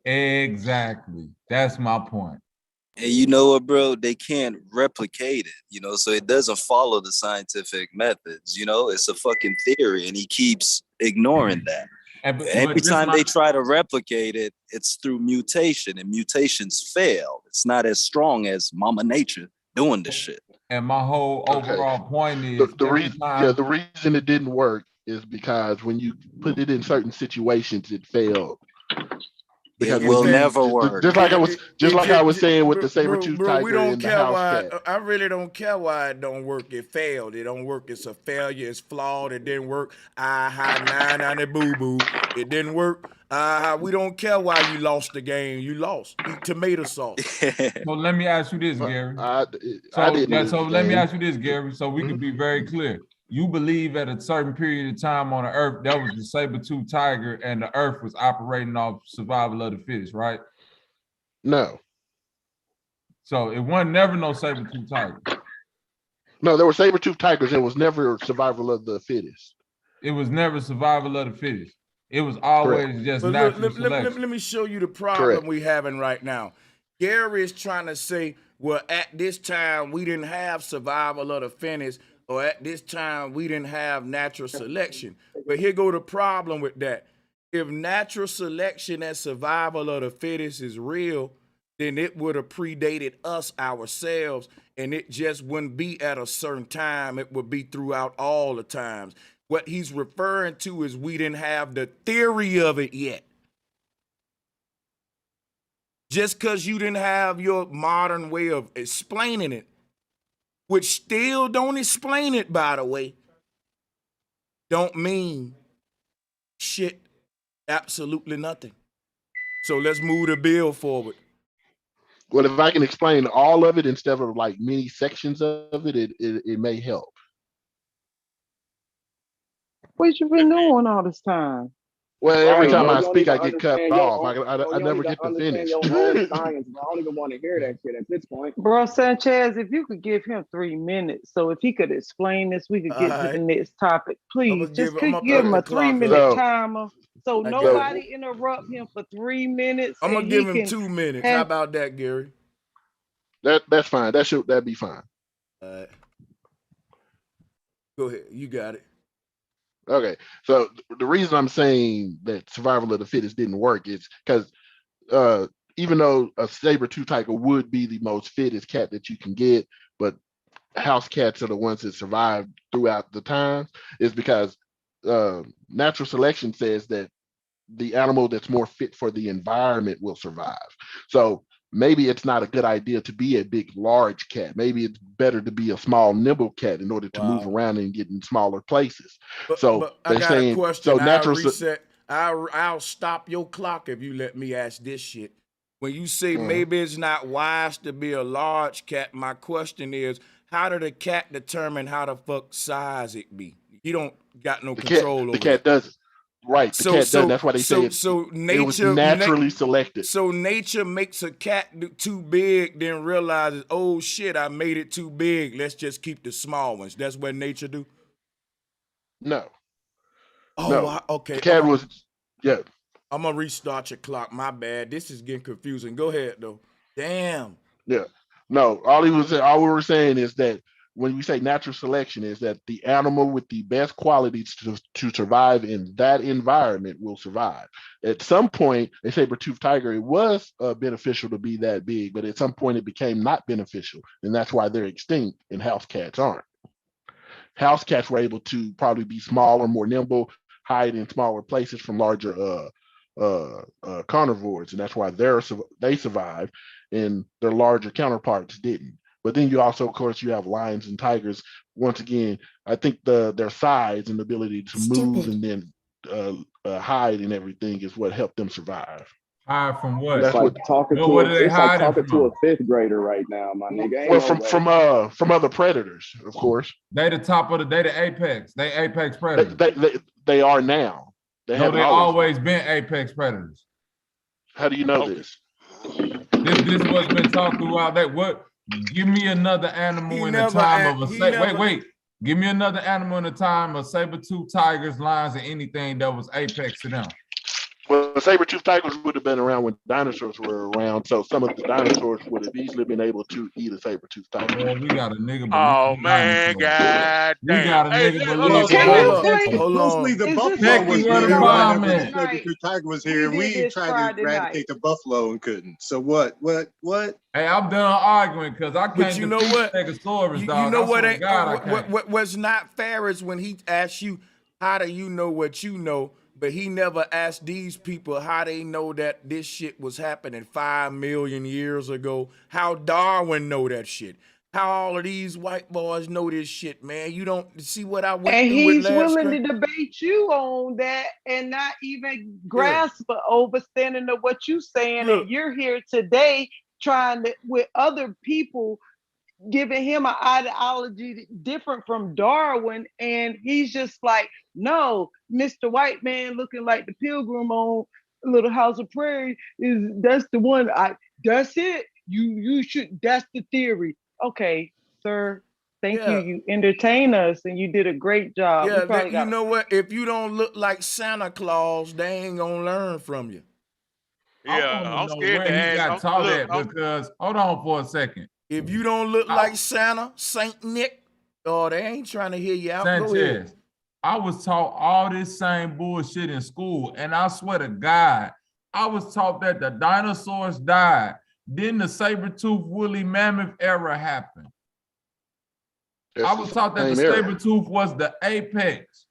Exactly. That's my point. And you know what, bro? They can't replicate it, you know, so it doesn't follow the scientific methods, you know? It's a fucking theory, and he keeps ignoring that. Every time they try to replicate it, it's through mutation, and mutations fail. It's not as strong as Mama Nature doing this shit. And my whole overall point is the reason it didn't work is because when you put it in certain situations, it failed. It will never work. Just like I was saying with the saber-toothed tiger and the house cat. I really don't care why it don't work. It failed. It don't work. It's a failure. It's flawed. It didn't work. Boo-boo. It didn't work. We don't care why you lost the game. You lost. Eat tomato sauce. So let me ask you this, Gary. Let me ask you this, Gary, so we can be very clear. You believe at a certain period of time on the earth, that was the saber-toothed tiger and the earth was operating off survival of the fittest, right? No. So it wasn't never no saber-toothed tiger. No, there were saber-toothed tigers. It was never survival of the fittest. It was never survival of the fittest. It was always just natural selection. Let me show you the problem we having right now. Gary is trying to say, well, at this time, we didn't have survival of the fittest, or at this time, we didn't have natural selection. But here go the problem with that. If natural selection and survival of the fittest is real, then it would have predated us ourselves, and it just wouldn't be at a certain time. It would be throughout all the times. What he's referring to is we didn't have the theory of it yet. Just because you didn't have your modern way of explaining it, which still don't explain it, by the way, don't mean shit, absolutely nothing. So let's move the bill forward. Well, if I can explain all of it instead of like many sections of it, it may help. What you been doing all this time? Well, every time I speak, I get cut off. I never get to finish. I don't even want to hear that shit at this point. Bro, Sanchez, if you could give him 3 minutes, so if he could explain this, we could get to the next topic. Please, just give him a 3-minute timer, so nobody interrupt him for 3 minutes. I'm gonna give him 2 minutes. How about that, Gary? That's fine. That'd be fine. All right. Go ahead. You got it. Okay, so the reason I'm saying that survival of the fittest didn't work is because even though a saber-toothed tiger would be the most fittest cat that you can get, but house cats are the ones that survive throughout the times, is because natural selection says that the animal that's more fit for the environment will survive. So maybe it's not a good idea to be a big, large cat. Maybe it's better to be a small, nimble cat in order to move around and get in smaller places. But they're saying, so natural reset. I'll stop your clock if you let me ask this shit. When you say maybe it's not wise to be a large cat, my question is, how did a cat determine how the fuck size it be? You don't got no control over the cat doesn't. Right, the cat doesn't. That's why they say nature, it was naturally selected. So nature makes a cat too big, then realizes, oh shit, I made it too big. Let's just keep the small ones. That's what nature do? No. Oh, no. Okay. The cat was, I'm gonna restart your clock. My bad. This is getting confusing. Go ahead though. Damn. Yeah. No, all we were saying is that when we say natural selection is that the animal with the best qualities to survive in that environment will survive. At some point, a saber-toothed tiger, it was beneficial to be that big, but at some point it became not beneficial. And that's why they're extinct and house cats aren't. House cats were able to probably be smaller, more nimble, hide in smaller places from larger carnivores, and that's why they survived, and their larger counterparts didn't. But then you also, of course, you have lions and tigers. Once again, I think their size and ability to move and then hide and everything is what helped them survive. Hide from what? That's like what talking what, to what a, are they it's like hiding talking to a from? fifth grader right now, my nigga. Ain't well, no way. from other predators, of course. They the top of they the apex. They apex predators. They are now. They no, haven't they always been apex predators. How do you know this? This what's been taught throughout that. What? Give me another animal in the time of a wait. Give me another animal in the time of saber-toothed tigers, lions, and anything that was apex to them. Well, saber-toothed tigers would have been around when dinosaurs were around, so some of the dinosaurs would have easily been able to eat a saber-toothed tiger. Well, we got a nigga. Oh man, god we got a damn. nigga. Hold on. Can you Hold on. the Is buffalo this Becky, was where here the whenever bomb the at? saber-tooth tiger was here. We did We this tried to Friday eradicate the buffalo and couldn't. So what? Hey, I'm done arguing because I can't. But you know what? Stegosaurus, You dog. know I what? swear to God, I can't. What's not fair is when he asks you, "How do you know what you know?" But he never asked these people how they know that this shit was happening 5 million years ago. How Darwin know that shit? How all of these white boys know this shit, man? You don't see what I went And through with he's last willing night? to debate you on that and not even grasp the understanding of what you're saying. Look. And you're here today trying to, with other people, giving him an ideology different from Darwin. And he's just like, no, Mr. White Man looking like the pilgrim on Little House of Prairie that's the one. That's it. You should, that's the theory. Okay, sir. Thank you. You entertain us and you did a great job. Yeah, you know what? If you don't look like Santa Claus, they ain't gonna learn from you. Yeah, I'm scared to Where he ask. got taught at because hold on for a second. If you don't look like Santa, Saint Nick, oh, they ain't trying to hear you out. Sanchez, I was taught all this same bullshit in school, and I swear to God, I was taught that the dinosaurs died. Then the saber-toothed woolly mammoth era happened. I was taught that the saber-tooth was the apex.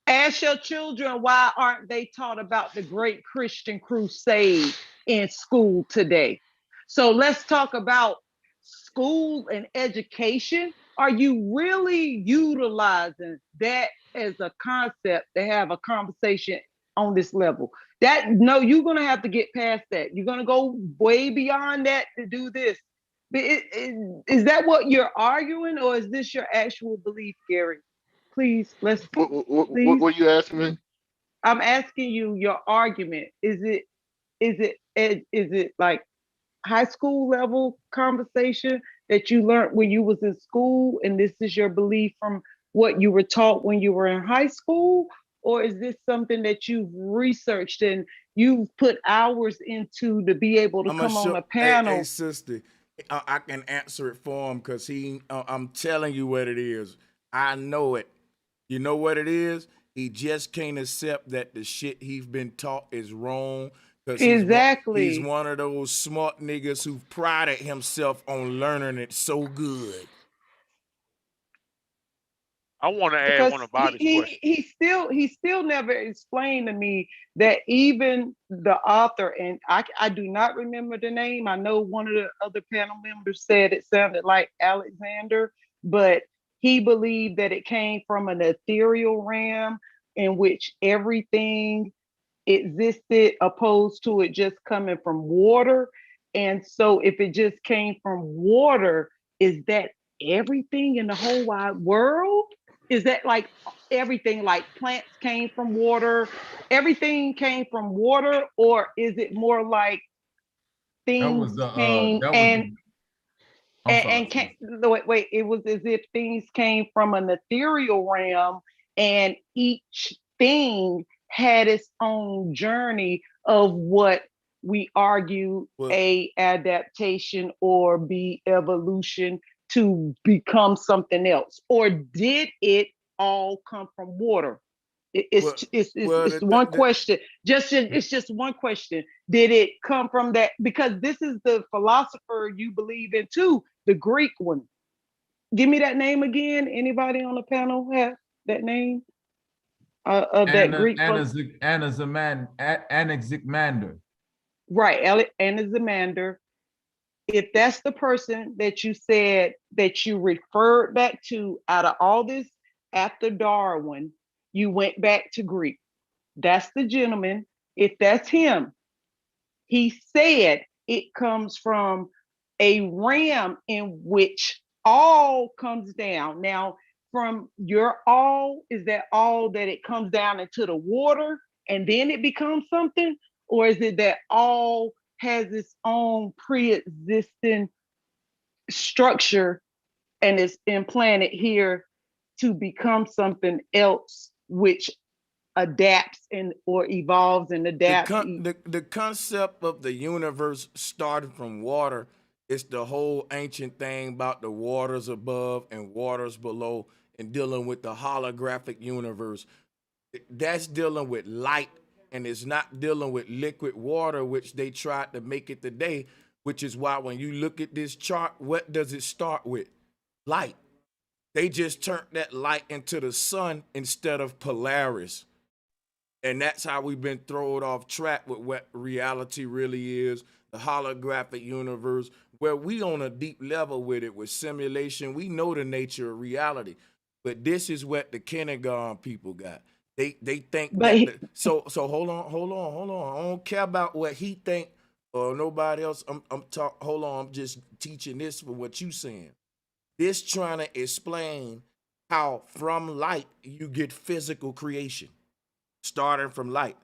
Ask your children why aren't they taught about the Great Christian Crusade in school today? So let's talk about school and education. Are you really utilizing that as a concept to have a conversation on this level? No, you're going to have to get past that. You're going to go way beyond that to do this. Is that what you're arguing, or is this your actual belief, Gary? Please, let's. What you asking me? I'm asking you your argument. Is it like high school level conversation that you learned when you was in school, and this is your belief from what you were taught when you were in high school, or is this something that you've researched and you've put hours into to be able to come on a panel? Hey, sister, I can answer it for him because I'm telling you what it is. I know it. You know what it is? He just can't accept that the shit he's been taught is wrong. Exactly. He's one of those smart niggas who prided himself on learning it so good. I want to add one of Bobby's questions. He still never explained to me that even the author, and I do not remember the name. I know one of the other panel members said it sounded like Alexander, but he believed that it came from an ethereal realm in which everything existed, opposed to it just coming from water. And so if it just came from water, is that everything in the whole wide world? Is that like everything, like plants came from water, everything came from water, or is it more like things came and wait, it was as if things came from an ethereal realm and each thing had its own journey of what we argue A, adaptation, or B, evolution to become something else? Or did it all come from water? It's one question. It's just one question. Did it come from that? Because this is the philosopher you believe in too, the Greek one. Give me that name again. Anybody on the panel have that name? of that Greek. Anaximander. Right, Anaximander. If that's the person that you said that you referred back to out of all this after Darwin, you went back to Greek. That's the gentleman. If that's him, he said it comes from a ram in which all comes down. Now, from your all, is that all that it comes down into the water and then it becomes something? Or is it that all has its own pre-existing structure and is implanted here to become something else, which adapts and or evolves and adapts? The concept of the universe started from water. It's the whole ancient thing about the waters above and waters below and dealing with the holographic universe. That's dealing with light, and it's not dealing with liquid water, which they tried to make it today, which is why when you look at this chart, what does it start with? Light. They just turned that light into the sun instead of Polaris. And that's how we've been thrown off track with what reality really is, the holographic universe, where we on a deep level with it, with simulation. We know the nature of reality. But this is what the kindergarten people got. They think so hold on. I don't care about what he think or nobody else. I'm just teaching this for what you saying. This trying to explain how from light you get physical creation, starting from light.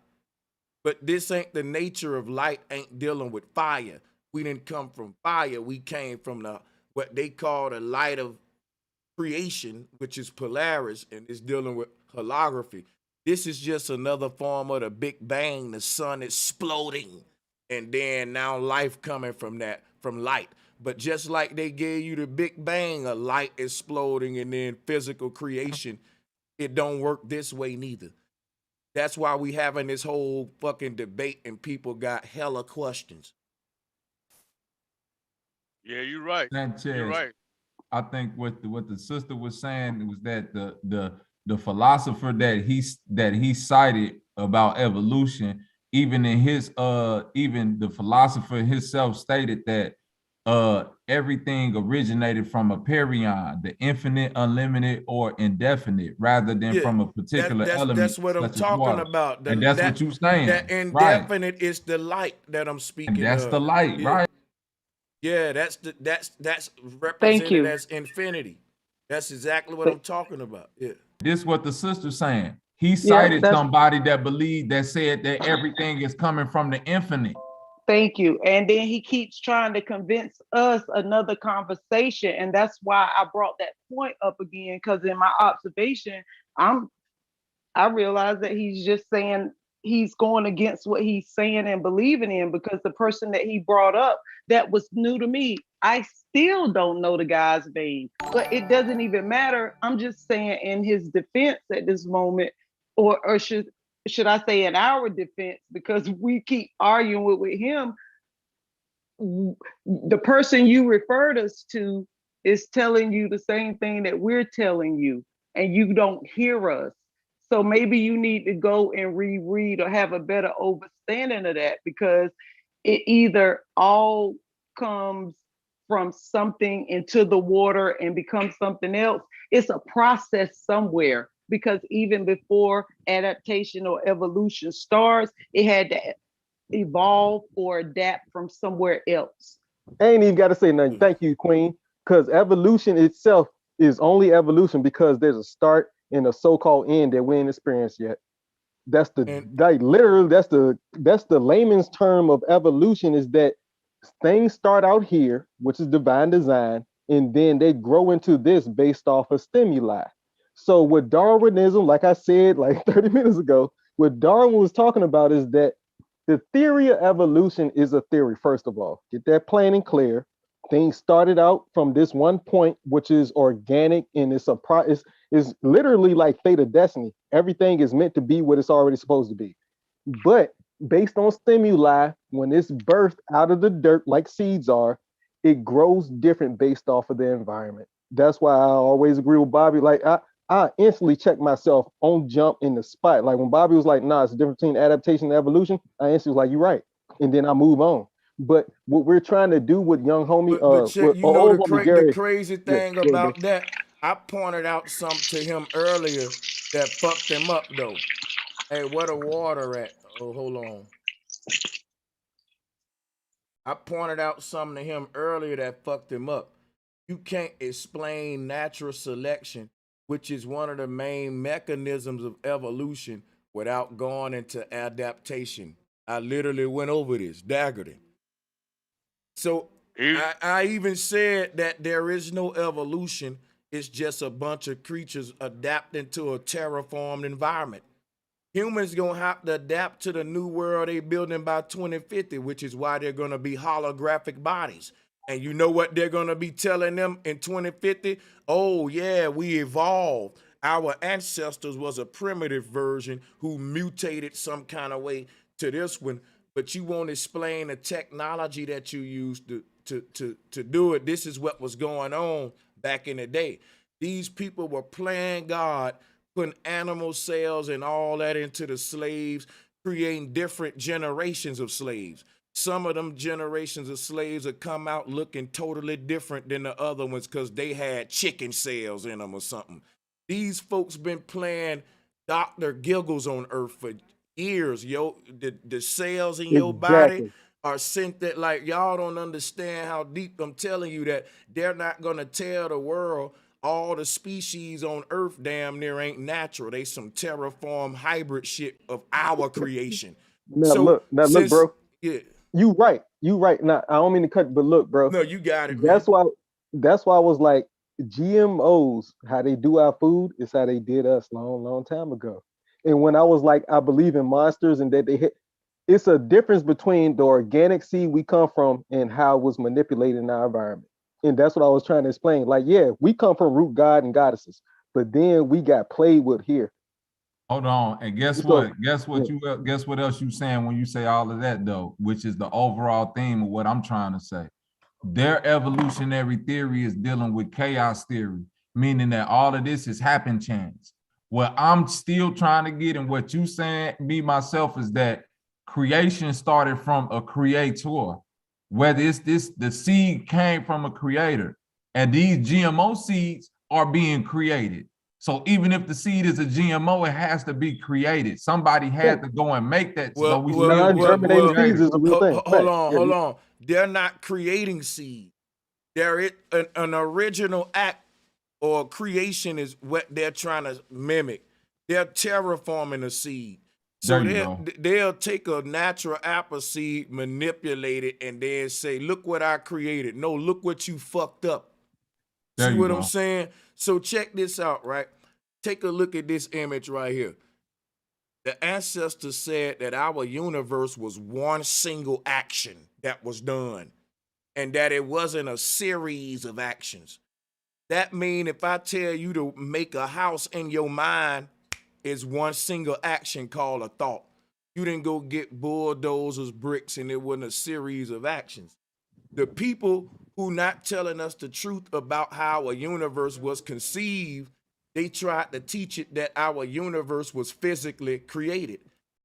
But this ain't the nature of light, ain't dealing with fire. We didn't come from fire. We came from what they call the light of creation, which is Polaris, and it's dealing with holography. This is just another form of the Big Bang, the sun exploding, and then now life coming from that, from light. But just like they gave you the Big Bang, a light exploding, and then physical creation, it don't work this way neither. That's why we having this whole fucking debate and people got hella questions. Yeah, you're right. Sanchez, you're right. I think what the sister was saying was that the philosopher that he cited about evolution, even in his even the philosopher himself stated that everything originated from a perion, the infinite, unlimited, or indefinite, rather than from a particular element. That's what I'm talking about. And that's what you're saying. That indefinite is the light that I'm speaking and that's of. the light, right? Yeah, that's represented as infinity. That's exactly what I'm talking about. Yeah. This is what the sister's saying. He cited somebody that believed, that said that everything is coming from the infinite. Thank you. And then he keeps trying to convince us another conversation. And that's why I brought that point up again, because in my observation, I realized that he's just saying he's going against what he's saying and believing in, because the person that he brought up that was new to me, I still don't know the guy's name, but it doesn't even matter. I'm just saying in his defense at this moment, or should I say in our defense, because we keep arguing with him. The person you referred us to is telling you the same thing that we're telling you, and you don't hear us. So maybe you need to go and reread or have a better understanding of that, because it either all comes from something into the water and becomes something else. It's a process somewhere, because even before adaptation or evolution starts, it had to evolve or adapt from somewhere else. I ain't even got to say nothing. Thank you, Queen. Because evolution itself is only evolution because there's a start and a so-called end that we ain't experienced yet. That's literally that's the layman's term of evolution, is that things start out here, which is divine design, and then they grow into this based off of stimuli. So with Darwinism, like I said like 30 minutes ago, what Darwin was talking about is that the theory of evolution is a theory, first of all. Get that plain and clear. Things started out from this one point, which is organic, and it's literally like fate of destiny. Everything is meant to be what it's already supposed to be. But based on stimuli, when it's birthed out of the dirt like seeds are, it grows different based off of the environment. That's why I always agree with Bobby. Like I I instantly check myself on jump in the spot. Like when Bobby was like, nah, it's the difference between adaptation and evolution. I instantly was like, you're right. And then I move on. But what we're trying to do with young homie, but check, you know, old the homie Gary. crazy thing Yeah, about that, I pointed out something to him earlier that fucked him up though. Hey, where the water at? Oh, hold on. I pointed out something to him earlier that fucked him up. You can't explain natural selection, which is one of the main mechanisms of evolution, without going into adaptation. I literally went over this, daggered it. So I even said that there is no evolution. It's just a bunch of creatures adapting to a terraformed environment. Humans gonna have to adapt to the new world they building by 2050, which is why they're gonna be holographic bodies. And you know what they're gonna be telling them in 2050? Oh yeah, we evolved. Our ancestors was a primitive version who mutated some kind of way to this one, but you won't explain the technology that you used to do it. This is what was going on back in the day. These people were playing God, putting animal cells and all that into the slaves, creating different generations of slaves. Some of them generations of slaves have come out looking totally different than the other ones because they had chicken cells in them or something. These folks been playing Dr. Giggles on Earth for years, yo. The cells in your body are sent that, like, y'all don't understand how deep. I'm telling you that they're not gonna tell the world all the species on Earth damn near ain't natural. They some terraform hybrid shit of our creation. Now look, bro. Yeah. You right. Now I don't mean to cut, but look, bro. No, you got it, That's man. why I was like, GMOs, how they do our food is how they did us long time ago. And when I was like, I believe in monsters and that they hit, it's a difference between the organic seed we come from and how it was manipulated in our environment. And that's what I was trying to explain. Like, yeah, we come from root god and goddesses, but then we got played with here. Hold on, and guess what? Guess what else you saying when you say all of that though, which is the overall theme of what I'm trying to say. Their evolutionary theory is dealing with chaos theory, meaning that all of this is happen chance. What I'm still trying to get and what you saying, me myself, is that creation started from a creator. Whether it's the seed came from a creator, and these GMO seeds are being created. So even if the seed is a GMO, it has to be created. Somebody had to go and make that. Non-germinating seeds is a real thing. Hold on. They're not creating seed. They're an original act or creation is what they're trying to mimic. They're terraforming a seed. So they'll take a natural apple seed, manipulate it, and then say, look what I created. No, look what you fucked up. See what I'm saying? So check this out, right? Take a look at this image right here. The ancestors said that our universe was one single action that was done, and that it wasn't a series of actions. That means if I tell you to make a house in your mind, it's one single action called a thought. You didn't go get bulldozers, bricks, and it wasn't a series of actions. The people who not telling us the truth about how a universe was conceived, they tried to teach it that our universe was physically created.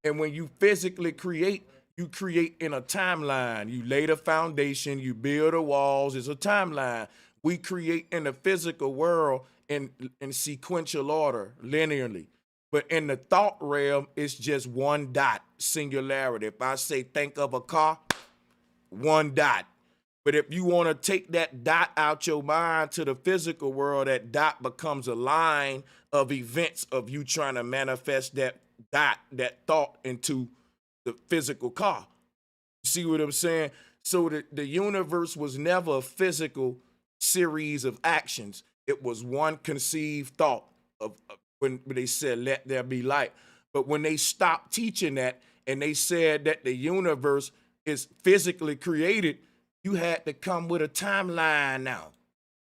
And when you physically create, you create in a timeline. You lay the foundation, you build the walls, it's a timeline. We create in the physical world in sequential order, linearly. But in the thought realm, it's just one dot, singularity. If I say, think of a car, one dot. But if you want to take that dot out your mind to the physical world, that dot becomes a line of events of you trying to manifest that dot, that thought into the physical car. See what I'm saying? So the universe was never a physical series of actions. It was one conceived thought of when they said, let there be light. But when they stopped teaching that and they said that the universe is physically created, you had to come with a timeline now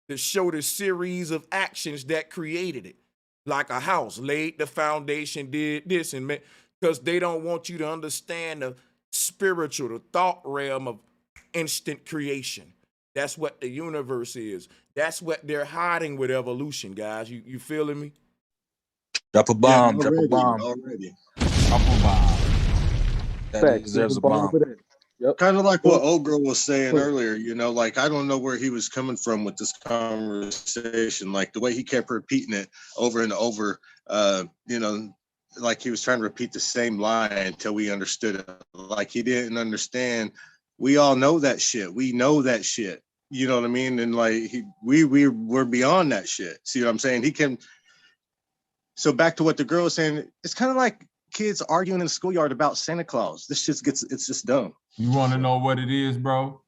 to show the series of actions that created it. Like a house, laid the foundation, did this, and because they don't want you to understand the spiritual, the thought realm of instant creation. That's what the universe is. That's what they're hiding with evolution, guys. You feeling me? Drop a bomb. Drop a already, bomb. already. Drop a bomb. That Facts. deserves a Bomb bomb. for that. Yep. Kind of like what old girl was saying earlier, you know, like I don't know where he was coming from with this conversation, like the way he kept repeating it over and over, you know, like he was trying to repeat the same line until we understood it. Like he didn't understand. We all know that shit. We know that shit. You know what I mean? And like we're beyond that shit. See what I'm saying? He can. So back to what the girl was saying, it's kind of like kids arguing in the schoolyard about Santa Claus. This just it's just dumb. You want to know what it is, bro?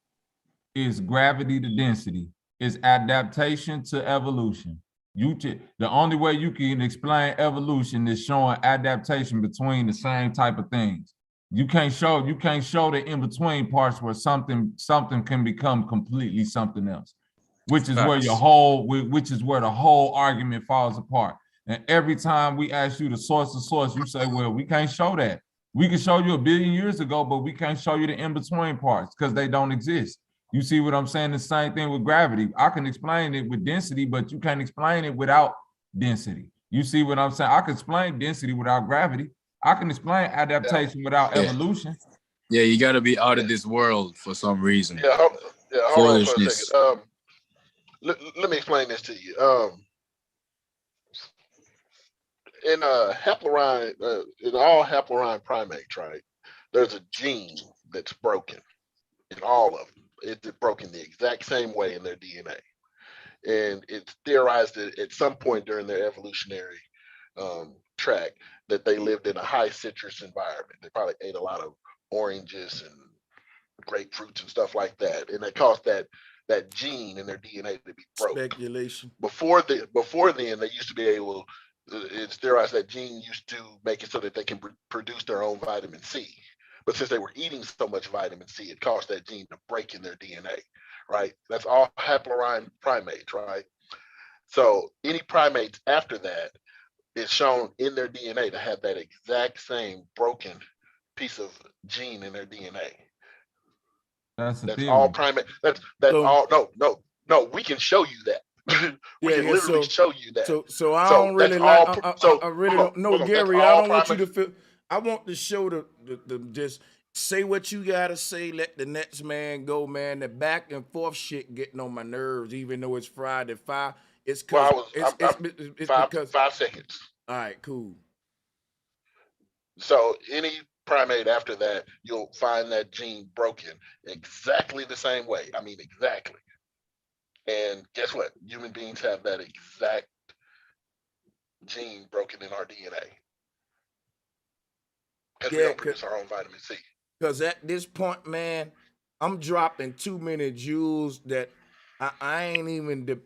It's gravity to density. It's adaptation to evolution. The only way you can explain evolution is showing adaptation between the same type of things. You can't show the in-between parts where something can become completely something else, which is where the whole argument falls apart. And every time we ask you the source, you say, well, we can't show that. We can show you 1 billion years ago, but we can't show you the in-between parts because they don't exist. You see what I'm saying? The same thing with gravity. I can explain it with density, but you can't explain it without density. You see what I'm saying? I can explain density without gravity. I can explain adaptation without evolution. Yeah, you got to be out of this world for some reason. Hold on for a second. Let me explain this to you. In all haploid primates, right, there's a gene that's broken in all of them. It's broken the exact same way in their DNA. And it's theorized that at some point during their evolutionary track that they lived in a high citrus environment. They probably ate a lot of oranges and grapefruits and stuff like that. And it caused that gene in their DNA to be broken. Speculation. Before then, they used to be able, it's theorized that gene used to make it so that they can produce their own vitamin C. But since they were eating so much vitamin C, it caused that gene to break in their DNA, right? That's all haploid primates, right? So any primates after that is shown in their DNA to have that exact same broken piece of gene in their DNA. That's all primate. That's all. No. We can show you that. We can literally show you that. So I don't really like. I really don't know, Gary. I don't want you to feel. I want the show to just say what you gotta say. Let the next man go, man. The back and forth shit getting on my nerves, even though it's Friday 5. It's because it's because 5 seconds. All right, cool. So any primate after that, you'll find that gene broken exactly the same way. I mean, exactly. And guess what? Human beings have that exact gene broken in our DNA. Because we don't produce our own vitamin C. Because at this point, man, I'm dropping too many jewels that I ain't even.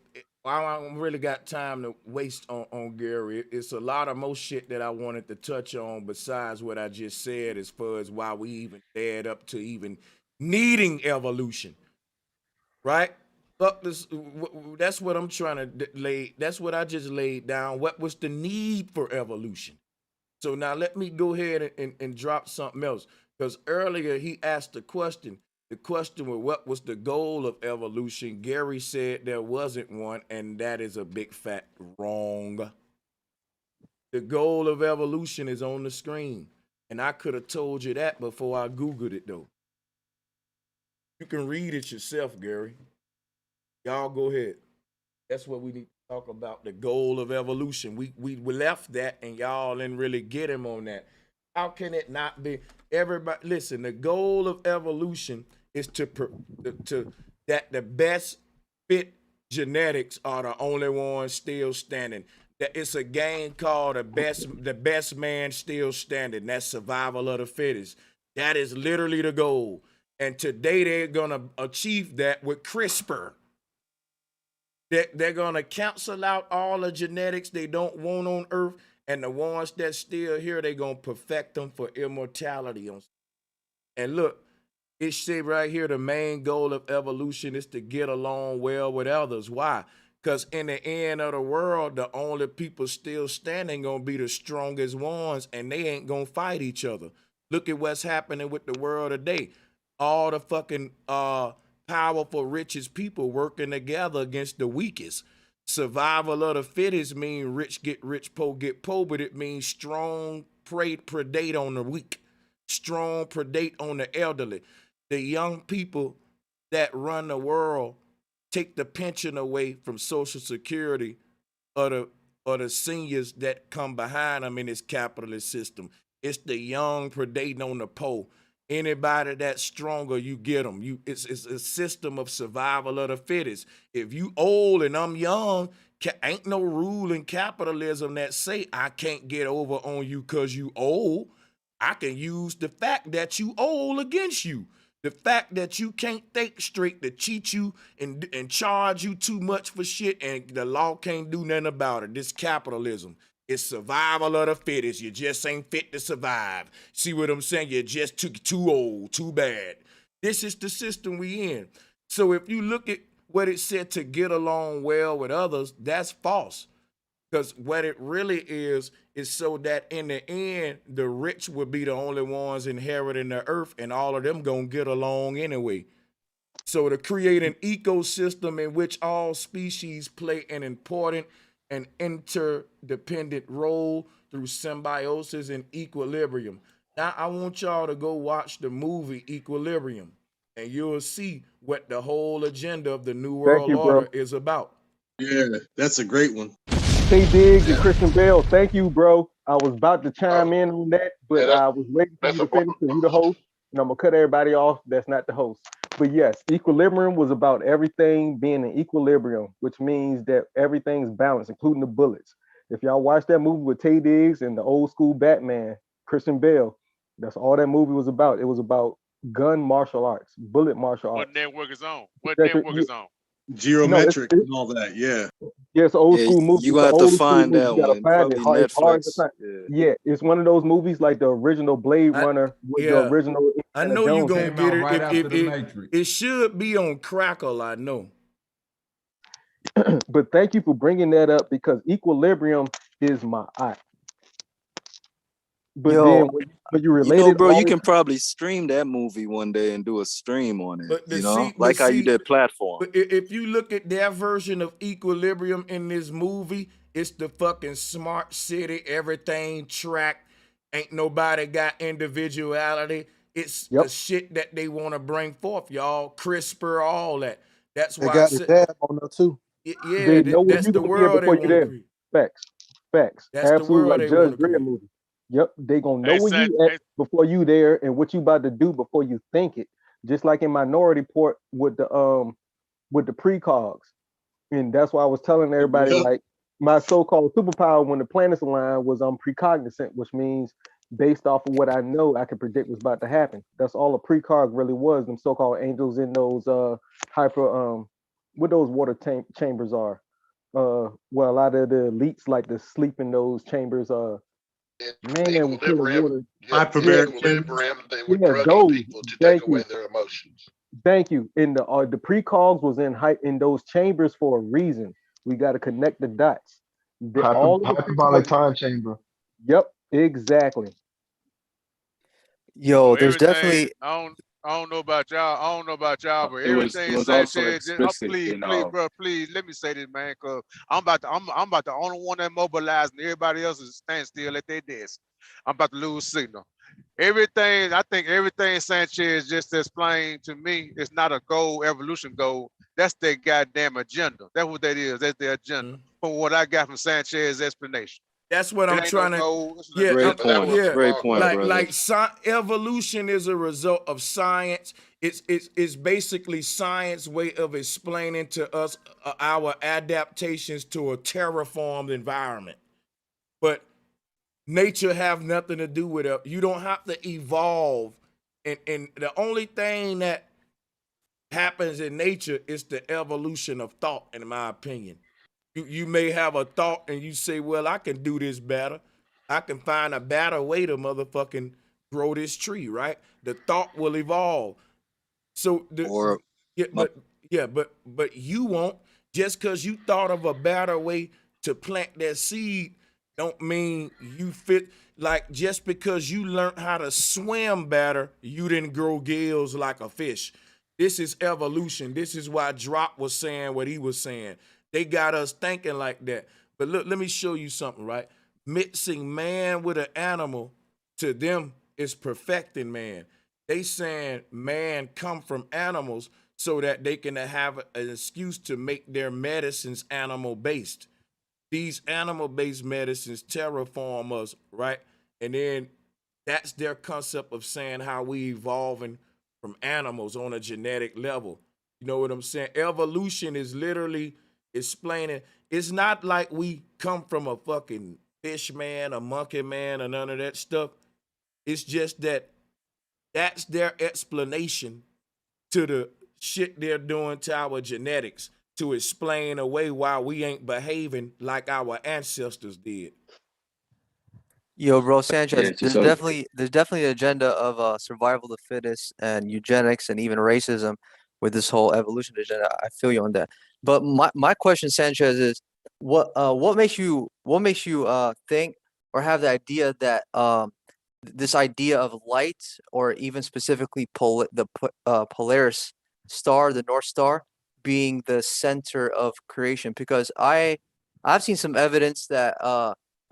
I don't really got time to waste on Gary. It's a lot of more shit that I wanted to touch on besides what I just said as far as why we even led up to even needing evolution, right? That's what I'm trying to lay. That's what I just laid down. What was the need for evolution? So now let me go ahead and drop something else. Because earlier he asked a question. The question was, what was the goal of evolution? Gary said there wasn't one, and that is a big fat wrong. The goal of evolution is on the screen. And I could have told you that before I Googled it, though. You can read it yourself, Gary. Y'all go ahead. That's what we need to talk about, the goal of evolution. We left that, and y'all didn't really get him on that. How can it not be? Everybody, listen, the goal of evolution is to that the best fit genetics are the only ones still standing. That it's a game called the best man still standing. That's survival of the fittest. That is literally the goal. And today they're gonna achieve that with CRISPR. They're gonna cancel out all the genetics they don't want on Earth, and the ones that's still here, they're gonna perfect them for immortality. And look, it say right here, the main goal of evolution is to get along well with others. Why? Because in the end of the world, the only people still standing gonna be the strongest ones, and they ain't gonna fight each other. Look at what's happening with the world today. All the fucking powerful, richest people working together against the weakest. Survival of the fittest mean rich get rich, poor get poor, but it means strong predate on the weak, strong predate on the elderly. The young people that run the world take the pension away from Social Security or the seniors that come behind them in this capitalist system. It's the young predating on the poor. Anybody that's stronger, you get them. It's a system of survival of the fittest. If you old and I'm young, ain't no rule in capitalism that say I can't get over on you because you old. I can use the fact that you old against you. The fact that you can't think straight to cheat you and charge you too much for shit and the law can't do nothing about it. This capitalism. It's survival of the fittest. You just ain't fit to survive. See what I'm saying? You're just too old, too bad. This is the system we in. So if you look at what it said to get along well with others, that's false. Because what it really is so that in the end, the rich will be the only ones inheriting the earth and all of them gonna get along anyway. So to create an ecosystem in which all species play an important and interdependent role through symbiosis and equilibrium. Now I want y'all to go watch the movie Equilibrium and you'll see what the whole agenda of the New World Order is about. Yeah, that's a great one. Tay Diggs and Christian Bale, thank you, bro. I was about to chime in on that, but I was waiting for you to finish because you're the host, and I'm gonna cut everybody off that's not the host. But yes, Equilibrium was about everything being in equilibrium, which means that everything's balanced, including the bullets. If y'all watch that movie with Tay Diggs and the old school Batman, Christian Bale, that's all that movie was about. It was about gun martial arts, bullet martial arts. What network is on? What network is on? Geometric and all that, yeah. Yeah, it's an old school movie. You got to find that one. Probably Netflix. Yeah, it's one of those movies like the original Blade Runner with the original. I know you're gonna get it. It should be on Crackle, I know. But thank you for bringing that up because Equilibrium is my eye. But then when you related, bro, you can probably stream that movie one day and do a stream on it. Like how you did Platform. But if you look at their version of Equilibrium in this movie, it's the fucking smart city, everything tracked, ain't nobody got individuality. It's the shit that they want to bring forth, y'all. CRISPR, all that. That's why they got the dab on there too. Yeah, that's the world they want to create. Facts. That's absolutely like Judge Dredd movie. Yep, they gonna know where you at before you there and what you about to do before you think it. Just like in Minority Report with the precogs, and that's why I was telling everybody like my so-called superpower when the planets aligned was precognizant, which means based off of what I know, I can predict what's about to happen. That's all a precog really was. Them so-called angels in those what those water chambers are. Well, a lot of the elites like to sleep in those chambers. Equilibrium. Equilibrium. They would drug people to take away their emotions. Thank you. And the precogs was in those chambers for a reason. We got to connect the dots. Hyperbolic time chamber. Yep, exactly. Yo, there's definitely. I don't know about y'all, but everything Sanchez. Please, bro, please let me say this, man, because I'm about the only one that mobilized, and everybody else is stand still at their desk. I'm about to lose signal. I think everything Sanchez just explained to me is not a goal, evolution goal. That's their goddamn agenda. That's what that is. That's their agenda. From what I got from Sanchez's explanation. That's what I'm trying to. Great point. Like evolution is a result of science. It's basically science way of explaining to us our adaptations to a terraformed environment. But nature have nothing to do with it. You don't have to evolve, and the only thing that happens in nature is the evolution of thought, in my opinion. You may have a thought and you say, well, I can do this better. I can find a better way to motherfucking grow this tree, right? The thought will evolve. So but you won't. Just because you thought of a better way to plant that seed don't mean you fit. Like just because you learned how to swim better, you didn't grow gills like a fish. This is evolution. This is why Drop was saying what he was saying. They got us thinking like that. But look, let me show you something, right? Mixing man with an animal, to them, is perfecting man. They saying man come from animals so that they can have an excuse to make their medicines animal-based. These animal-based medicines terraform us, right? And then that's their concept of saying how we evolving from animals on a genetic level. You know what I'm saying? Evolution is literally explaining, it's not like we come from a fucking fish man, a monkey man, or none of that stuff. It's just that that's their explanation to the shit they're doing to our genetics to explain away why we ain't behaving like our ancestors did. Yo, bro, Sanchez, Yeah, so there's definitely an agenda of survival of the fittest and eugenics and even racism with this whole evolution agenda. I feel you on that. But my question, Sanchez, is what makes you think or have the idea that this idea of light, or even specifically Polaris star, the North Star, being the center of creation? Because I've seen some evidence that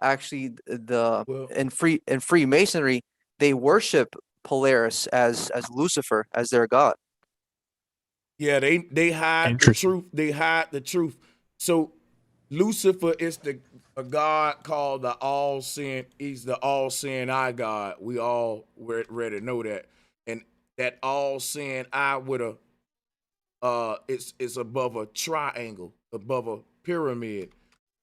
actually in Freemasonry they worship Polaris as Lucifer, as their god. Yeah, they hide the truth. They hide the truth. So Lucifer is a god called the all-seeing. He's the all-seeing eye god. We all ready to know that. And that all-seeing eye with it's above a triangle, above a pyramid.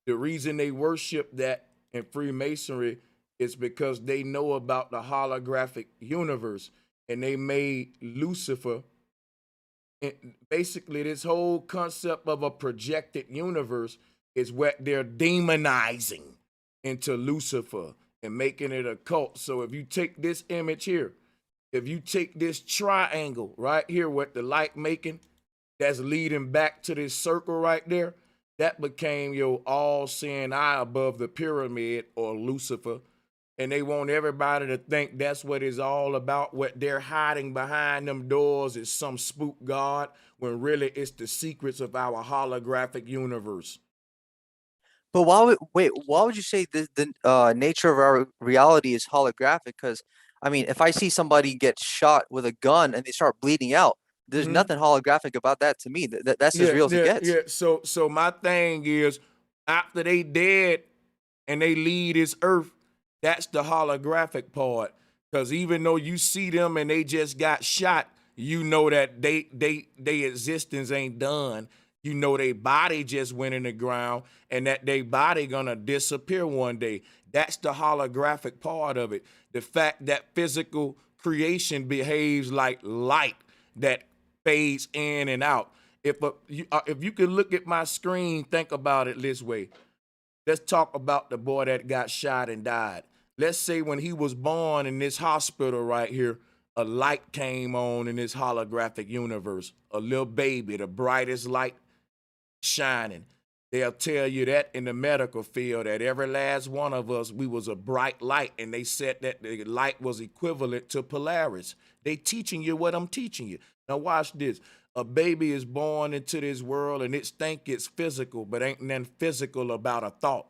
The reason they worship that in Freemasonry is because they know about the holographic universe, and they made Lucifer. And basically, this whole concept of a projected universe is what they're demonizing into Lucifer and making it a cult. So if you take this image here, if you take this triangle right here, what the light making, that's leading back to this circle right there, that became your all-seeing eye above the pyramid, or Lucifer. And they want everybody to think that's what it's all about. What they're hiding behind them doors is some spook god, when really it's the secrets of our holographic universe. But why would you say the nature of our reality is holographic? Because I mean, if I see somebody get shot with a gun and they start bleeding out, there's nothing holographic about that to me. That's as real as it gets. Yeah. So my thing is, after they dead and they leave this earth, that's the holographic part. Because even though you see them and they just got shot, you know that they existence ain't done. You know their body just went in the ground, and that their body gonna disappear one day. That's the holographic part of it. The fact that physical creation behaves like light that fades in and out. If you could look at my screen, think about it this way. Let's talk about the boy that got shot and died. Let's say when he was born in this hospital right here, a light came on in this holographic universe. A little baby, the brightest light shining. They'll tell you that in the medical field, that every last one of us, we was a bright light, and they said that the light was equivalent to Polaris. They teaching you what I'm teaching you. Now watch this. A baby is born into this world, and it think it's physical, but ain't nothing physical about a thought.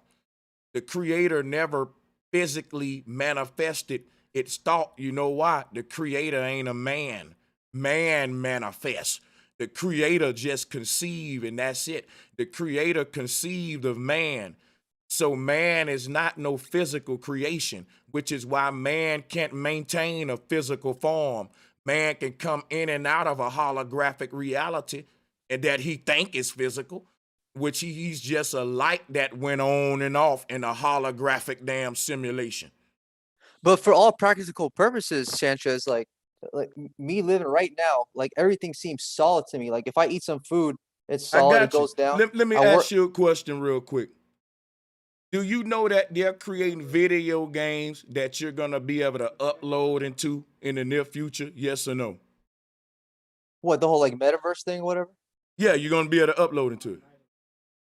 The creator never physically manifested its thought. You know why? The creator ain't a man. Man manifests. The creator just conceived, and that's it. The creator conceived of man. So man is not no physical creation, which is why man can't maintain a physical form. Man can come in and out of a holographic reality, and that he think is physical, which he's just a light that went on and off in a holographic damn simulation. But for all practical purposes, Sanchez, like me living right now, like everything seems solid to me. Like if I eat some food, it's solid, it goes down. Let me ask you a question real quick. Do you know that they're creating video games that you're going to be able to upload into in the near future? Yes or no? What, the whole like metaverse thing, whatever? Yeah, you're going to be able to upload into it.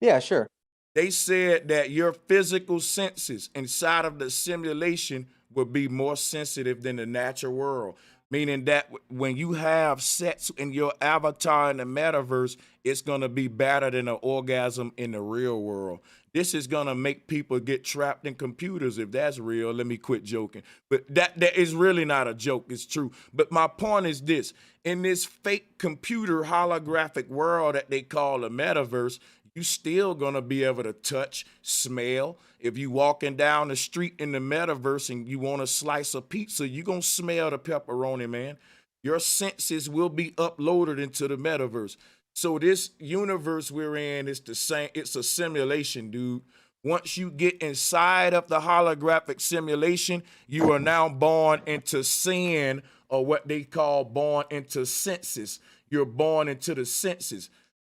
Yeah, sure. They said that your physical senses inside of the simulation will be more sensitive than the natural world. meaning that when you have sex in your avatar in the metaverse, it's going to be better than an orgasm in the real world. This is going to make people get trapped in computers. If that's real, let me quit joking. But that is really not a joke. It's true. But my point is this. In this fake computer holographic world that they call the metaverse, you still going to be able to touch, smell. If you walking down the street in the metaverse and you want a slice of pizza, you're going to smell the pepperoni, man. Your senses will be uploaded into the metaverse. So this universe we're in is the same. It's a simulation, dude. Once you get inside of the holographic simulation, you are now born into sin, or what they call born into senses. You're born into the senses.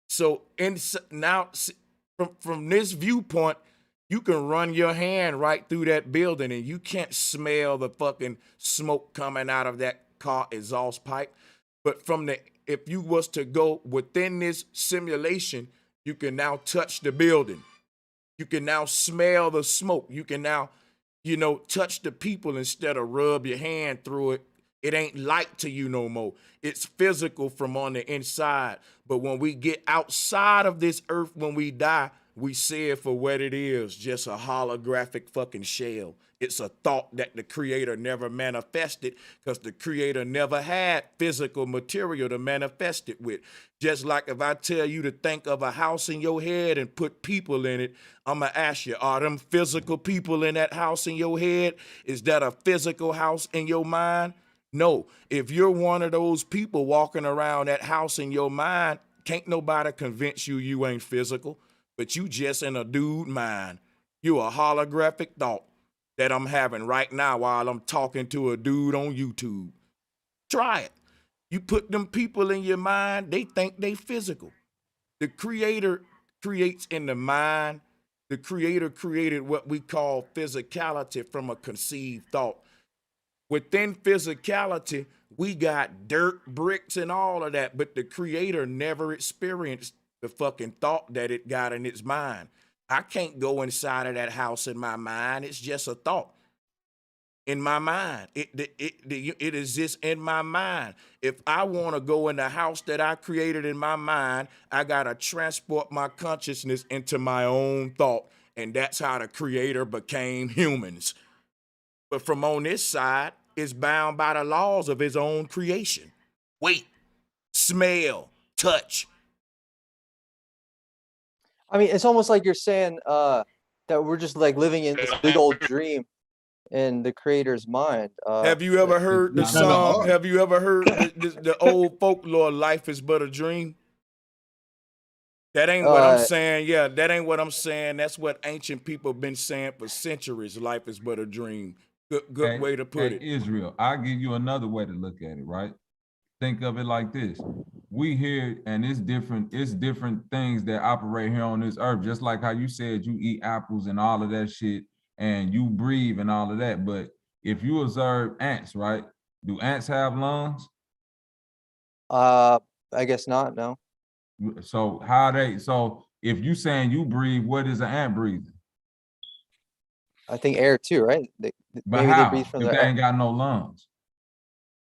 So now from this viewpoint, you can run your hand right through that building and you can't smell the fucking smoke coming out of that car exhaust pipe. But if you was to go within this simulation, you can now touch the building. You can now smell the smoke. You can now, touch the people instead of rub your hand through it. It ain't light to you no more. It's physical from on the inside. But when we get outside of this earth, when we die, we see it for what it is, just a holographic fucking shell. It's a thought that the creator never manifested because the creator never had physical material to manifest it with. Just like if I tell you to think of a house in your head and put people in it, I'm going to ask you, are them physical people in that house in your head? Is that a physical house in your mind? No. If you're one of those people walking around that house in your mind, can't nobody convince you ain't physical, but you just in a dude mind. You a holographic thought that I'm having right now while I'm talking to a dude on YouTube. Try it. You put them people in your mind, they think they physical. The creator creates in the mind. The creator created what we call physicality from a conceived thought. Within physicality, we got dirt, bricks, and all of that, but the creator never experienced the fucking thought that it got in its mind. I can't go inside of that house in my mind. It's just a thought in my mind. It exists in my mind. If I want to go in the house that I created in my mind, I got to transport my consciousness into my own thought. And that's how the creator became humans. But from on this side, it's bound by the laws of his own creation. Wait, smell, touch. I mean, it's almost like you're saying that we're just like living in this big old dream in the creator's mind. Have you ever heard the song? Have you ever heard the old folklore, "Life is but a dream"? That ain't what I'm saying. Yeah, that ain't what I'm saying. That's what ancient people have been saying for centuries. Life is but a dream. Good way to put it. Israel, I'll give you another way to look at it, right? Think of it like this. We here, and it's different things that operate here on this earth, just like how you said you eat apples and all of that shit, and you breathe and all of that. But if you observe ants, right? Do ants have lungs? I guess not, no. So if you saying you breathe, what is an ant breathing? I think air too, right? But maybe how? they breathe from if their they ain't got no lungs?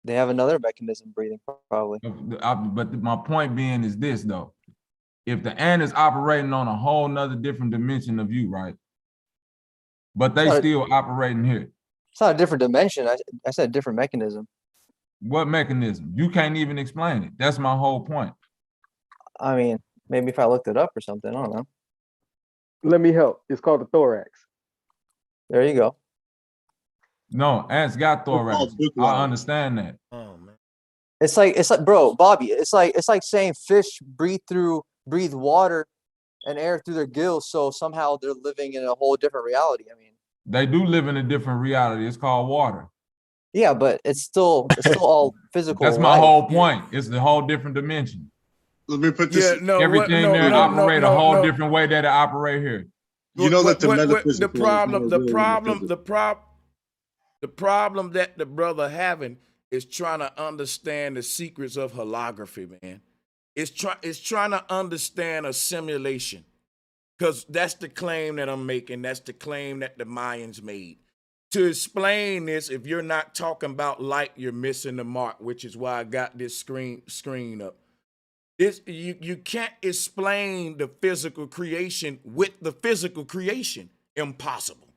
They have another mechanism breathing, probably. But my point being is this, though. If the ant is operating on a whole nother different dimension of you, right? But they still operating here. It's not a different dimension. I said a different mechanism. What mechanism? You can't even explain it. That's my whole point. I mean, maybe if I looked it up or something, I don't know. Let me help. It's called the thorax. There you go. No, ants got thorax. I understand that. Oh man. It's like, bro, Bobby, it's like saying fish breathe water and air through their gills, so somehow they're living in a whole different reality. I mean, they do live in a different reality. It's called water. Yeah, but it's still all physical. That's my whole point. It's the whole different dimension. Let me put this. Everything there operate a whole different way that it operate here. You know that the problem that the brother having is trying to understand the secrets of holography, man. It's trying to understand a simulation, because that's the claim that I'm making. That's the claim that the Mayans made. to explain this, if you're not talking about light, you're missing the mark, which is why I got this screen up. You can't explain the physical creation with the physical creation. Impossible.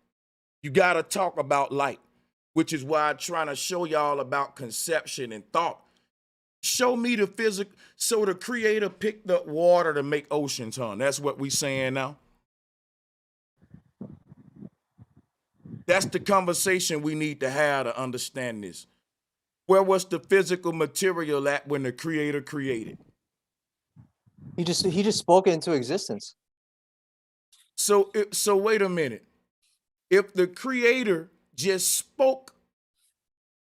You got to talk about light, which is why I'm trying to show y'all about conception and thought. Show me the physical. So the creator picked up water to make oceans, huh? That's what we saying now. That's the conversation we need to have to understand this. Where was the physical material at when the creator created? He just spoke it into existence. So wait a minute. If the creator just spoke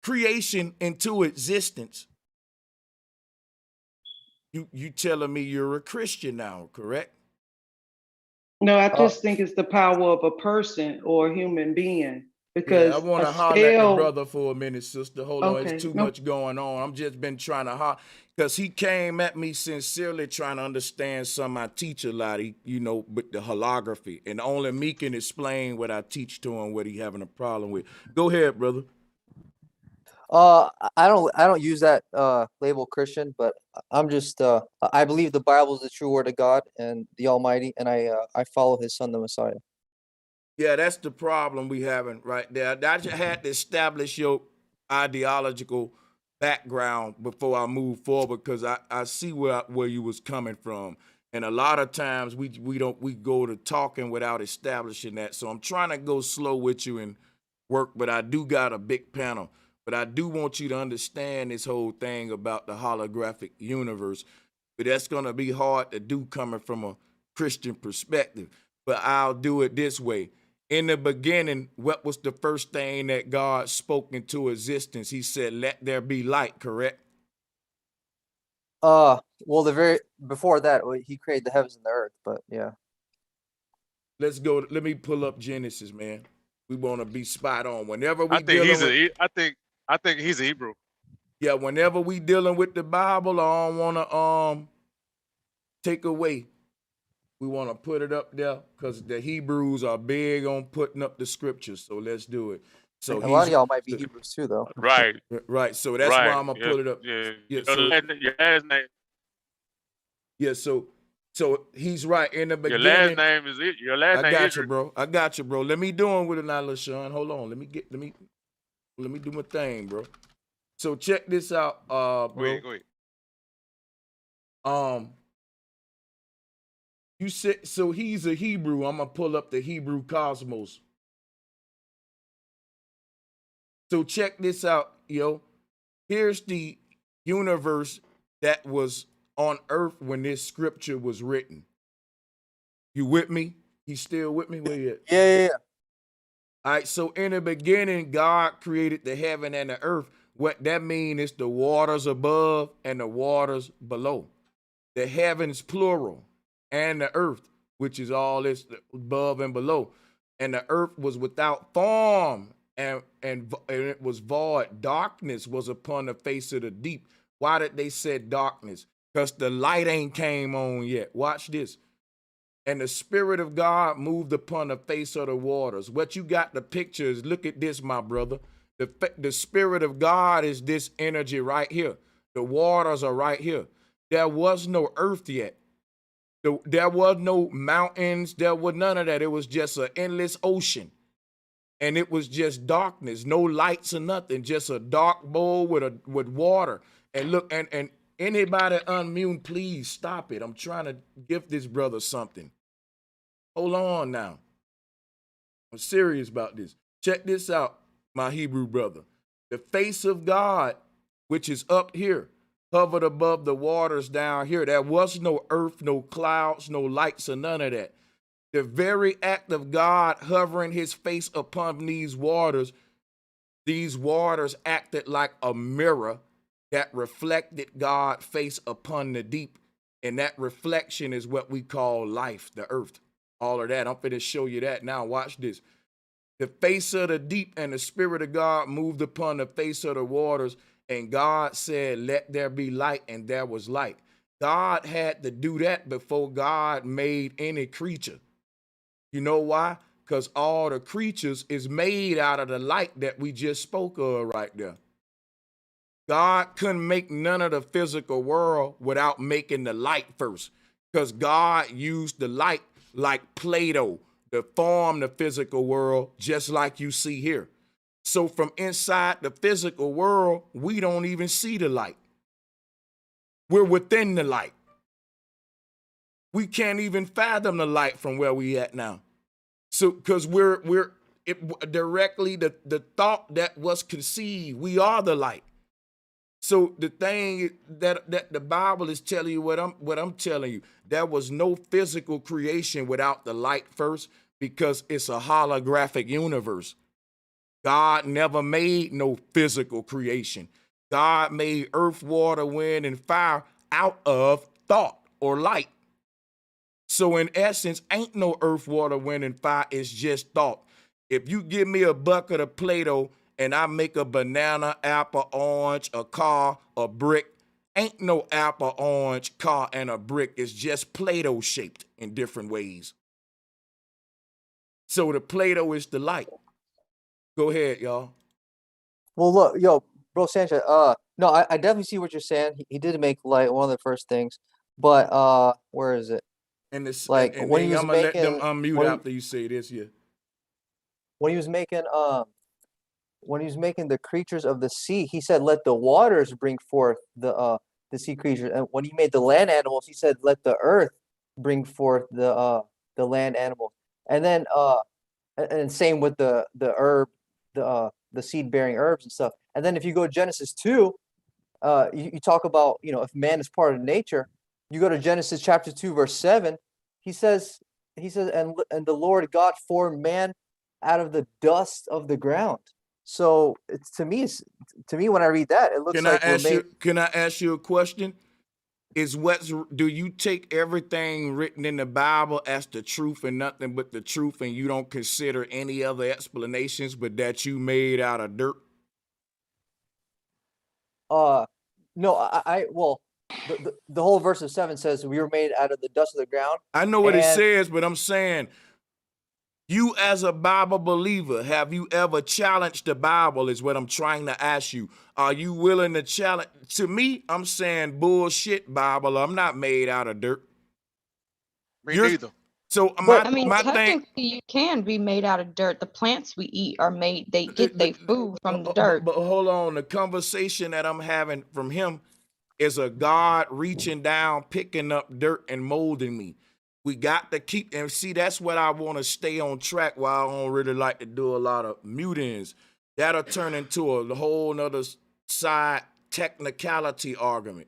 creation into existence, you telling me you're a Christian now, correct? No, I just think it's the power of a person or a human being. Because I want to holler at the brother for a minute, sister. Hold on, it's too much going on. I'm just been trying to holler because he came at me sincerely trying to understand something I teach a lot, with the holography. And only me can explain what I teach to him, what he having a problem with. Go ahead, brother. I don't use that label Christian, but I'm just I believe the Bible is the true word of God and the Almighty, and I follow His Son, the Messiah. Yeah, that's the problem we having right there. I just had to establish your ideological background before I move forward because I see where you was coming from. And a lot of times we go to talking without establishing that. So I'm trying to go slow with you and work, but I do got a big panel. But I do want you to understand this whole thing about the holographic universe. But that's going to be hard to do coming from a Christian perspective. But I'll do it this way. In the beginning, what was the first thing that God spoke into existence? He said, let there be light, correct? Well, before that, He created the heavens and the earth, but yeah. Let's go. Let me pull up Genesis, man. We want to be spot on. Whenever we I think he's a Hebrew. Yeah, whenever we dealing with the Bible, I don't want to take away. We want to put it up there because the Hebrews are big on putting up the scriptures. So let's do it. So a lot of y'all might be Hebrews too, though. Right. Right. So that's why I'm gonna put it up. Yeah. Yeah. Your last name. Yeah. So he's right in the beginning. Your last name is it. Your last name. I got you, bro. I got you, bro. Let me do it with it now, LaShawn. Hold on. Let me do my thing, bro. So check this out, bro. Go ahead. You said so he's a Hebrew. I'm gonna pull up the Hebrew cosmos. So check this out, yo. Here's the universe that was on earth when this scripture was written. You with me? He's still with me? Where you at? Yeah. All right, so in the beginning, God created the heaven and the earth. What that means is the waters above and the waters below. The heavens, plural, and the earth, which is all this above and below. And the earth was without form and it was void. Darkness was upon the face of the deep. Why did they say darkness? Because the light ain't came on yet. Watch this. And the Spirit of God moved upon the face of the waters. What you got the picture is, look at this, my brother. The Spirit of God is this energy right here. The waters are right here. There was no earth yet. There was no mountains. There was none of that. It was just an endless ocean. And it was just darkness, no lights or nothing, just a dark bowl with water. And look, and anybody unmute, please stop it. I'm trying to give this brother something. Hold on now. I'm serious about this. Check this out, my Hebrew brother. The face of God, which is up here, hovered above the waters down here. There was no earth, no clouds, no lights, or none of that. The very act of God hovering his face upon these waters acted like a mirror that reflected God's face upon the deep. And that reflection is what we call life, the earth, all of that. I'm going to show you that now. Watch this. The face of the deep and the Spirit of God moved upon the face of the waters. And God said, let there be light, and there was light. God had to do that before God made any creature. You know why? because all the creatures is made out of the light that we just spoke of right there. God couldn't make none of the physical world without making the light first, because God used the light like Play-Doh to form the physical world, just like you see here. So from inside the physical world, we don't even see the light. We're within the light. We can't even fathom the light from where we at now. So because directly the thought that was conceived, we are the light. So the thing that the Bible is telling you, what I'm telling you, there was no physical creation without the light first, because it's a holographic universe. God never made no physical creation. God made earth, water, wind, and fire out of thought or light. So in essence, ain't no earth, water, wind, and fire. It's just thought. If you give me a bucket of Play-Doh and I make a banana, apple, orange, a car, a brick, ain't no apple, orange, car, and a brick. It's just Play-Doh shaped in different ways. So the Play-Doh is the light. Go ahead, y'all. Well, look, yo, bro, Sanchez. No, I definitely see what you're saying. He did make light, one of the first things, but where is it? And this, Like and when then he was I'm gonna making, let them unmute after you say this. Yeah. when he was making the creatures of the sea, he said, "Let the waters bring forth the sea creatures." And when he made the land animals, he said, "Let the earth bring forth the land animals." And then and same with the herb, the seed bearing herbs and stuff. And then if you go to Genesis 2, you talk about, if man is part of nature, you go to Genesis chapter 2 verse 7. He says and the Lord God formed man out of the dust of the ground. So to me when I read that, it looks like we're made. Can I ask you a question? Do you take everything written in the Bible as the truth and nothing but the truth, and you don't consider any other explanations but that you made out of dirt? No, well, the whole verse of 7 says we were made out of the dust of the ground. I know what it says, but I'm saying, you as a Bible believer, have you ever challenged the Bible is what I'm trying to ask you. Are you willing to challenge? To me, I'm saying bullshit, Bible. I'm not made out of dirt. Me neither. So technically you can be made out of dirt. The plants we eat are made, they get their food from the dirt. But hold on, the conversation that I'm having from him is a God reaching down, picking up dirt and molding me. We got to keep, and see, that's what I want to stay on track, while I don't really like to do a lot of mutants. That'll turn into a whole nother side technicality argument.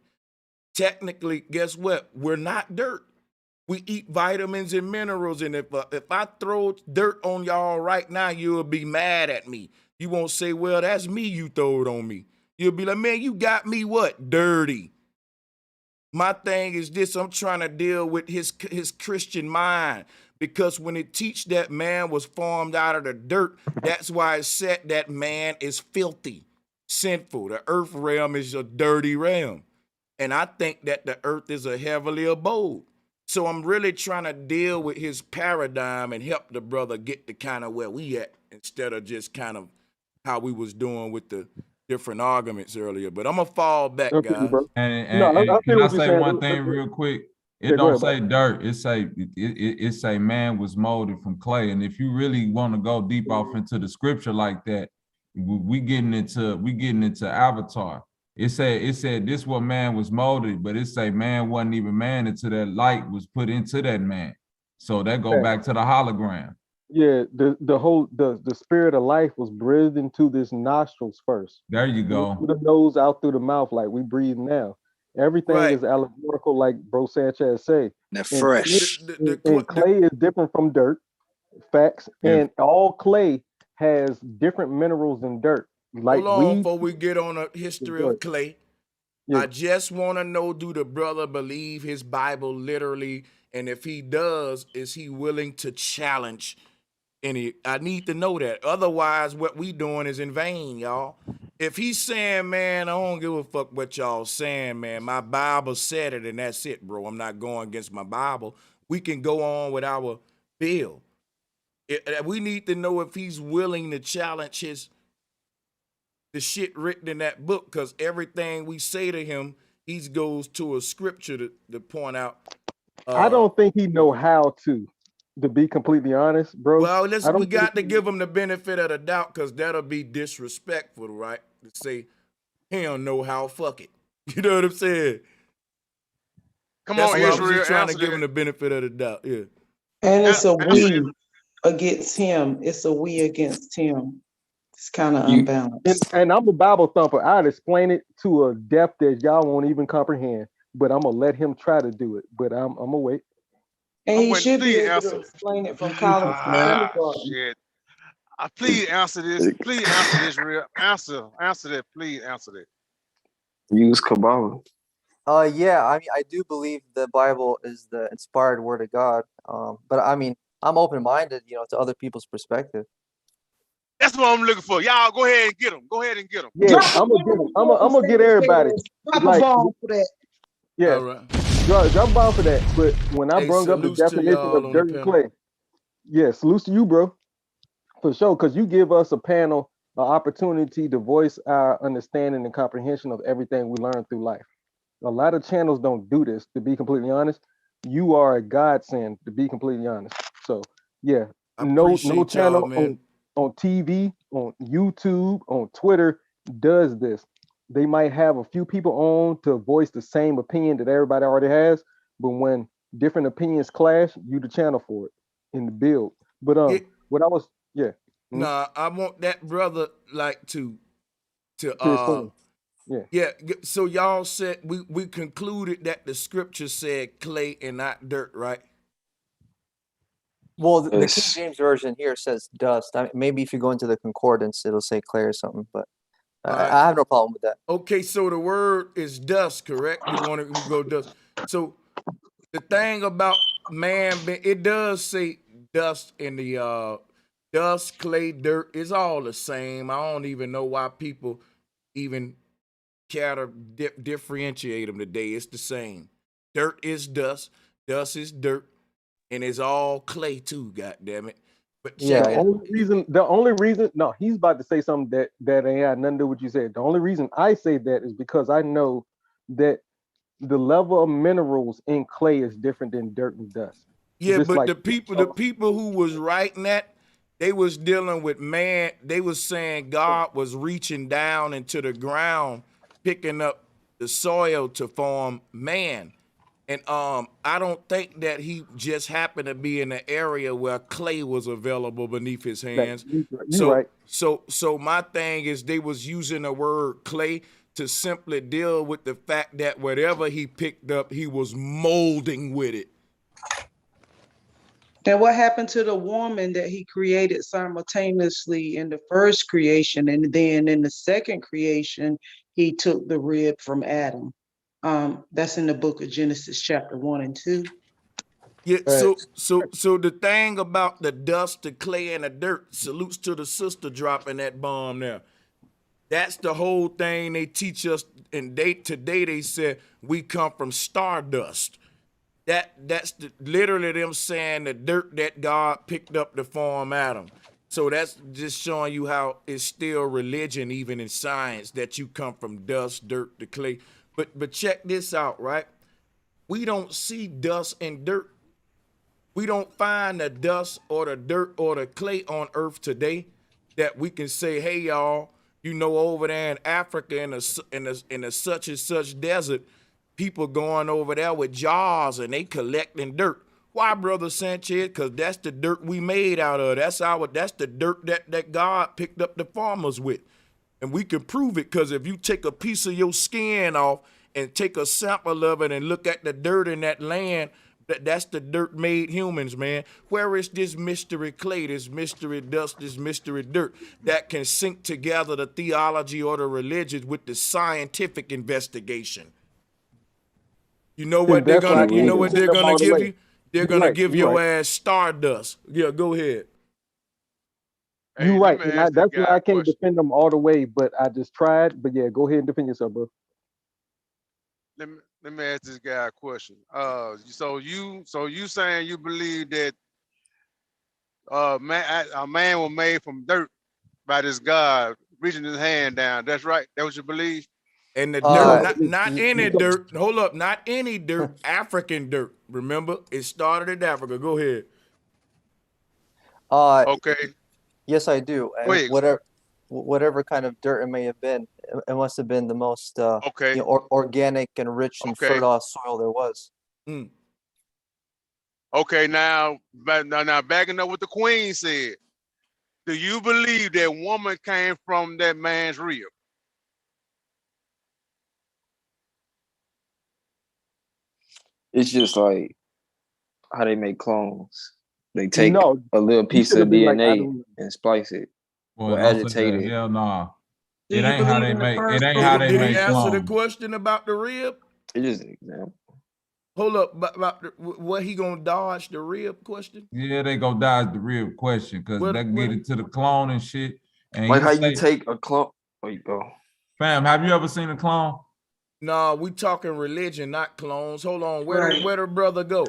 Technically, guess what? We're not dirt. We eat vitamins and minerals, and if I throw dirt on y'all right now, you'll be mad at me. You won't say, well, that's me you throw it on me. You'll be like, man, you got me what? Dirty. My thing is this, I'm trying to deal with his Christian mind, because when it teach that man was formed out of the dirt, that's why it said that man is filthy, sinful. The earth realm is a dirty realm. And I think that the earth is a heavenly abode. So I'm really trying to deal with his paradigm and help the brother get to kind of where we at, instead of just kind of how we was doing with the different arguments earlier. But I'm gonna fall back, guys. And can I say one thing real quick? It don't say dirt. It say man was molded from clay. And if you really want to go deep off into the scripture like that, we getting into Avatar. It said this what man was molded, but it say man wasn't even man until that light was put into that man. So that go back to the hologram. Yeah, the spirit of life was breathed into this nostrils first. There you go. Through the nose, out through the mouth, like we breathe now. Everything is allegorical, like Bro Sanchez say. That fresh. And clay is different from dirt. Facts. Yeah. And all clay has different minerals than dirt. Like hold on, before we get on a history of clay. Yeah. I just want to know, do the brother believe his Bible literally? And if he does, is he willing to challenge any? I need to know that. Otherwise, what we doing is in vain, y'all. If he's saying, man, I don't give a fuck what y'all saying, man. My Bible said it, and that's it, bro. I'm not going against my Bible. We can go on with our bill. We need to know if he's willing to challenge the shit written in that book, because everything we say to him, he goes to a scripture to point out. I don't think he know how to be completely honest, bro. Well, we got to he, give him the benefit of the doubt, because that'll be disrespectful, right? To say he don't know how, fuck it. You know what I'm saying? Come That's on, why Israel, I was just trying to give that. him the benefit of the doubt. Yeah. And it's a we against him. It's a we against him. It's kind of unbalanced. And I'm a Bible thumper. I'd explain it to a depth that y'all won't even comprehend. But I'm gonna let him try to do it. But I'm gonna wait. And he should be able to explain it from college to kindergarten. Shit. Please answer this. Please answer this real. Answer that. Please answer that. Use Kabbalah. Yeah, I mean, I do believe the Bible is the inspired word of God. But I mean, I'm open-minded, to other people's perspective. That's what I'm looking for. Y'all go ahead and get them. Go ahead and get them. Yeah, I'm gonna get everybody. Drop a bomb for that. Yeah, drop a bomb for that. But when I brought up the definition of dirt and clay, yeah, salute to you, bro, for sure. Because you give us a panel an opportunity to voice our understanding and comprehension of everything we learn through life. A lot of channels don't do this, to be completely honest. You are a godsend, to be completely honest. So yeah, no channel on TV, on YouTube, on Twitter does this. They might have a few people on to voice the same opinion that everybody already has, but when different opinions clash, you the channel for it in the build. But what I was Nah, I want that brother to so y'all said we concluded that the scripture said clay and not dirt, right? Well, the King James version here says dust. I mean, maybe if you go into the concordance, it'll say clay or something, but I have no problem with that. Okay, so the word is dust, correct? We want to go dust. So the thing about man, it does say dust in the dust, clay, dirt is all the same. I don't even know why people even care to differentiate them today. It's the same. Dirt is dust is dirt, and it's all clay too. God damn it! But the only reason, no, he's about to say something that ain't had nothing to do with what you said. The only reason I say that is because I know that the level of minerals in clay is different than dirt and dust. Yeah, but the people who was writing that, they was dealing with man. They was saying God was reaching down into the ground, picking up the soil to form man. And I don't think that he just happened to be in an area where clay was available beneath his hands. So my thing is they was using the word clay to simply deal with the fact that whatever he picked up, he was molding with it. Then what happened to the woman that he created simultaneously in the first creation, and then in the second creation, he took the rib from Adam? That's in the book of Genesis chapter 1 and 2. Yeah, so the thing about the dust, the clay, and the dirt, salutes to the sister dropping that bomb there. That's the whole thing they teach us, and today they said we come from stardust. That's literally them saying the dirt that God picked up to form Adam. So that's just showing you how it's still religion, even in science, that you come from dust, dirt, to clay. But check this out, right? We don't see dust and dirt. We don't find the dust or the dirt or the clay on earth today that we can say, hey, y'all, over there in Africa in a such and such desert, people going over there with jars and they collecting dirt. Why, Brother Sanchez? Because that's the dirt we made out of. That's the dirt that God picked up the farmers with. And we can prove it, because if you take a piece of your skin off and take a sample of it and look at the dirt in that land, that's the dirt made humans, man. Where is this mystery clay, this mystery dust, this mystery dirt that can sync together the theology or the religion with the scientific investigation? You know what they're gonna give you? They're gonna give your ass stardust. Yeah, go ahead. You're right. And that's why I can't defend them all the way, but I just tried. But yeah, go ahead and defend yourself, bro. Let me ask this guy a question. So you saying you believe that a man was made from dirt by this God reaching his hand down. That's right. That what you believe? And the dirt, not any dirt. Hold up, not any dirt. African dirt. Remember, it started in Africa. Go ahead. Okay. Yes, I do. And whatever kind of dirt it may have been, it must have been the most organic and rich and fertile soil there was. Okay, now backing up what the Queen said. Do you believe that woman came from that man's rib? It's just like how they make clones. They take a little piece of DNA and splice it or agitate it. Hell no. It ain't how they make. It ain't how they Did make he answer the clones. question about the rib? It's just an example. Hold up, about what he gonna dodge the rib question? Yeah, they go dodge the rib question because they get into the clone and shit. And like how you take a clone. There you go. Fam, have you ever seen a clone? No, we talking religion, not clones. Hold on, where the brother go?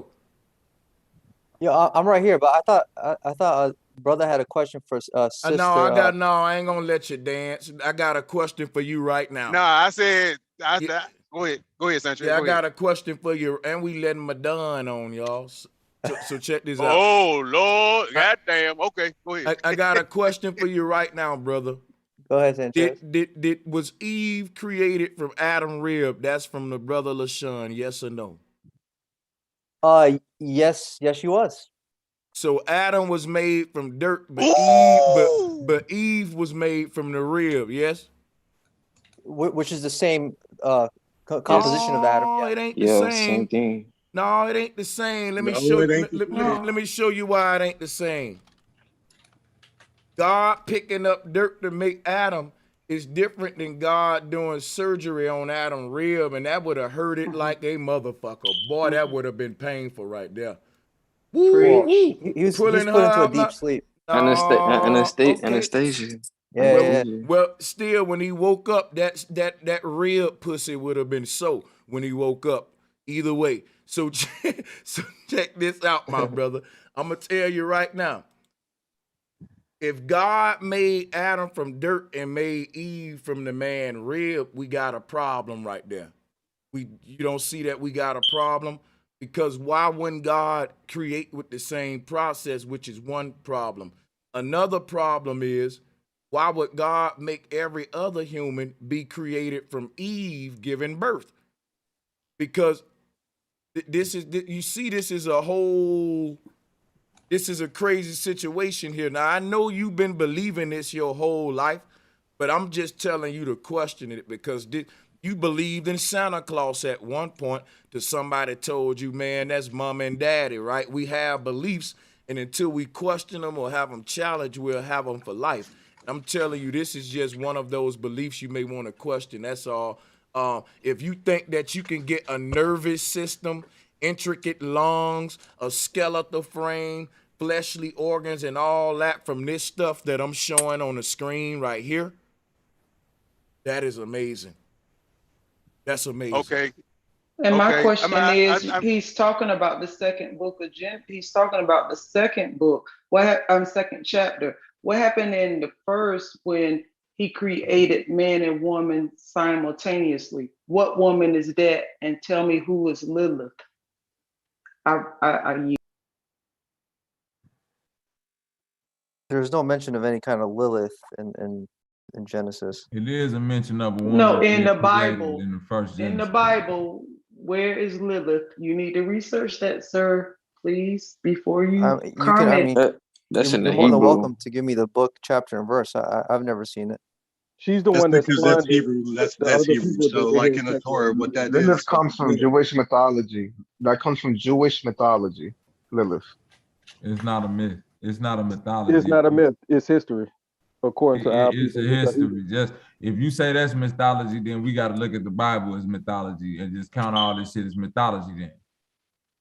Yeah, I'm right here, but I thought brother had a question for sister. I ain't gonna let you dance. I got a question for you right now. No, I said go ahead, Sanchez. Yeah, I got a question for you, and we letting Madon on, y'all. So check this out. Oh Lord, goddamn. Okay, go ahead. I got a question for you right now, brother. Go ahead, Sanchez. Was Eve created from Adam rib? That's from the brother LaShawn. Yes or no? Yes, she was. So Adam was made from dirt, but Eve was made from the rib. Yes. Which is the same composition of Adam. Yeah. It ain't the same. Same thing. No, it ain't the same. Let me show you. Let me show you why it ain't the same. God picking up dirt to make Adam is different than God doing surgery on Adam's rib, and that would have hurt it like a motherfucker. Boy, that would have been painful right there. Woo, he was put into a deep sleep. Anastasia. Well, still, when he woke up, that rib pussy would have been so when he woke up. Either way. So check this out, my brother. I'm gonna tell you right now. If God made Adam from dirt and made Eve from the man rib, we got a problem right there. You don't see that we got a problem? Because why wouldn't God create with the same process, which is one problem? Another problem is, why would God make every other human be created from Eve giving birth? Because this is a crazy situation here. Now, I know you've been believing this your whole life, but I'm just telling you to question it because you believed in Santa Claus at one point till somebody told you, man, that's mom and daddy, right? We have beliefs, and until we question them or have them challenged, we'll have them for life. I'm telling you, this is just one of those beliefs you may want to question. That's all. If you think that you can get a nervous system, intricate lungs, a skeletal frame, fleshly organs, and all that from this stuff that I'm showing on the screen right here, that is amazing. That's amazing. Okay. And my question is, he's talking about the second book of Genesis. He's talking about the second book. Second chapter. What happened in the first when he created man and woman simultaneously? What woman is that? And tell me who is Lilith. There's no mention of any kind of Lilith in Genesis. It is a mention of a woman. No, in the Bible. In the first Genesis. In the Bible, where is Lilith? You need to research that, sir, please, before you comment. That's in the You're more Hebrew. than welcome to give me the book, chapter, and verse. I've never seen it. She's the one that's because that's Hebrew. That's Hebrew. So, like in the Torah, what that is. Lilith comes from Jewish mythology. That comes from Jewish mythology. Lilith. It's not a myth. It's not a mythology. It's not a myth. It's history, according to our It's people. a history. Just if you say that's mythology, then we got to look at the Bible as mythology and just count all this shit as mythology. Then.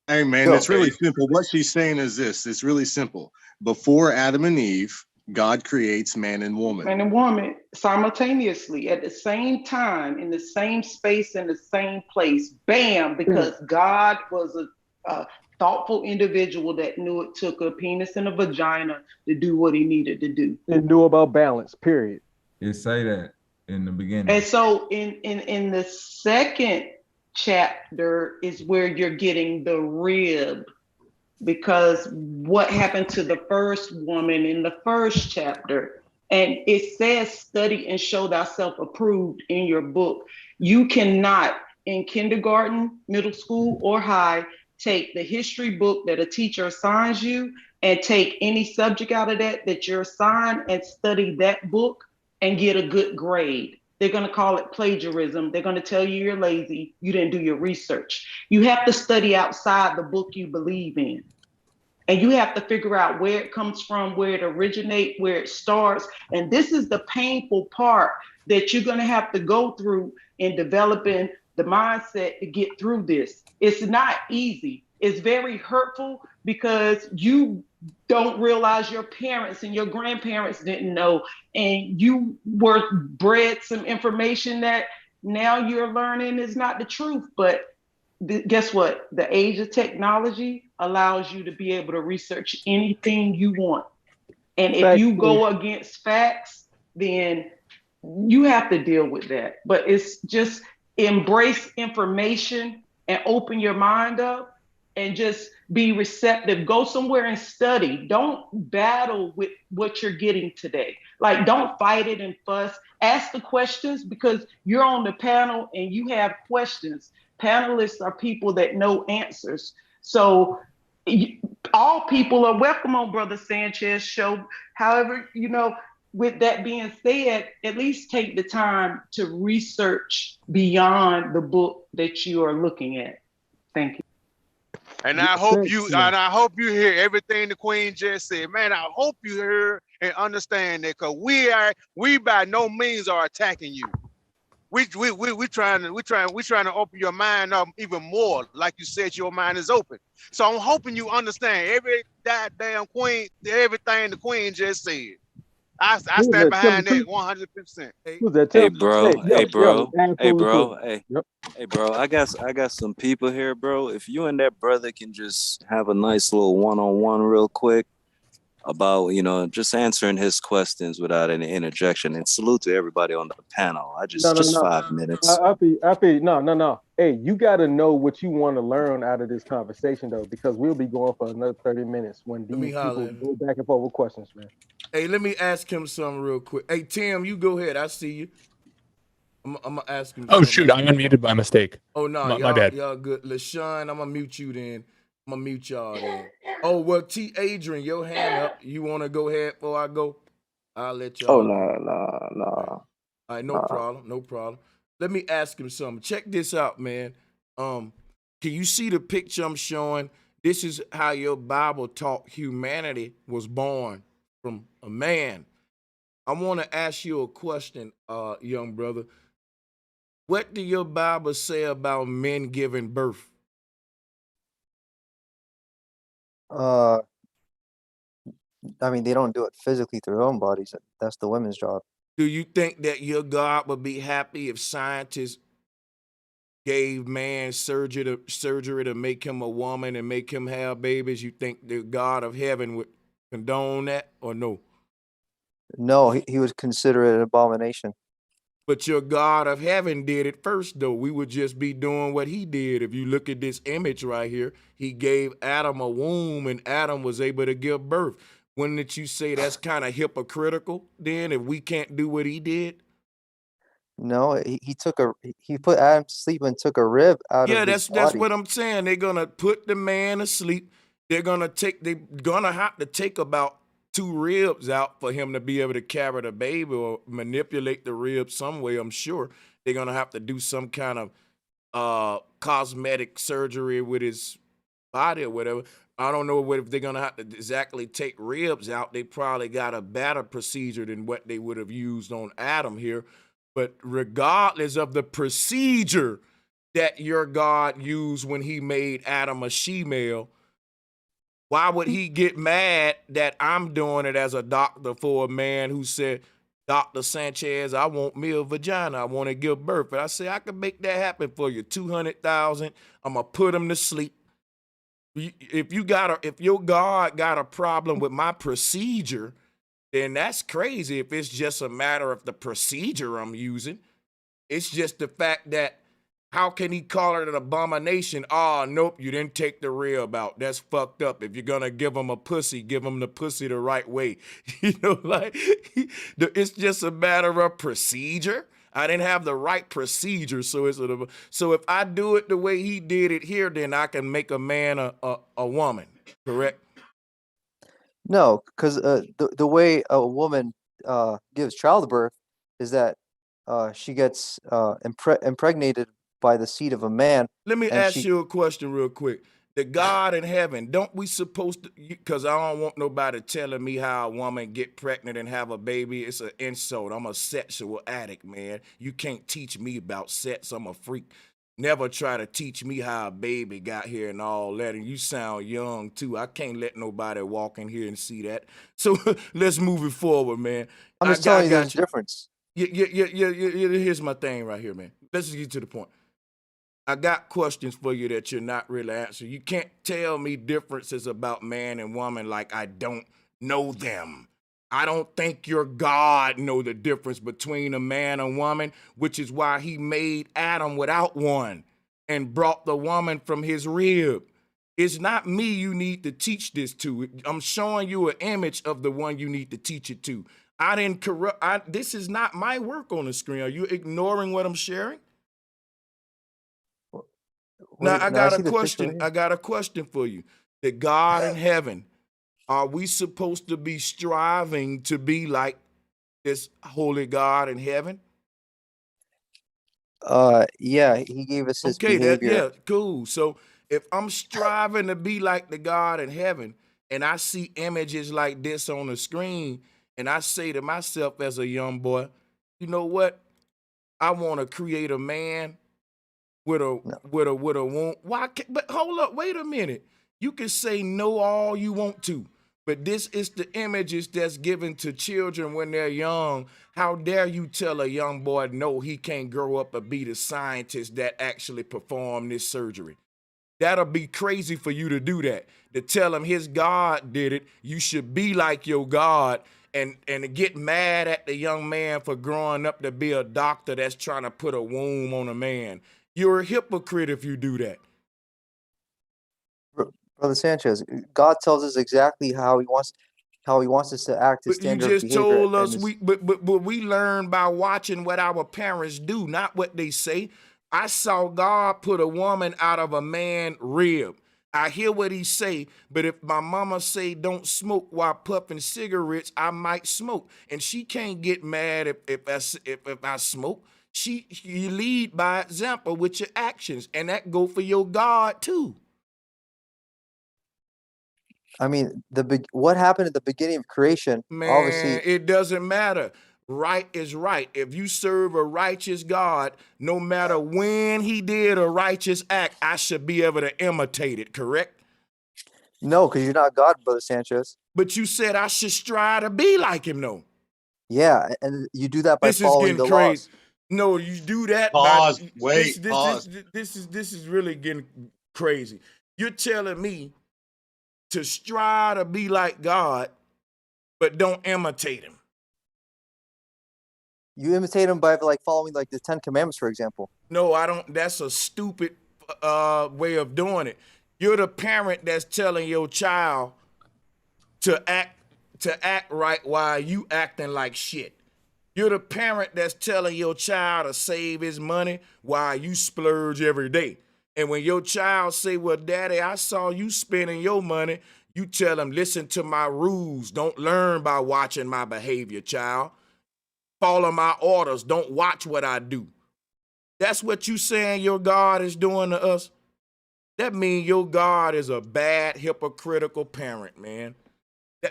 Hey man, it's really simple. What she's saying is this. It's really simple. Before Adam and Eve, God creates man and woman. Man and woman simultaneously at the same time, in the same space, in the same place. Bam! Because God was thoughtful individual that knew it took a penis and a vagina to do what he needed to do. And knew about balance, period. It say that in the beginning. And so in the second chapter is where you're getting the rib, because what happened to the first woman in the first chapter? And it says, study and show thyself approved in your book. You cannot, in kindergarten, middle school, or high, take the history book that a teacher assigns you and take any subject out of that you're assigned and study that book and get a good grade. They're going to call it plagiarism. They're going to tell you you're lazy. You didn't do your research. You have to study outside the book you believe in. And you have to figure out where it comes from, where it originates, where it starts. And this is the painful part that you're going to have to go through in developing the mindset to get through this. It's not easy. It's very hurtful because you don't realize your parents and your grandparents didn't know, and you were bred some information that now you're learning is not the truth. But guess what? The age of technology allows you to be able to research anything you want. And if you go against facts, then you have to deal with that. But it's just embrace information and open your mind up and just be receptive. Go somewhere and study. Don't battle with what you're getting today. Like, don't fight it and fuss. Ask the questions because you're on the panel and you have questions. Panelists are people that know answers. So all people are welcome on Brother Sanchez show. However, with that being said, at least take the time to research beyond the book that you are looking at. Thank you. And I hope you hear everything the Queen just said. Man, I hope you hear and understand that, because we by no means are attacking you. We trying to open your mind up even more. Like you said, your mind is open. So I'm hoping you understand every goddamn Queen, everything the Queen just said. I stand behind that 100%. Hey, bro. I got some people here, bro. If you and that brother can just have a nice little one-on-one real quick about, just answering his questions without any interjection. And salute to everybody on the panel. Just 5 minutes. No. Hey, you got to know what you want to learn out of this conversation, though, because we'll be going for another 30 minutes when these people go back and forth with questions, man. Hey, let me ask him something real quick. Hey, Tim, you go ahead. I see you. I'm gonna ask him. Oh, shoot, I unmuted by mistake. Oh no, my bad. Y'all good. LaShawn, I'm gonna mute you then. I'm gonna mute y'all then. Oh well, T. Adrian, your hand up. You wanna go ahead before I go? I'll let y'all. Oh no. All right, no problem. Let me ask him something. Check this out, man. Can you see the picture I'm showing? This is how your Bible taught humanity was born from a man. I want to ask you a question, young brother. What do your Bible say about men giving birth? I mean, they don't do it physically through their own bodies. That's the women's job. Do you think that your God would be happy if scientists gave man surgery to make him a woman and make him have babies? You think the God of heaven would condone that or no? No, he would consider it an abomination. But your God of heaven did it first, though. We would just be doing what he did. If you look at this image right here, he gave Adam a womb and Adam was able to give birth. Wouldn't you say that's kind of hypocritical then if we can't do what he did? No, he put Adam to sleep and took a rib out of his body. That's what I'm saying. They're gonna put the man to sleep. They're gonna have to take about 2 ribs out for him to be able to carry the baby or manipulate the ribs some way. I'm sure they're gonna have to do some kind of cosmetic surgery with his body or whatever. I don't know if they're gonna have to exactly take ribs out. They probably got a better procedure than what they would have used on Adam here. But regardless of the procedure that your God used when he made Adam a she-male, why would he get mad that I'm doing it as a doctor for a man who said, Dr. Sanchez, I want me a vagina. I want to give birth. But I say, I can make that happen for you. $200,000. I'm going to put him to sleep. If your God got a problem with my procedure, then that's crazy. If it's just a matter of the procedure I'm using, it's just the fact that how can he call it an abomination? Oh, nope, you didn't take the rib out. That's fucked up. If you're gonna give him a pussy, give him the pussy the right way. You know, like it's just a matter of procedure. I didn't have the right procedure, so so if I do it the way he did it here, then I can make a man a woman. Correct? No, because the way a woman gives childbirth is that she gets impregnated by the seed of a man. Let me ask you a question real quick. The God in heaven, don't we supposed to, because I don't want nobody telling me how a woman get pregnant and have a baby. It's an insult. I'm a sexual addict, man. You can't teach me about sex. I'm a freak. Never try to teach me how a baby got here and all that. And you sound young too. I can't let nobody walk in here and see that. So let's move it forward, man. I'm just telling you there's a difference. Yeah. Here's my thing right here, man. Let's just get to the point. I got questions for you that you're not really answering. You can't tell me differences about man and woman like I don't know them. I don't think your God know the difference between a man and woman, which is why he made Adam without one and brought the woman from his rib. It's not me you need to teach this to. I'm showing you an image of the one you need to teach it to. I didn't corrupt. This is not my work on the screen. Are you ignoring what I'm sharing? Now, I got a question. I got a question for you. The God in heaven, are we supposed to be striving to be like this holy God in heaven? Yeah, he gave us his behavior. Cool. So if I'm striving to be like the God in heaven and I see images like this on the screen and I say to myself as a young boy, you know what? I want to create a man with a womb. Why? But hold up, wait a minute. You can say no all you want to, but this is the images that's given to children when they're young. How dare you tell a young boy no, he can't grow up and be the scientist that actually performed this surgery? That'll be crazy for you to do that. To tell him his God did it, you should be like your God. And to get mad at the young man for growing up to be a doctor that's trying to put a womb on a man. You're a hypocrite if you do that. Brother Sanchez, God tells us exactly how he wants us to act. His standard you just behavior told us but we learn by watching what our parents do, not what they say. I saw God put a woman out of a man's rib. I hear what he say, but if my mama say don't smoke while puffing cigarettes, I might smoke, and she can't get mad if I smoke. You lead by example with your actions, and that go for your God too. I mean, what happened at the beginning of creation? Man, obviously, it doesn't matter. Right is right. If you serve a righteous God, no matter when he did a righteous act, I should be able to imitate it, correct? No, because you're not God, Brother Sanchez. But you said I should strive to be like him, though. Yeah, and you do that by following the laws. No, you do that pause. Pause. This is really getting crazy. You're telling me to strive to be like God, but don't imitate him. You imitate him by following the 10 Commandments, for example. No, I don't. That's a stupid way of doing it. You're the parent that's telling your child to act right while you acting like shit. You're the parent that's telling your child to save his money while you splurge every day. And when your child say, well, daddy, I saw you spending your money, you tell him, listen to my rules. Don't learn by watching my behavior, child. Follow my orders. Don't watch what I do. That's what you saying your God is doing to us? That means your God is a bad, hypocritical parent, man.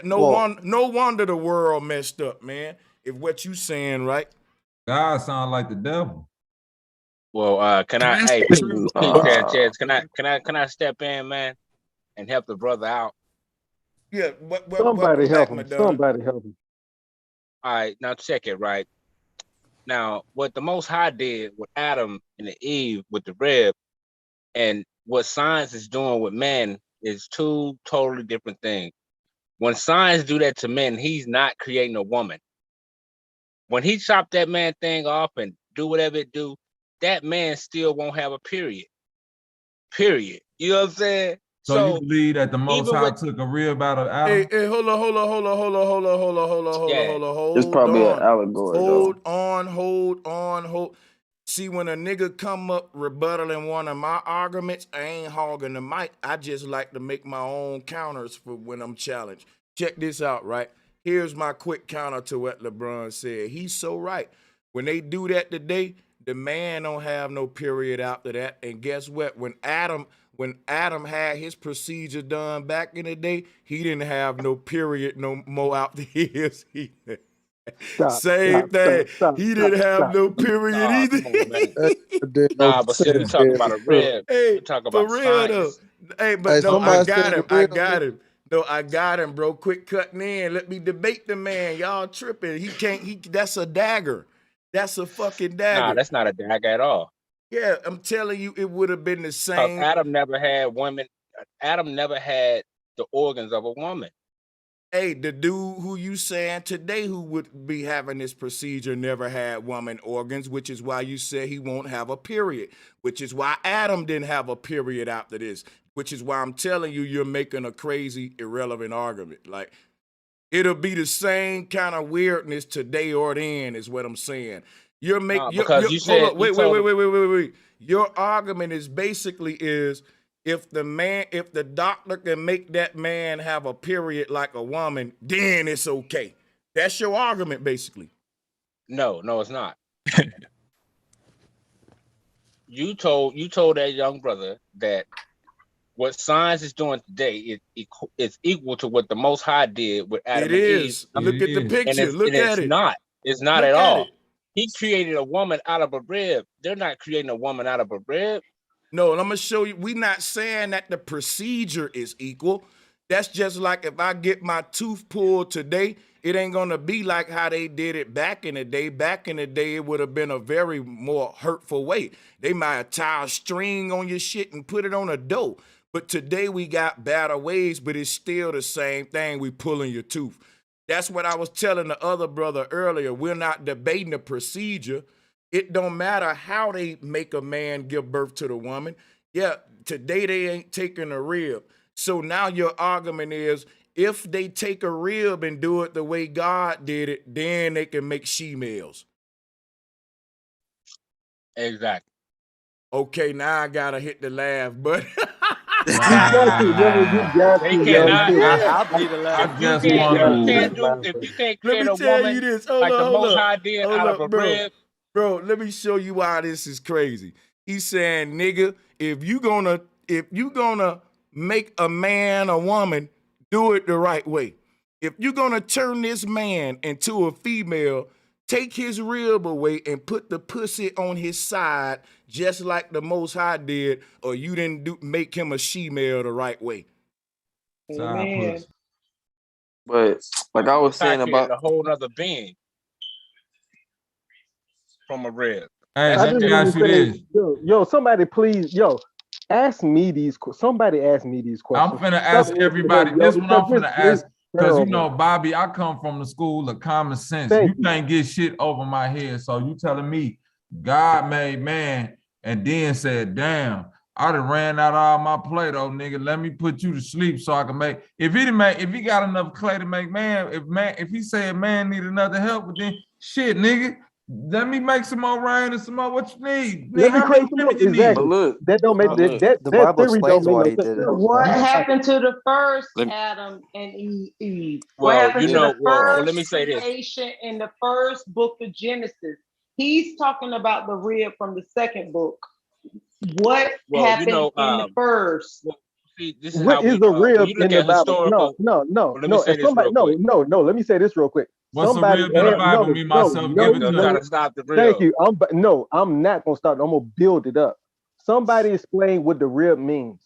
No wonder the world messed up, man. If what you saying, right? God sound like the devil. Well, can I step in, man, and help the brother out? Yeah, somebody help him. Somebody help him. All right, now check it right. Now, what the Most High did with Adam and Eve with the rib, and what science is doing with man is two totally different things. When science do that to men, he's not creating a woman. When he chop that man thing off and do whatever it do, that man still won't have a period. Period. You know what I'm saying? So you believe that the Most High took a rib out of Adam? Hey, hold on. It's probably an allegory, Hold on. See, when a nigga come up rebuttaling one of my arguments, I ain't hogging the mic. I just like to make my own counters for when I'm challenged. Check this out, right? Here's my quick counter to what LeBron said. He's so right. When they do that today, the man don't have no period after that. And guess what? When Adam had his procedure done back in the day, he didn't have no period no more after his. Same thing. He didn't have no period either. Nah, but see, we talking about a rib. Hey, we talking about for real science. though. Hey, but no, I got him. No, I got him, bro. Quit cutting in. Let me debate the man. Y'all tripping. He can't. That's a dagger. That's a fucking dagger. Nah, that's not a dagger at all. Yeah, I'm telling you, it would have been the same. Adam never had women. Adam never had the organs of a woman. Hey, the dude who you saying today who would be having this procedure never had woman organs, which is why you said he won't have a period, which is why Adam didn't have a period after this, which is why I'm telling you, you're making a crazy, irrelevant argument. Like, it'll be the same kind of weirdness today or then is what I'm saying. You're making, wait. Your argument is basically is, if the doctor can make that man have a period like a woman, then it's okay. That's your argument, basically. No, it's not. You told that young brother that what science is doing today is equal to what the Most High did with Adam and Eve. It is. Look at the picture. Look at it. It's not at all. He created a woman out of a rib. They're not creating a woman out of a rib. No, and I'm going to show you, we're not saying that the procedure is equal. That's just like if I get my tooth pulled today, it ain't going to be like how they did it back in the day. Back in the day, it would have been a very more hurtful way. They might tie a string on your shit and put it on a dough. But today we got better ways, but it's still the same thing. We pulling your tooth. That's what I was telling the other brother earlier. We're not debating the procedure. It don't matter how they make a man give birth to the woman. Yeah, today they ain't taking a rib. So now your argument is, if they take a rib and do it the way God did it, then they can make she-males. Exactly. Okay, now I gotta hit the laugh, but They cannot. I'll be the last. If you can't create a woman like the Most High did out of a rib. Bro, let me show you why this is crazy. He's saying, nigga, if you gonna make a man a woman, do it the right way. If you're gonna turn this man into a female, take his rib away and put the pussy on his side, just like the Most High did, or you didn't make him a she-male the right way. Amen. But like I was saying about a whole other being from a rib. Hey, let me ask you this. Yo, somebody please, ask me these. Somebody ask me these questions. I'm finna ask everybody. This one I'm finna ask, because you know, Bobby, I come from the school of common sense. You can't get shit over my head. So you telling me God made man and then said, damn, I done ran out all my Play-Doh, nigga. Let me put you to sleep so I can make. If he got enough clay to make man, if he said man need another help, then shit, nigga. Let me make some more rain and some more. What you need? Let me create some more. Exactly. Look, that don't make that theory don't make no sense. What happened to the first Adam and Eve? What happened to the first let me say this. creation in the first book of Genesis? He's talking about the rib from the second book. What happened in the first? See, this is what is the rib in the Bible? No. Let me say this real quick. What's the rib in the Bible? Me, myself, give it to gotta stop the rib. Thank you. I'm not gonna start. I'm gonna build it up. Somebody explain what the rib means.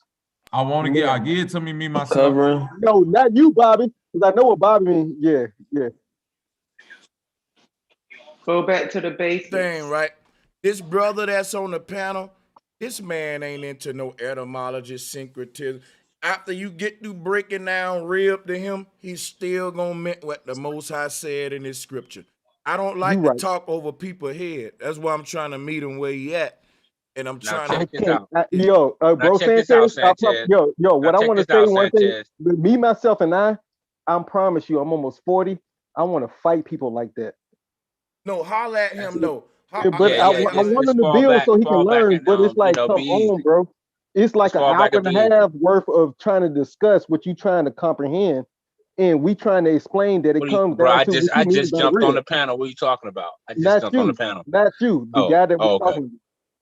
I want to give it to me myself. Covering. No, not you, Bobby, because I know what Bobby means. Yeah. Go back to the basics. Thing, right? This brother that's on the panel, this man ain't into no etymology, syncretism. after you get through breaking down rib to him, he's still gonna meant what the Most High said in his scripture. I don't like to talk over people's head. That's why I'm trying to meet him where he at, and I'm Now trying check to. this out. Bro, Check this out, Sanchez, Sanchez. what I check want to this say out, one thing, Sanchez. me, myself, and I promise you, I'm almost 40. I want to fight people like that. No, holler at him. No, But I want him to build so he can learn. But it's like, come on, bro. It's like an hour and a half worth of trying to discuss what you trying to comprehend, and we trying to explain that it comes Bro, down I to just what you mean by jumped on real. the panel. What are you talking about? I just Not jumped on the you, panel. not you. The guy that we're talking about.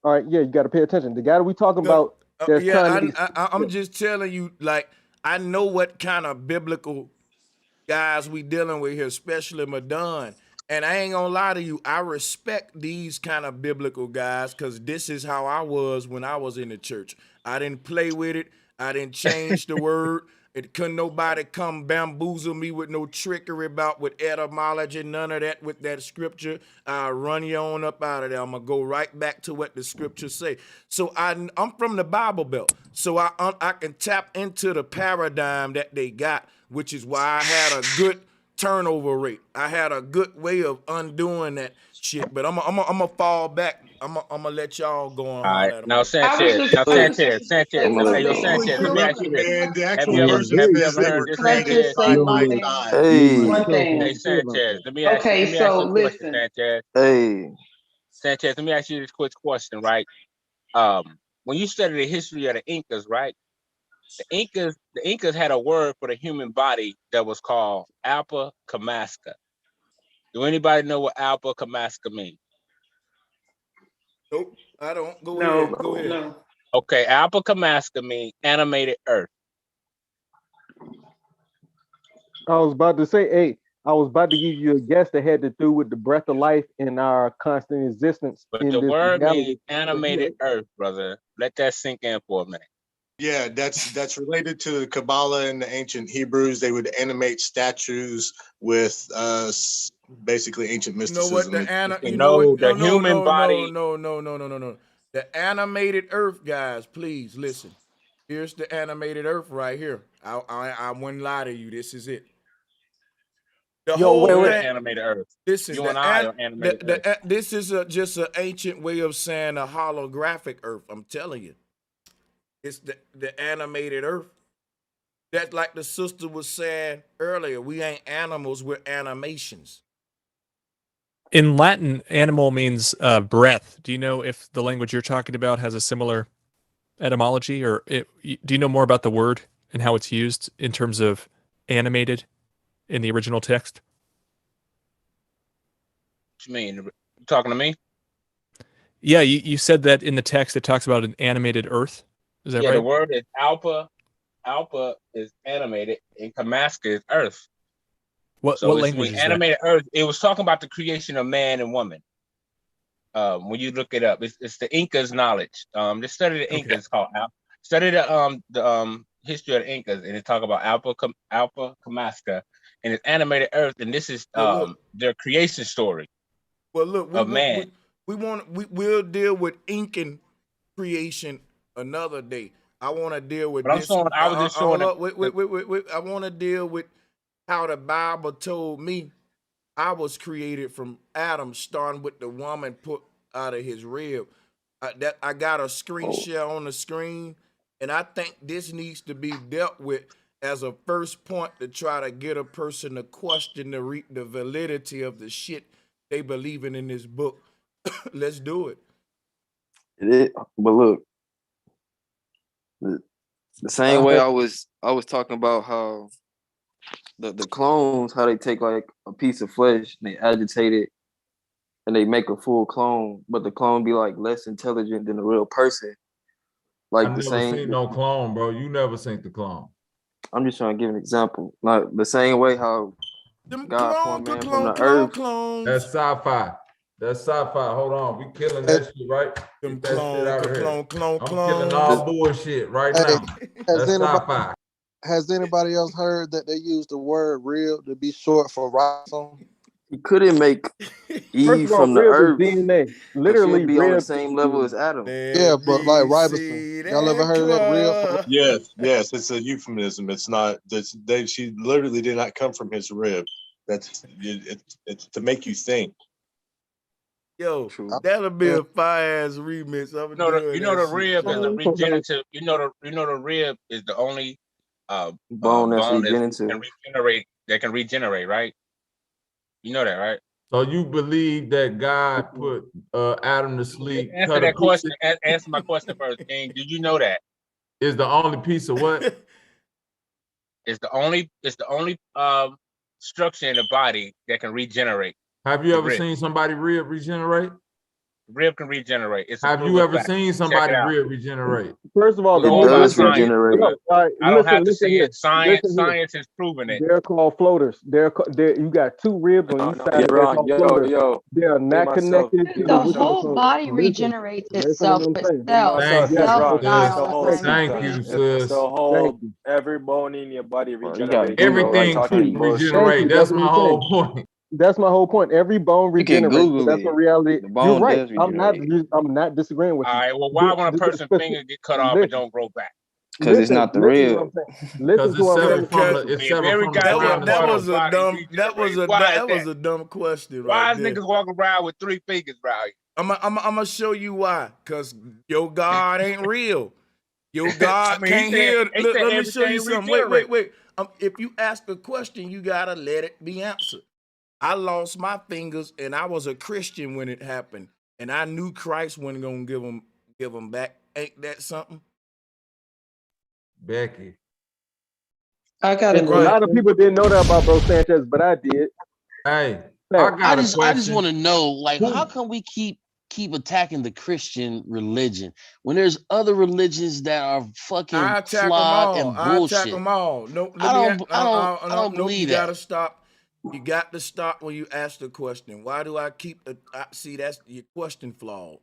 All right, yeah, you got to pay attention. The guy that we talking about that's trying to. I'm just telling you, like, I know what kind of biblical guys we dealing with here, especially Madon. And I ain't gonna lie to you, I respect these kind of biblical guys because this is how I was when I was in the church. I didn't play with it. I didn't change the word. It couldn't nobody come bamboozle me with no trickery about with etymology, none of that with that scripture. I'll run you on up out of there. I'm going to go right back to what the scriptures say. So I'm from the Bible Belt. So I can tap into the paradigm that they got, which is why I had a good turnover rate. I had a good way of undoing that shit. But I'm gonna fall back. I'm gonna let y'all go on. All right, now Sanchez. Sanchez. Hey, yo, Sanchez. Let me ask you this: Man, the Have actual you verses ever they heard were this, created Sanchez? side by side. One thing. Hey, Sanchez. Let me ask you a question, Sanchez. Sanchez, let me ask you this quick question, right? When you study the history of the Incas, right? The Incas had a word for the human body that was called Alpa Camasca. Do anybody know what Alpa Camasca means? Nope, I don't. Go ahead. Go ahead. No. Okay, Alpa Camasca means animated earth. I was about to say, hey, I was about to give you a guess that had to do with the breath of life in our constant existence. But the word means animated earth, brother. Let that sink in for a minute. Yeah, that's related to the Kabbalah and the ancient Hebrews. They would animate statues with basically ancient mysticism. The human body. No. The animated earth, guys, please listen. Here's the animated earth right here. I wouldn't lie to you. This is it. The whole thing. Animated earth. Listen, you and I are animated earth. This is just an ancient way of saying a holographic earth. I'm telling you. It's the animated earth. That's like the sister was saying earlier. We ain't animals, we're animations. In Latin, animal means breath. Do you know if the language you're talking about has a similar etymology, or do you know more about the word and how it's used in terms of animated in the original text? What you mean? You talking to me? Yeah, you said that in the text it talks about an animated earth. Is that right? Yeah, the word is Alpa. Alpa is animated, and Camasca is earth. What language is animated earth? It was talking about the creation of man and woman. When you look it up, it's the Incas' knowledge. Just study the Incas. Called study the history of the Incas, and it talk about Alpa Camasca, and it's animated earth, and this is their creation story. Well, look, of man. We'll deal with Incan creation another day. I want to deal with but this. I was just showing. Wait. I want to deal with how the Bible told me I was created from Adam, starting with the woman put out of his rib. That I got a screen share on the screen, and I think this needs to be dealt with as a first point to try to get a person to question the validity of the shit they believing in this book. Let's do it. But look, the same way I was talking about how the clones, how they take like a piece of flesh and they agitate it and they make a full clone, but the clone be like less intelligent than a real person. Like I've never seen no clone, bro. You never seen the clone. I'm just trying to give an example. Like the same way how God formed man from the earth. That's sci-fi. That's sci-fi. Hold on, we killing that shit, right? Get that shit out of here. I'm killing all bullshit right now. That's sci-fi. Has anybody else heard that they use the word real to be short for rhizome? You couldn't make First Eve of all, from the rib is earth DNA. because she'll Literally, be on the rib. same level as Adam. Yeah, but like Riberson, y'all ever heard of that rib from? Yes, it's a euphemism. It's not. She literally did not come from his rib. That's it's to make you think. Yo, that'll be a fire ass remix. You know the rib is the regenerative. You know the rib is the only bone that's bone regenerative. that can regenerate, right? You know that, right? So you believe that God put Adam to sleep? Answer that question. Answer my question first, King. Did you know that? Is the only piece of what? It's the only structure in the body that can regenerate. Have you ever seen somebody rib regenerate? Rib can regenerate. Have you ever seen somebody rib regenerate? First of all, the It only does regenerate. I don't have to see it. Science has proven it. They're called floaters. You got two ribs on each side. They're called floaters. They are not connected. The whole body regenerates itself, but cells. Thank you, sis. The whole every bone in your body regenerates. Everything regenerate. That's my whole point. That's my whole point. Every bone regenerates. So that's a reality. You're right. I'm not disagreeing with you. All right. Well, why when a person's finger get cut off and don't grow back? Because it's not the rib. Listen to what I'm saying. That was a dumb question. Why right is there. niggas walking around with 3 fingers around you? I'm gonna show you why. Cause your God ain't real. Your God can't hear. Let me show you something. Wait. If you ask a question, you gotta let it be answered. I lost my fingers, and I was a Christian when it happened, and I knew Christ wasn't gonna give them back. Ain't that something? Becky. I got a lot of people didn't know that about Bro Sanchez, but I did. Hey, I just want to know, like, how come we keep attacking the Christian religion when there's other religions that are fucking flawed and bullshit? I attack them all. No, I don't believe that. You got to stop when you ask the question. Why do I keep see, that's your question flawed.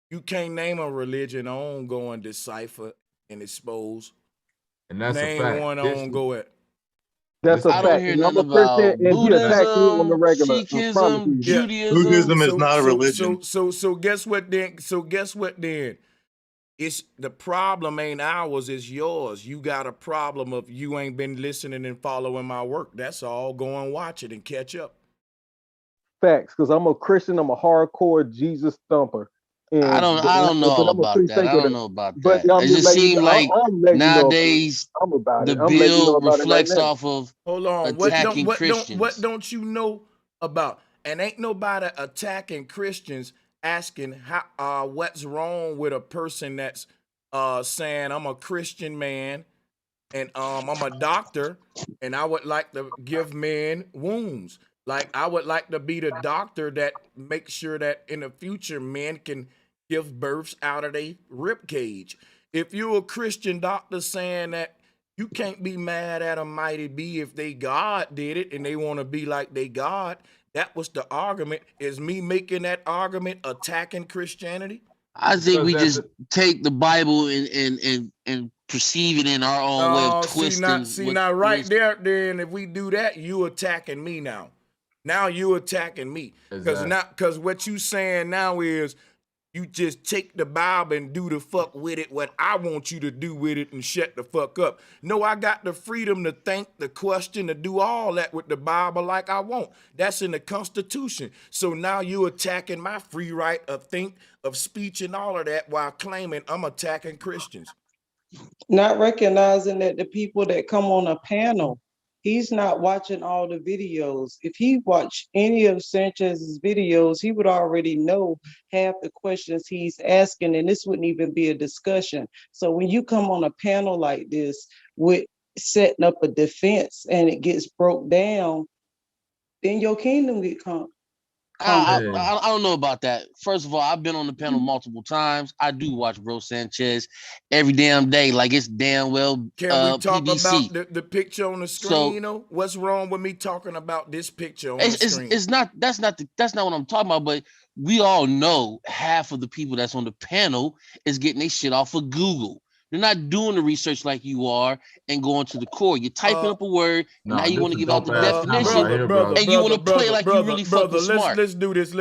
You can't name a religion on go and decipher and expose. And that's name a fact. one on go at. That's a fact. I don't hear nothing about Buddhism, Sikhism, Judaism. Buddhism is not a religion. So guess what then? It's the problem ain't ours, it's yours. You got a problem of you ain't been listening and following my work. That's all. Go and watch it and catch up. Facts, because I'm a Christian, I'm a hardcore Jesus thumper. And I don't know all about that. I don't know about that. It just seems like nowadays the bill reflects off of attacking Christians. What don't you know about? And ain't nobody attacking Christians asking how what's wrong with a person that's saying I'm a Christian man and I'm a doctor and I would like to give men wombs. Like I would like to be the doctor that makes sure that in the future men can give births out of their rib cage. If you're a Christian doctor saying that you can't be mad at a mighty be if they God did it and they want to be like they God. That was the argument. Is me making that argument attacking Christianity? I think we just take the Bible and perceive it in our own way of twisting. See now right there, then if we do that, you attacking me now. Now you attacking me. Because what you saying now is you just take the Bible and do the fuck with it what I want you to do with it and shut the fuck up. No, I got the freedom to think, the question, to do all that with the Bible like I want. That's in the Constitution. So now you attacking my free right of think, of speech and all of that while claiming I'm attacking Christians. Not recognizing that the people that come on a panel, he's not watching all the videos. If he watched any of Sanchez's videos, he would already know half the questions he's asking, and this wouldn't even be a discussion. So when you come on a panel like this with setting up a defense and it gets broke down, then your kingdom get I don't know about that. First of all, I've been on the panel multiple times. I do watch Bro Sanchez every damn day, like it's damn well Can we talk PBC. about the picture on the screen? So, what's wrong with me talking about this picture on the screen? It's not. That's not what I'm talking about. But we all know half of the people that's on the panel is getting their shit off of Google. They're not doing the research like you are and going to the core. You're typing up a word, and now you want to give out the definition, and you want to play like you really fucking smart. Let's do this.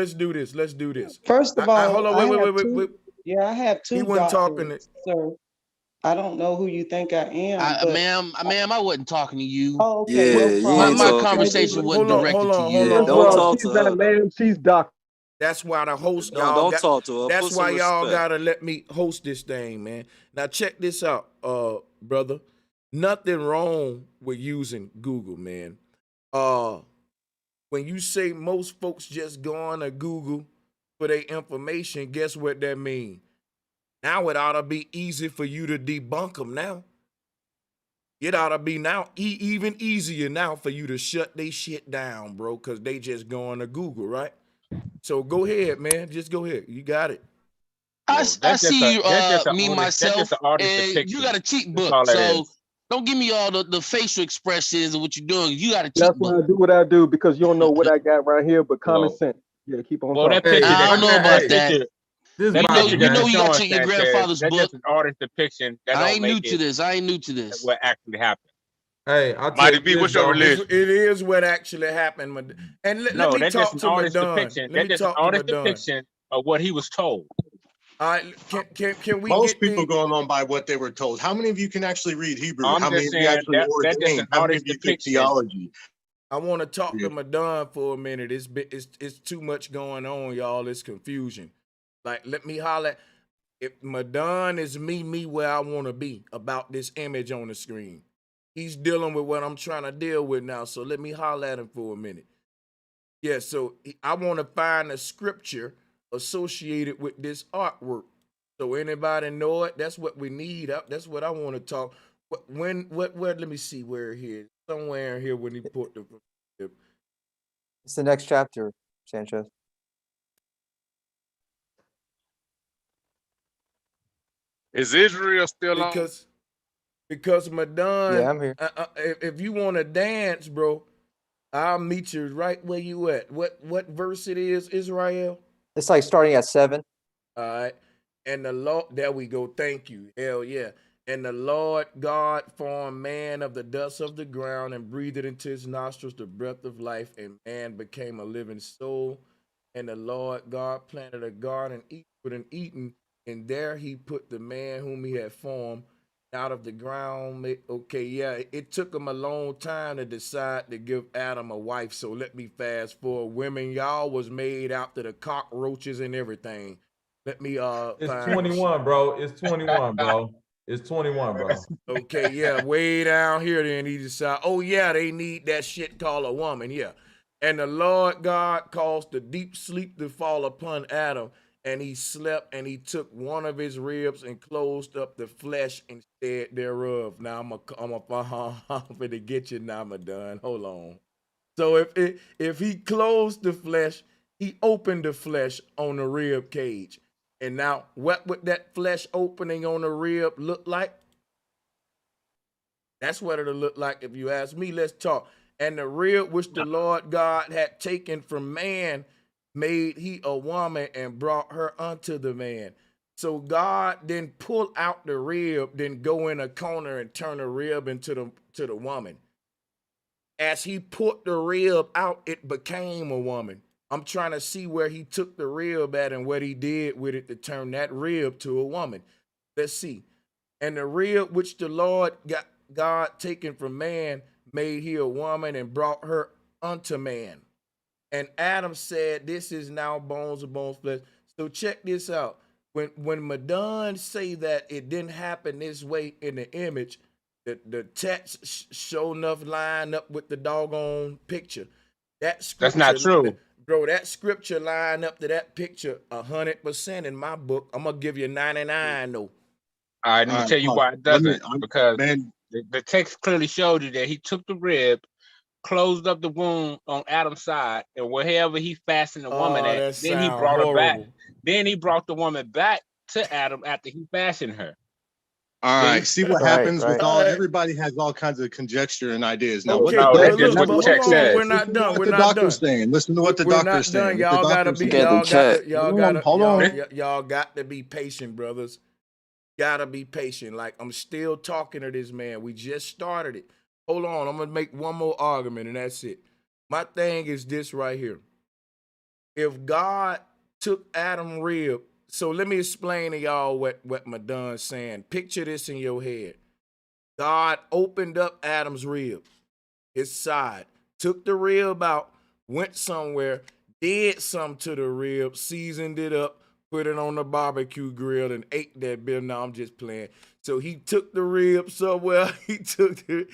First of all, hold on, wait. Yeah, I have two. He wasn't talking. So I don't know who you think I am. Ma'am, I wasn't talking to you. Oh, okay. Yeah, my conversation wasn't directed to you. Yeah, don't talk to her. Man, she's doctor. That's why the host, don't talk to her. That's why y'all gotta let me host this thing, man. Now check this out, brother. Nothing wrong with using Google, man. When you say most folks just go on to Google for their information, guess what that means? Now it ought to be easy for you to debunk them now. It ought to be now even easier now for you to shut they shit down, bro, because they just going to Google, right? So go ahead, man. Just go ahead. You got it. I see myself, and you got a cheat book, so don't give me all the facial expressions of what you're doing. You got a cheat book. That's why I do what I do, because you don't know what I got right here, but common sense. Yeah, keep on talking. I don't know about that. You know you got your grandfather's book. That's an artist depiction. I ain't new to this. That's what actually happened. Hey, Mighty B, what's your religion? It is what actually happened. And let me talk to Madon. That's just an artist depiction of what he was told. Can we? Most people going on by what they were told. How many of you can actually read Hebrew? How many of you actually ordained? How many of you think theology? I want to talk to Madon for a minute. It's too much going on, y'all. It's confusion. Like, let me holler. If Madon is me where I want to be about this image on the screen. He's dealing with what I'm trying to deal with now. So let me holler at him for a minute. Yeah, so I want to find a scripture associated with this artwork. So anybody know it? That's what we need. That's what I want to talk. Let me see where here. Somewhere here when he put the. It's the next chapter, Sanchez. Is Israel still on? Because Madon, yeah, I'm here. If you want to dance, bro, I'll meet you right where you at. What verse it is, Israel? It's like starting at 7. All right. And the Lord, there we go. Thank you. Hell yeah. And the Lord God formed man of the dust of the ground and breathed into his nostrils the breath of life, and man became a living soul. And the Lord God planted a garden with an Eden, and there he put the man whom he had formed out of the ground. Okay, yeah, it took him a long time to decide to give Adam a wife. So let me fast forward. Women, y'all was made after the cockroaches and everything. Let me It's 21, bro. It's 21, bro. It's 21, bro. Okay, yeah, way down here then he decided, oh yeah, they need that shit called a woman, yeah. And the Lord God caused the deep sleep to fall upon Adam, and he slept, and he took one of his ribs and closed up the flesh instead thereof. Now I'm gonna get you now, Madon. Hold on. So if he closed the flesh, he opened the flesh on the rib cage. And now, what would that flesh opening on the rib look like? That's what it'll look like if you ask me. Let's talk. And the rib which the Lord God had taken from man, made he a woman and brought her unto the man. So God didn't pull out the rib, then go in a corner and turn the rib into the woman. As he put the rib out, it became a woman. I'm trying to see where he took the rib at and what he did with it to turn that rib to a woman. Let's see. And the rib which the Lord God taken from man, made he a woman and brought her unto man. And Adam said, this is now bones of bones, flesh. So check this out. When Madon say that it didn't happen this way in the image, the text sure enough line up with the doggone picture. That's not true. Bro, that scripture line up to that picture 100% in my book. I'm going to give you 99 though. All right, let me tell you why it doesn't. Because the text clearly showed you that he took the rib, closed up the wound on Adam's side, and wherever he fastened the woman at, then he brought her back. Then he brought the woman back to Adam after he fashioned her. All right, see what happens with everybody has all kinds of conjecture and ideas. Now, that's what the text says. We're not done. We're not done. Saying. Listen to what the doctor's saying. Y'all got to be patient, brothers. Gotta be patient. Like, I'm still talking to this man. We just started it. Hold on, I'm gonna make one more argument and that's it. My thing is this right here. If God took Adam's rib, so let me explain to y'all what Madon's saying. Picture this in your head. God opened up Adam's rib, his side, took the rib out, went somewhere, did something to the rib, seasoned it up, put it on the barbecue grill, and ate that bit. No, I'm just playing. So he took the rib somewhere. He took the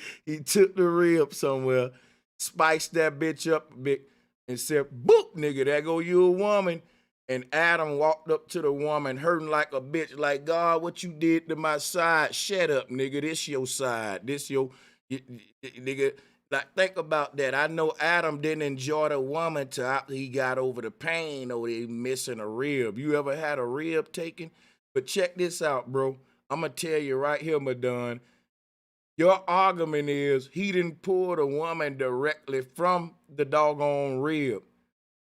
rib somewhere, spiced that bitch up a bit, and said, "Boop, nigga, there go you a woman." And Adam walked up to the woman, hurting like a bitch, like, "God, what you did to my side? Shut up, nigga. This your side. This your nigga." Like, think about that. I know Adam didn't enjoy the woman till after he got over the pain or he missing a rib. You ever had a rib taken? But check this out, bro. I'm going to tell you right here, Madon. Your argument is he didn't pull the woman directly from the doggone rib.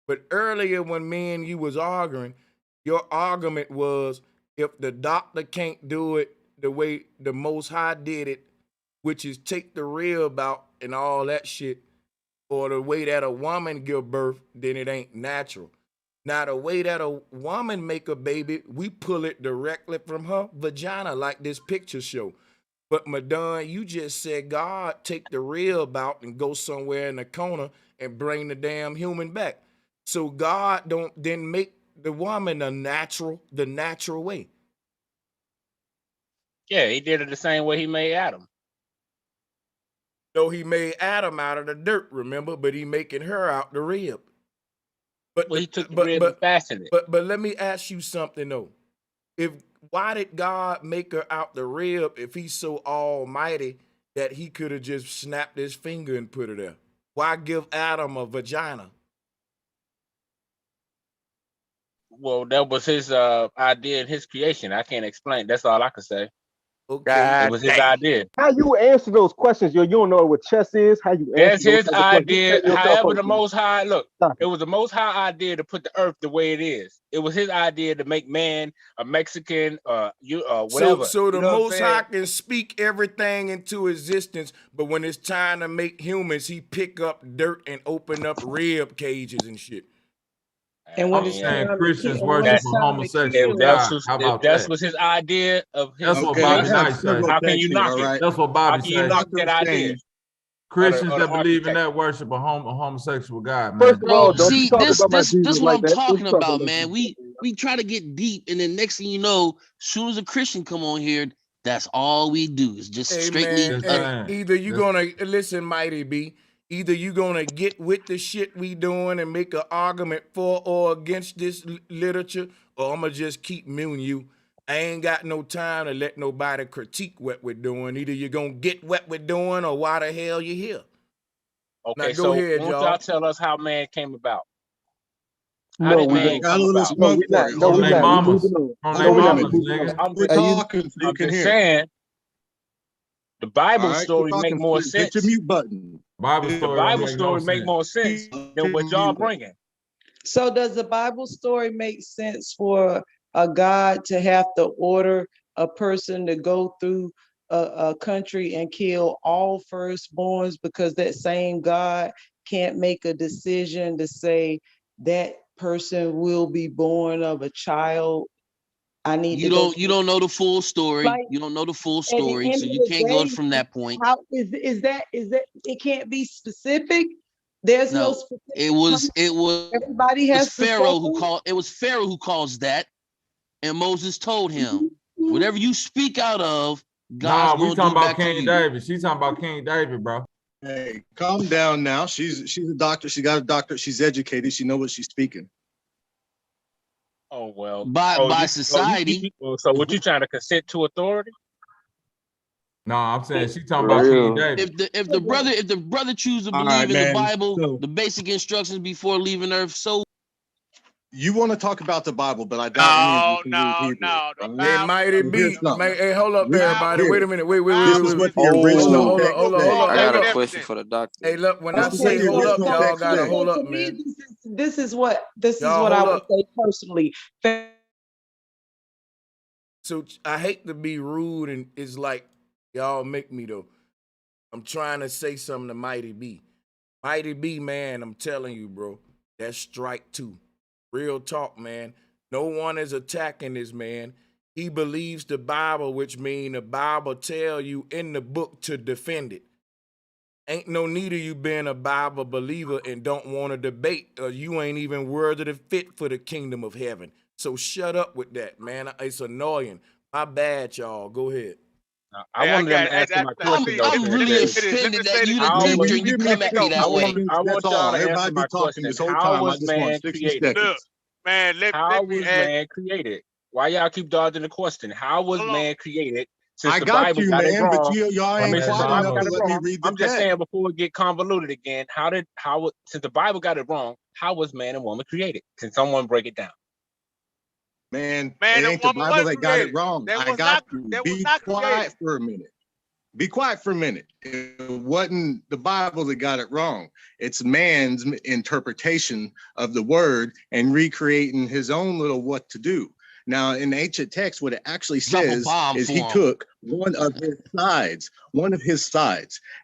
But earlier when me and you was arguing, your argument was if the doctor can't do it the way the Most High did it, which is take the rib out and all that shit, or the way that a woman give birth, then it ain't natural. Now, the way that a woman make a baby, we pull it directly from her vagina, like this picture show. But Madon, you just said God take the rib out and go somewhere in the corner and bring the damn human back. So God didn't make the woman the natural way. Yeah, he did it the same way he made Adam. So he made Adam out of the dirt, remember? But he making her out the rib. But he took the rib and fastened it. But let me ask you something though. Why did God make her out the rib if he's so almighty that he could have just snapped his finger and put her there? Why give Adam a vagina? Well, that was his idea and his creation. I can't explain. That's all I can say. Okay. It was his idea. How you answer those questions? You don't know what chess is. How you answer? That's his idea. However, the Most Most High, look, it was the Most High idea to put the earth the way it is. It was his idea to make man a Mexican, whatever. So the Most High can speak everything into existence, but when it's time to make humans, he pick up dirt and open up rib cages and shit. And when it's saying Christians worship a homosexual God, how about that? That was his idea of his. That's what Bobby Knight said. How can you knock it? That's what Bobby said. How can you knock that idea? Christians that believe in that worship a homosexual God, man. First of all, see, this what I'm talking about, man. We try to get deep, and then next thing you know, as soon as a Christian come on here, that's all we do is just strictly. Either you gonna listen, Mighty B. Either you gonna get with the shit we doing and make an argument for or against this literature, or I'm gonna just keep muting you. I ain't got no time to let nobody critique what we're doing. Either you're gonna get what we're doing or why the hell you here. Okay, now, go ahead, y'all tell us how man came about. No, we got a little smoke. No, we're not. I'm just saying. The Bible story make more sense. Hit your mute button. The Bible story make more sense than what y'all bringing. So does the Bible story make sense for a God to have to order a person to go through a country and kill all firstborns because that same God can't make a decision to say that person will be born of a child? You don't know the full story. Like, you don't know the full story, so you can't go from that point. How is that it can't be specific? There's no specific. It was everybody has Pharaoh who called it was Pharaoh who calls that, and Moses told him, whatever you speak out of, God's we talking about King David. She's talking about King David, bro. Hey, calm down now. She's a doctor. She got a doctorate. She's educated. She knows what she's speaking. Oh well, by society. So what you trying to consent to authority? No, I'm saying she's talking about King David. If the brother chooses to believe in the Bible, the basic instructions before leaving Earth. So you want to talk about the Bible, but I doubt no. It might be. Hey, hold up, everybody. Wait a minute. Wait. This is what the original. Hold on. I got a question for the doctor. Hey, look. When I say hold up, y'all gotta hold up, man. This is what I would say personally. So I hate to be rude, and it's like y'all make me though. I'm trying to say something to Mighty B. Mighty B, man, I'm telling you, bro, that's strike two. Real talk, man. No one is attacking this man. He believes the Bible, which means the Bible tell you in the book to defend it. Ain't no need of you being a Bible believer and don't want to debate, or you ain't even worthy to fit for the kingdom of heaven. So shut up with that, man. It's annoying. My bad, y'all. Go ahead. I wanted them to answer my question. I'm really offended that you the teacher and you come at me that way. I want y'all to answer my question. How was man created? Look, man, How was man created? Why y'all keep dodging the question? How was man created? Since the Bible got it wrong, but y'all ain't quiet enough to let me read the I'm just saying before we get convoluted again, since the Bible got it wrong, how was man and woman created? Can someone break it down? Man, it ain't the Bible that got it wrong. I got you. Be quiet for a minute. Be quiet for a minute. It wasn't the Bible that got it wrong. It's man's interpretation of the word and recreating his own little what to do. Now, in the ancient text, what it actually says is he took one of his sides.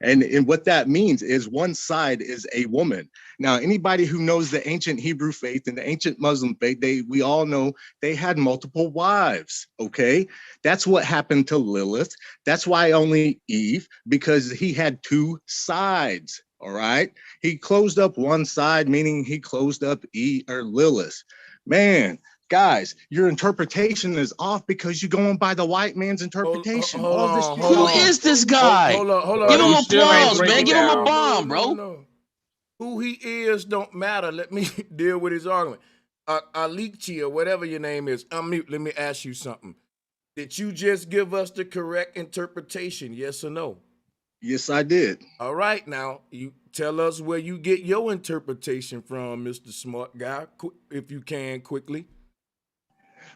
And what that means is one side is a woman. Now, anybody who knows the ancient Hebrew faith and the ancient Muslim faith, we all know they had multiple wives, okay? That's what happened to Lilith. That's why only Eve, because he had two sides, all right? He closed up one side, meaning he closed up Lilith. Man, guys, your interpretation is off because you're going by the white man's interpretation. Who is this guy? Hold on. Give him applause, man. Give him a bomb, bro. No. Who he is don't matter. Let me deal with his argument. Alichi, or whatever your name is, unmute. Let me ask you something. Did you just give us the correct interpretation, yes or no? Yes, I did. All right, now, you tell us where you get your interpretation from, Mr. Smart Guy, if you can, quickly.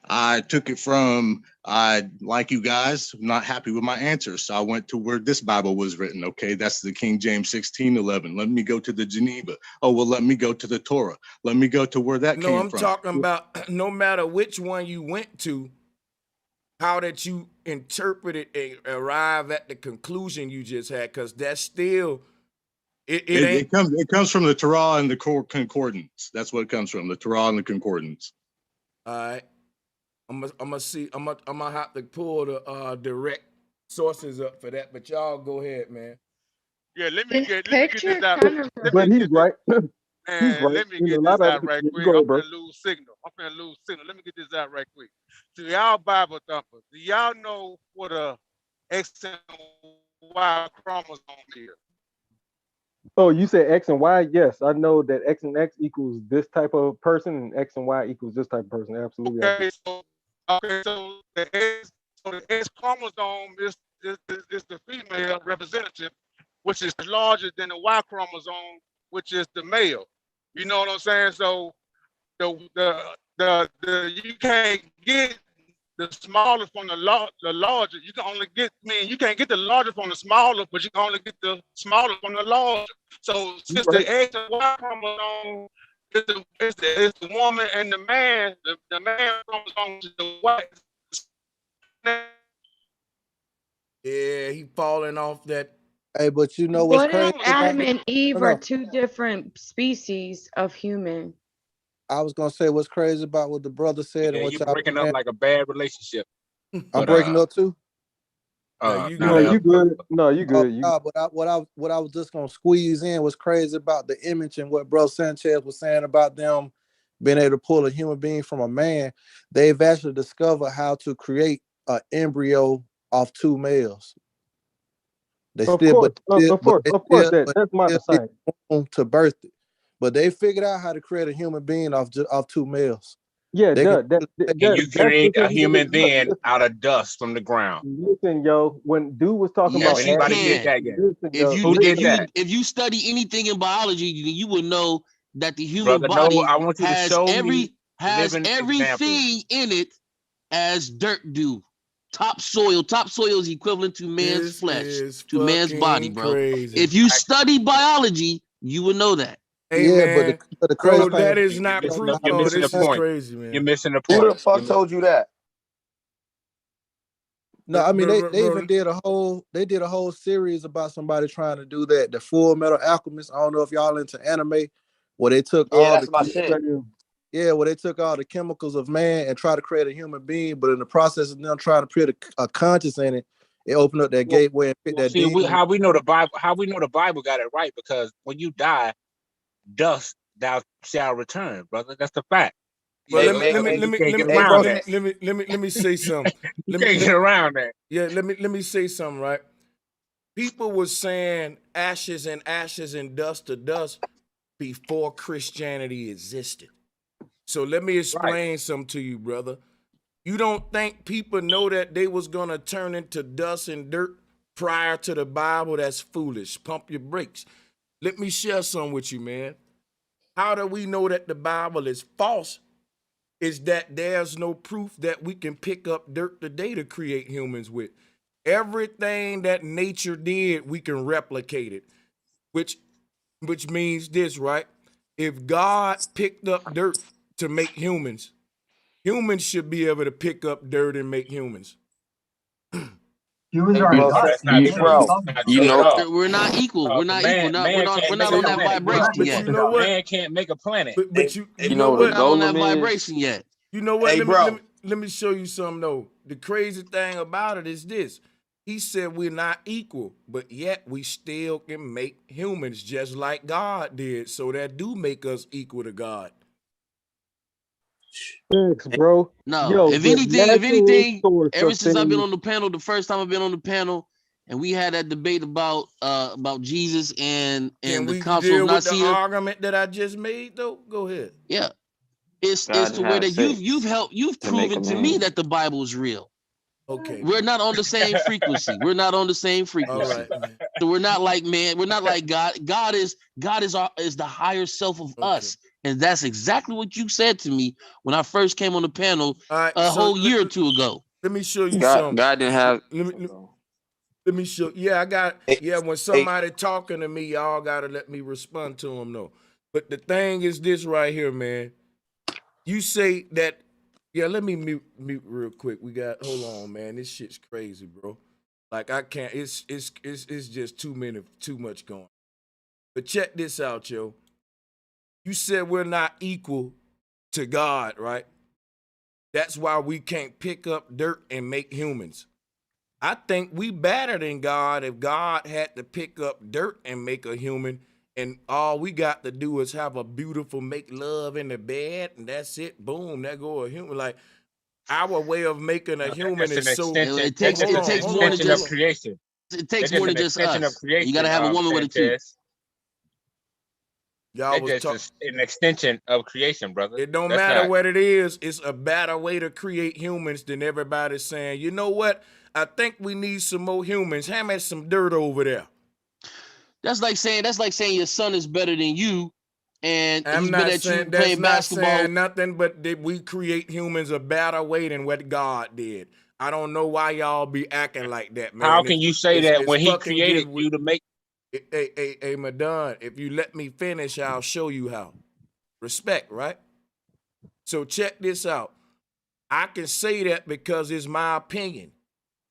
I took it from, like you guys, not happy with my answer. So I went to where this Bible was written. Okay, that's the King James 16:11. Let me go to the Geneva. Oh, well, let me go to the Torah. Let me go to where that came from. No, I'm talking about no matter which one you went to, how did you interpret it and arrive at the conclusion you just had? Because that's still, it comes from the Torah and the concordance. That's what it comes from, the Torah and the concordance. All right. I'm gonna have to pull the direct sources up for that, but y'all go ahead, man. Yeah, let me get this out. But he's right. Man, let me get this out right quick. I'm gonna lose signal. Let me get this out right quick. To y'all Bible thumpers, do y'all know what a X and Y chromosome is? Oh, you said X and Y? Yes, I know that X and X equals this type of person, and X and Y equals this type of person. Absolutely. So the X chromosome is the female representative, which is larger than the Y chromosome, which is the male. You know what I'm saying? So the you can't get the smaller from the larger. You can only get, you can't get the larger from the smaller, but you can only get the smaller from the larger. So since the X and Y chromosome is the woman and the man, the man chromosome is the white. Yeah, he falling off that. Hey, but you know what's crazy? Adam and Eve are two different species of human. I was gonna say what's crazy about what the brother said and what you're breaking up like a bad relationship. I'm breaking up too. You good. No, you good. But what I was just gonna squeeze in was crazy about the image and what Bro Sanchez was saying about them being able to pull a human being from a man. They've actually discovered how to create an embryo off two males. That's my science. To birth it, but they figured out how to create a human being off two males. Yeah, you create a human being out of dust from the ground. Listen, yo, when dude was talking about anybody did that yet? If you study anything in biology, you will know that the human body has everything in it as dirt do. Topsoil is equivalent to man's flesh, to man's body, bro. Crazy. If you study biology, you will know that. Hey, man, but the crazy thing, that is not proof. You're missing the point. This is crazy, man. Who the fuck told you that? No, I mean they even did a whole series about somebody trying to do that. The Full Metal Alchemist. I don't know if y'all into anime, where they took all that's my shit. where they took all the chemicals of man and tried to create a human being, but in the process of them trying to create a conscience in it, it opened up that gateway and picked that demon. How we know the Bible? How we know the Bible got it right? Because when you die, dust thou shall return, brother. That's the fact. Well, let me say something. You can't get around that. Yeah, let me say something, right? People were saying ashes and dust to dust before Christianity existed. So let me explain something to you, brother. You don't think people know that they was gonna turn into dust and dirt prior to the Bible? That's foolish. Pump your brakes. Let me share something with you, man. How do we know that the Bible is false? Is that there's no proof that we can pick up dirt today to create humans with. Everything that nature did, we can replicate it, which means this, right? If God picked up dirt to make humans, humans should be able to pick up dirt and make humans. Humans are gods. You know, we're not equal. We're not equal. We're not on that vibration yet. You know what? Man can't make a planet. But you know what? the We're not on that golem is? vibration yet. You know what? Hey, let me show you something though. The crazy thing about it is this. He said we're not equal, but yet we still can make humans just like God did. So that do make us equal to God. Thanks, bro. No, if anything, ever since I've been on the panel, the first time I've been on the panel, and we had that debate about Jesus and the Council of Nicaea. The argument that I just made though? Go ahead. Yeah. It's the way that you've proven to me that the Bible is real. Okay. We're not on the same frequency. We're not on the same frequency. All right, man. So we're not like man. We're not like God. God is the higher self of us, and that's exactly what you said to me when I first came on the panel whole year or two ago. Let me show you something. God didn't have. Let me show. Yeah, I got. Yeah, when somebody talking to me, y'all gotta let me respond to them though. But the thing is this right here, man. You say that. Yeah, let me mute real quick. Hold on, man. This shit's crazy, bro. Like I can't. It's just too much going. But check this out, yo. You said we're not equal to God, right? That's why we can't pick up dirt and make humans. I think we better than God if God had to pick up dirt and make a human, and all we got to do is have a beautiful make love in the bed, and that's it. Boom, there go a human. Like our way of making a human is so. It takes more than just creation. It takes more than just us. You got to have a woman with it too. Y'all was just an extension of creation, brother. It don't matter what it is. It's a better way to create humans than everybody's saying. You know what? I think we need some more humans. Hand me some dirt over there. That's like saying your son is better than you, and he's been at you playing basketball. Saying nothing, but we create humans a better way than what God did. I don't know why y'all be acting like that, man. How can you say that when He created you to make? Hey, Madon, if you let me finish, I'll show you how. Respect, right? So check this out. I can say that because it's my opinion.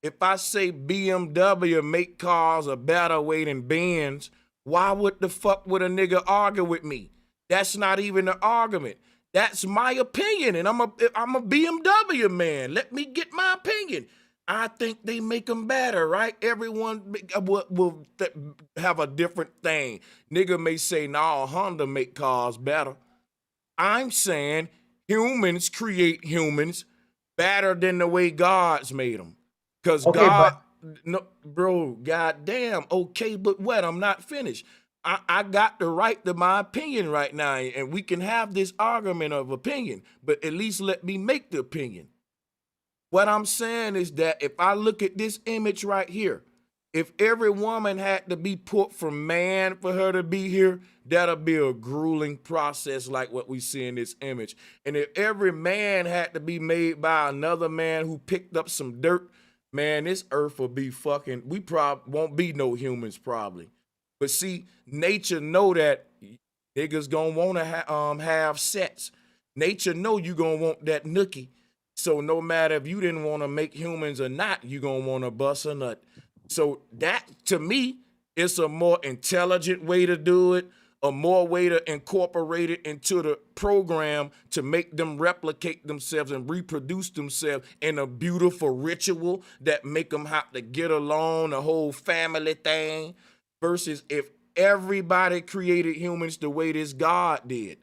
If I say BMW make cars a better way than Benz, why would the fuck would a nigga argue with me? That's not even an argument. That's my opinion, and I'm a BMW man. Let me get my opinion. I think they make them better, right? Everyone will have a different thing. Nigga may say, no, Honda make cars better. I'm saying humans create humans better than the way God's made them. Because goddamn, okay, but what? I'm not finished. I got the right to my opinion right now, and we can have this argument of opinion, but at least let me make the opinion. What I'm saying is that if I look at this image right here, if every woman had to be put from man for her to be here, that'll be a grueling process like what we see in this image. And if every man had to be made by another man who picked up some dirt, man, this earth will be fucking, we probably won't be no humans probably. But see, nature know that niggas gonna want to have sex. Nature know you gonna want that nookie. So no matter if you didn't want to make humans or not, you're going to want to bust a nut. So that, to me, is a more intelligent way to do it, a more way to incorporate it into the program to make them replicate themselves and reproduce themselves in a beautiful ritual that make them have to get along, the whole family thing, versus if everybody created humans the way this God did.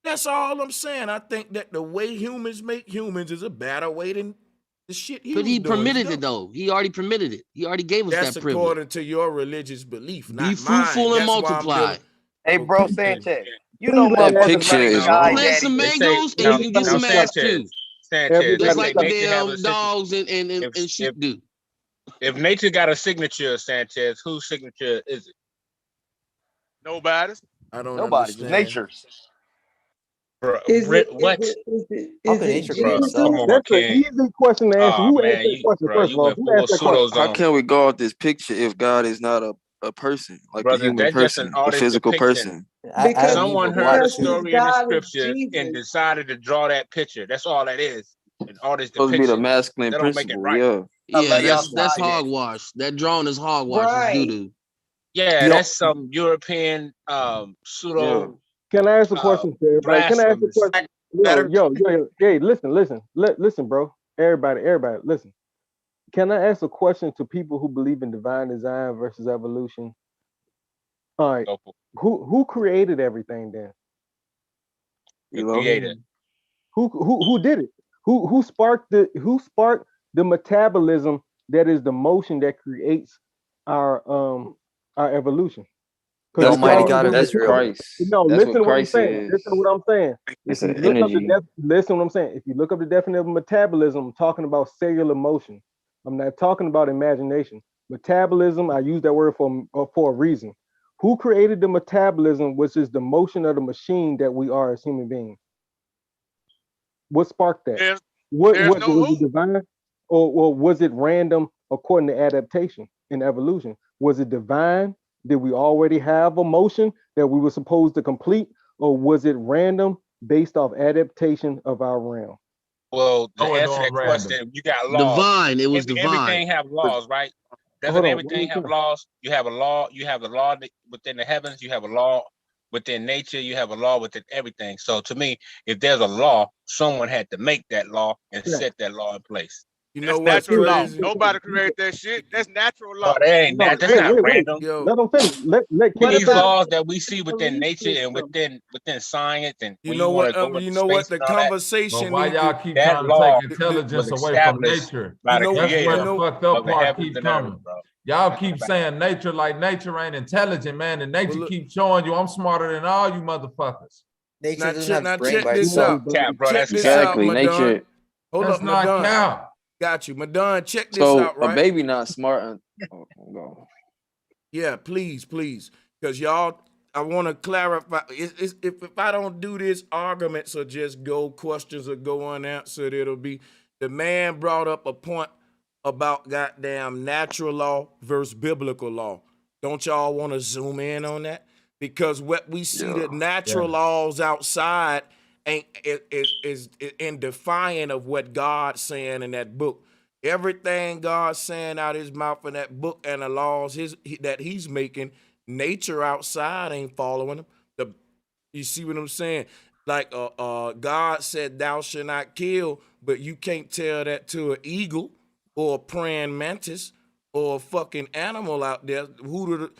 That's all I'm saying. I think that the way humans make humans is a better way than the shit he But was he doing. permitted it though. He already permitted it. He already gave us That's that privilege. according to your religious belief, not Be fruitful mine. and That's why I'm multiply. dealing. Hey, bro, Okay. Sanchez, you Please know let me motherfuckers ask a picture running is God wrong. Plant Daddy. some They say mangoes now, and you can get now some ass Sanchez, too. Sanchez, they Just Everybody say like the stop. nature have a damn signature. dogs and sheep do. If nature got a signature, Sanchez, whose signature is it? Nobody's. I don't Nobody's. It's understand. nature's. Bro, Is it, what? How is can it nature create Jesus? Come itself? on, That's an King. easy question to answer. Oh Who asked man, that question first you of all? went Who full asked that question? How pseudo can we go off this picture if God is not a person, like a brother. human That's just an person, a artist physical depiction. person? Because Adam and Eve Someone were heard black a too. his story in the God is scripture and Jesus. decided to draw that picture. That's all that is. An artist Supposed to be the depiction. masculine That don't make it principle, right. yeah. Yeah, Leviosa that's did. hogwash. That drawing is hogwash. It's Right. doo-doo. Yeah, Yo, that's some European Yeah. pseudo can I ask a question to everybody? Can I ask a blasphemous. question? Yo. Hey, listen, bro. Everybody, listen. Can I ask a question to people who believe in divine design versus evolution? All right. Who created everything then? The creator. Elohim. Who did it? Who sparked the metabolism that is the motion that creates our evolution? The Because Almighty all God of That's Israel. Christ. no, That's listen what to what I'm Christ saying. is. Listen to what I'm saying. It's If an you look up energy. listen to what I'm saying. If you look up the definition of metabolism, I'm talking about cellular motion. I'm not talking about imagination. Metabolism, I use that word for a reason. Who created the metabolism, which is the motion of the machine that we are as human beings? What sparked that? There's What no was it who. divine, or was it random according to adaptation and evolution? Was it divine? Did we already have a motion that we were supposed to complete, or was it random based off adaptation of our realm? Well, to Oh, it's answer all that random. question, you got laws. Divine. It was divine. Everything have laws, right? Hold Doesn't on, let me everything have finish. laws? You have a law. You have a law within the heavens. You have a law within nature. You have a law within everything. So to me, if there's a law, someone had to make that law and Yeah. set that law in place. You That's know what's natural law. crazy? Nobody created that shit. That's natural No, law. that ain't No, that. That's wait, not wait. random. Yo, Let them finish. Let What Kenneth These finish. about laws that we see within belief nature and system? within science, and you when know you want what? to go into You know what? space The and all that, But conversation why need y'all to. keep that trying to law take The, was intelligence away from established nature? by you the know. That's where You the creator know. fucked up of the part heavens keep and earth, coming. bro. Y'all That's keep about saying nature like nature ain't intelligent, man, and nature Well, look, keeps showing you I'm smarter than all you motherfuckers. Nature doesn't have now brain check by this itself. out. cap, bro. Check That's this cap. out, Exactly. Madon. Nature. Hold That's up, not Madon. cow. Got you, Madon. Check this So out, a right? baby not smart. No. Yeah, please, because y'all. I want to clarify. If I don't do this, arguments or just go, questions or go unanswered. It'll be the man brought up a point about goddamn natural law versus biblical law. Don't y'all want to zoom in on that? Because what we see the natural laws outside ain't is in defiant of what God's saying in that book. Everything God's saying out his mouth in that book and the laws that he's making, nature outside ain't following him. You see what I'm saying? Like God said, "Thou shalt not kill," but you can't tell that to an eagle or a praying mantis or a fucking animal out there. Who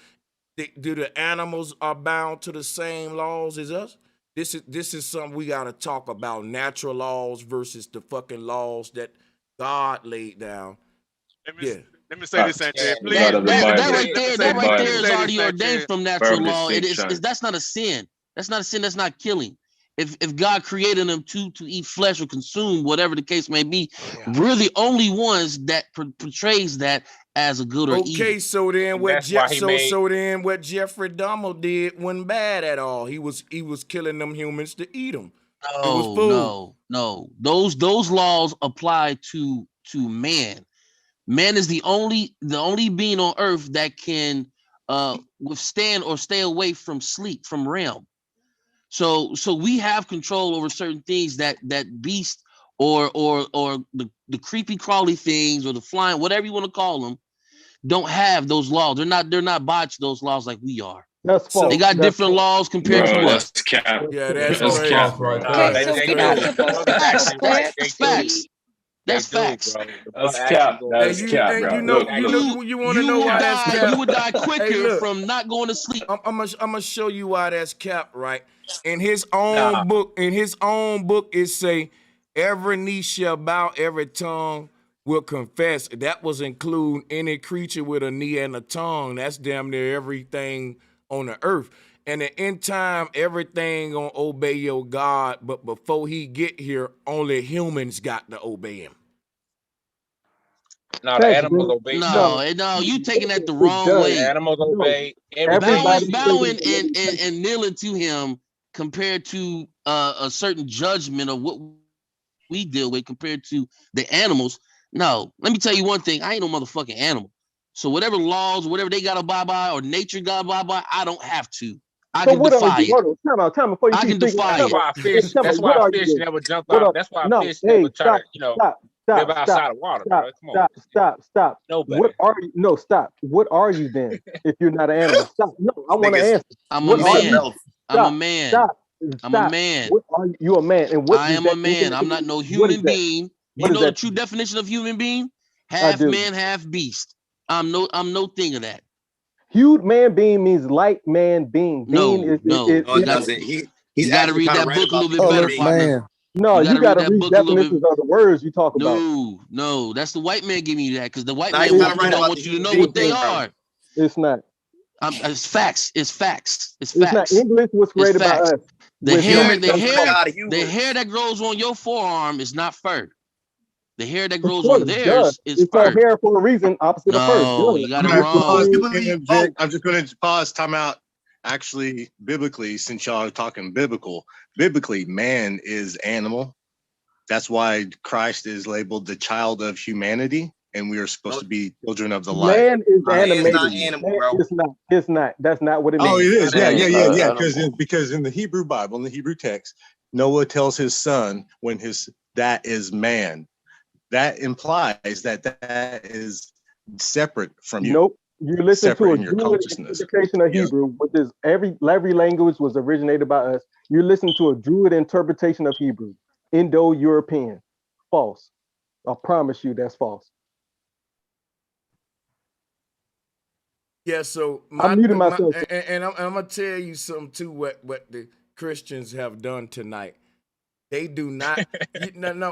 do the animals are bound to the same laws as us? This is something we got to talk about: natural laws versus the fucking laws that God laid down. Let me say this, Sanchez. Please, Yeah, That right let me there is say this, already ordained Sanchez. from natural law. That's not a sin. That's not a sin. That's not killing. If God created them to eat flesh or consume, whatever the case may be, we're the only ones that portrays that as a good or evil. Okay, so then what? That's So then what Jeffrey Dahmer did wasn't bad at all. He was killing them humans to eat them. It was food. No. Those laws apply to man. Man is the only being on earth that can withstand or stay away from sleep, from realm. So we have control over certain things that beasts or the creepy crawly things or the flying, whatever you want to call them, don't have those laws. They're not botched those laws like we are. That's false. They got different laws compared to us. That's cap. Yeah, that's That's crazy. false right Okay, there. so They we're do. not supposed to have a pet. That's facts. That's facts. Bro. That's cap. That's cap, And bro. you know, Look, you want to know why that's cap? You would die quicker Hey, look, from not going to sleep. I'm gonna show you why that's cap, right? In his own book, it say every knee shall bow, every tongue will confess. That was include any creature with a knee and a tongue. That's damn near everything on the earth. And in time, everything gonna obey your God. But before he get here, only humans got to obey him. No, the animals obey. No, you taking that the wrong way. The animals obey. Bowing and kneeling to him compared to a certain judgment of what we deal with compared to the animals. No, let me tell you one thing. I ain't no motherfucking animal. So whatever laws, whatever they got to abide by or nature got to abide by, I don't have to. I can defy it. Time before you I can defy it. That's why fish never jump out. That's why fish never try to, live outside of water, bro. Come on. Stop. Nobody. What are you? No, stop. What are you then if you're not an animal? Stop. No, I want to answer. I'm a man. I'm a man. I'm a man. What are you a man? And what I am a man. I'm not no human being. You know the true definition of human being? Half man, half beast. I'm no thing of that. Huge man being means light man being. No, it doesn't. He's got to read that book a little bit better, partner. No, you got to read definitions of the words you talk about. No, that's the white man giving you that because the white man don't want you to know what they are. It's not. It's facts. It's facts. It's facts. It's not. English was created by us. The hair that grows on your forearm is not fur. The hair that grows on theirs is fur. It's hair for a reason opposite of fur. No, you got it wrong. I'm just going to pause, time out. Actually, biblically, since y'all are talking biblically, man is animal. That's why Christ is labeled the child of humanity, and we are supposed to be children of the light. Man is animated. It's not animal, bro. It's not. That's not what it means. Oh, it is. Yeah. Because in the Hebrew Bible, in the Hebrew text, Noah tells his son when that is man. That implies that is separate from you. Nope. You listen to a Druid interpretation of Hebrew, which is every language was originated by us. You listen to a Druid interpretation of Hebrew, Indo-European. False. I promise you that's false. Yeah, so I'm muting myself. And I'm gonna tell you something too. What the Christians have done tonight. They do not.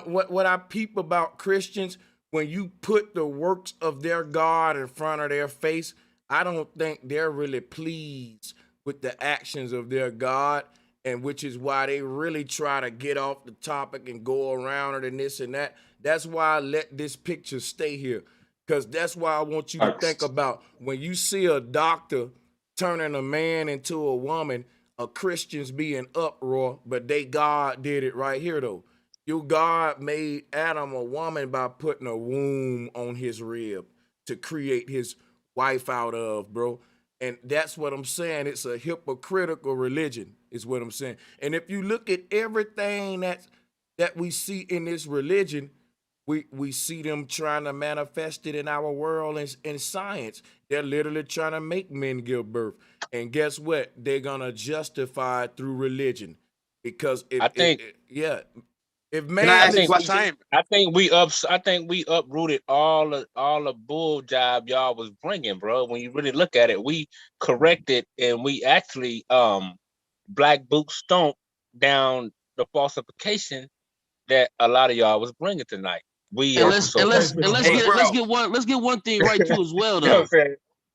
What I peep about Christians. When you put the works of their God in front of their face, I don't think they're really pleased with the actions of their God, and which is why they really try to get off the topic and go around it and this and that. That's why I let this picture stay here, because that's why I want you to think about when you see a doctor turning a man into a woman, a Christians be in uproar, but God did it right here though. Your God made Adam a woman by putting a womb on his rib to create his wife out of, bro. And that's what I'm saying. It's a hypocritical religion, is what I'm saying. And if you look at everything that we see in this religion, we see them trying to manifest it in our world in science. They're literally trying to make men give birth. And guess what? They're going to justify it through religion. Because if man, I think we uprooted all the bull job y'all was bringing, bro. When you really look at it, we corrected and we actually black boot stomped down the falsification that a lot of y'all was bringing tonight. Let's get one thing right too as well though.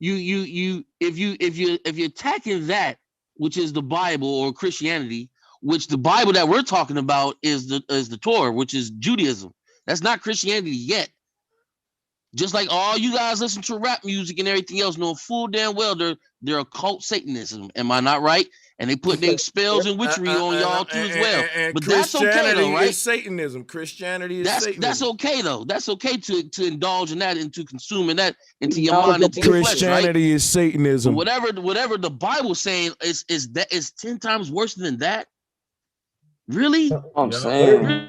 If you're attacking that, which is the Bible or Christianity. Which the Bible that we're talking about is the Torah, which is Judaism. That's not Christianity yet. Just like all you guys listen to rap music and everything else, know full damn well they're occult Satanism. Am I not right? And they put their spells and witchery on y'all too as well. But that's okay though, right? Is Satanism. Christianity is Satanism. That's okay though. That's okay to indulge in that and to consuming that into your mind, into your flesh, right? Christianity is Satanism. But whatever the Bible's saying is 10 times worse than that. Really? I'm saying.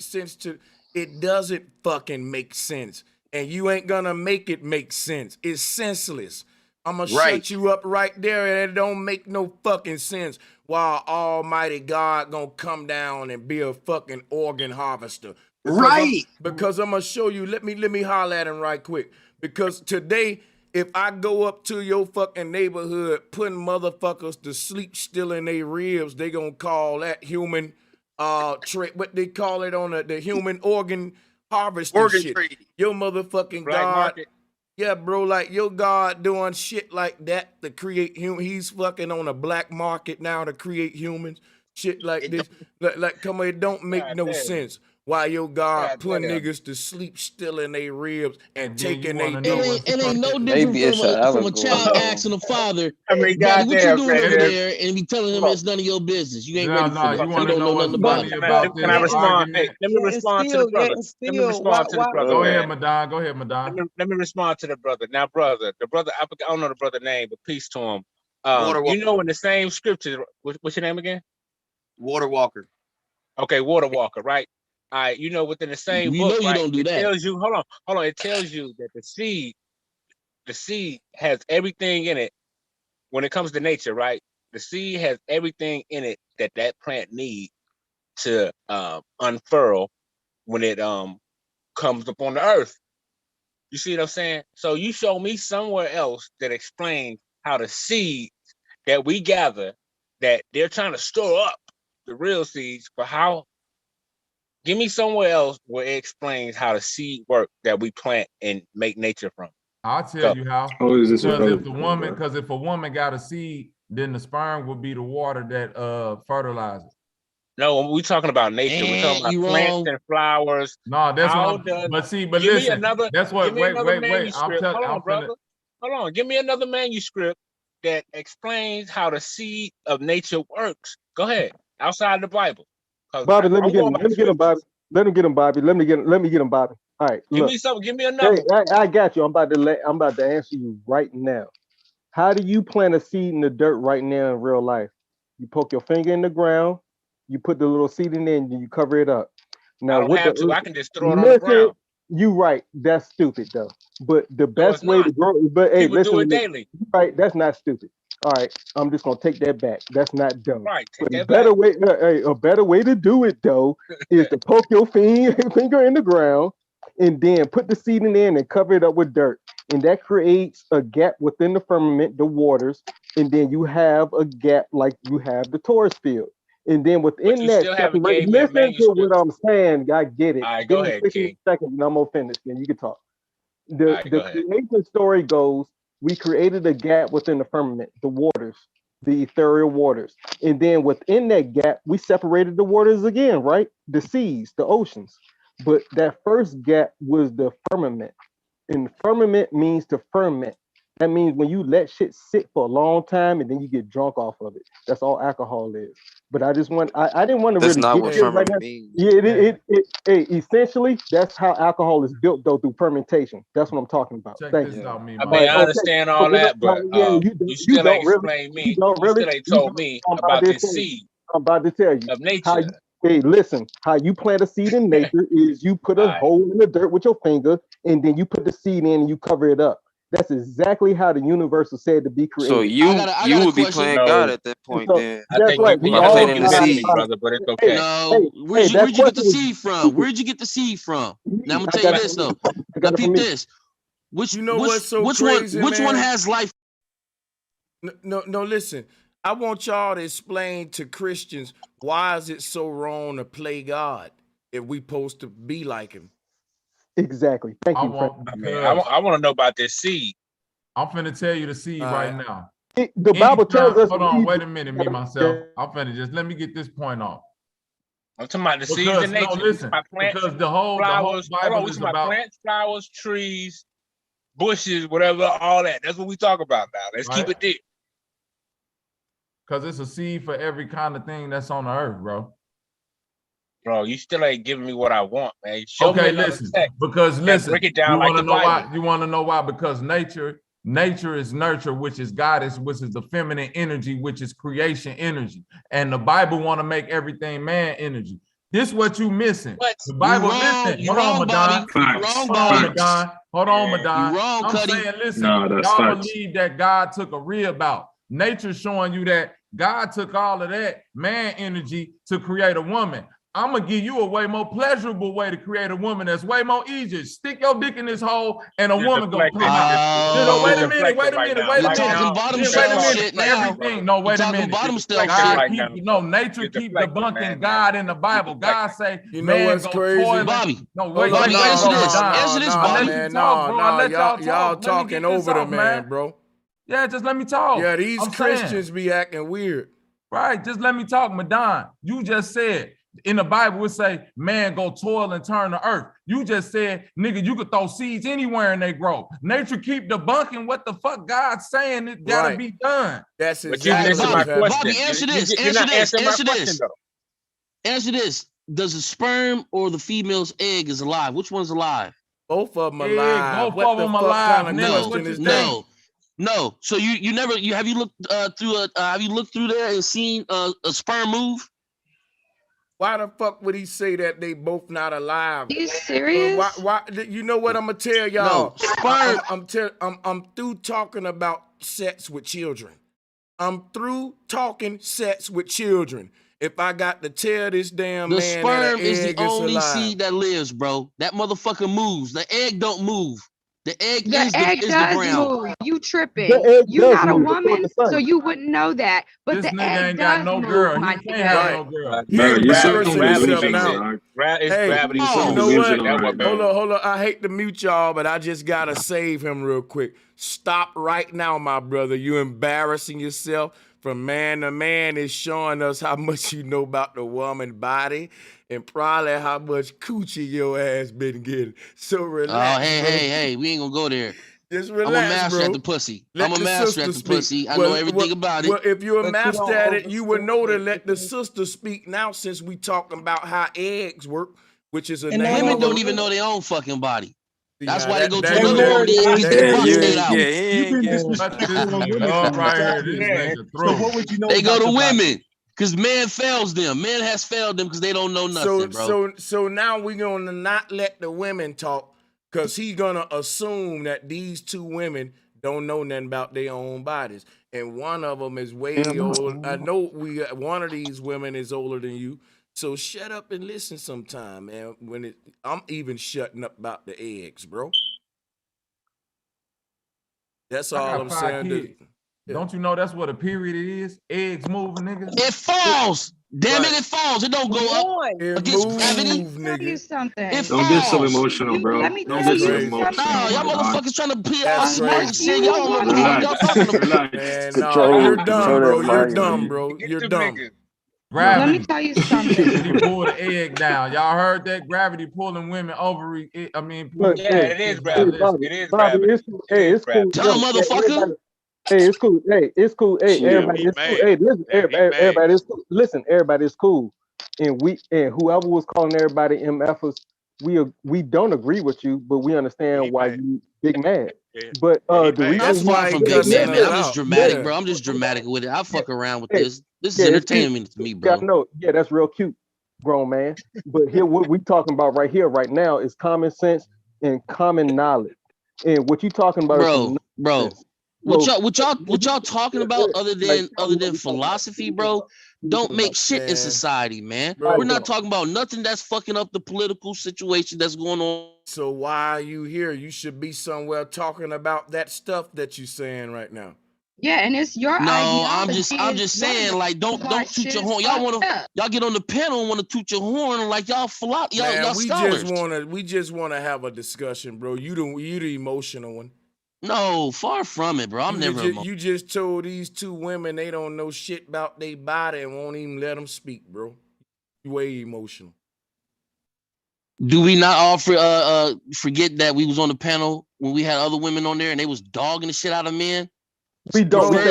make sense to, it doesn't fucking make sense. And you ain't gonna make it make sense. It's senseless. I'm gonna shut you up right there, and it don't make no fucking sense. while Almighty God gonna come down and be a fucking organ harvester. Because I'm gonna show you. Let me holler at him right quick. Because today, if I go up to your fucking neighborhood putting motherfuckers to sleep still in their ribs, they gonna call that human what they call it on the human organ harvesting shit. Trade. Your motherfucking Black God. market. Yeah, bro, like your God doing shit like that to create human. He's fucking on a black market now to create humans. Shit like this. Like come on, it don't make no sense. Why your God putting niggas to sleep still in their ribs and taking their it ain't no different from a child asking a father, Daddy, what you doing over there? And be telling him it's none of your business. You ain't ready for that. You don't know nothing about it. Can I respond? Hey, let me respond to the brother. Let me respond to the brother. Go ahead, Madon. Go ahead, Madon. Let me respond to the brother. Now, the brother, I don't know the brother name, but peace to him. You know, in the same scripture, what's your name again? Water Walker. Okay, Water Walker, right? All right, you know, within the same book, right? It tells you, hold on. It tells you that the seed has everything in it when it comes to nature, right? The seed has everything in it that plant needs to unfurl when it comes upon the earth. You see what I'm saying? So you show me somewhere else that explains how the seeds that we gather, that they're trying to store up the real seeds for how. Give me somewhere else where it explains how the seed work that we plant and make nature from. I'll tell you how. Because if a woman got a seed, then the sperm would be the water that fertilizes. No, we're talking about nature. We're talking about plants and flowers. No, that's but listen. That's what. Wait. Hold on, brother. Hold on. Give me another manuscript that explains how the seed of nature works. Go ahead. Outside the Bible. Bobby, let me get him, Bobby. Let him get him, Bobby. Let me get him, Bobby. All right. Give me something. Give me another. Hey, I got you. I'm about to answer you right now. How do you plant a seed in the dirt right now in real life? You poke your finger in the ground, you put the little seed in there, and you cover it up. Now, I don't have to. I can just throw it on the ground. You right. That's stupid though. But the best way to grow. But hey, listen. Do it daily. Right. That's not stupid. All right, I'm just gonna take that back. That's not dumb. Right, a better way to do it though is to poke your finger in the ground and then put the seed in there and cover it up with dirt, and that creates a gap within the firmament, the waters, and then you have a gap like you have the torus field, and then within that, listen to what I'm saying. I get it. All right, go ahead, King. Second, and I'm gonna finish. Then you can talk. The creation story goes. We created a gap within the firmament, the waters, the ethereal waters. And then within that gap, we separated the waters again, right? The seas, the oceans. But that first gap was the firmament. And firmament means to ferment. That means when you let shit sit for a long time and then you get drunk off of it. That's all alcohol is. But I didn't want to That's really not what ferment means. Yeah, essentially that's how alcohol is built though, through fermentation. That's what I'm talking about. Thank you. I understand all that, but you still ain't explained me. You still ain't told me about this seed. I'm about to tell you of nature. Hey, listen, how you plant a seed in nature is you put a hole in the dirt with your finger and then you put the seed in and you cover it up. That's exactly how the universe was said to be created. So you would be playing God at that point, then. I think right. we all playing in the seed, brother, but it's okay. No, where'd you get the seed from? Where'd you get the seed from? Now I'm gonna tell you this though. Now peep this. Which one has life? No, listen. I want y'all to explain to Christians why is it so wrong to play God if we supposed to be like him. Exactly. Thank you. I want to know about this seed. I'm finna tell you the seed right now. The Bible tells us. Hold on, wait a minute, myself. I'm finna just let me get this point off. I'm talking about the seeds in nature. No, listen, because the whole Bible is about plants, flowers, trees, bushes, whatever, all that. That's what we talk about now. Let's keep it there. Because it's a seed for every kind of thing that's on the earth, bro. Bro, you still ain't giving me what I want, man. Show me listen. Because listen, break it down you like the Bible. Why? You want to know why? Because nature is nurture, which is goddess, which is the feminine energy, which is creation energy. And the Bible want to make everything man energy. This is what you missing. The Bible, listen. Hold on, Madon. Hold on, Madon. I'm saying, listen, y'all believe that God took a rib out. Nature showing you that God took all of that man energy to create a woman. I'm gonna give you a way more pleasurable way to create a woman that's way more easier. Stick your dick in this hole and a woman gonna come out. Wait a minute. You're talking bottom shelf shit now. Everything. No, wait a minute. Bottom shelf God shit. nature keep debunking God in the Bible. God say, you know what's crazy? Bobby. No, wait. Bobby, answer this. Answer this, Bobby. Y'all talking over the man, bro. Yeah, just let me talk. Yeah, these Christians be acting weird. Right, just let me talk, Madon. You just said, in the Bible, it say, man go toil and turn the earth. You just said, nigga, you could throw seeds anywhere and they grow. Nature keep debunking what the fuck God's saying it gotta be done. That's exactly my question. Bobby, answer this. Answer this. Does the sperm or the female's egg is alive? Which one's alive? Both of them alive. Both of them alive. No. So you never have you looked through there and seen a sperm move? Why the fuck would he say that they both not alive? Are you serious? Why? You know what I'm gonna tell y'all? No, I'm through talking about sex with children. I'm through talking sex with children. If I got to tell this damn the man sperm that is the only seed that lives, bro. That motherfucker moves. The egg don't move. The egg is the ground. Move. You tripping. You not a woman, so you wouldn't know that. But this the nigga egg ain't got does no move, girl. my He can't have no girl. You're embarrassing yourself now. Gravity. You know what? Hold on. I hate to mute y'all, but I just gotta save him real quick. Stop right now, my brother. You're embarrassing yourself. From man to man is showing us how much you know about the woman body and probably how much coochie your ass been getting. So relax. Oh, hey, we ain't gonna go there. Just relax, I'm a master bro. at the pussy. Let I'm a the master sister at the speak. pussy. I know everything about it. Well, if you're a master at it, you would know to let the sister speak now since we talking about how eggs work, which is a and name. Women don't even know their own fucking body. That's why they go to that- another woman to get their prostate out. So what would you know? They go about to the body? women because man fails them. Man has failed them because they don't know nothing, bro. So now we're gonna not let the women talk because he's gonna assume that these two women don't know nothing about their own bodies, and one of them is way old. I know one of these women is older than you. So shut up and listen sometime, man. I'm even shutting up about the eggs, bro. That's all I'm saying. Don't you know that's what a period is? Eggs moving, nigga. It falls. Damn it, it falls. It don't go up against gravity. Tell you something. It Don't get so emotional, bro. Let me Don't tell get so you emotional. No, y'all motherfuckers trying to be all That's smart and shit. Y'all don't know what the fuck y'all Relax. talking about. Man, Control- you're dumb, control bro. that You're fire, dumb, man. bro. You're dumb. Gravity. Let me tell you something. He pulled the egg down. Y'all heard that? Gravity pulling women ovary. It is gravity. It is Bobby, gravity. it's cool. Tell them, motherfucker. Hey, it's cool. Hey, it's cool. Hey, everybody, it's cool. Hey, listen, everybody, it's cool. Listen, everybody, it's cool. And whoever was calling everybody MFers, we don't agree with you, but we understand why you big mad. But the reason That's far from big mad, man. I'm just dramatic, bro. I'm just dramatic with it. I fuck around with this. This is entertainment to me, bro. No, that's real cute, grown man. But here, what we talking about right here, right now, is common sense and common knowledge. And what you talking about, bro. What y'all talking about other than philosophy, bro? Don't make shit in society, man. We're not talking about nothing that's fucking up the political situation that's going on. So why are you here? You should be somewhere talking about that stuff that you're saying right now. Yeah, and it's your No, I'm just saying, like, don't toot your horn. Y'all get on the panel and want to toot your horn like y'all scholars. We just wanna have a discussion, bro. You the emotional one. No, far from it, bro. I'm never. You just told these two women they don't know shit about their body and won't even let them speak, bro. You way emotional. Do we not all forget that we was on the panel when we had other women on there and they was dogging the shit out of men? We don't, bro.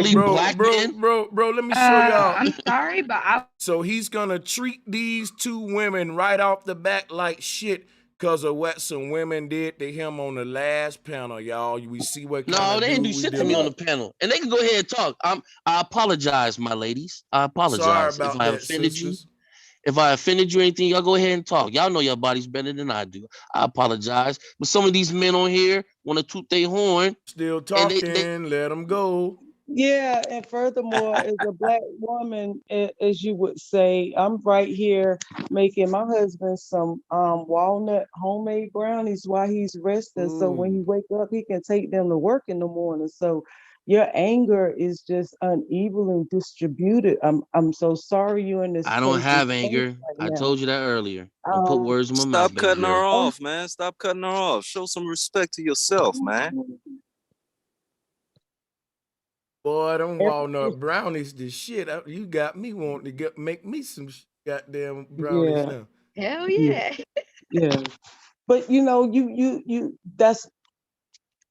Let me show y'all. I'm sorry, but So he's gonna treat these two women right off the bat like shit. Because of what some women did to him on the last panel, y'all. We see what kind of they didn't do shit to me on the panel. And they can go ahead and talk. I apologize, my ladies. I apologize. Sorry about if I offended sisters. you. If I offended you or anything, y'all go ahead and talk. Y'all know your body's better than I do. I apologize. But some of these men on here want to toot their horn. Still talking, let them go. Yeah, and furthermore, as a Black woman, as you would say, I'm right here making my husband some walnut homemade brownies while he's resting. So when he wake up, he can take them to work in the morning. So your anger is just unevenly distributed. I'm so sorry you're in this I don't place. have anger. I told you that earlier. Don't put words in my mouth, Stop baby cutting her girl. off, man. Stop cutting her off. Show some respect to yourself, man. Boy, them walnut brownies, the shit. You got me wanting to make me some goddamn brownies now. Hell yeah. Yeah. But you that's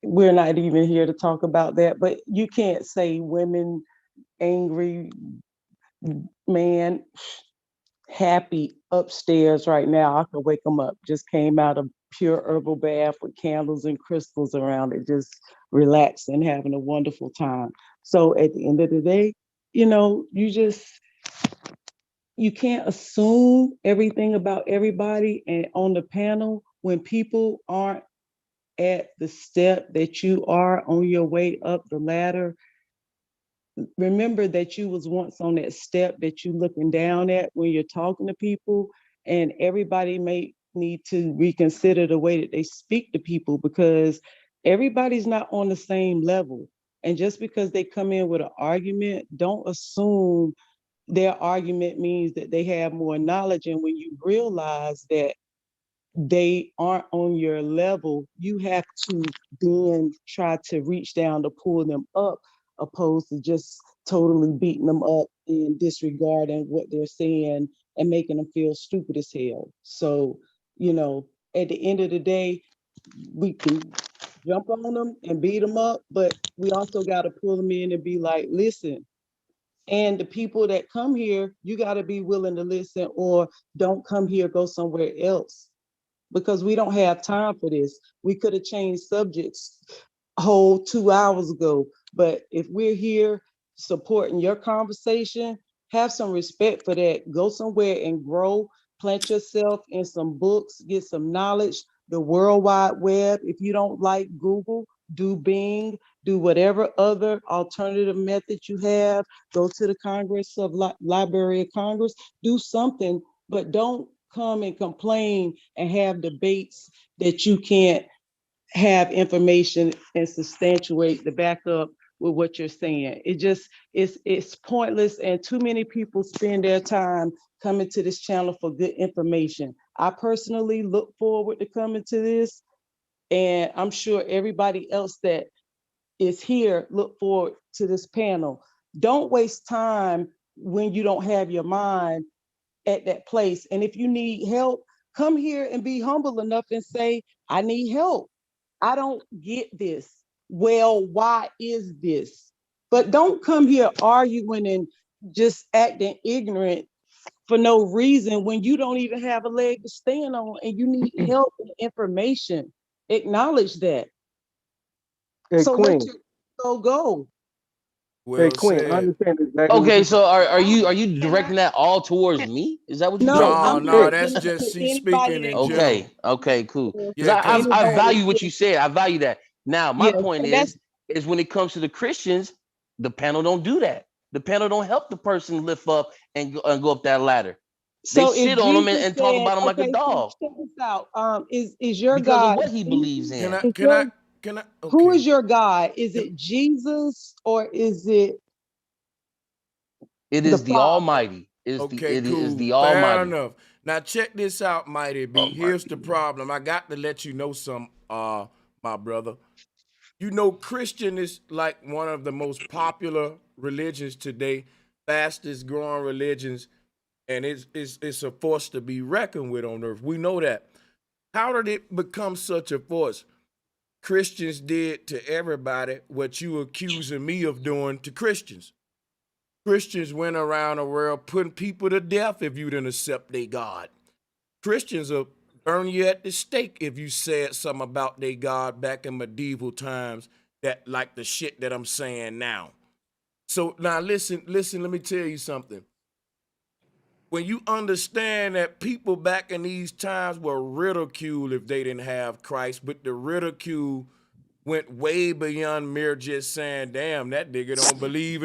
we're not even here to talk about that, but you can't say women angry, man happy upstairs right now. I could wake them up. Just came out of pure herbal bath with candles and crystals around it, just relaxing, having a wonderful time. So at the end of the day, you can't assume everything about everybody. And on the panel, when people aren't at the step that you are on your way up the ladder, remember that you was once on that step that you looking down at when you're talking to people, and everybody may need to reconsider the way that they speak to people, because everybody's not on the same level. And just because they come in with an argument, don't assume their argument means that they have more knowledge. And when you realize that they aren't on your level, you have to then try to reach down to pull them up, opposed to just totally beating them up and disregarding what they're saying and making them feel stupid as hell. So, at the end of the day, we can jump on them and beat them up, but we also got to pull them in and be like, listen. And the people that come here, you got to be willing to listen, or don't come here, go somewhere else, because we don't have time for this. We could have changed subjects a whole 2 hours ago, but if we're here supporting your conversation, have some respect for that. Go somewhere and grow, plant yourself in some books, get some knowledge, the World Wide Web. If you don't like Google, do Bing, do whatever other alternative method you have. Go to the Library of Congress, do something, but don't come and complain and have debates that you can't have information and substantiate the backup with what you're saying. It's pointless, and too many people spend their time coming to this channel for good information. I personally look forward to coming to this, and I'm sure everybody else that is here look forward to this panel. Don't waste time when you don't have your mind at that place. And if you need help, come here and be humble enough and say, I need help. I don't get this. Well, why is this? But don't come here arguing and just acting ignorant for no reason when you don't even have a leg to stand on and you need help and information. Acknowledge that. Hey, so Queen. let you go. Hey, Queen, I understand exactly. Okay, so are you directing that all towards me? Is that what you're No, No, that's just she's speaking in general. Okay, cool. Because Yeah, I value what you said. I value that. Now, my point and is when it comes to the Christians, the panel don't do that. The panel don't help the person lift up and go up that ladder. So they shit on them and talk about them like a dog. So check this out. Is your because God of what he believes in. Can I? Okay. Who is your God? Is it Jesus or is it? It is the Almighty. It is the Almighty. Fair enough. Now check this out, Mighty B. Here's the problem. I got to let you know some, my brother. Christian is like one of the most popular religions today, fastest growing religions, and it's a force to be reckoned with on earth. We know that. How did it become such a force? Christians did to everybody what you accusing me of doing to Christians. Christians went around the world putting people to death if you didn't accept their God. Christians will burn you at the stake if you said something about their God back in medieval times, that like the shit that I'm saying now. So now listen, let me tell you something. When you understand that people back in these times were ridiculed if they didn't have Christ, but the ridicule went way beyond mere just saying, damn, that nigga don't believe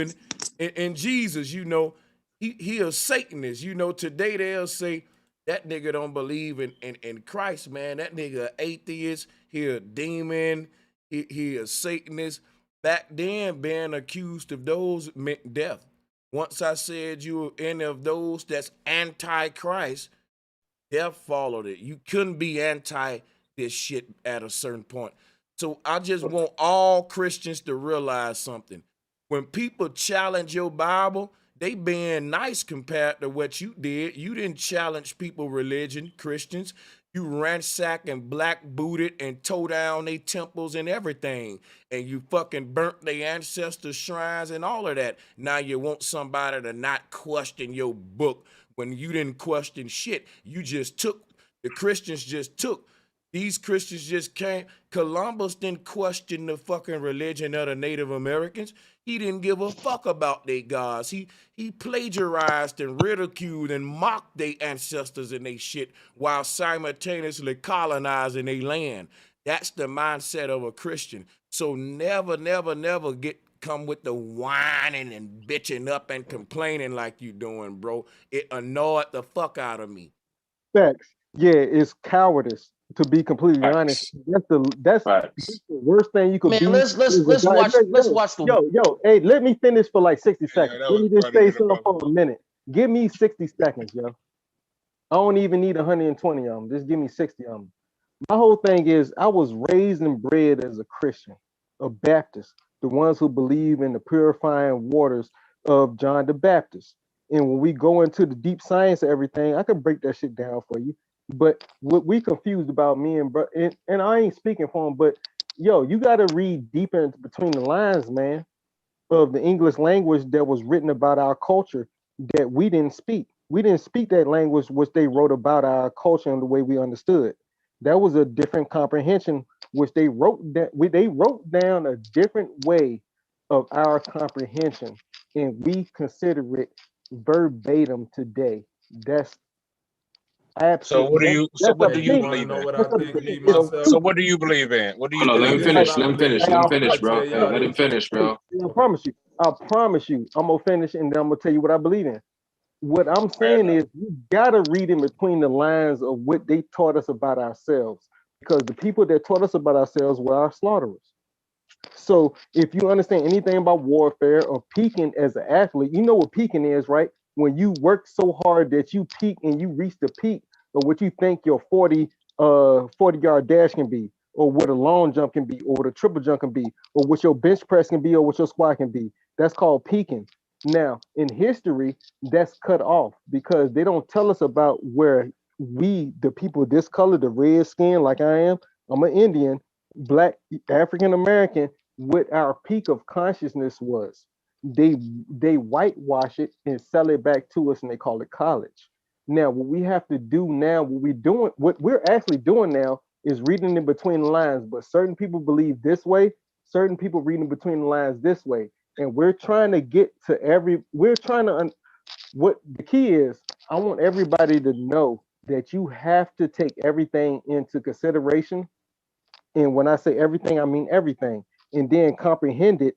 in Jesus. You know, he a Satanist. You know, today they'll say that nigga don't believe in Christ, man. That nigga atheist, he a demon, he a Satanist. Back then, being accused of those meant death. Once I said you were any of those that's anti-Christ, death followed it. You couldn't be anti this shit at a certain point. So I just want all Christians to realize something. When people challenge your Bible, they being nice compared to what you did. You didn't challenge people religion, Christians. You ransacked and black booted and tore down their temples and everything. And you fucking burnt their ancestors' shrines and all of that. Now you want somebody to not question your book when you didn't question shit. You just took, the Christians just took. These Christians just came. Columbus didn't question the fucking religion of the Native Americans. He didn't give a fuck about their gods. He plagiarized and ridiculed and mocked their ancestors and they shit while simultaneously colonizing their land. That's the mindset of a Christian. So never, never, never come with the whining and bitching up and complaining like you doing, bro. It annoyed the fuck out of me. Facts. Yeah, it's cowardice. To be completely honest, that's the worst thing you could be. Let's watch the yo. Hey, let me finish for like 60 seconds. Let me just say something for a minute. Give me 60 seconds, yo. I don't even need 120 of them. Just give me 60 of them. My whole thing is I was raised and bred as a Christian, a Baptist, the ones who believe in the purifying waters of John the Baptist. And when we go into the deep science of everything, I can break that shit down for you. But what we confused about me and bro, and I ain't speaking for him, but yo, you got to read deeper between the lines, man, of the English language that was written about our culture that we didn't speak. We didn't speak that language which they wrote about our culture and the way we understood. That was a different comprehension, which they wrote down a different way of our comprehension, and we consider it verbatim today. That's So what do you believe in? So what do you believe in? What do you let him finish. Let him finish, bro. Let him finish, bro. I promise you, I'm gonna finish and then I'm gonna tell you what I believe in. What I'm saying is you gotta read in between the lines of what they taught us about ourselves, because the people that taught us about ourselves were our slaughterers. So if you understand anything about warfare or peaking as an athlete, you know what peaking is, right? When you work so hard that you peak and you reach the peak of what you think your 40-yard dash can be, or what a long jump can be, or what a triple jump can be, or what your bench press can be, or what your squat can be. That's called peaking. Now, in history, that's cut off because they don't tell us about where we, the people this color, the red skin, like I am, I'm an Indian, Black, African American, what our peak of consciousness was. They whitewash it and sell it back to us, and they call it college. Now, what we have to do now, what we're actually doing now is reading in between the lines. But certain people believe this way, certain people reading between the lines this way, and we're trying to get to what the key is. I want everybody to know that you have to take everything into consideration, and when I say everything, I mean everything, and then comprehend it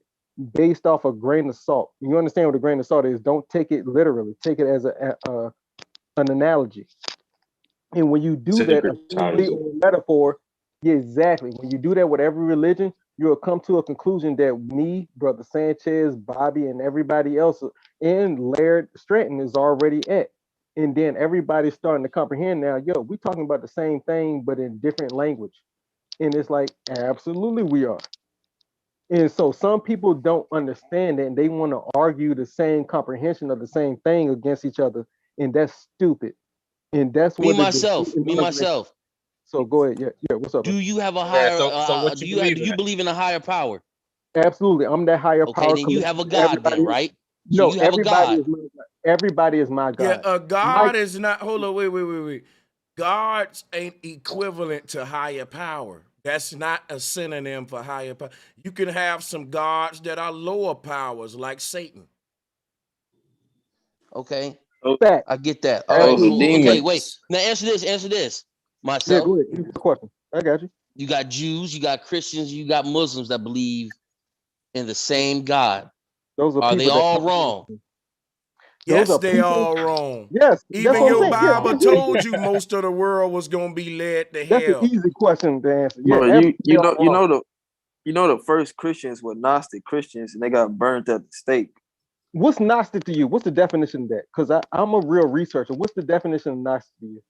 based off a grain of salt. You understand what a grain of salt is? Don't take it literally. Take it as an analogy. And when you do that, a metaphor, yeah, exactly. When you do that with every religion, you'll come to a conclusion that me, Brother Sanchez, Bobby, and everybody else, and Laird Stratton is already at. And then everybody's starting to comprehend now, yo, we're talking about the same thing, but in different language. And it's like, absolutely we are. And so some people don't understand it, and they want to argue the same comprehension of the same thing against each other, and that's stupid. And that's me myself. So go ahead. Yeah. What's up? Do you have a higher? Do you believe in a higher power? Absolutely, I'm that higher power. Okay, then you have a God, then, right? So you have everybody is my God. Everybody is my God. Yeah, God is not. Hold on, wait. Gods ain't equivalent to higher power. That's not a synonym for higher power. You can have some gods that are lower powers, like Satan. Okay, I get that. All right, cool. Okay, wait. Now answer this. Myself. Yeah, go ahead. Answer the question. I got you. You got Jews, you got Christians, you got Muslims that believe in the same God. Those are they all wrong? Yes, they all wrong. Yes, even your Bible told you most of the world was gonna be led to That's hell. an easy question to answer. Yeah, But you know the first Christians were Gnostic Christians, and they got burnt at the stake. What's Gnostic to you? What's the definition of that? Because I'm a real researcher. What's the definition of Gnostic to you?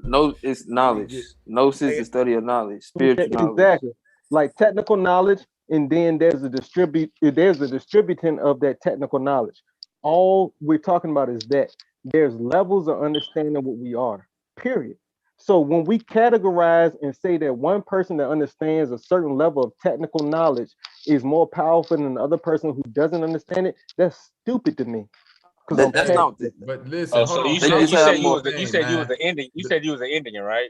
No, it's knowledge. Gnosis is the study of knowledge, spiritual knowledge. Exactly. Like technical knowledge, and then there's a distributing of that technical knowledge. All we're talking about is that there's levels of understanding what we are, period. So when we categorize and say that one person that understands a certain level of technical knowledge is more powerful than the other person who doesn't understand it, that's stupid to me. That's not. But listen, so hold on. you said you was the Indian. You said you was an Indian, right?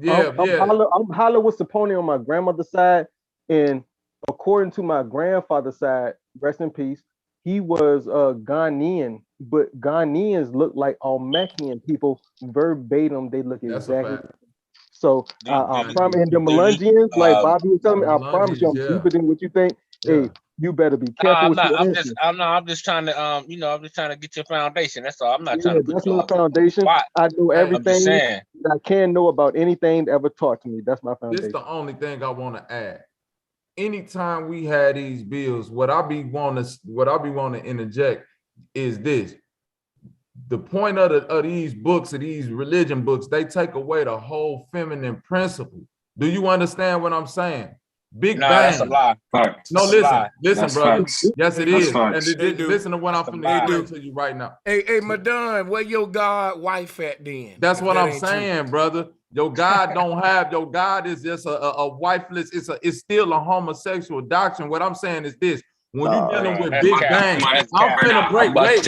I'm Hala was Saponi on my grandmother's side, and according to my grandfather's side, rest in peace, he was Ghanaian, but Ghanaians look like Olmecan people verbatim. They look exactly. So I promise, and the Melungians, like Bobby was telling me, I promise you, I'm deeper than what you think. Hey, you better be careful. I'm just trying to I'm just trying to get your foundation. That's all. I'm not trying to put that's my foundation. I know everything that I can know about anything ever taught to me. That's my foundation. This is the only thing I want to add. Anytime we had these bills, what I be want to interject is this: the point of these books, of these religion books, they take away the whole feminine principle. Do you understand what I'm saying? Big Bang. That's a lie. No, listen, That's brother. facts. Yes, it That's is. facts. And listen to what I'm finna explain to you right now. Hey, Madonna, where your God wife at then? That's what I'm saying, brother. Your God don't have, your God is just a wifeless, it's still a homosexual doctrine. What I'm saying is this: when you're dealing with Big Bang, I'm finna break. Wait.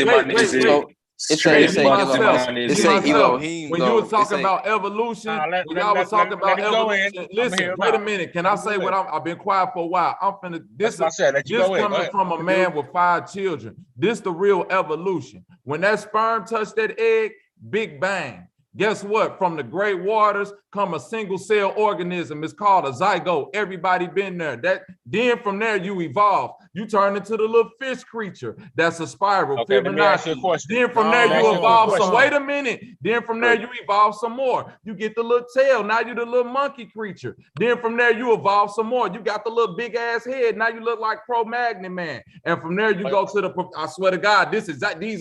When you were talking about evolution, when y'all was talking about evolution, listen, wait a minute. Can I say what I've been quiet for a while? I'm finna, this coming from a man with 5 children. This the real evolution. When that sperm touched that egg, Big Bang. Guess what? From the great waters come a single cell organism. It's called a zygote. Everybody been there. Then from there you evolve. You turn into the little fish creature. That's a spiral. Okay, let me ask you a question. Then from there you evolve some. Wait a minute. Then from there you evolve some more. You get the little tail. Now you're the little monkey creature. Then from there you evolve some more. You got the little big ass head. Now you look like Cro-Magnon man. And from there you go to the. I swear to God, these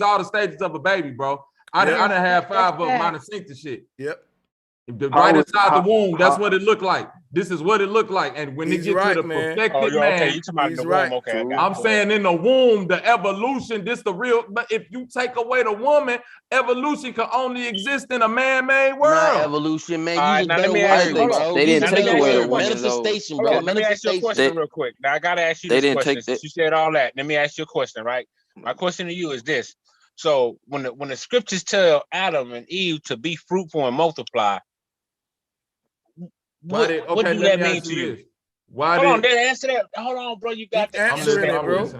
are the stages of a baby, bro. I done have 5 of them. I done seen the shit. Yep. Right inside the womb. That's what it looked like. This is what it looked like. And when they get to the perfected man, you talking about the womb. Okay, I'm saying in the womb, the evolution, this the real. But if you take away the woman, evolution can only exist in a man-made world. Not evolution, man. Use a better word, bro. They didn't take away the woman. Manifestation, bro. Let me ask you a question real quick. Now I gotta ask you this question. Since you said all that, let me ask you a question, right? My question to you is this. So when the scriptures tell Adam and Eve to be fruitful and multiply, what do that mean to you? Hold on, answer that. Hold on, bro. You got to answer that, bro.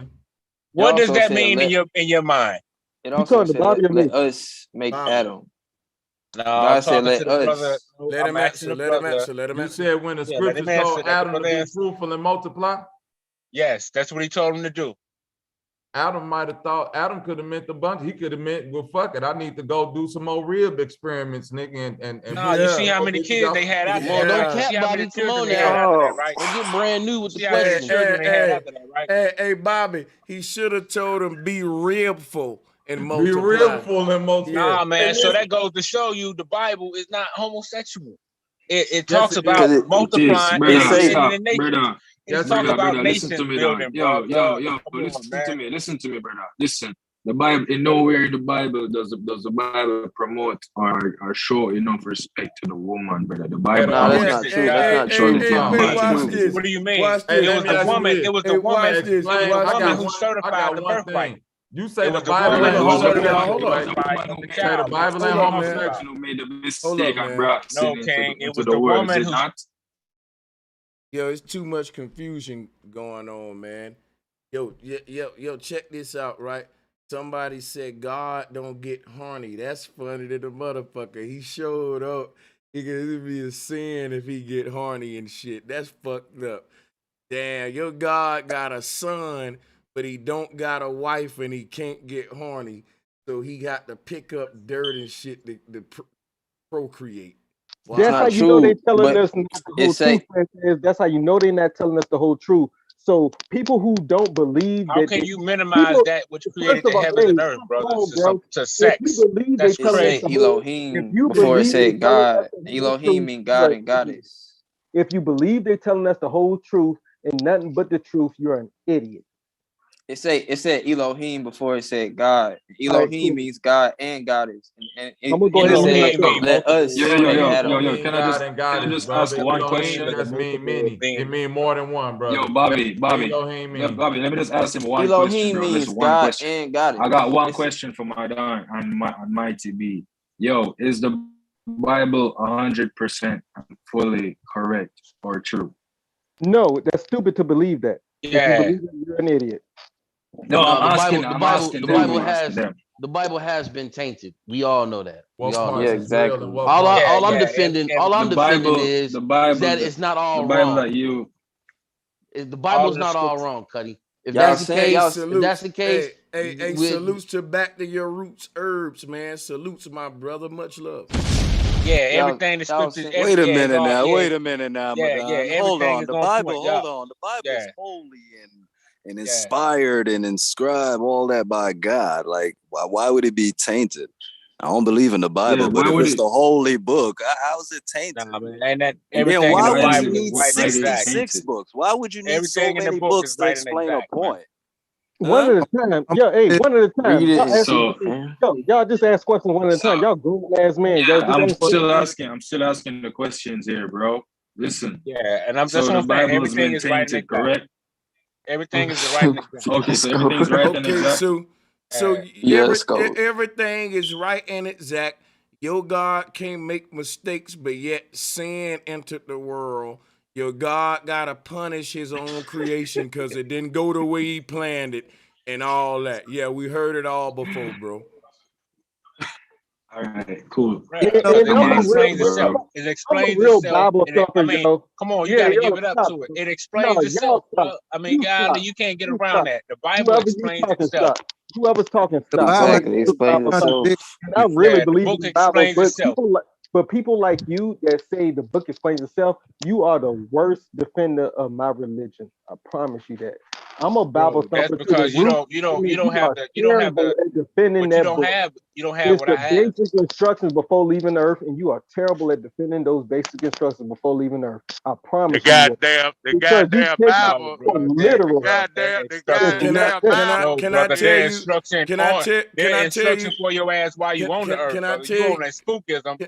What does that mean in your mind? It also said let us make Adam. No, God said let us. Let him answer. You said when the scriptures told Adam to be fruitful and multiply? Yes, that's what he told him to do. Adam might have thought, Adam could have meant a bunch. He could have meant, well, fuck it. I need to go do some more rib experiments, nigga. And you see how many kids they had after that? Don't cap, Bobby. Come on now. They get brand new with the question. Hey, Bobby, he should have told him be ribful and multiply. Be ribful and multiply. Nah, man. So that goes to show you the Bible is not homosexual. It talks about multiplying and nature. Yes, brother, listen to me, dog. Yo, listen to me, brother. Listen, the Bible, in nowhere in the Bible does the Bible promote or show enough respect to the woman, brother. The Bible. No, that's not true. That's not true. What do you mean? It was the woman. It was the woman who certified the birthright. You say the Bible ain't homosexual. You say the Bible ain't homosexual. Made a mistake and brought sin into the world. Is it not? Yo, it's too much confusion going on, man. Yo, check this out, right? Somebody said God don't get horny. That's funny to the motherfucker. He showed up. Because it'd be a sin if he get horny and shit. That's fucked up. Damn, your God got a son, but he don't got a wife and he can't get horny. So he got to pick up dirt and shit to procreate. Wow. That's how you know they telling us not the whole truth. That's how you know they're not telling us the whole truth. So people who don't believe how can you minimize that which created the heavens and earth, brother, to sex? That's crazy. Elohim before it said God. Elohim mean God and goddess. If you believe they're telling us the whole truth and nothing but the truth, you're an idiot. It said Elohim before it said God. Elohim means God and goddess. And I'm gonna go ahead and let us. Yo. Can I just ask one question? It mean many. It mean more than one, brother. Yo, Bobby, let me just ask him one question, bro. Means God and goddess. I got one question for my don and Mighty B. Yo, is the Bible 100% fully correct or true? No, that's stupid to believe that. Yeah. If you believe that, you're an idiot. No, the Bible has been tainted. We all know that. Exactly. All I'm defending is that it's not all wrong. The Bible's not all wrong, Cuddy. If that's the case, hey, salutes to Back to Your Roots Herbs, man. Salutes, my brother. Much love. Yeah, everything the scriptures. Wait a minute now. Yeah, hold on. The Bible is holy and inspired and inscribed all that by God. Like, why would it be tainted? I don't believe in the Bible, but if it's the holy book, how is it tainted? And then why would you need 66 books? Why would you need so many books to explain a point? One at a time. One at a time. Y'all just ask questions one at a time. Y'all grown ass man. I'm still asking the questions here, bro. Listen. Yeah, and I'm just saying everything is right and correct. Everything is right and exact. Okay, so everything's right and exact. So everything is right and exact. Your God can't make mistakes, but yet sin entered the world. Your God got to punish his own creation because it didn't go the way he planned it and all that. Yeah, we heard it all before, bro. All right, cool. It explains itself. It explains itself. Come on, you got to give it up to it. It explains itself. I mean, God, you can't get around that. The Bible explains itself. Whoever's talking, stop. Exactly, explains itself. I really believe the book explains itself. But people like you that say the book explains itself, you are the worst defender of my religion. I promise you that. I'm a Bible thumper. That's because you don't have defending that book. You don't have what I have. Basic instructions before leaving the earth, and you are terrible at defending those basic instructions before leaving the earth. I promise you. The goddamn Bible. Literal. Can I tell you for your ass while you on the earth? Can I tell you on that spookism?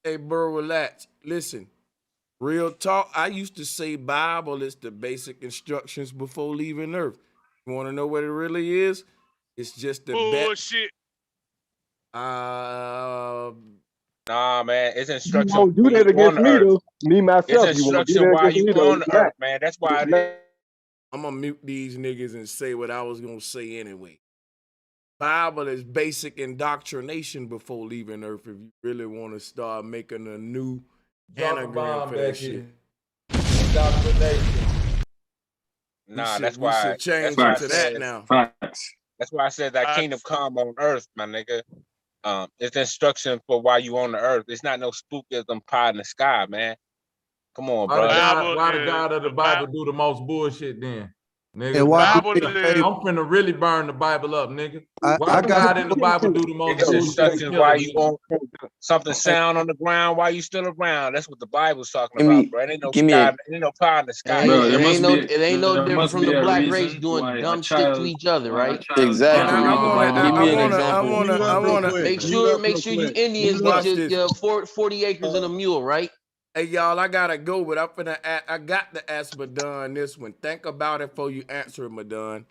Hey, bro, relax. Listen. Real talk, I used to say Bible is the basic instructions before leaving earth. You want to know what it really is? It's just the bullshit. Nah, man, it's instruction. You won't do that against me, though. Me, myself. It's instruction while you on the earth, man. That's why I'm going to mute these niggas and say what I was going to say anyway. Bible is basic indoctrination before leaving earth if you really want to start making a new anagram for that shit. Nah, that's why we should change it to that now. That's why I said that kingdom come on earth, my nigga. It's instruction for why you on the earth. It's not no spookism pie in the sky, man. Come on, bro. Why the God of the Bible do the most bullshit then? Nigga, I'm finna really burn the Bible up, nigga. Why God in the Bible do the most bullshit? Why you want something sound on the ground while you still around? That's what the Bible's talking about, bro. It ain't no sky, it ain't no pie in the sky. It ain't no different from the black race doing dumb shit to each other, right? Exactly. I wanna make sure you Indians get your 40 acres and a mule, right? Hey, y'all, I gotta go, but I got to ask Madon this one. Think about it before you answer it, Madon.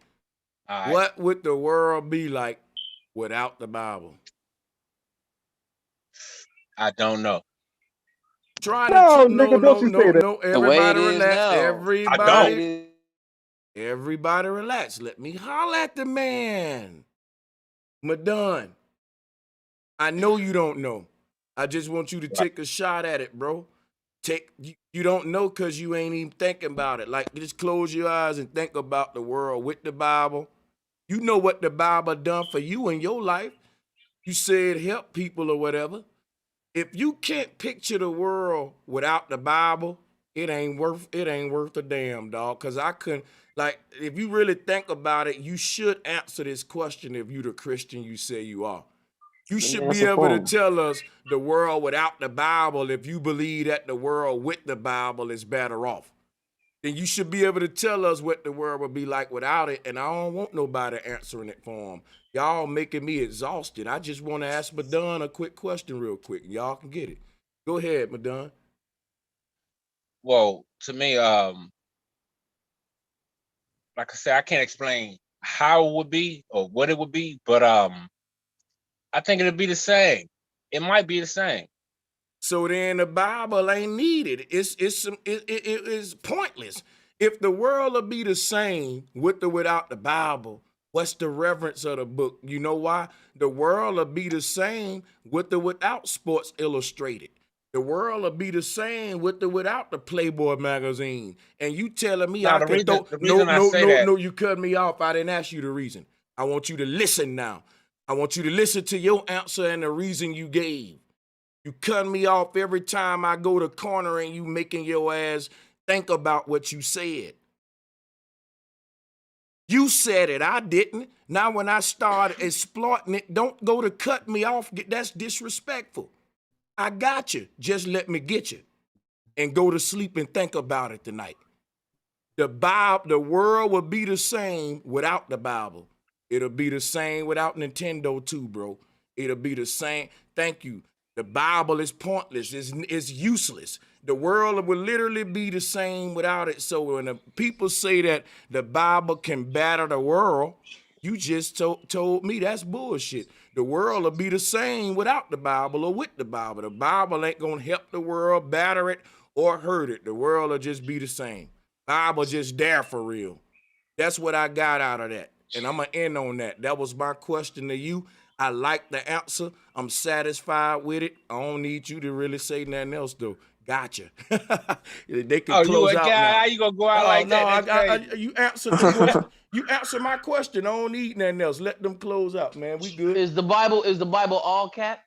Right. What would the world be like without the Bible? I don't know. Try to no. Everybody relax. Everybody relax. Let me holler at the man. Madon, I know you don't know. I just want you to take a shot at it, bro. You don't know because you ain't even thinking about it. Like, just close your eyes and think about the world with the Bible. You know what the Bible done for you in your life. You said help people or whatever. If you can't picture the world without the Bible, it ain't worth a damn, dog. Cause I couldn't, like, if you really think about it, you should answer this question if you the Christian you say you are. You should be able to tell us the world without the Bible if you believe that the world with the Bible is better off. Then you should be able to tell us what the world would be like without it, and I don't want nobody answering it for them. Y'all making me exhausted. I just want to ask Madon a quick question real quick. Y'all can get it. Go ahead, Madon. Well, to me, like I said, I can't explain how it would be or what it would be, but I think it'll be the same. It might be the same. So then the Bible ain't needed. It is pointless. If the world will be the same with or without the Bible, what's the reverence of the book? You know why? The world will be the same with or without Sports Illustrated. The world will be the same with or without the Playboy magazine. And you telling me I can throw... No, you cut me off. I didn't ask you the reason. I want you to listen now. I want you to listen to your answer and the reason you gave. You cut me off every time I go to corner and you making your ass think about what you said. You said it, I didn't. Now when I start exploiting it, don't go to cut me off. That's disrespectful. I got you. Just let me get you. And go to sleep and think about it tonight. The world will be the same without the Bible. It'll be the same without Nintendo too, bro. It'll be the same. Thank you. The Bible is pointless. It's useless. The world will literally be the same without it. So when the people say that the Bible can batter the world, you just told me that's bullshit. The world will be the same without the Bible or with the Bible. The Bible ain't going to help the world, batter it, or hurt it. The world will just be the same. Bible just there for real. That's what I got out of that. And I'm going to end on that. That was my question to you. I like the answer. I'm satisfied with it. I don't need you to really say nothing else, though. Gotcha. They can close you a out guy? now. How you gonna go out like that? You answered the question. You answered my question. I don't need nothing else. Let them close out, man. We good. Is the Bible all cap?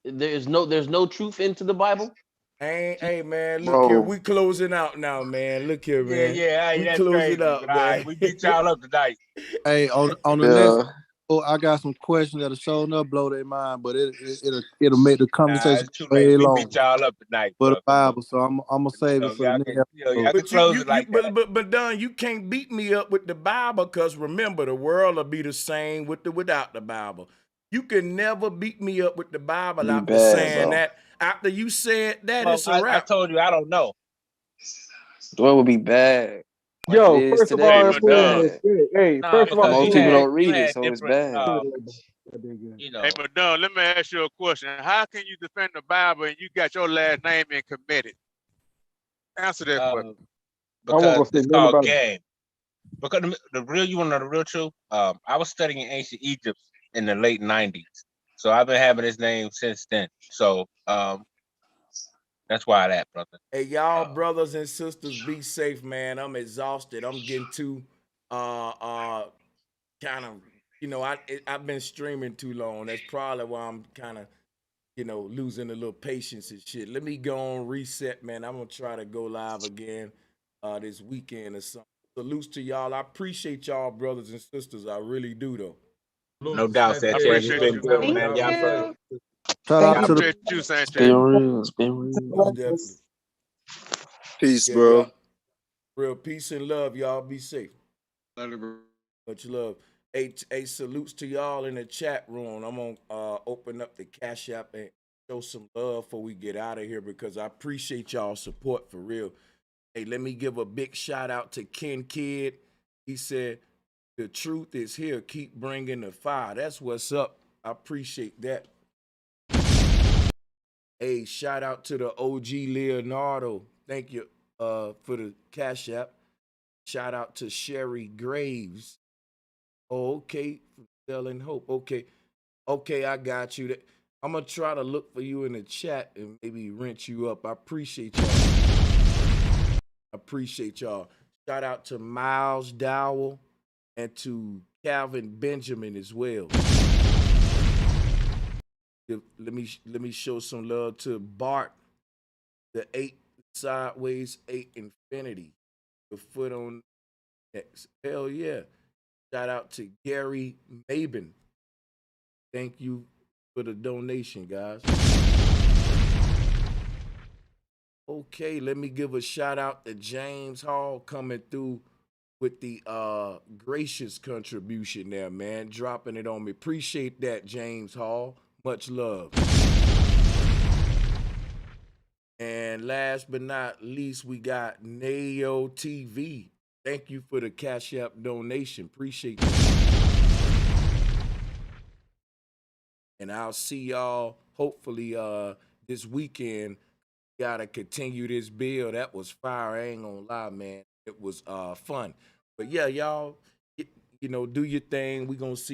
There's no truth into the Bible. Hey man, look here. We closing out now, man. Look here, man. Yeah. We That's closing crazy. out, man. We beat y'all up tonight. Hey, on the next, I got some questions that'll show up, blow their mind, but it'll make the conversation way long. We beat y'all up tonight For the Bible, so I'm gonna save it for the next. But Don, you can't beat me up with the Bible, because remember, the world will be the same with or without the Bible. You can never beat me up with the Bible after saying that. After you said that, it's a wrap. I told you I don't know. The world would be bad. Yo, first of all, first of all, most people don't read it, so it's bad. Hey, but Don, let me ask you a question. How can you defend the Bible and you got your last name in committed? Answer that question. Because it's called game. Because you want to know the real truth? I was studying ancient Egypt in the late 90s. So I've been having this name since then. So that's why that, brother. Hey, y'all brothers and sisters, be safe, man. I'm exhausted. I'm getting too kind of, I've been streaming too long. That's probably why I'm kind of, losing a little patience and shit. Let me go on reset, man. I'm gonna try to go live again this weekend or something. Salutes to y'all. I appreciate y'all, brothers and sisters. I really do, though. No doubt, Sanchez. You've been good, man. Shout out to you, Sanchez. It's been real. Definitely. Peace, bro. Real peace and love, y'all. Be safe. Much love. Hey, salutes to y'all in the chat room. I'm gonna open up the Cash App and show some love before we get out of here, because I appreciate y'all support for real. Hey, let me give a big shout out to Ken Kidd. He said, "The truth is here. Keep bringing the fire." That's what's up. I appreciate that. Hey, shout out to the OG Leonardo. Thank you for the Cash App. Shout out to Sherry Graves. Oh, okay. Selling Hope. Okay, I got you. I'm gonna try to look for you in the chat and maybe rinse you up. I appreciate y'all. Shout out to Miles Dowell and to Calvin Benjamin as well. Let me show some love to Bart, the 8 sideways 8 infinity, the foot on X. Hell yeah. Shout out to Gary Mabin. Thank you for the donation, guys. Okay, let me give a shout out to James Hall coming through with the gracious contribution there, man. Dropping it on me. Appreciate that, James Hall. Much love. And last but not least, we got Nayo TV. Thank you for the Cash App donation. Appreciate that. And I'll see y'all hopefully this weekend. Gotta continue this build. That was fire. I ain't gonna lie, man. It was fun. But yeah, y'all, do your thing. We gonna see.